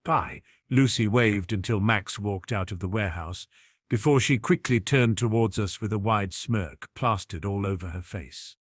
"Bye," Lucy waved until Max walked out of the warehouse, before she quickly turned towards us with a wide smirk plastered all over her face.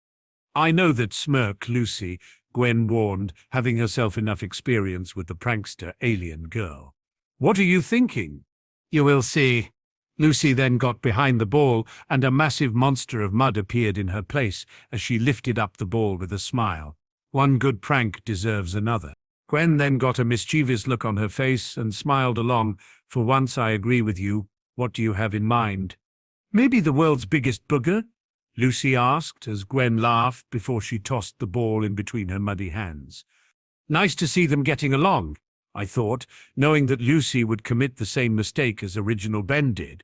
"I know that smirk, Lucy," Gwen warned, having herself enough experience with the prankster alien girl. "What are you thinking?" "You will see." Lucy then got behind the ball, and a massive monster of mud appeared in her place as she lifted up the ball with a smile. One good prank deserves another. Gwen then got a mischievous look on her face and smiled along. "For once I agree with you. What do you have in mind?" "Maybe the world's biggest booger?" Lucy asked as Gwen laughed before she tossed the ball in between her muddy hands. Nice to see them getting along, I thought, knowing that Lucy would commit the same mistake as original Ben did.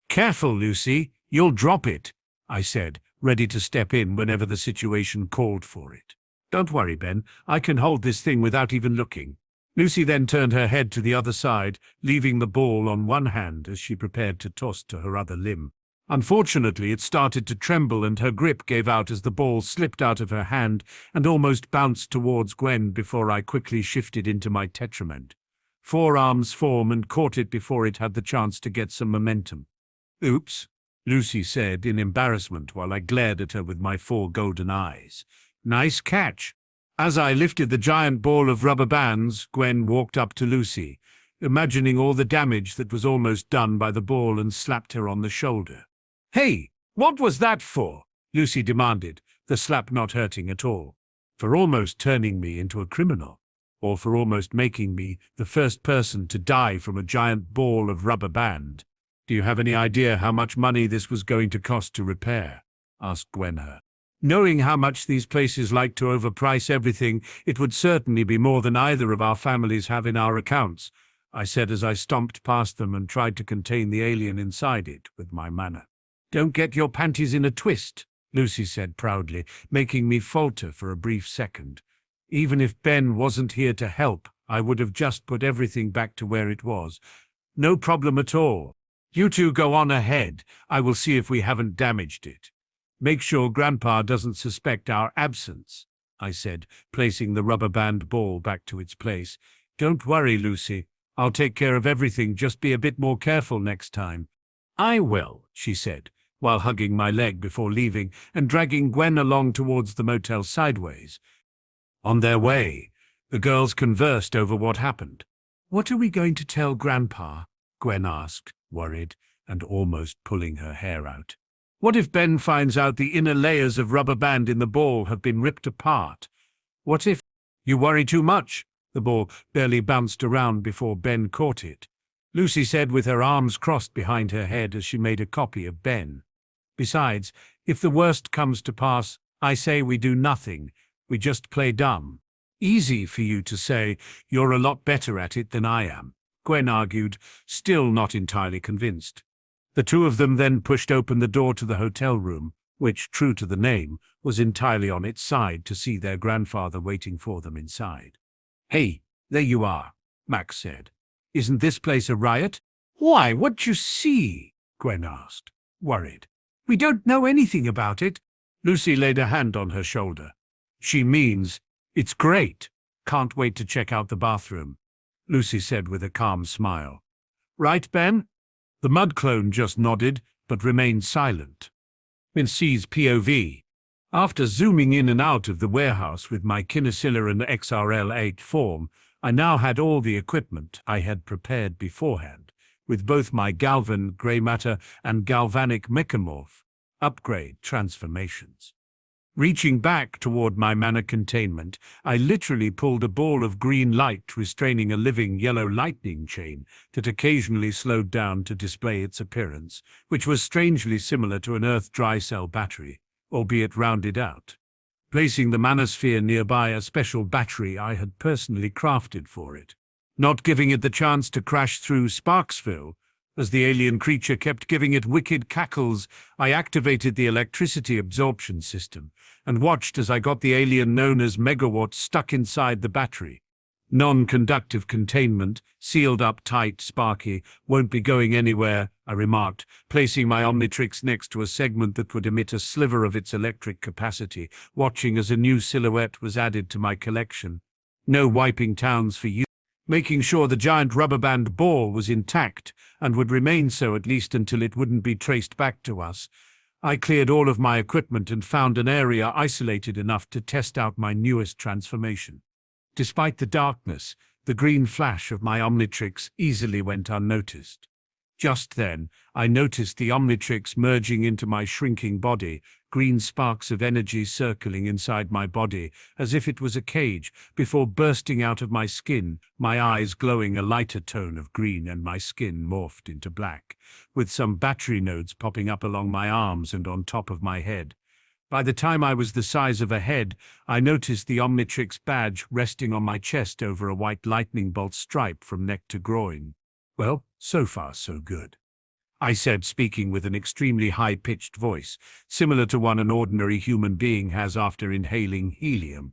"Careful, Lucy, you'll drop it," I said, ready to step in whenever the situation called for it. "Don't worry, Ben, I can hold this thing without even looking." Lucy then turned her head to the other side, leaving the ball on one hand as she prepared to toss to her other limb. Unfortunately, it started to tremble and her grip gave out as the ball slipped out of her hand and almost bounced towards Gwen before I quickly shifted into my tetrament. Forearms form and caught it before it had the chance to get some momentum. "Oops," Lucy said in embarrassment while I glared at her with my 4 golden eyes. "Nice catch." As I lifted the giant ball of rubber bands, Gwen walked up to Lucy, imagining all the damage that was almost done by the ball, and slapped her on the shoulder. "Hey, what was that for?" Lucy demanded, the slap not hurting at all. "For almost turning me into a criminal, or for almost making me the first person to die from a giant ball of rubber band. Do you have any idea how much money this was going to cost to repair?" asked Gwen her. Knowing how much these places like to overprice everything, it would certainly be more than either of our families have in our accounts, I said as I stomped past them and tried to contain the alien inside it with my manner. "Don't get your panties in a twist," Lucy said proudly, making me falter for a brief second. Even if Ben wasn't here to help, I would have just put everything back to where it was. "No problem at all. You two go on ahead. I will see if we haven't damaged it." Make sure Grandpa doesn't suspect our absence, I said, placing the rubber band ball back to its place. Don't worry, Lucy. I'll take care of everything. Just be a bit more careful next time. I will, she said, while hugging my leg before leaving and dragging Gwen along towards the motel sideways. On their way, the girls conversed over what happened. What are we going to tell Grandpa? Gwen asked, worried and almost pulling her hair out. What if Ben finds out the inner layers of rubber band in the ball have been ripped apart? What if... You worry too much. The ball barely bounced around before Ben caught it. Lucy said with her arms crossed behind her head as she made a copy of Ben. Besides, if the worst comes to pass, I say we do nothing. We just play dumb. Easy for you to say. You're a lot better at it than I am, Gwen argued, still not entirely convinced. The two of them then pushed open the door to the hotel room, which, true to the name, was entirely on its side to see their grandfather waiting for them inside. Hey, there you are, Max said. Isn't this place a riot? Why, what'd you see? Gwen asked, worried. We don't know anything about it. Lucy laid a hand on her shoulder. She means, it's great. Can't wait to check out the bathroom, Lucy said with a calm smile. Right, Ben? The mud clone just nodded, but remained silent. In C's POV, after zooming in and out of the warehouse with my Kinecilla and XRL-8 form, I now had all the equipment I had prepared beforehand, with both my Galvan grey matter and galvanic mechamorph upgrade transformations. Reaching back toward my mana containment, I literally pulled a ball of green light restraining a living yellow lightning chain that occasionally slowed down to display its appearance, which was strangely similar to an Earth dry cell battery, albeit rounded out. Placing the manosphere nearby a special battery I had personally crafted for it, not giving it the chance to crash through Sparksville. As the alien creature kept giving it wicked cackles, I activated the electricity absorption system and watched as I got the alien known as Megawatt stuck inside the battery. Non-conductive containment, sealed up tight, Sparky, won't be going anywhere, I remarked, placing my Omnitrix next to a segment that would emit a sliver of its electric capacity, watching as a new silhouette was added to my collection. No wiping towns for you. Making sure the giant rubber band ball was intact and would remain so at least until it wouldn't be traced back to us. I cleared all of my equipment and found an area isolated enough to test out my newest transformation. Despite the darkness, the green flash of my Omnitrix easily went unnoticed. Just then, I noticed the Omnitrix merging into my shrinking body, green sparks of energy circling inside my body as if it was a cage, before bursting out of my skin, my eyes glowing a lighter tone of green and my skin morphed into black, with some battery nodes popping up along my arms and on top of my head. By the time I was the size of a head, I noticed the Omnitrix badge resting on my chest over a white lightning bolt stripe from neck to groin. Well, so far so good, I said, speaking with an extremely high-pitched voice, similar to one an ordinary human being has after inhaling helium.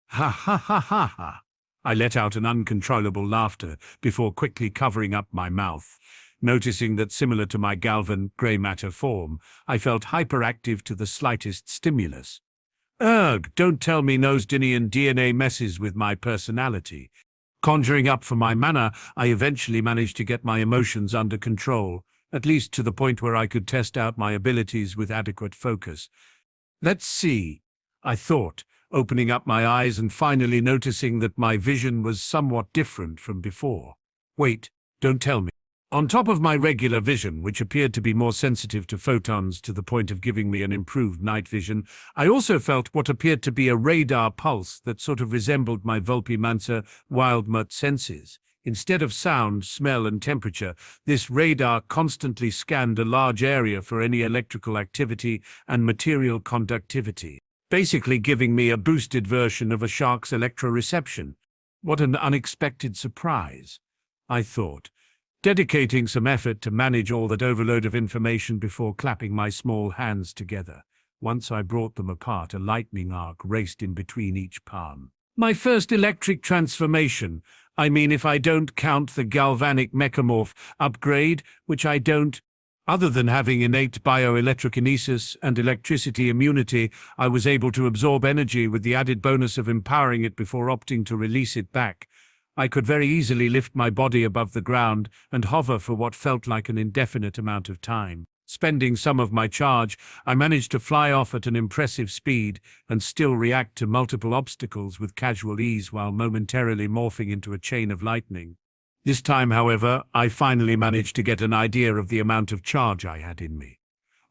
Ha ha ha ha ha. I let out an uncontrollable laughter before quickly covering up my mouth. Noticing that, similar to my Galvan grey matter form, I felt hyperactive to the slightest stimulus. Ugh, don't tell me Nosedinian DNA messes with my personality. Conjuring up for my mana, I eventually managed to get my emotions under control, at least to the point where I could test out my abilities with adequate focus. Let's see, I thought, opening up my eyes and finally noticing that my vision was somewhat different from before. Wait, don't tell me. On top of my regular vision, which appeared to be more sensitive to photons to the point of giving me an improved night vision, I also felt what appeared to be a radar pulse that sort of resembled my Vulpi-Mansa Wildmutt senses. Instead of sound, smell, and temperature, this radar constantly scanned a large area for any electrical activity and material conductivity, basically giving me a boosted version of a shark's electroreception. What an unexpected surprise, I thought, dedicating some effort to manage all that overload of information before clapping my small hands together. Once I brought them apart, a lightning arc raced in between each palm. My first electric transformation. I mean, if I don't count the galvanic mechamorph upgrade, which I don't. Other than having innate bioelectrokinesis and electricity immunity, I was able to absorb energy with the added bonus of empowering it before opting to release it back. I could very easily lift my body above the ground and hover for what felt like an indefinite amount of time. Spending some of my charge, I managed to fly off at an impressive speed and still react to multiple obstacles with casual ease while momentarily morphing into a chain of lightning. This time, however, I finally managed to get an idea of the amount of charge I had in me.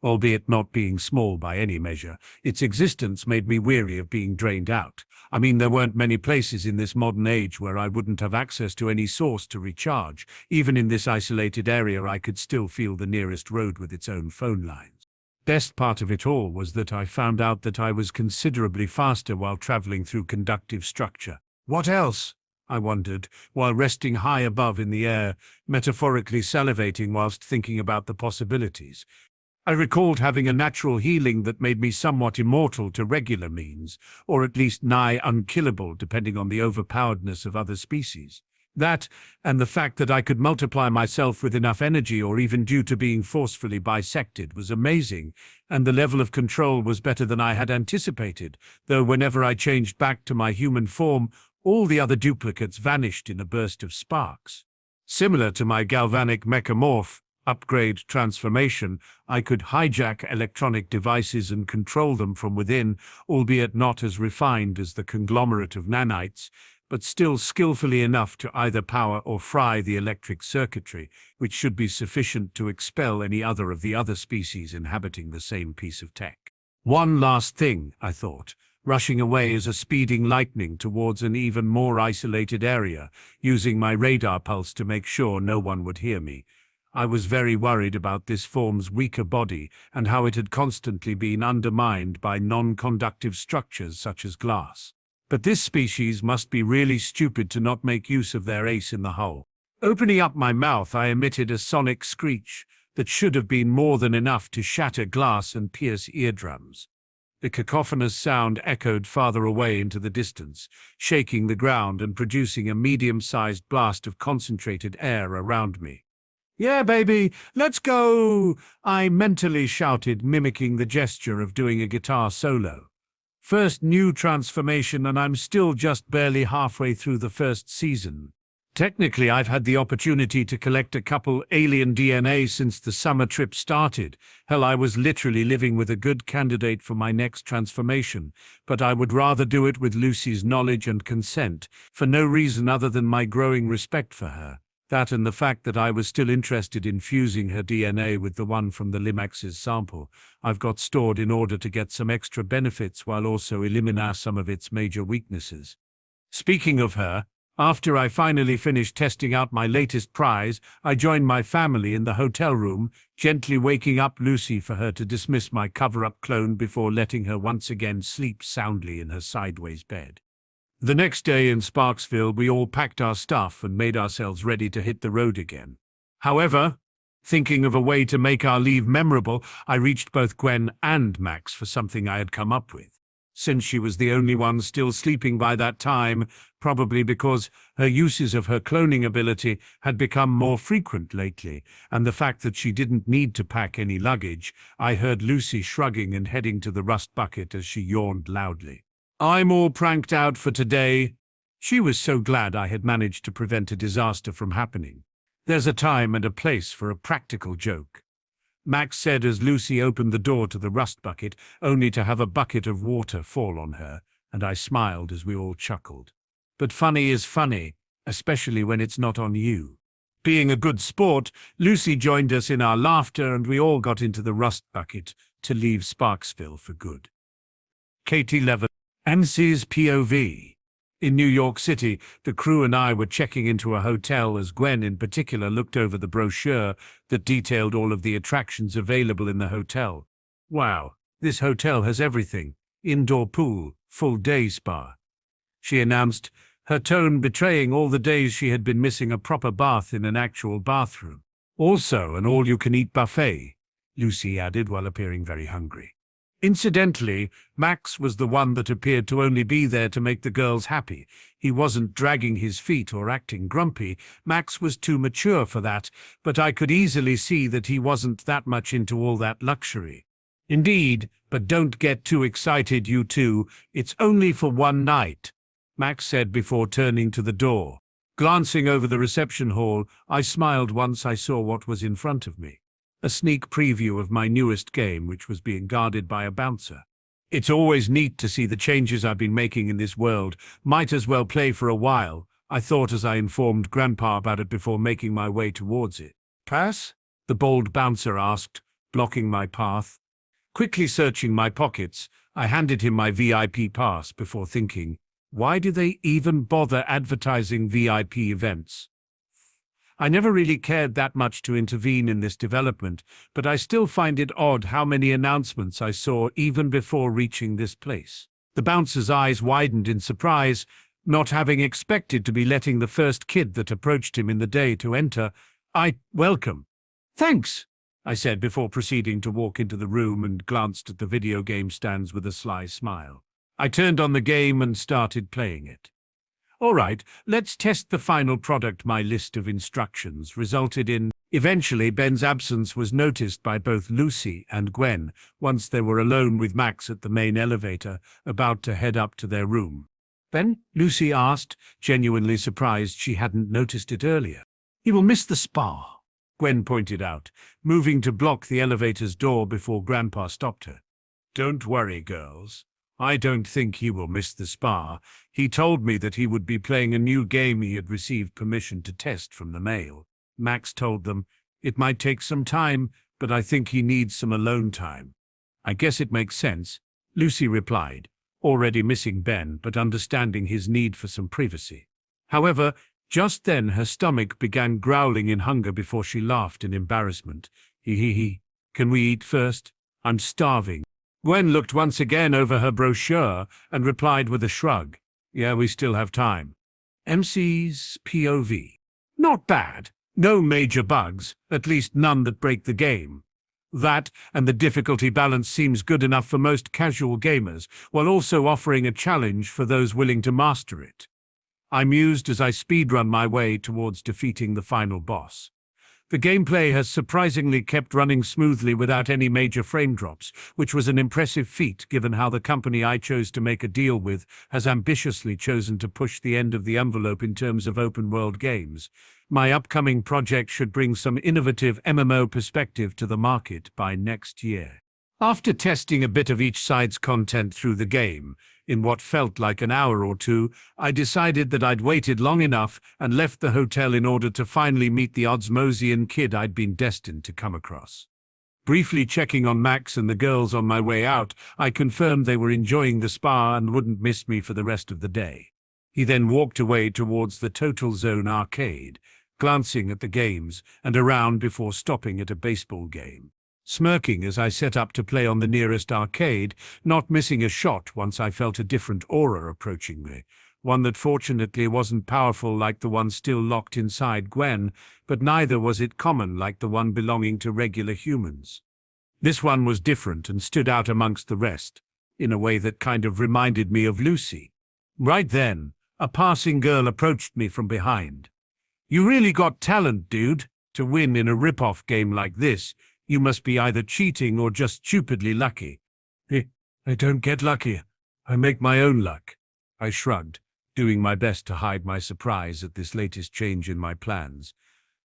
Albeit not being small by any measure, its existence made me weary of being drained out. I mean, there weren't many places in this modern age where I wouldn't have access to any source to recharge. Even in this isolated area, I could still feel the nearest road with its own phone lines. Best part of it all was that I found out that I was considerably faster while traveling through conductive structure. What else? I wondered, while resting high above in the air, metaphorically salivating whilst thinking about the possibilities. I recalled having a natural healing that made me somewhat immortal to regular means, or at least nigh unkillable depending on the overpoweredness of other species. That, and the fact that I could multiply myself with enough energy or even due to being forcefully bisected was amazing, and the level of control was better than I had anticipated, though whenever I changed back to my human form, all the other duplicates vanished in a burst of sparks. Similar to my galvanic mechamorph upgrade transformation, I could hijack electronic devices and control them from within, albeit not as refined as the conglomerate of nanites, but still skillfully enough to either power or fry the electric circuitry, which should be sufficient to expel any other of the other species inhabiting the same piece of tech. One last thing, I thought, rushing away as a speeding lightning towards an even more isolated area, using my radar pulse to make sure no one would hear me. I was very worried about this form's weaker body and how it had constantly been undermined by non-conductive structures such as glass. But this species must be really stupid to not make use of their ace in the hull. Opening up my mouth, I emitted a sonic screech that should have been more than enough to shatter glass and pierce eardrums. The cacophonous sound echoed farther away into the distance, shaking the ground and producing a medium-sized blast of concentrated air around me. "Yeah, baby, let's go!" I mentally shouted, mimicking the gesture of doing a guitar solo. First new transformation, and I'm still just barely halfway through the first season. Technically, I've had the opportunity to collect a couple alien DNA since the summer trip started. Hell, I was literally living with a good candidate for my next transformation, but I would rather do it with Lucy's knowledge and consent, for no reason other than my growing respect for her. That and the fact that I was still interested in fusing her DNA with the one from the Limax's sample I've got stored in order to get some extra benefits while also eliminating some of its major weaknesses. Speaking of her, after I finally finished testing out my latest prize, I joined my family in the hotel room, gently waking up Lucy for her to dismiss my cover-up clone before letting her once again sleep soundly in her sideways bed. The next day in Sparksville, we all packed our stuff and made ourselves ready to hit the road again. However, thinking of a way to make our leave memorable, I reached both Gwen and Max for something I had come up with. Since she was the only one still sleeping by that time, probably because her uses of her cloning ability had become more frequent lately, and the fact that she didn't need to pack any luggage, I heard Lucy shrugging and heading to the rust bucket as she yawned loudly. "I'm all pranked out for today." She was so glad I had managed to prevent a disaster from happening. "There's a time and a place for a practical joke," Max said as Lucy opened the door to the rust bucket, only to have a bucket of water fall on her, and I smiled as we all chuckled. But funny is funny, especially when it's not on you. Being a good sport, Lucy joined us in our laughter and we all got into the rust bucket to leave Sparksville for good. Kate 11. ANSY's POV. In New York City, the crew and I were checking into a hotel as Gwen in particular looked over the brochure that detailed all of the attractions available in the hotel. "Wow, this hotel has everything. Indoor pool, full day spa," she announced, her tone betraying all the days she had been missing a proper bath in an actual bathroom. "Also an all-you-can-eat buffet," Lucy added while appearing very hungry. Incidentally, Max was the one that appeared to only be there to make the girls happy. He wasn't dragging his feet or acting grumpy. Max was too mature for that, but I could easily see that he wasn't that much into all that luxury. Indeed, but don't get too excited, you two. It's only for one night, Max said before turning to the door. Glancing over the reception hall, I smiled once I saw what was in front of me. A sneak preview of my newest game, which was being guarded by a bouncer. It's always neat to see the changes I've been making in this world. Might as well play for a while, I thought as I informed Grandpa about it before making my way towards it. Pass? The bold bouncer asked, blocking my path. Quickly searching my pockets, I handed him my VIP pass before thinking, why do they even bother advertising VIP events? I never really cared that much to intervene in this development, but I still find it odd how many announcements I saw even before reaching this place. The bouncer's eyes widened in surprise, not having expected to be letting the first kid that approached him in the day to enter. Welcome. Thanks, I said before proceeding to walk into the room and glanced at the video game stands with a sly smile. I turned on the game and started playing it. All right, let's test the final product. My list of instructions resulted in. Eventually, Ben's absence was noticed by both Lucy and Gwen once they were alone with Max at the main elevator, about to head up to their room. Ben? Lucy asked, genuinely surprised she hadn't noticed it earlier. He will miss the spa, Gwen pointed out, moving to block the elevator's door before Grandpa stopped her. Don't worry, girls. I don't think he will miss the spa. He told me that he would be playing a new game he had received permission to test from the mail. Max told them, it might take some time, but I think he needs some alone time. I guess it makes sense, Lucy replied, already missing Ben but understanding his need for some privacy. However, just then her stomach began growling in hunger before she laughed in embarrassment. He. Can we eat first? I'm starving. Gwen looked once again over her brochure and replied with a shrug. Yeah, we still have time. MC's POV. Not bad. No major bugs, at least none that break the game. That and the difficulty balance seems good enough for most casual gamers, while also offering a challenge for those willing to master it. I mused as I speedrun my way towards defeating the final boss. The gameplay has surprisingly kept running smoothly without any major frame drops, which was an impressive feat given how the company I chose to make a deal with has ambitiously chosen to push the end of the envelope in terms of open-world games. My upcoming project should bring some innovative MMO perspective to the market by next year. After testing a bit of each side's content through the game, in what felt like an hour or two, I decided that I'd waited long enough and left the hotel in order to finally meet the Osmosian kid I'd been destined to come across. Briefly checking on Max and the girls on my way out, I confirmed they were enjoying the spa and wouldn't miss me for the rest of the day. He then walked away towards the Total Zone arcade, glancing at the games and around before stopping at a baseball game. Smirking as I set up to play on the nearest arcade, not missing a shot once I felt a different aura approaching me, one that fortunately wasn't powerful like the one still locked inside Gwen, but neither was it common like the one belonging to regular humans. This one was different and stood out amongst the rest, in a way that kind of reminded me of Lucy. Right then, a passing girl approached me from behind. You really got talent, dude. To win in a rip-off game like this, you must be either cheating or just stupidly lucky. I don't get lucky. I make my own luck. I shrugged, doing my best to hide my surprise at this latest change in my plans.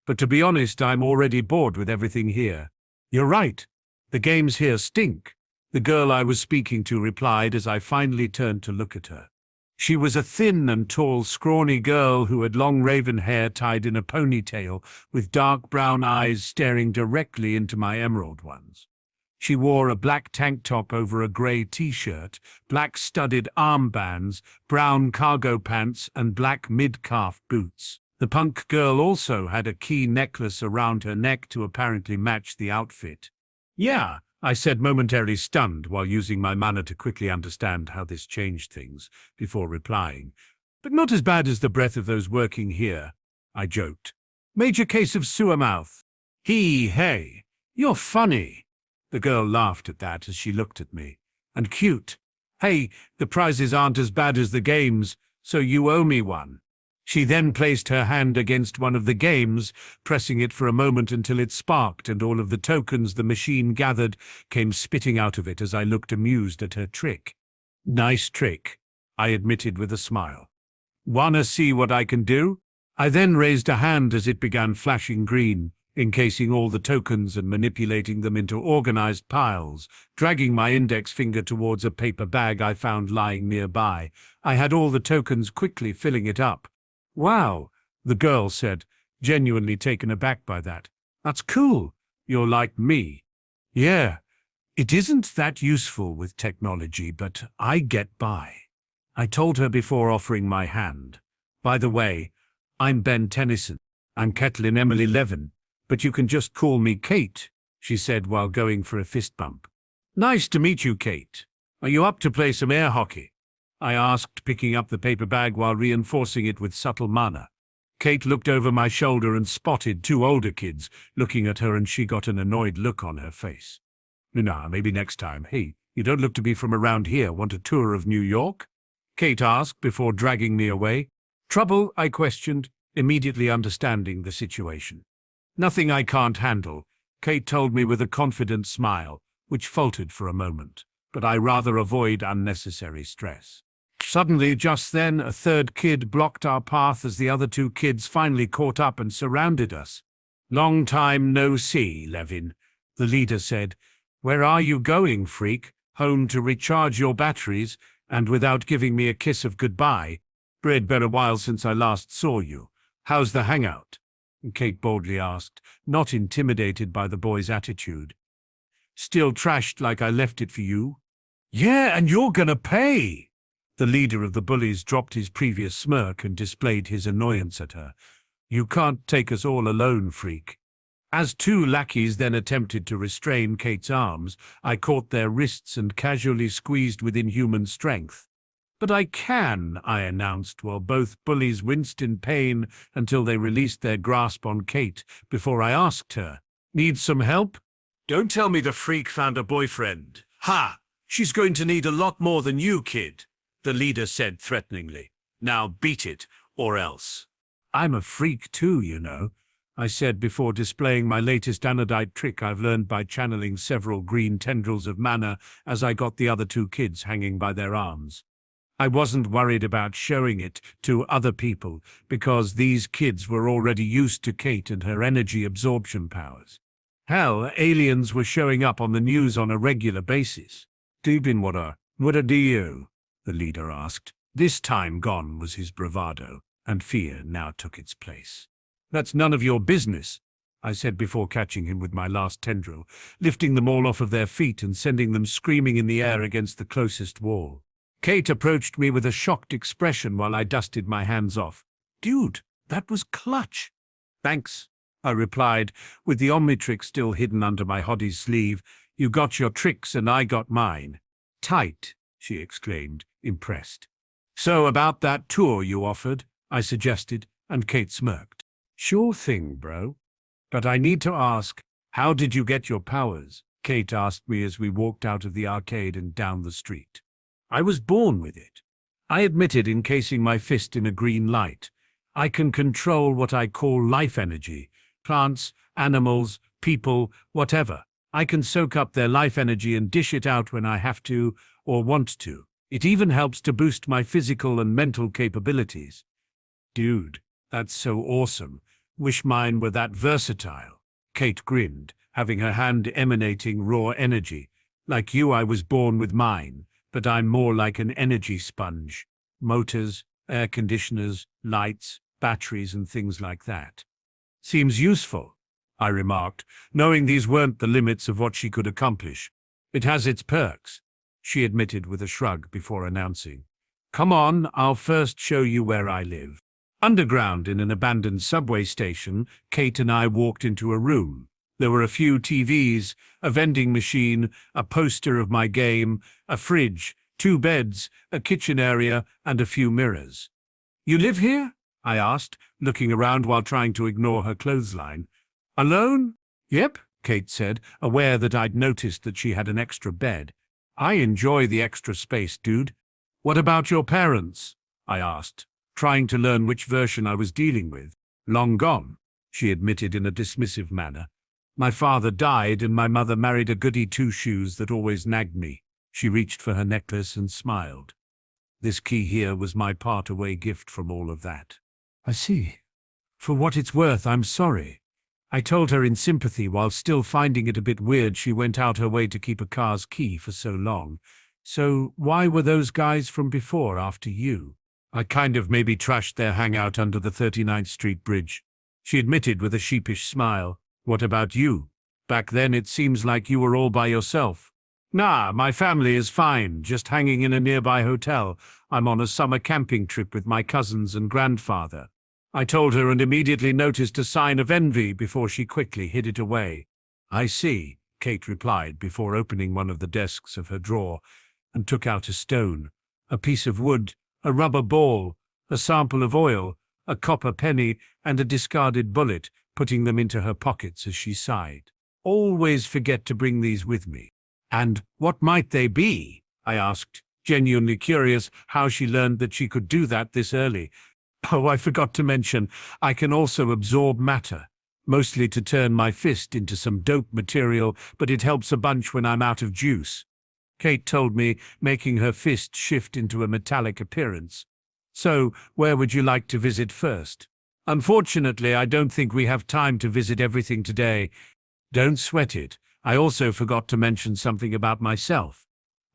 But to be honest, I'm already bored with everything here. You're right. The games here stink, the girl I was speaking to replied as I finally turned to look at her. She was a thin and tall, scrawny girl who had long raven hair tied in a ponytail, with dark brown eyes staring directly into my emerald ones. She wore a black tank top over a grey t-shirt, black studded armbands, brown cargo pants, and black mid-calf boots. The punk girl also had a key necklace around her neck to apparently match the outfit. Yeah, I said, momentarily stunned while using my mana to quickly understand how this changed things, before replying. But not as bad as the breath of those working here, I joked. Major case of sewer mouth. Hey, you're funny. The girl laughed at that as she looked at me. and cute. Hey, the prizes aren't as bad as the games, so you owe me one. She then placed her hand against one of the games, pressing it for a moment until it sparked, and all of the tokens the machine gathered came spitting out of it as I looked amused at her trick. Nice trick, I admitted with a smile. Wanna see what I can do? I then raised a hand as it began flashing green, encasing all the tokens and manipulating them into organized piles, dragging my index finger towards a paper bag I found lying nearby. I had all the tokens quickly filling it up. Wow, the girl said, genuinely taken aback by that. That's cool. You're like me. Yeah, it isn't that useful with technology, but I get by. I told her before offering my hand. By the way, I'm Ben Tennyson. I'm Caitlin Emily Levin, but you can just call me Kate, she said while going for a fist bump. Nice to meet you, Kate. Are you up to play some air hockey? I asked, picking up the paper bag while reinforcing it with subtle manner. Kate looked over my shoulder and spotted two older kids looking at her, and she got an annoyed look on her face. Nah, maybe next time. Hey, you don't look to be from around here. Want a tour of New York? Kate asked before dragging me away. Trouble? I questioned, immediately understanding the situation. Nothing I can't handle, Kate told me with a confident smile, which faltered for a moment, but I rather avoid unnecessary stress. Suddenly, just then, a third kid blocked our path as the other two kids finally caught up and surrounded us. Long time no see, Levin, the leader said. Where are you going, freak? Home to recharge your batteries, and without giving me a kiss of goodbye. Been a while since I last saw you. How's the hangout? Kate boldly asked, not intimidated by the boy's attitude. Still trashed like I left it for you? Yeah, and you're gonna pay! The leader of the bullies dropped his previous smirk and displayed his annoyance at her. You can't take us all alone, freak. As two lackeys then attempted to restrain Kate's arms, I caught their wrists and casually squeezed with inhuman strength. But I can, I announced, while both bullies winced in pain until they released their grasp on Kate before I asked her, Need some help? Don't tell me the freak found a boyfriend. Ha! She's going to need a lot more than you, kid, the leader said threateningly. Now beat it, or else. I'm a freak too, you know, I said before displaying my latest anodite trick I've learned by channeling several green tendrils of mana as I got the other two kids hanging by their arms. I wasn't worried about showing it to other people because these kids were already used to Kate and her energy absorption powers. Hell, aliens were showing up on the news on a regular basis. Deepin, what do you? The leader asked. This time gone was his bravado, and fear now took its place. That's none of your business, I said before catching him with my last tendril, lifting them all off of their feet and sending them screaming in the air against the closest wall. Kate approached me with a shocked expression while I dusted my hands off. Dude, that was clutch. Thanks, I replied, with the Omnitrix still hidden under my hoodie's sleeve. You got your tricks and I got mine. Tight, she exclaimed, impressed. So about that tour you offered, I suggested, and Kate smirked. Sure thing, bro. But I need to ask, how did you get your powers? Kate asked me as we walked out of the arcade and down the street. I was born with it. I admitted, encasing my fist in a green light. I can control what I call life energy. Plants, animals, people, whatever. I can soak up their life energy and dish it out when I have to or want to. It even helps to boost my physical and mental capabilities. Dude, that's so awesome. Wish mine were that versatile. Kate grinned, having her hand emanating raw energy. Like you, I was born with mine. But I'm more like an energy sponge. Motors, air conditioners, lights, batteries, and things like that. Seems useful, I remarked, knowing these weren't the limits of what she could accomplish. It has its perks, she admitted with a shrug before announcing. Come on, I'll first show you where I live. Underground in an abandoned subway station, Kate and I walked into a room. There were a few TVs, a vending machine, a poster of my game, a fridge, 2 beds, a kitchen area, and a few mirrors. You live here? I asked, looking around while trying to ignore her clothesline. Alone? Yep, Kate said, aware that I'd noticed that she had an extra bed. I enjoy the extra space, dude. What about your parents? I asked, trying to learn which version I was dealing with. Long gone, she admitted in a dismissive manner. My father died and my mother married a goody two-shoes that always nagged me. She reached for her necklace and smiled. This key here was my part-away gift from all of that. I see. For what it's worth, I'm sorry. I told her in sympathy while still finding it a bit weird she went out her way to keep a car's key for so long. So why were those guys from before after you? I kind of maybe trashed their hangout under the 39th Street Bridge. She admitted with a sheepish smile. What about you? Back then it seems like you were all by yourself. Nah, my family is fine, just hanging in a nearby hotel. I'm on a summer camping trip with my cousins and grandfather. I told her and immediately noticed a sign of envy before she quickly hid it away. I see, Kate replied before opening one of the desks of her drawer and took out a stone, a piece of wood, a rubber ball, a sample of oil, a copper penny, and a discarded bullet, putting them into her pockets as she sighed. Always forget to bring these with me. And what might they be? I asked, genuinely curious how she learned that she could do that this early. Oh, I forgot to mention, I can also absorb matter, mostly to turn my fist into some dope material, but it helps a bunch when I'm out of juice. Kate told me, making her fist shift into a metallic appearance. So, where would you like to visit first? Unfortunately, I don't think we have time to visit everything today. Don't sweat it. I also forgot to mention something about myself.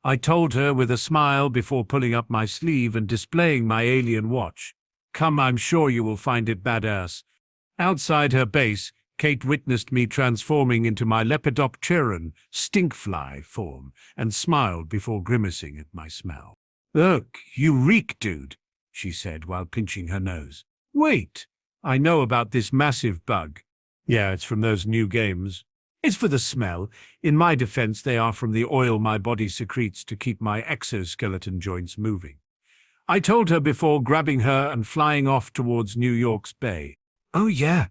I told her with a smile before pulling up my sleeve and displaying my alien watch. Come, I'm sure you will find it badass. Outside her base, Kate witnessed me transforming into my Lepidopteran stinkfly form and smiled before grimacing at my smell. Look, you reek, dude, she said while pinching her nose. Wait, I know about this massive bug. Yeah, it's from those new games. It's for the smell. In my defense, they are from the oil my body secretes to keep my exoskeleton joints moving. I told her before grabbing her and flying off towards New York's Bay. Oh, yeah.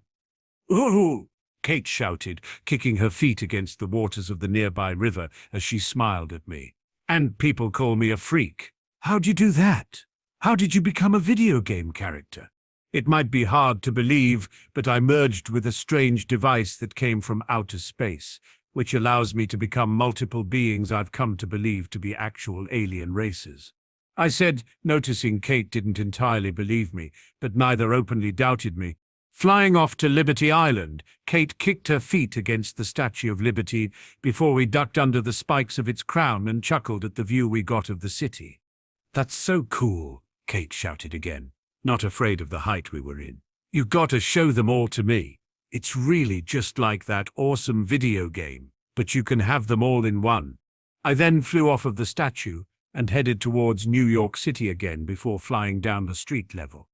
Ooh, Kate shouted, kicking her feet against the waters of the nearby river as she smiled at me. And people call me a freak. How'd you do that? How did you become a video game character? It might be hard to believe, but I merged with a strange device that came from outer space, which allows me to become multiple beings I've come to believe to be actual alien races. I said, noticing Kate didn't entirely believe me, but neither openly doubted me. Flying off to Liberty Island, Kate kicked her feet against the Statue of Liberty before we ducked under the spikes of its crown and chuckled at the view we got of the city. That's so cool, Kate shouted again, not afraid of the height we were in. You gotta show them all to me. It's really just like that awesome video game, but you can have them all in one. I then flew off of the statue and headed towards New York City again before flying down the street level.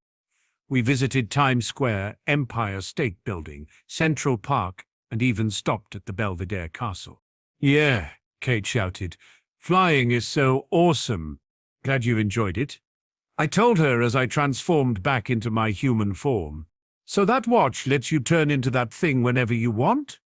We visited Times Square, Empire State Building, Central Park, and even stopped at the Belvedere Castle. Yeah, Kate shouted. Flying is so awesome. Glad you enjoyed it. I told her as I transformed back into my human form. So that watch lets you turn into that thing whenever you want?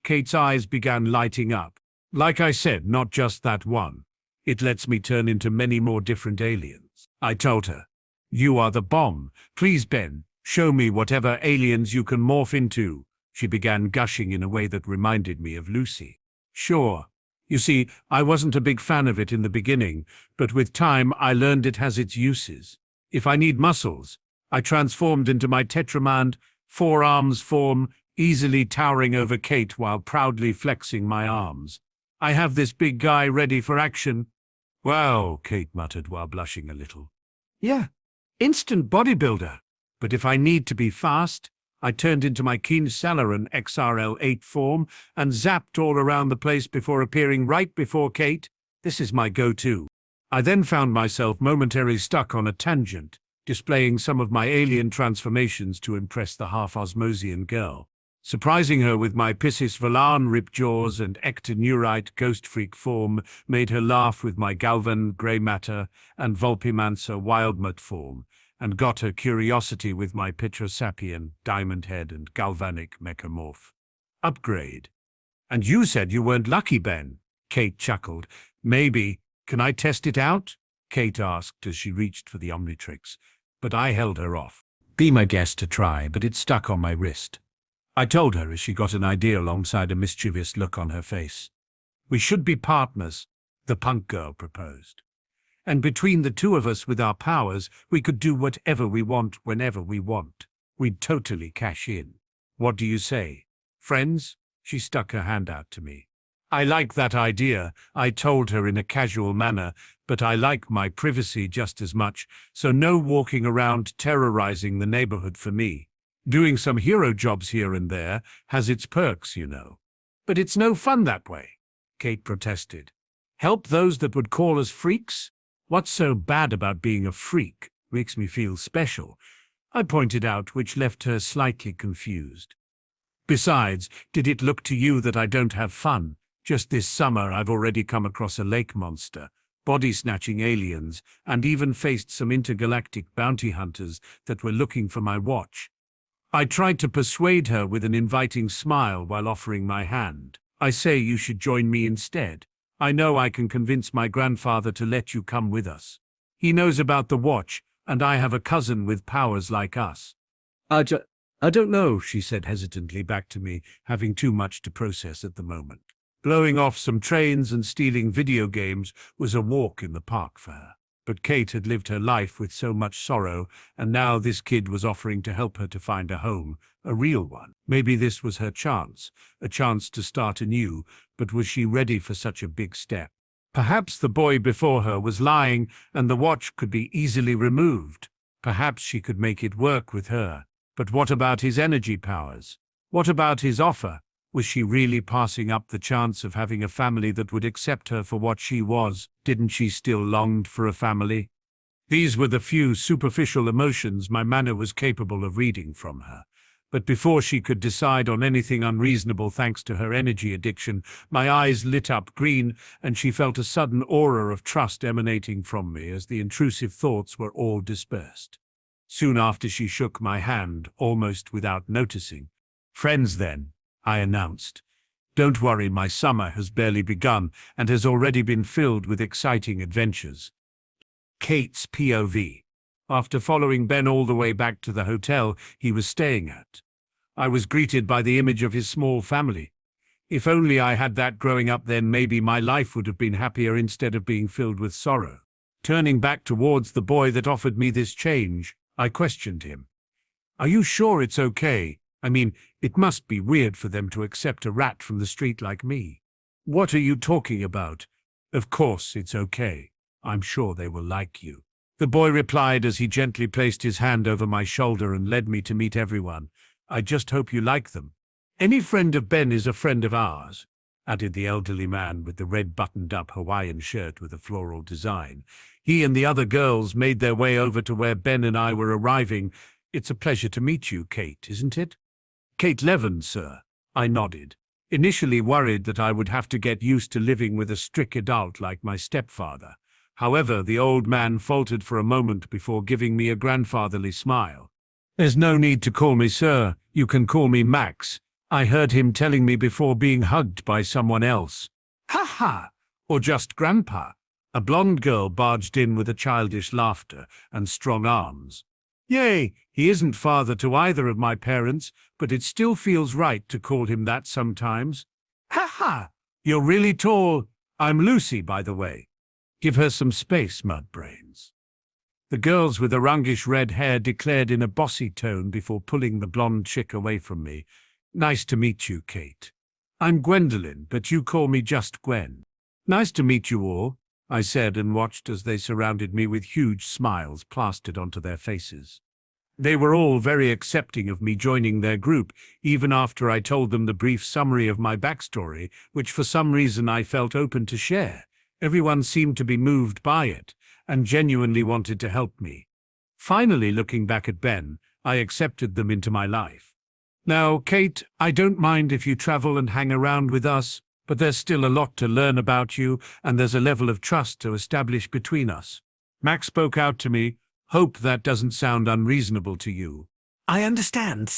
Kate's eyes began lighting up. Like I said, not just that one. It lets me turn into many more different aliens. I told her, you are the bomb. Please, Ben, show me whatever aliens you can morph into. She began gushing in a way that reminded me of Lucy. Sure. You see, I wasn't a big fan of it in the beginning, but with time I learned it has its uses. If I need muscles, I transformed into my Tetramand, four-arms form, easily towering over Kate while proudly flexing my arms. I have this big guy ready for action. Wow, Kate muttered while blushing a little. Yeah, instant bodybuilder. But if I need to be fast, I turned into my Keen Salaran XRL8 form and zapped all around the place before appearing right before Kate. This is my go-to. I then found myself momentarily stuck on a tangent, displaying some of my alien transformations to impress the half-Osmosian girl. Surprising her with my Piscis Valan Ripjaws and Ectoneurite Ghost Freak form made her laugh with my Galvan Grey Matter and Vulpimancer Wildmutt form, and got her curiosity with my Petrosapian Diamond Head and Galvanic Mechamorph. Upgrade. And you said you weren't lucky, Ben, Kate chuckled, Maybe. Can I test it out? Kate asked as she reached for the Omnitrix, but I held her off. Be my guest to try, but it stuck on my wrist. I told her as she got an idea alongside a mischievous look on her face. We should be partners, the punk girl proposed. And between the two of us with our powers, we could do whatever we want whenever we want. We'd totally cash in. What do you say? Friends? She stuck her hand out to me. I like that idea, I told her in a casual manner, but I like my privacy just as much, so no walking around terrorizing the neighborhood for me. Doing some hero jobs here and there has its perks, you know. But it's no fun that way, Kate protested. Help those that would call us freaks? What's so bad about being a freak? Makes me feel special, I pointed out, which left her slightly confused. Besides, did it look to you that I don't have fun? Just this summer I've already come across a lake monster, body-snatching aliens, and even faced some intergalactic bounty hunters that were looking for my watch. I tried to persuade her with an inviting smile while offering my hand. I say you should join me instead. I know I can convince my grandfather to let you come with us. He knows about the watch, and I have a cousin with powers like us. I don't know, she said hesitantly back to me, having too much to process at the moment. Blowing off some trains and stealing video games was a walk in the park for her. But Kate had lived her life with so much sorrow, and now this kid was offering to help her to find a home, a real one. Maybe this was her chance, a chance to start anew, but was she ready for such a big step? Perhaps the boy before her was lying, and the watch could be easily removed. Perhaps she could make it work with her. But what about his energy powers? What about his offer? Was she really passing up the chance of having a family that would accept her for what she was? Didn't she still long for a family? These were the few superficial emotions my manner was capable of reading from her. But before she could decide on anything unreasonable thanks to her energy addiction, my eyes lit up green, and she felt a sudden aura of trust emanating from me as the intrusive thoughts were all dispersed. Soon after she shook my hand, almost without noticing. Friends then, I announced. Don't worry, my summer has barely begun and has already been filled with exciting adventures. Kate's POV. After following Ben all the way back to the hotel he was staying at, I was greeted by the image of his small family. If only I had that growing up, then maybe my life would have been happier instead of being filled with sorrow. Turning back towards the boy that offered me this change, I questioned him. Are you sure it's okay? I mean, it must be weird for them to accept a rat from the street like me. What are you talking about? Of course it's okay. I'm sure they will like you. The boy replied as he gently placed his hand over my shoulder and led me to meet everyone. I just hope you like them. Any friend of Ben is a friend of ours, added the elderly man with the red buttoned-up Hawaiian shirt with a floral design. He and the other girls made their way over to where Ben and I were arriving. It's a pleasure to meet you, Kate, isn't it? Kate Levin, sir. I nodded, initially worried that I would have to get used to living with a strict adult like my stepfather. However, the old man faltered for a moment before giving me a grandfatherly smile. There's no need to call me sir. You can call me Max. I heard him telling me before being hugged by someone else. Ha ha! Or just Grandpa. A blonde girl barged in with a childish laughter and strong arms. Yay, he isn't father to either of my parents, but it still feels right to call him that sometimes. Ha ha! You're really tall. I'm Lucy, by the way. Give her some space, Mudbrains. The girls with orangish red hair declared in a bossy tone before pulling the blonde chick away from me. Nice to meet you, Kate. I'm Gwendolyn, but you call me just Gwen. Nice to meet you all, I said, and watched as they surrounded me with huge smiles plastered onto their faces. They were all very accepting of me joining their group, even after I told them the brief summary of my backstory, which for some reason I felt open to share. Everyone seemed to be moved by it, and genuinely wanted to help me. Finally, looking back at Ben, I accepted them into my life. Now, Kate, I don't mind if you travel and hang around with us, but there's still a lot to learn about you, and there's a level of trust to establish between us. Max spoke out to me. Hope that doesn't sound unreasonable to you. I understand.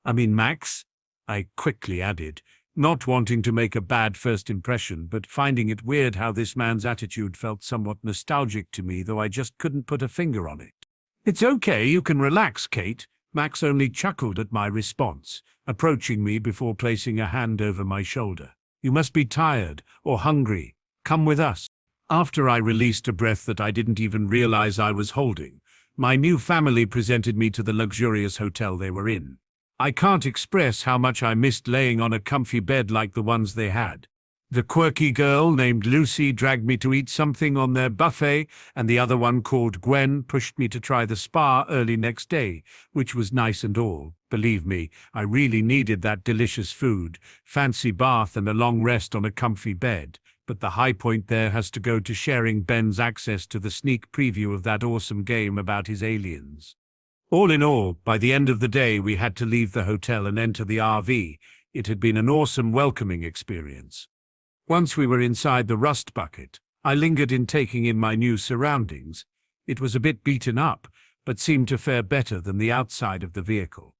I mean, Max, I quickly added, not wanting to make a bad first impression, but finding it weird how this man's attitude felt somewhat nostalgic to me, though I just couldn't put a finger on it. "It's okay, you can relax, Kate." Max only chuckled at my response, approaching me before placing a hand over my shoulder. "You must be tired or hungry. Come with us." After I released a breath that I didn't even realize I was holding, my new family presented me to the luxurious hotel they were in. I can't express how much I missed laying on a comfy bed like the ones they had. The quirky girl named Lucy dragged me to eat something on their buffet, and the other one called Gwen pushed me to try the spa early next day, which was nice and all. Believe me, I really needed that delicious food, fancy bath and a long rest on a comfy bed. But the high point there has to go to sharing Ben's access to the sneak preview of that awesome game about his aliens. All in all, by the end of the day we had to leave the hotel and enter the RV. It had been an awesome welcoming experience. Once we were inside the rust bucket, I lingered in taking in my new surroundings. It was a bit beaten up, but seemed to fare better than the outside of the vehicle.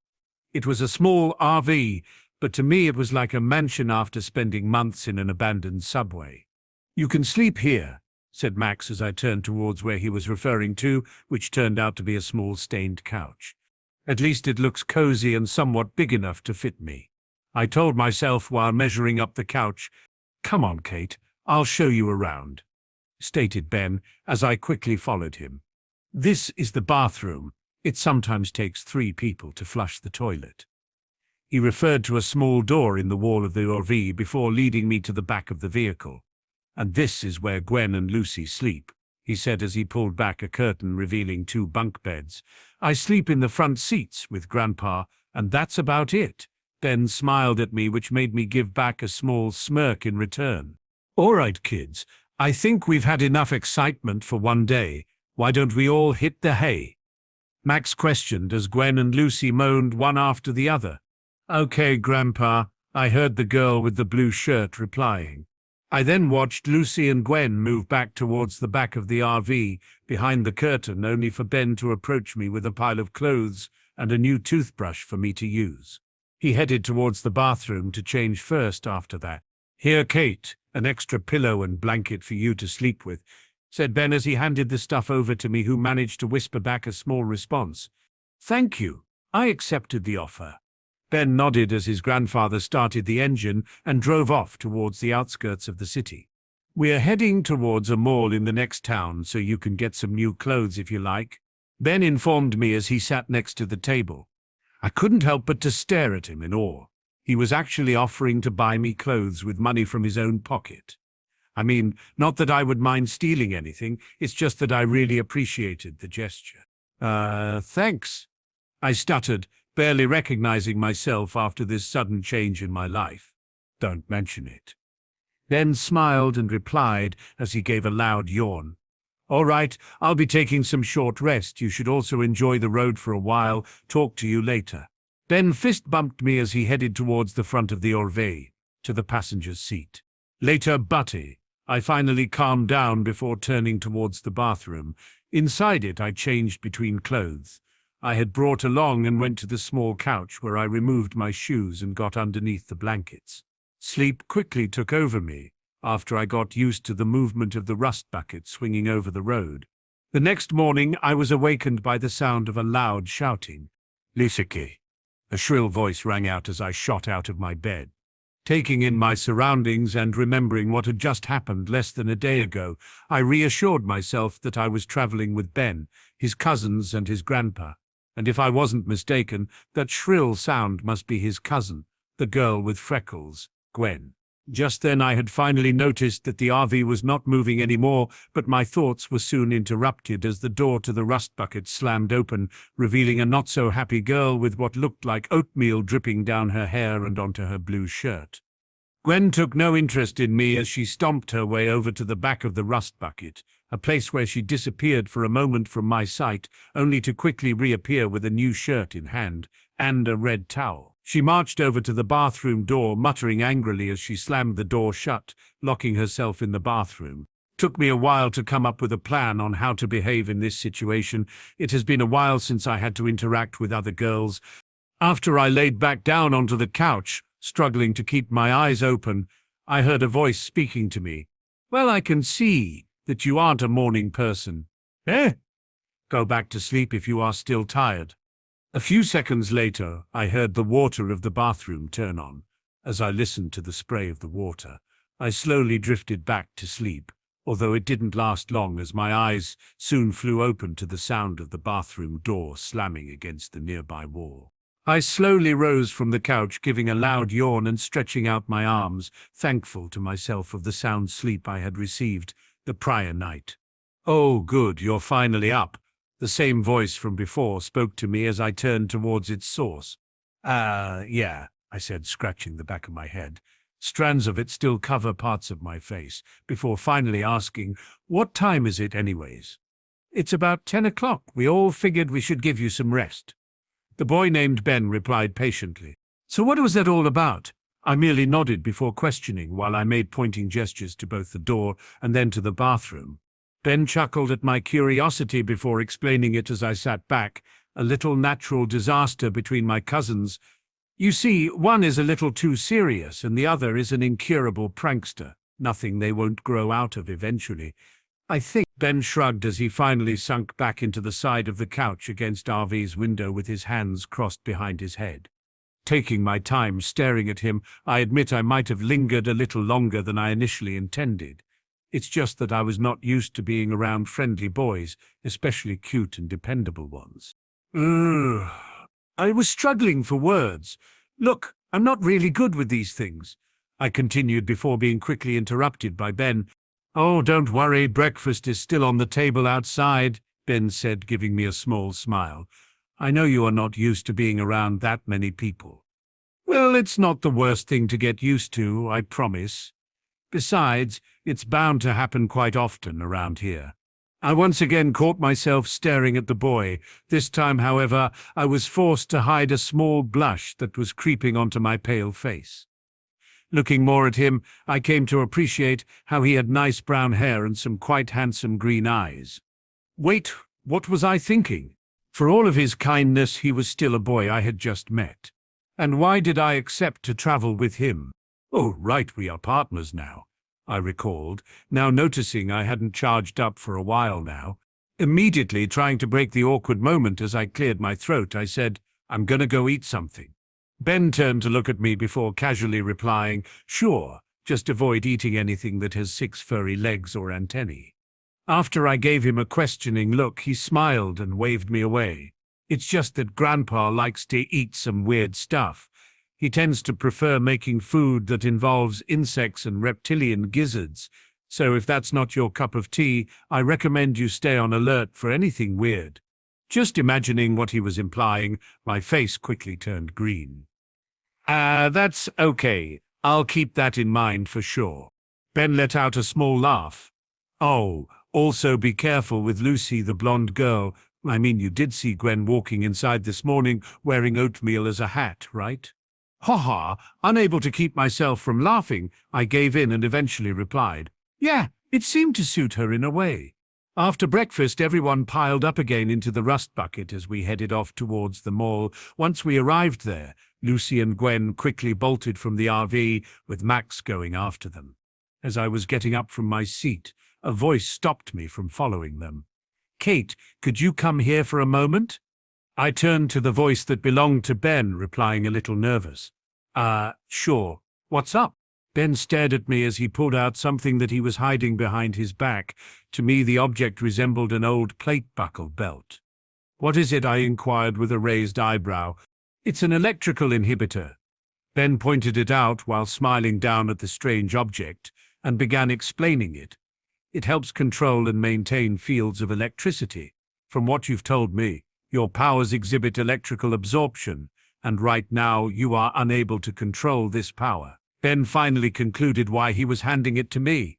It was a small RV, but to me it was like a mansion after spending months in an abandoned subway. "You can sleep here," said Max as I turned towards where he was referring to, which turned out to be a small stained couch. "At least it looks cozy and somewhat big enough to fit me," I told myself while measuring up the couch. "Come on, Kate, I'll show you around," stated Ben as I quickly followed him. "This is the bathroom. It sometimes takes 3 people to flush the toilet." He referred to a small door in the wall of the RV before leading me to the back of the vehicle. "And this is where Gwen and Lucy sleep," he said as he pulled back a curtain revealing 2 bunk beds. "I sleep in the front seats with Grandpa, and that's about it." Ben smiled at me, which made me give back a small smirk in return. "All right, kids, I think we've had enough excitement for one day. Why don't we all hit the hay?" Max questioned as Gwen and Lucy moaned one after the other. "Okay, Grandpa," I heard the girl with the blue shirt replying. I then watched Lucy and Gwen move back towards the back of the RV, behind the curtain, only for Ben to approach me with a pile of clothes and a new toothbrush for me to use. He headed towards the bathroom to change first after that. "Here, Kate, an extra pillow and blanket for you to sleep with," said Ben as he handed the stuff over to me, who managed to whisper back a small response. "Thank you." I accepted the offer. Ben nodded as his grandfather started the engine and drove off towards the outskirts of the city. "We're heading towards a mall in the next town, so you can get some new clothes if you like," Ben informed me as he sat next to the table. I couldn't help but to stare at him in awe. He was actually offering to buy me clothes with money from his own pocket. I mean, not that I would mind stealing anything, it's just that I really appreciated the gesture. Thanks," I stuttered, barely recognizing myself after this sudden change in my life. "Don't mention it." Ben smiled and replied as he gave a loud yawn. "All right, I'll be taking some short rest. You should also enjoy the road for a while. Talk to you later." Ben fist bumped me as he headed towards the front of the RV, to the passenger's seat. "Later, Buddy." I finally calmed down before turning towards the bathroom. Inside it, I changed between clothes I had brought along and went to the small couch where I removed my shoes and got underneath the blankets. Sleep quickly took over me after I got used to the movement of the rust bucket swinging over the road. The next morning, I was awakened by the sound of a loud shouting. "Lisaki!" A shrill voice rang out as I shot out of my bed. Taking in my surroundings and remembering what had just happened less than a day ago, I reassured myself that I was traveling with Ben, his cousins and his grandpa. And if I wasn't mistaken, that shrill sound must be his cousin, the girl with freckles, Gwen. Just then I had finally noticed that the RV was not moving anymore, but my thoughts were soon interrupted as the door to the rust bucket slammed open, revealing a not-so-happy girl with what looked like oatmeal dripping down her hair and onto her blue shirt. Gwen took no interest in me as she stomped her way over to the back of the rust bucket, a place where she disappeared for a moment from my sight, only to quickly reappear with a new shirt in hand and a red towel. She marched over to the bathroom door, muttering angrily as she slammed the door shut, locking herself in the bathroom. Took me a while to come up with a plan on how to behave in this situation. It has been a while since I had to interact with other girls. After I laid back down onto the couch, Struggling to keep my eyes open, I heard a voice speaking to me. "Well, I can see that you aren't a morning person. Eh? Go back to sleep if you are still tired." A few seconds later, I heard the water of the bathroom turn on. As I listened to the spray of the water, I slowly drifted back to sleep, although it didn't last long as my eyes soon flew open to the sound of the bathroom door slamming against the nearby wall. I slowly rose from the couch, giving a loud yawn and stretching out my arms, thankful to myself of the sound sleep I had received the prior night. "Oh, good, you're finally up." The same voice from before spoke to me as I turned towards its source. Yeah," I said, scratching the back of my head. Strands of it still cover parts of my face, before finally asking, "What time is it anyways?" "It's about 10 o'clock. We all figured we should give you some rest." The boy named Ben replied patiently. "So what was that all about?" I merely nodded before questioning while I made pointing gestures to both the door and then to the bathroom. Ben chuckled at my curiosity before explaining it as I sat back, a little natural disaster between my cousins. "You see, one is a little too serious and the other is an incurable prankster, nothing they won't grow out of eventually. I think." Ben shrugged as he finally sunk back into the side of the couch against RV's window with his hands crossed behind his head. Taking my time staring at him, I admit I might have lingered a little longer than I initially intended. It's just that I was not used to being around friendly boys, especially cute and dependable ones. I was struggling for words. "Look, I'm not really good with these things," I continued before being quickly interrupted by Ben. "Oh, don't worry, breakfast is still on the table outside," Ben said, giving me a small smile. "I know you are not used to being around that many people." "Well, it's not the worst thing to get used to, I promise. Besides, it's bound to happen quite often around here." I once again caught myself staring at the boy. This time, however, I was forced to hide a small blush that was creeping onto my pale face. Looking more at him, I came to appreciate how he had nice brown hair and some quite handsome green eyes. Wait, what was I thinking? For all of his kindness, he was still a boy I had just met. And why did I accept to travel with him? "Oh, right, we are partners now," I recalled, now noticing I hadn't charged up for a while now. Immediately trying to break the awkward moment as I cleared my throat, I said, "I'm gonna go eat something." Ben turned to look at me before casually replying, "Sure, just avoid eating anything that has 6 furry legs or antennae." After I gave him a questioning look, he smiled and waved me away. "It's just that Grandpa likes to eat some weird stuff. He tends to prefer making food that involves insects and reptilian gizzards. So if that's not your cup of tea, I recommend you stay on alert for anything weird." Just imagining what he was implying, my face quickly turned green. That's okay. I'll keep that in mind for sure." Ben let out a small laugh. "Oh, also be careful with Lucy, the blonde girl. I mean, you did see Gwen walking inside this morning wearing oatmeal as a hat, right?" Ha! Unable to keep myself from laughing, I gave in and eventually replied, "Yeah, it seemed to suit her in a way." After breakfast, everyone piled up again into the rust bucket as we headed off towards the mall. Once we arrived there, Lucy and Gwen quickly bolted from the RV, with Max going after them. As I was getting up from my seat, a voice stopped me from following them. "Kate, could you come here for a moment?" I turned to the voice that belonged to Ben, replying a little nervous. Sure. What's up?" Ben stared at me as he pulled out something that he was hiding behind his back. To me, the object resembled an old plate-buckle belt. "What is it?" I inquired with a raised eyebrow. "It's an electrical inhibitor." Ben pointed it out while smiling down at the strange object and began explaining it. "It helps control and maintain fields of electricity. From what you've told me, your powers exhibit electrical absorption, and right now you are unable to control this power." Ben finally concluded why he was handing it to me.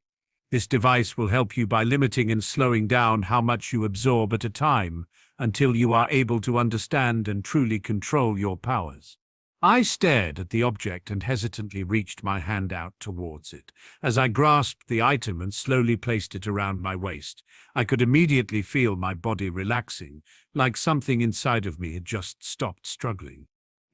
"This device will help you by limiting and slowing down how much you absorb at a time, until you are able to understand and truly control your powers." I stared at the object and hesitantly reached my hand out towards it. As I grasped the item and slowly placed it around my waist, I could immediately feel my body relaxing, like something inside of me had just stopped struggling.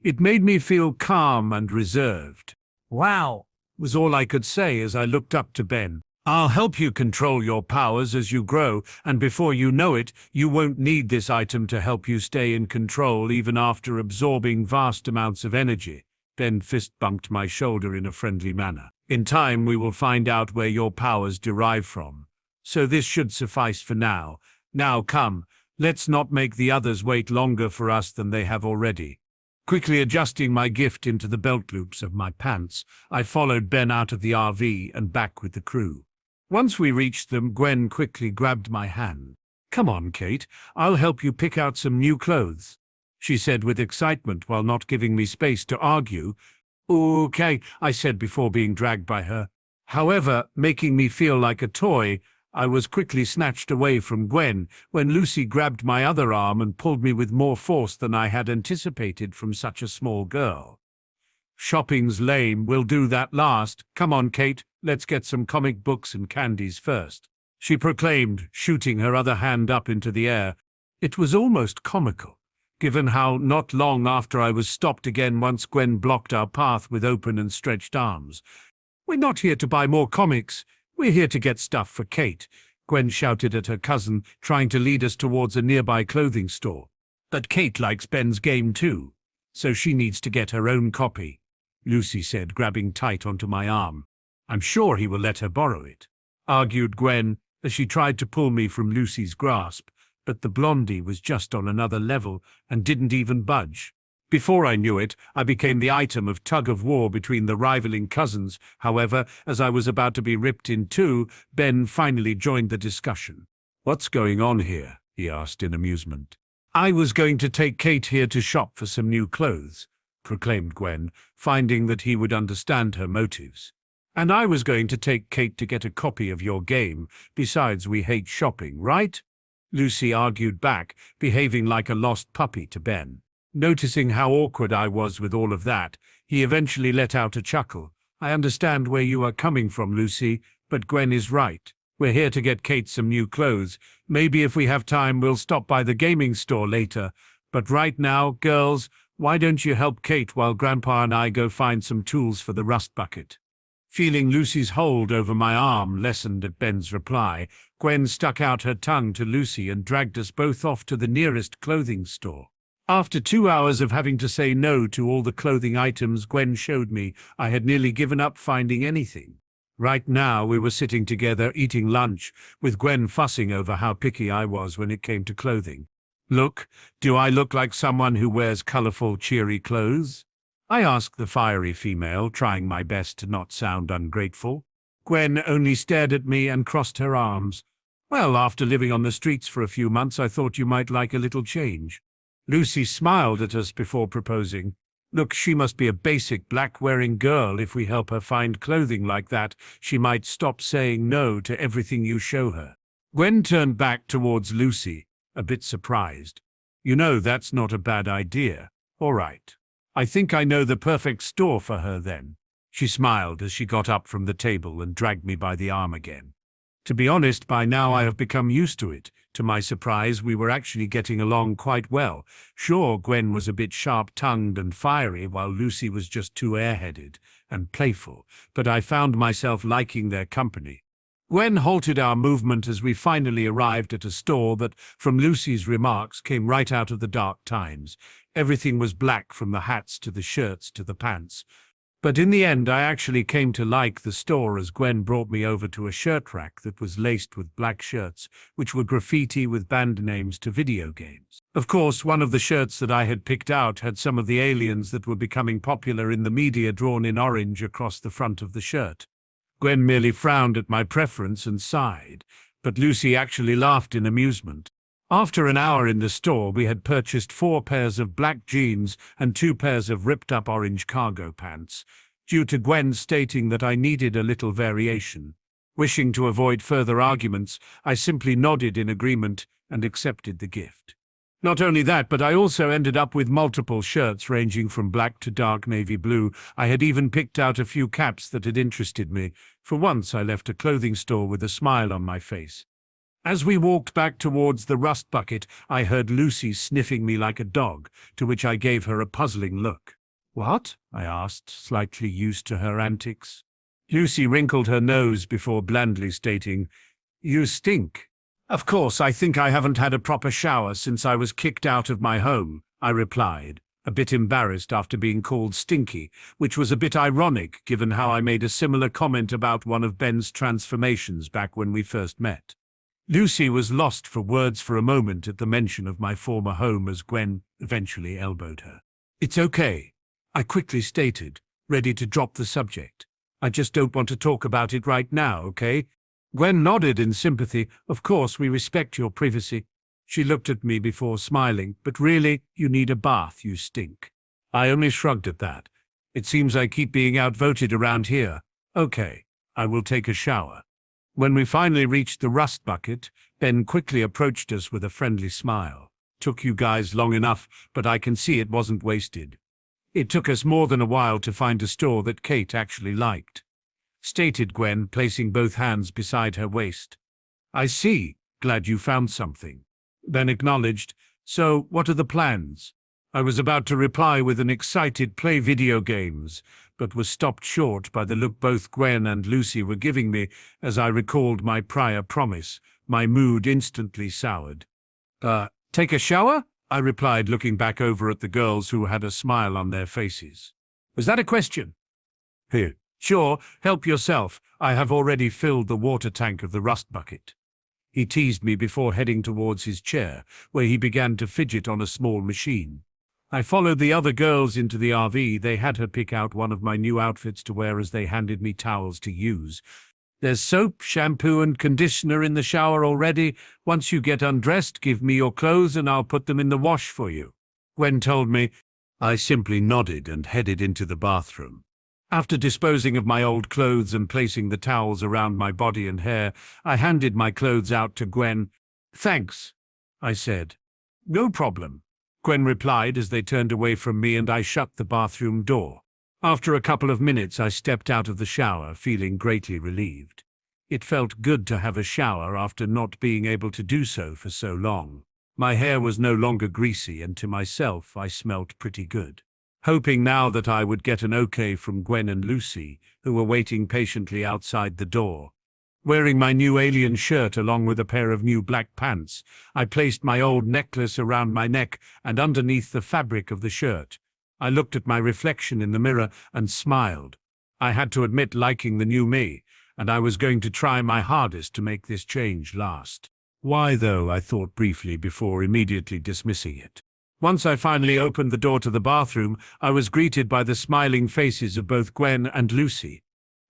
It made me feel calm and reserved. "Wow," was all I could say as I looked up to Ben. "I'll help you control your powers as you grow, and before you know it, you won't need this item to help you stay in control even after absorbing vast amounts of energy." Ben fist bumped my shoulder in a friendly manner. "In time we will find out where your powers derive from. So this should suffice for now. Now come, let's not make the others wait longer for us than they have already." Quickly adjusting my gift into the belt loops of my pants, I followed Ben out of the RV and back with the crew. Once we reached them, Gwen quickly grabbed my hand. "Come on, Kate, I'll help you pick out some new clothes," she said with excitement while not giving me space to argue. "Okay," I said before being dragged by her. However, making me feel like a toy, I was quickly snatched away from Gwen when Lucy grabbed my other arm and pulled me with more force than I had anticipated from such a small girl. "Shopping's lame, we'll do that last. Come on, Kate, let's get some comic books and candies first," she proclaimed, shooting her other hand up into the air. It was almost comical, given how not long after I was stopped again once Gwen blocked our path with open and stretched arms. "We're not here to buy more comics. We're here to get stuff for Kate," Gwen shouted at her cousin, trying to lead us towards a nearby clothing store. "But Kate likes Ben's game too, so she needs to get her own copy," Lucy said, grabbing tight onto my arm. "I'm sure he will let her borrow it," argued Gwen as she tried to pull me from Lucy's grasp, but the blondie was just on another level and didn't even budge. Before I knew it, I became the item of tug-of-war between the rivaling cousins. However, as I was about to be ripped in two, Ben finally joined the discussion. "What's going on here?" he asked in amusement. "I was going to take Kate here to shop for some new clothes," proclaimed Gwen, finding that he would understand her motives. "And I was going to take Kate to get a copy of your game. Besides, we hate shopping, right?" Lucy argued back, behaving like a lost puppy to Ben. Noticing how awkward I was with all of that, he eventually let out a chuckle. "I understand where you are coming from, Lucy, but Gwen is right. We're here to get Kate some new clothes. Maybe if we have time, we'll stop by the gaming store later. But right now, girls, why don't you help Kate while Grandpa and I go find some tools for the rust bucket?" Feeling Lucy's hold over my arm lessened at Ben's reply, Gwen stuck out her tongue to Lucy and dragged us both off to the nearest clothing store. After 2 hours of having to say no to all the clothing items Gwen showed me, I had nearly given up finding anything. Right now we were sitting together eating lunch, with Gwen fussing over how picky I was when it came to clothing. "Look, do I look like someone who wears colorful, cheery clothes?" I asked the fiery female, trying my best to not sound ungrateful. Gwen only stared at me and crossed her arms. "Well, after living on the streets for a few months, I thought you might like a little change." Lucy smiled at us before proposing. "Look, she must be a basic black-wearing girl. If we help her find clothing like that, she might stop saying no to everything you show her." Gwen turned back towards Lucy, a bit surprised. "You know, that's not a bad idea. All right. I think I know the perfect store for her then." She smiled as she got up from the table and dragged me by the arm again. To be honest, by now I have become used to it. To my surprise, we were actually getting along quite well. Sure, Gwen was a bit sharp-tongued and fiery, while Lucy was just too airheaded and playful, but I found myself liking their company. Gwen halted our movement as we finally arrived at a store that, from Lucy's remarks, came right out of the dark times. Everything was black, from the hats to the shirts to the pants. But in the end, I actually came to like the store as Gwen brought me over to a shirt rack that was laced with black shirts, which were graffiti with band names to video games. Of course, one of the shirts that I had picked out had some of the aliens that were becoming popular in the media drawn in orange across the front of the shirt. Gwen merely frowned at my preference and sighed, but Lucy actually laughed in amusement. After an hour in the store, we had purchased 4 pairs of black jeans and 2 pairs of ripped-up orange cargo pants, due to Gwen stating that I needed a little variation. Wishing to avoid further arguments, I simply nodded in agreement and accepted the gift. Not only that, but I also ended up with multiple shirts ranging from black to dark navy blue. I had even picked out a few caps that had interested me. For once, I left a clothing store with a smile on my face. As we walked back towards the rust bucket, I heard Lucy sniffing me like a dog, to which I gave her a puzzling look. "What?" I asked, slightly used to her antics. Lucy wrinkled her nose before blandly stating, "You stink." "Of course, I think I haven't had a proper shower since I was kicked out of my home," I replied, a bit embarrassed after being called stinky, which was a bit ironic given how I made a similar comment about one of Ben's transformations back when we first met. Lucy was lost for words for a moment at the mention of my former home as Gwen eventually elbowed her. "It's okay," I quickly stated, ready to drop the subject. "I just don't want to talk about it right now, okay?" Gwen nodded in sympathy. "Of course, we respect your privacy." She looked at me before smiling. "But really, you need a bath, you stink." I only shrugged at that. "It seems I keep being outvoted around here. Okay, I will take a shower." When we finally reached the rust bucket, Ben quickly approached us with a friendly smile. "Took you guys long enough, but I can see it wasn't wasted." "It took us more than a while to find a store that Kate actually liked," stated Gwen, placing both hands beside her waist. "I see. Glad you found something." Ben acknowledged. "So, what are the plans?" I was about to reply with an excited play video games, but was stopped short by the look both Gwen and Lucy were giving me as I recalled my prior promise. My mood instantly soured. Take a shower?" I replied, looking back over at the girls who had a smile on their faces. "Was that a question?" "Here. Sure, help yourself. I have already filled the water tank of the rust bucket." He teased me before heading towards his chair, where he began to fidget on a small machine. I followed the other girls into the RV. They had her pick out one of my new outfits to wear as they handed me towels to use. "There's soap, shampoo, and conditioner in the shower already. Once you get undressed, give me your clothes and I'll put them in the wash for you," Gwen told me. I simply nodded and headed into the bathroom. After disposing of my old clothes and placing the towels around my body and hair, I handed my clothes out to Gwen. "Thanks," I said. "No problem," Gwen replied as they turned away from me and I shut the bathroom door. After a couple of minutes, I stepped out of the shower, feeling greatly relieved. It felt good to have a shower after not being able to do so for so long. My hair was no longer greasy, and to myself I smelt pretty good. Hoping now that I would get an okay from Gwen and Lucy, who were waiting patiently outside the door. Wearing my new alien shirt along with a pair of new black pants, I placed my old necklace around my neck and underneath the fabric of the shirt. I looked at my reflection in the mirror and smiled. I had to admit liking the new me, and I was going to try my hardest to make this change last. Why, though, I thought briefly before immediately dismissing it. Once I finally opened the door to the bathroom, I was greeted by the smiling faces of both Gwen and Lucy.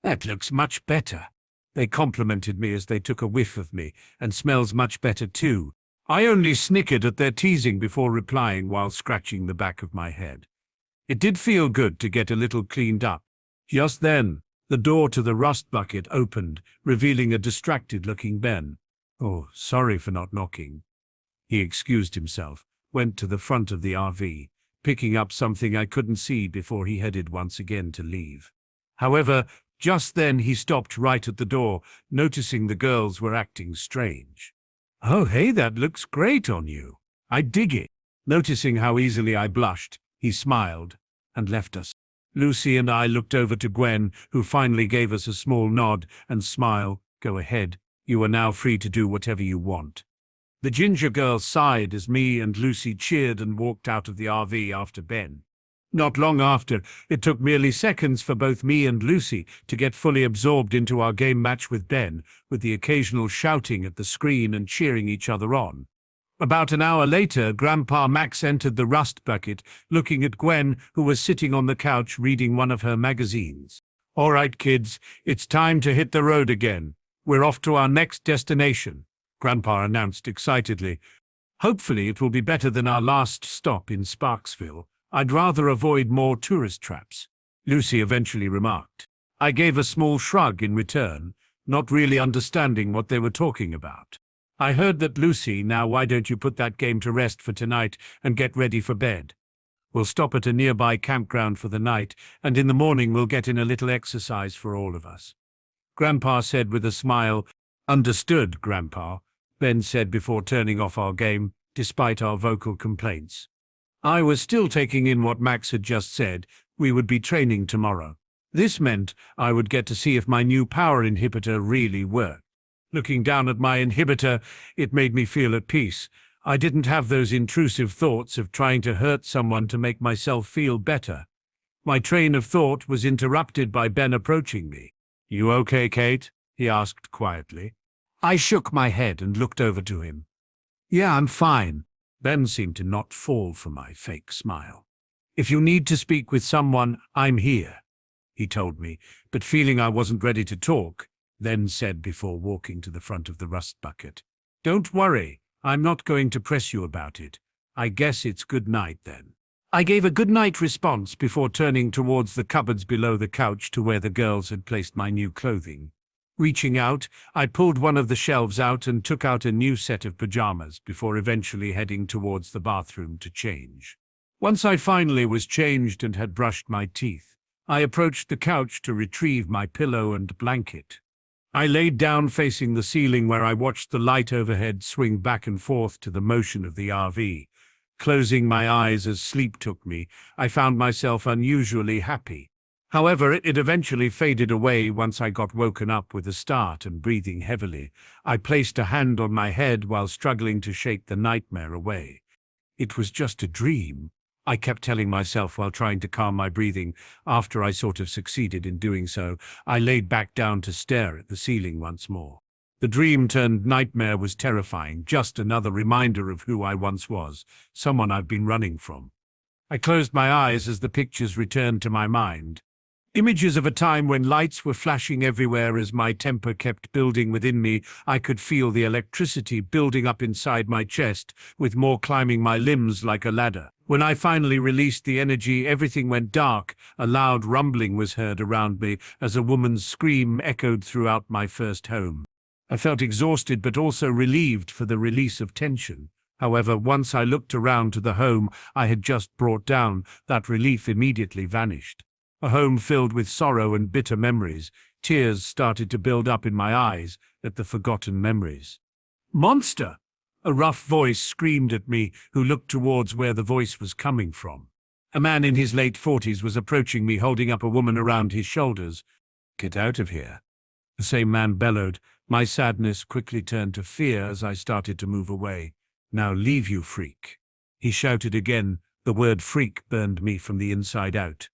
"That looks much better," they complimented me as they took a whiff of me, "and smells much better too." I only snickered at their teasing before replying while scratching the back of my head. It did feel good to get a little cleaned up. Just then, the door to the rust bucket opened, revealing a distracted-looking Ben. "Oh, sorry for not knocking." He excused himself, went to the front of the RV, picking up something I couldn't see before he headed once again to leave. However, just then he stopped right at the door, noticing the girls were acting strange. "Oh, hey, that looks great on you. I dig it." Noticing how easily I blushed, he smiled and left us. Lucy and I looked over to Gwen, who finally gave us a small nod and smile. "Go ahead. You are now free to do whatever you want." The ginger girl sighed as me and Lucy cheered and walked out of the RV after Ben. Not long after, it took merely seconds for both me and Lucy to get fully absorbed into our game match with Ben, with the occasional shouting at the screen and cheering each other on. About an hour later, Grandpa Max entered the rust bucket, looking at Gwen, who was sitting on the couch reading one of her magazines. "All right, kids, it's time to hit the road again. We're off to our next destination," Grandpa announced excitedly. "Hopefully it will be better than our last stop in Sparksville. I'd rather avoid more tourist traps," Lucy eventually remarked. I gave a small shrug in return, not really understanding what they were talking about. "I heard that, Lucy. Now why don't you put that game to rest for tonight and get ready for bed? We'll stop at a nearby campground for the night, and in the morning we'll get in a little exercise for all of us," Grandpa said with a smile. "Understood, Grandpa. Ben said before turning off our game, despite our vocal complaints. I was still taking in what Max had just said. We would be training tomorrow. This meant I would get to see if my new power inhibitor really worked. Looking down at my inhibitor, it made me feel at peace. I didn't have those intrusive thoughts of trying to hurt someone to make myself feel better. My train of thought was interrupted by Ben approaching me. "You okay, Kate?" he asked quietly. I shook my head and looked over to him. "Yeah, I'm fine." Ben seemed to not fall for my fake smile. "If you need to speak with someone, I'm here," he told me, but feeling I wasn't ready to talk, then said before walking to the front of the rust bucket, "Don't worry, I'm not going to press you about it. I guess it's good night then." I gave a good night response before turning towards the cupboards below the couch to where the girls had placed my new clothing. Reaching out, I pulled one of the shelves out and took out a new set of pajamas before eventually heading towards the bathroom to change. Once I finally was changed and had brushed my teeth, I approached the couch to retrieve my pillow and blanket. I laid down facing the ceiling where I watched the light overhead swing back and forth to the motion of the RV. Closing my eyes as sleep took me, I found myself unusually happy. However, it eventually faded away once I got woken up with a start and breathing heavily. I placed a hand on my head while struggling to shake the nightmare away. It was just a dream, I kept telling myself while trying to calm my breathing. After I sort of succeeded in doing so, I laid back down to stare at the ceiling once more. The dream-turned-nightmare was terrifying, just another reminder of who I once was, someone I've been running from. I closed my eyes as the pictures returned to my mind. Images of a time when lights were flashing everywhere as my temper kept building within me. I could feel the electricity building up inside my chest, with more climbing my limbs like a ladder. When I finally released the energy, everything went dark. A loud rumbling was heard around me as a woman's scream echoed throughout my first home. I felt exhausted but also relieved for the release of tension. However, once I looked around to the home I had just brought down, that relief immediately vanished. A home filled with sorrow and bitter memories. Tears started to build up in my eyes at the forgotten memories. "Monster!" A rough voice screamed at me, who looked towards where the voice was coming from. A man in his late 40s was approaching me, holding up a woman around his shoulders. "Get out of here," the same man bellowed. My sadness quickly turned to fear as I started to move away. "Now leave, you freak," he shouted again. The word freak burned me from the inside out.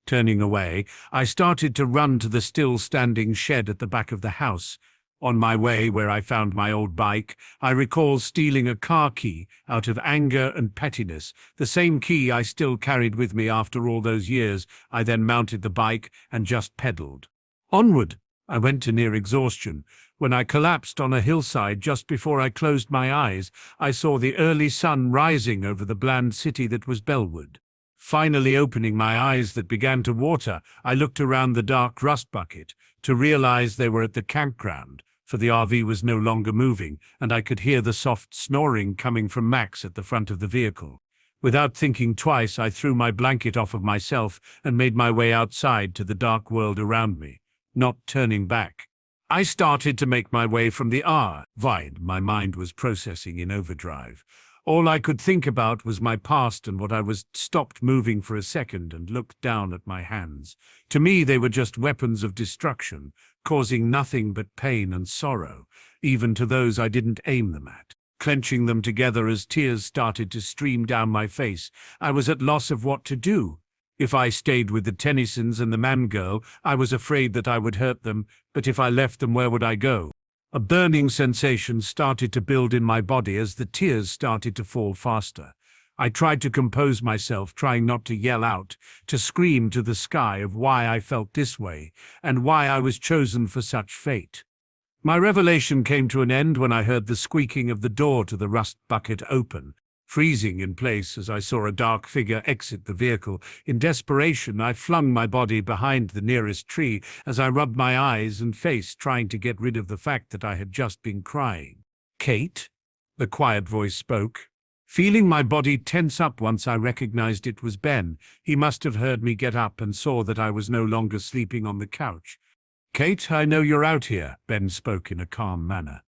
Turning away, I started to run to the still-standing shed at the back of the house. On my way where I found my old bike, I recall stealing a car key out of anger and pettiness, the same key I still carried with me after all those years. I then mounted the bike and just pedaled. Onward, I went to near exhaustion. When I collapsed on a hillside just before I closed my eyes, I saw the early sun rising over the bland city that was Bellwood. Finally opening my eyes that began to water, I looked around the dark rust bucket to realize they were at the campground, for the RV was no longer moving, and I could hear the soft snoring coming from Max at the front of the vehicle. Without thinking twice, I threw my blanket off of myself and made my way outside to the dark world around me, not turning back. I started to make my way from the RV. My mind was processing in overdrive. All I could think about was my past and what I was. Stopped moving for a second and looked down at my hands. To me, they were just weapons of destruction, causing nothing but pain and sorrow, even to those I didn't aim them at. Clenching them together as tears started to stream down my face, I was at loss of what to do. If I stayed with the Tennysons and the man-girl, I was afraid that I would hurt them, but if I left them, where would I go? A burning sensation started to build in my body as the tears started to fall faster. I tried to compose myself, trying not to yell out, to scream to the sky of why I felt this way, and why I was chosen for such fate. My revelation came to an end when I heard the squeaking of the door to the rust bucket open, freezing in place as I saw a dark figure exit the vehicle. In desperation, I flung my body behind the nearest tree as I rubbed my eyes and face, trying to get rid of the fact that I had just been crying. "Kate?" the quiet voice spoke. Feeling my body tense up once I recognized it was Ben. He must have heard me get up and saw that I was no longer sleeping on the couch. "Kate, I know you're out here," Ben spoke in a calm manner.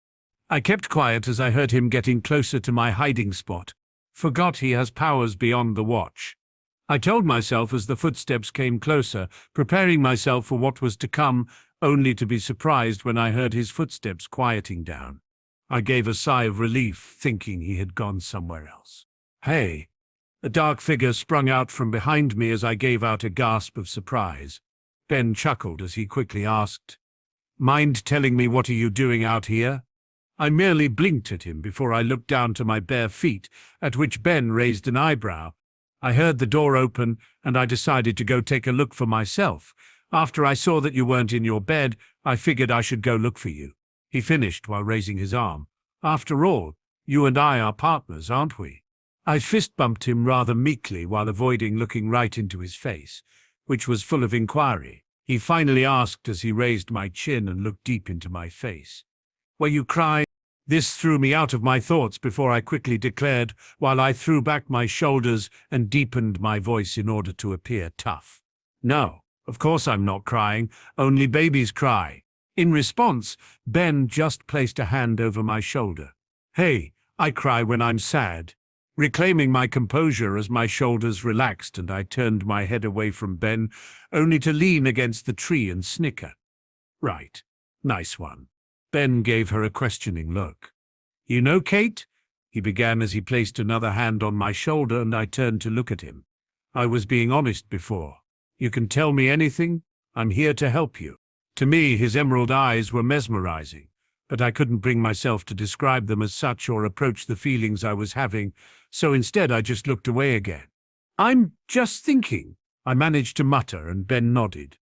I kept quiet as I heard him getting closer to my hiding spot. Forgot he has powers beyond the watch. I told myself as the footsteps came closer, preparing myself for what was to come, only to be surprised when I heard his footsteps quieting down. I gave a sigh of relief, thinking he had gone somewhere else. "Hey!" A dark figure sprung out from behind me as I gave out a gasp of surprise. Ben chuckled as he quickly asked, "Mind telling me what are you doing out here?" I merely blinked at him before I looked down to my bare feet, at which Ben raised an eyebrow. I heard the door open, and I decided to go take a look for myself. "After I saw that you weren't in your bed, I figured I should go look for you," he finished while raising his arm. "After all, you and I are partners, aren't we?" I fist-bumped him rather meekly while avoiding looking right into his face, which was full of inquiry. He finally asked as he raised my chin and looked deep into my face, "Were you crying?" This threw me out of my thoughts before I quickly declared, while I threw back my shoulders and deepened my voice in order to appear tough. "No, of course I'm not crying. Only babies cry." In response, Ben just placed a hand over my shoulder. "Hey, I cry when I'm sad." Reclaiming my composure as my shoulders relaxed and I turned my head away from Ben, only to lean against the tree and snicker. "Right. Nice one." Ben gave her a questioning look. "You know, Kate?" he began as he placed another hand on my shoulder and I turned to look at him. "I was being honest before. You can tell me anything. I'm here to help you." To me, his emerald eyes were mesmerizing, but I couldn't bring myself to describe them as such or approach the feelings I was having, so instead I just looked away again. "I'm just thinking," I managed to mutter, and Ben nodded.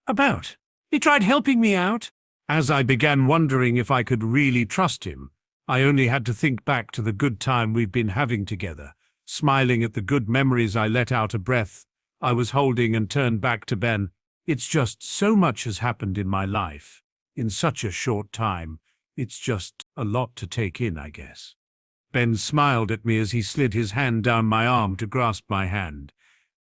"About? He tried helping me out?" As I began wondering if I could really trust him, I only had to think back to the good time we've been having together. Smiling at the good memories, I let out a breath I was holding and turned back to Ben. "It's just so much has happened in my life. In such a short time. It's just a lot to take in, I guess." Ben smiled at me as he slid his hand down my arm to grasp my hand.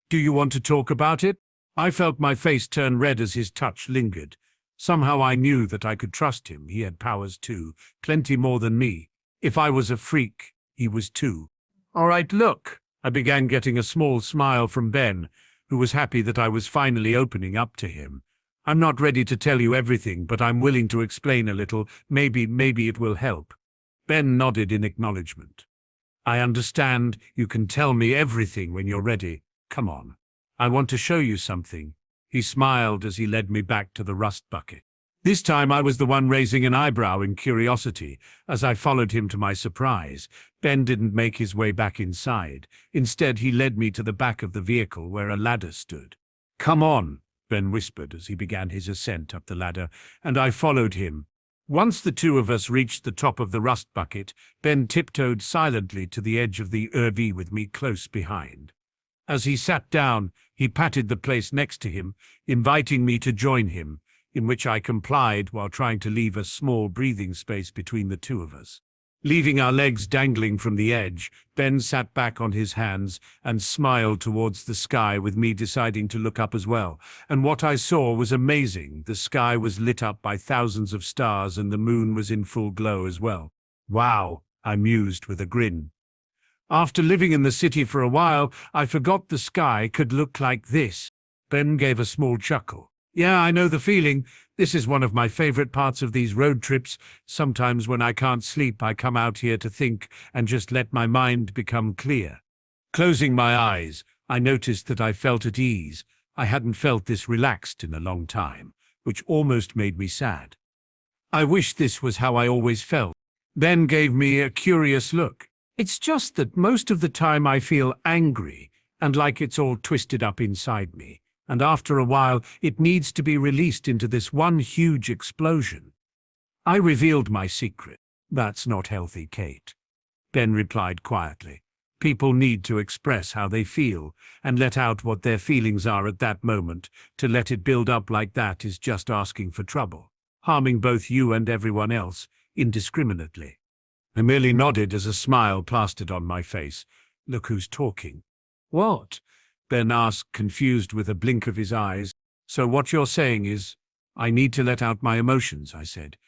"Do you want to talk about it?" I felt my face turn red as his touch lingered. Somehow I knew that I could trust him. He had powers too, plenty more than me. If I was a freak, he was too. "All right, look." I began, getting a small smile from Ben, who was happy that I was finally opening up to him. "I'm not ready to tell you everything, but I'm willing to explain a little. Maybe it will help." Ben nodded in acknowledgement. "I understand. You can tell me everything when you're ready. Come on. I want to show you something." He smiled as he led me back to the rust bucket. This time I was the one raising an eyebrow in curiosity. As I followed him to my surprise, Ben didn't make his way back inside. Instead, he led me to the back of the vehicle where a ladder stood. "Come on," Ben whispered as he began his ascent up the ladder, and I followed him. Once the two of us reached the top of the rust bucket, Ben tiptoed silently to the edge of the RV with me close behind. As he sat down, he patted the place next to him, inviting me to join him, in which I complied while trying to leave a small breathing space between the two of us. Leaving our legs dangling from the edge, Ben sat back on his hands and smiled towards the sky, with me deciding to look up as well. And what I saw was amazing. The sky was lit up by thousands of stars and the moon was in full glow as well. "Wow," I mused with a grin. After living in the city for a while, I forgot the sky could look like this. Ben gave a small chuckle. "Yeah, I know the feeling. This is one of my favorite parts of these road trips. Sometimes when I can't sleep, I come out here to think and just let my mind become clear." Closing my eyes, I noticed that I felt at ease. I hadn't felt this relaxed in a long time, which almost made me sad. I wish this was how I always felt. Ben gave me a curious look. "It's just that most of the time I feel angry and like it's all twisted up inside me. And after a while, it needs to be released into this one huge explosion." I revealed my secret. "That's not healthy, Kate," Ben replied quietly. "People need to express how they feel and let out what their feelings are at that moment. To let it build up like that is just asking for trouble, harming both you and everyone else indiscriminately." I merely nodded as a smile plastered on my face. "Look who's talking." "What?" Ben asked, confused with a blink of his eyes. "So what you're saying is, I need to let out my emotions," I said.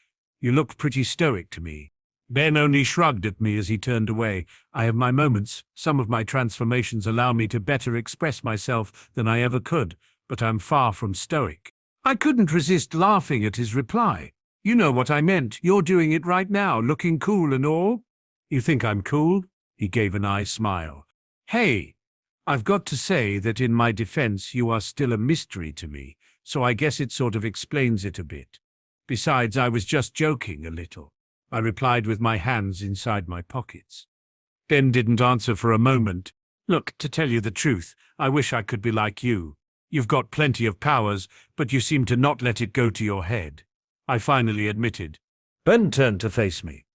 "You looked pretty stoic to me." Ben only shrugged at me as he turned away. I have my moments. Some of my transformations allow me to better express myself than I ever could, but I'm far from stoic. I couldn't resist laughing at his reply. You know what I meant. You're doing it right now, looking cool and all. You think I'm cool? He gave an eye smile. Hey, I've got to say that in my defense you are still a mystery to me, so I guess it sort of explains it a bit. Besides, I was just joking a little. I replied with my hands inside my pockets. Ben didn't answer for a moment. Look, to tell you the truth, I wish I could be like you. You've got plenty of powers, but you seem to not let it go to your head. I finally admitted. Ben turned to face me.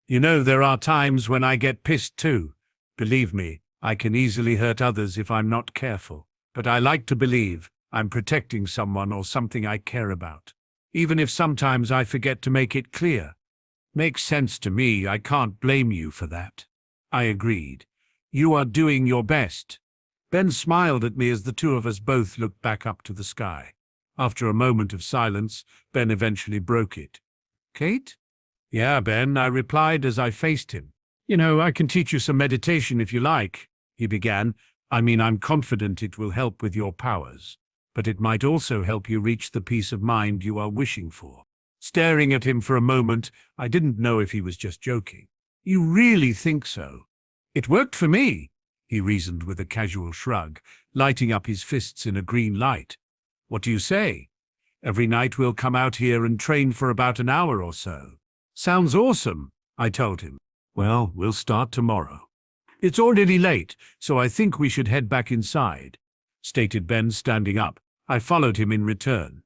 You know, there are times when I get pissed too. Believe me, I can easily hurt others if I'm not careful. But I like to believe I'm protecting someone or something I care about. Even if sometimes I forget to make it clear. Makes sense to me. I can't blame you for that. I agreed. You are doing your best. Ben smiled at me as the two of us both looked back up to the sky. After a moment of silence, Ben eventually broke it. Kate? Yeah, Ben, I replied as I faced him. You know, I can teach you some meditation if you like, he began. I mean, I'm confident it will help with your powers, but it might also help you reach the peace of mind you are wishing for. Staring at him for a moment, I didn't know if he was just joking. You really think so? It worked for me, he reasoned with a casual shrug, lighting up his fists in a green light. What do you say? Every night we'll come out here and train for about an hour or so. Sounds awesome, I told him. Well, we'll start tomorrow. It's already late, so I think we should head back inside, stated Ben, standing up. I followed him in return.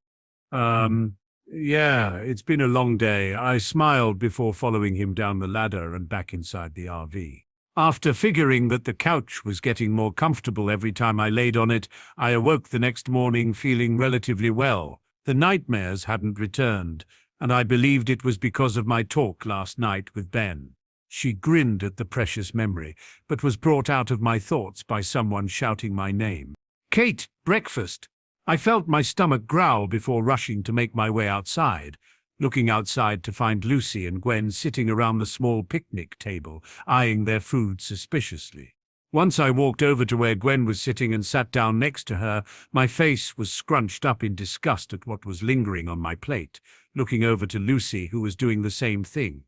Yeah, it's been a long day. I smiled before following him down the ladder and back inside the RV. After figuring that the couch was getting more comfortable every time I laid on it, I awoke the next morning feeling relatively well. The nightmares hadn't returned, and I believed it was because of my talk last night with Ben. She grinned at the precious memory, but was brought out of my thoughts by someone shouting my name. Kate, breakfast! I felt my stomach growl before rushing to make my way outside, looking outside to find Lucy and Gwen sitting around the small picnic table, eyeing their food suspiciously. Once I walked over to where Gwen was sitting and sat down next to her, my face was scrunched up in disgust at what was lingering on my plate, looking over to Lucy, who was doing the same thing.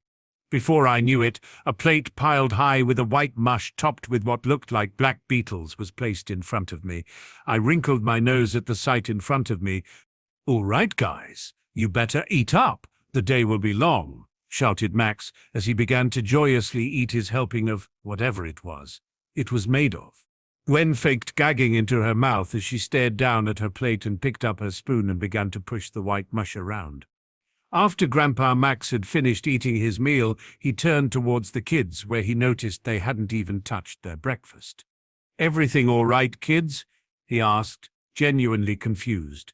Before I knew it, a plate piled high with a white mush topped with what looked like black beetles was placed in front of me. I wrinkled my nose at the sight in front of me. All right, guys, you better eat up. The day will be long, shouted Max as he began to joyously eat his helping of whatever it was made of. Gwen faked gagging into her mouth as she stared down at her plate and picked up her spoon and began to push the white mush around. After Grandpa Max had finished eating his meal, he turned towards the kids, where he noticed they hadn't even touched their breakfast. Everything all right, kids? He asked, genuinely confused.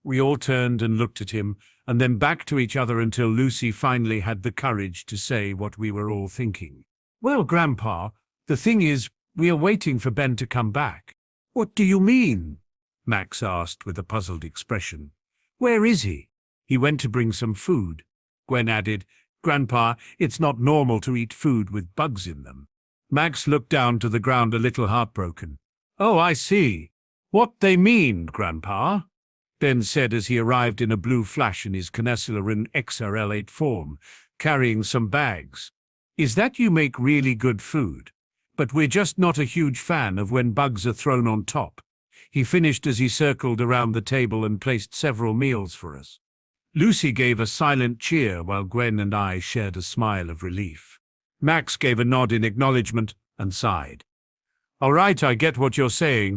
We all turned and looked at him, and then back to each other until Lucy finally had the courage to say what we were all thinking. Well, Grandpa, the thing is, we are waiting for Ben to come back. What do you mean? Max asked with a puzzled expression. Where is he? He went to bring some food. Gwen added, Grandpa, it's not normal to eat food with bugs in them. Max looked down to the ground a little heartbroken. Oh, I see. What they mean, Grandpa? Ben said as he arrived in a blue flash in his Canesselarin XRL8 form, carrying some bags. Is that you make really good food? But we're just not a huge fan of when bugs are thrown on top. He finished as he circled around the table and placed several meals for us. Lucy gave a silent cheer while Gwen and I shared a smile of relief. Max gave a nod in acknowledgement and sighed. All right, I get what you're saying.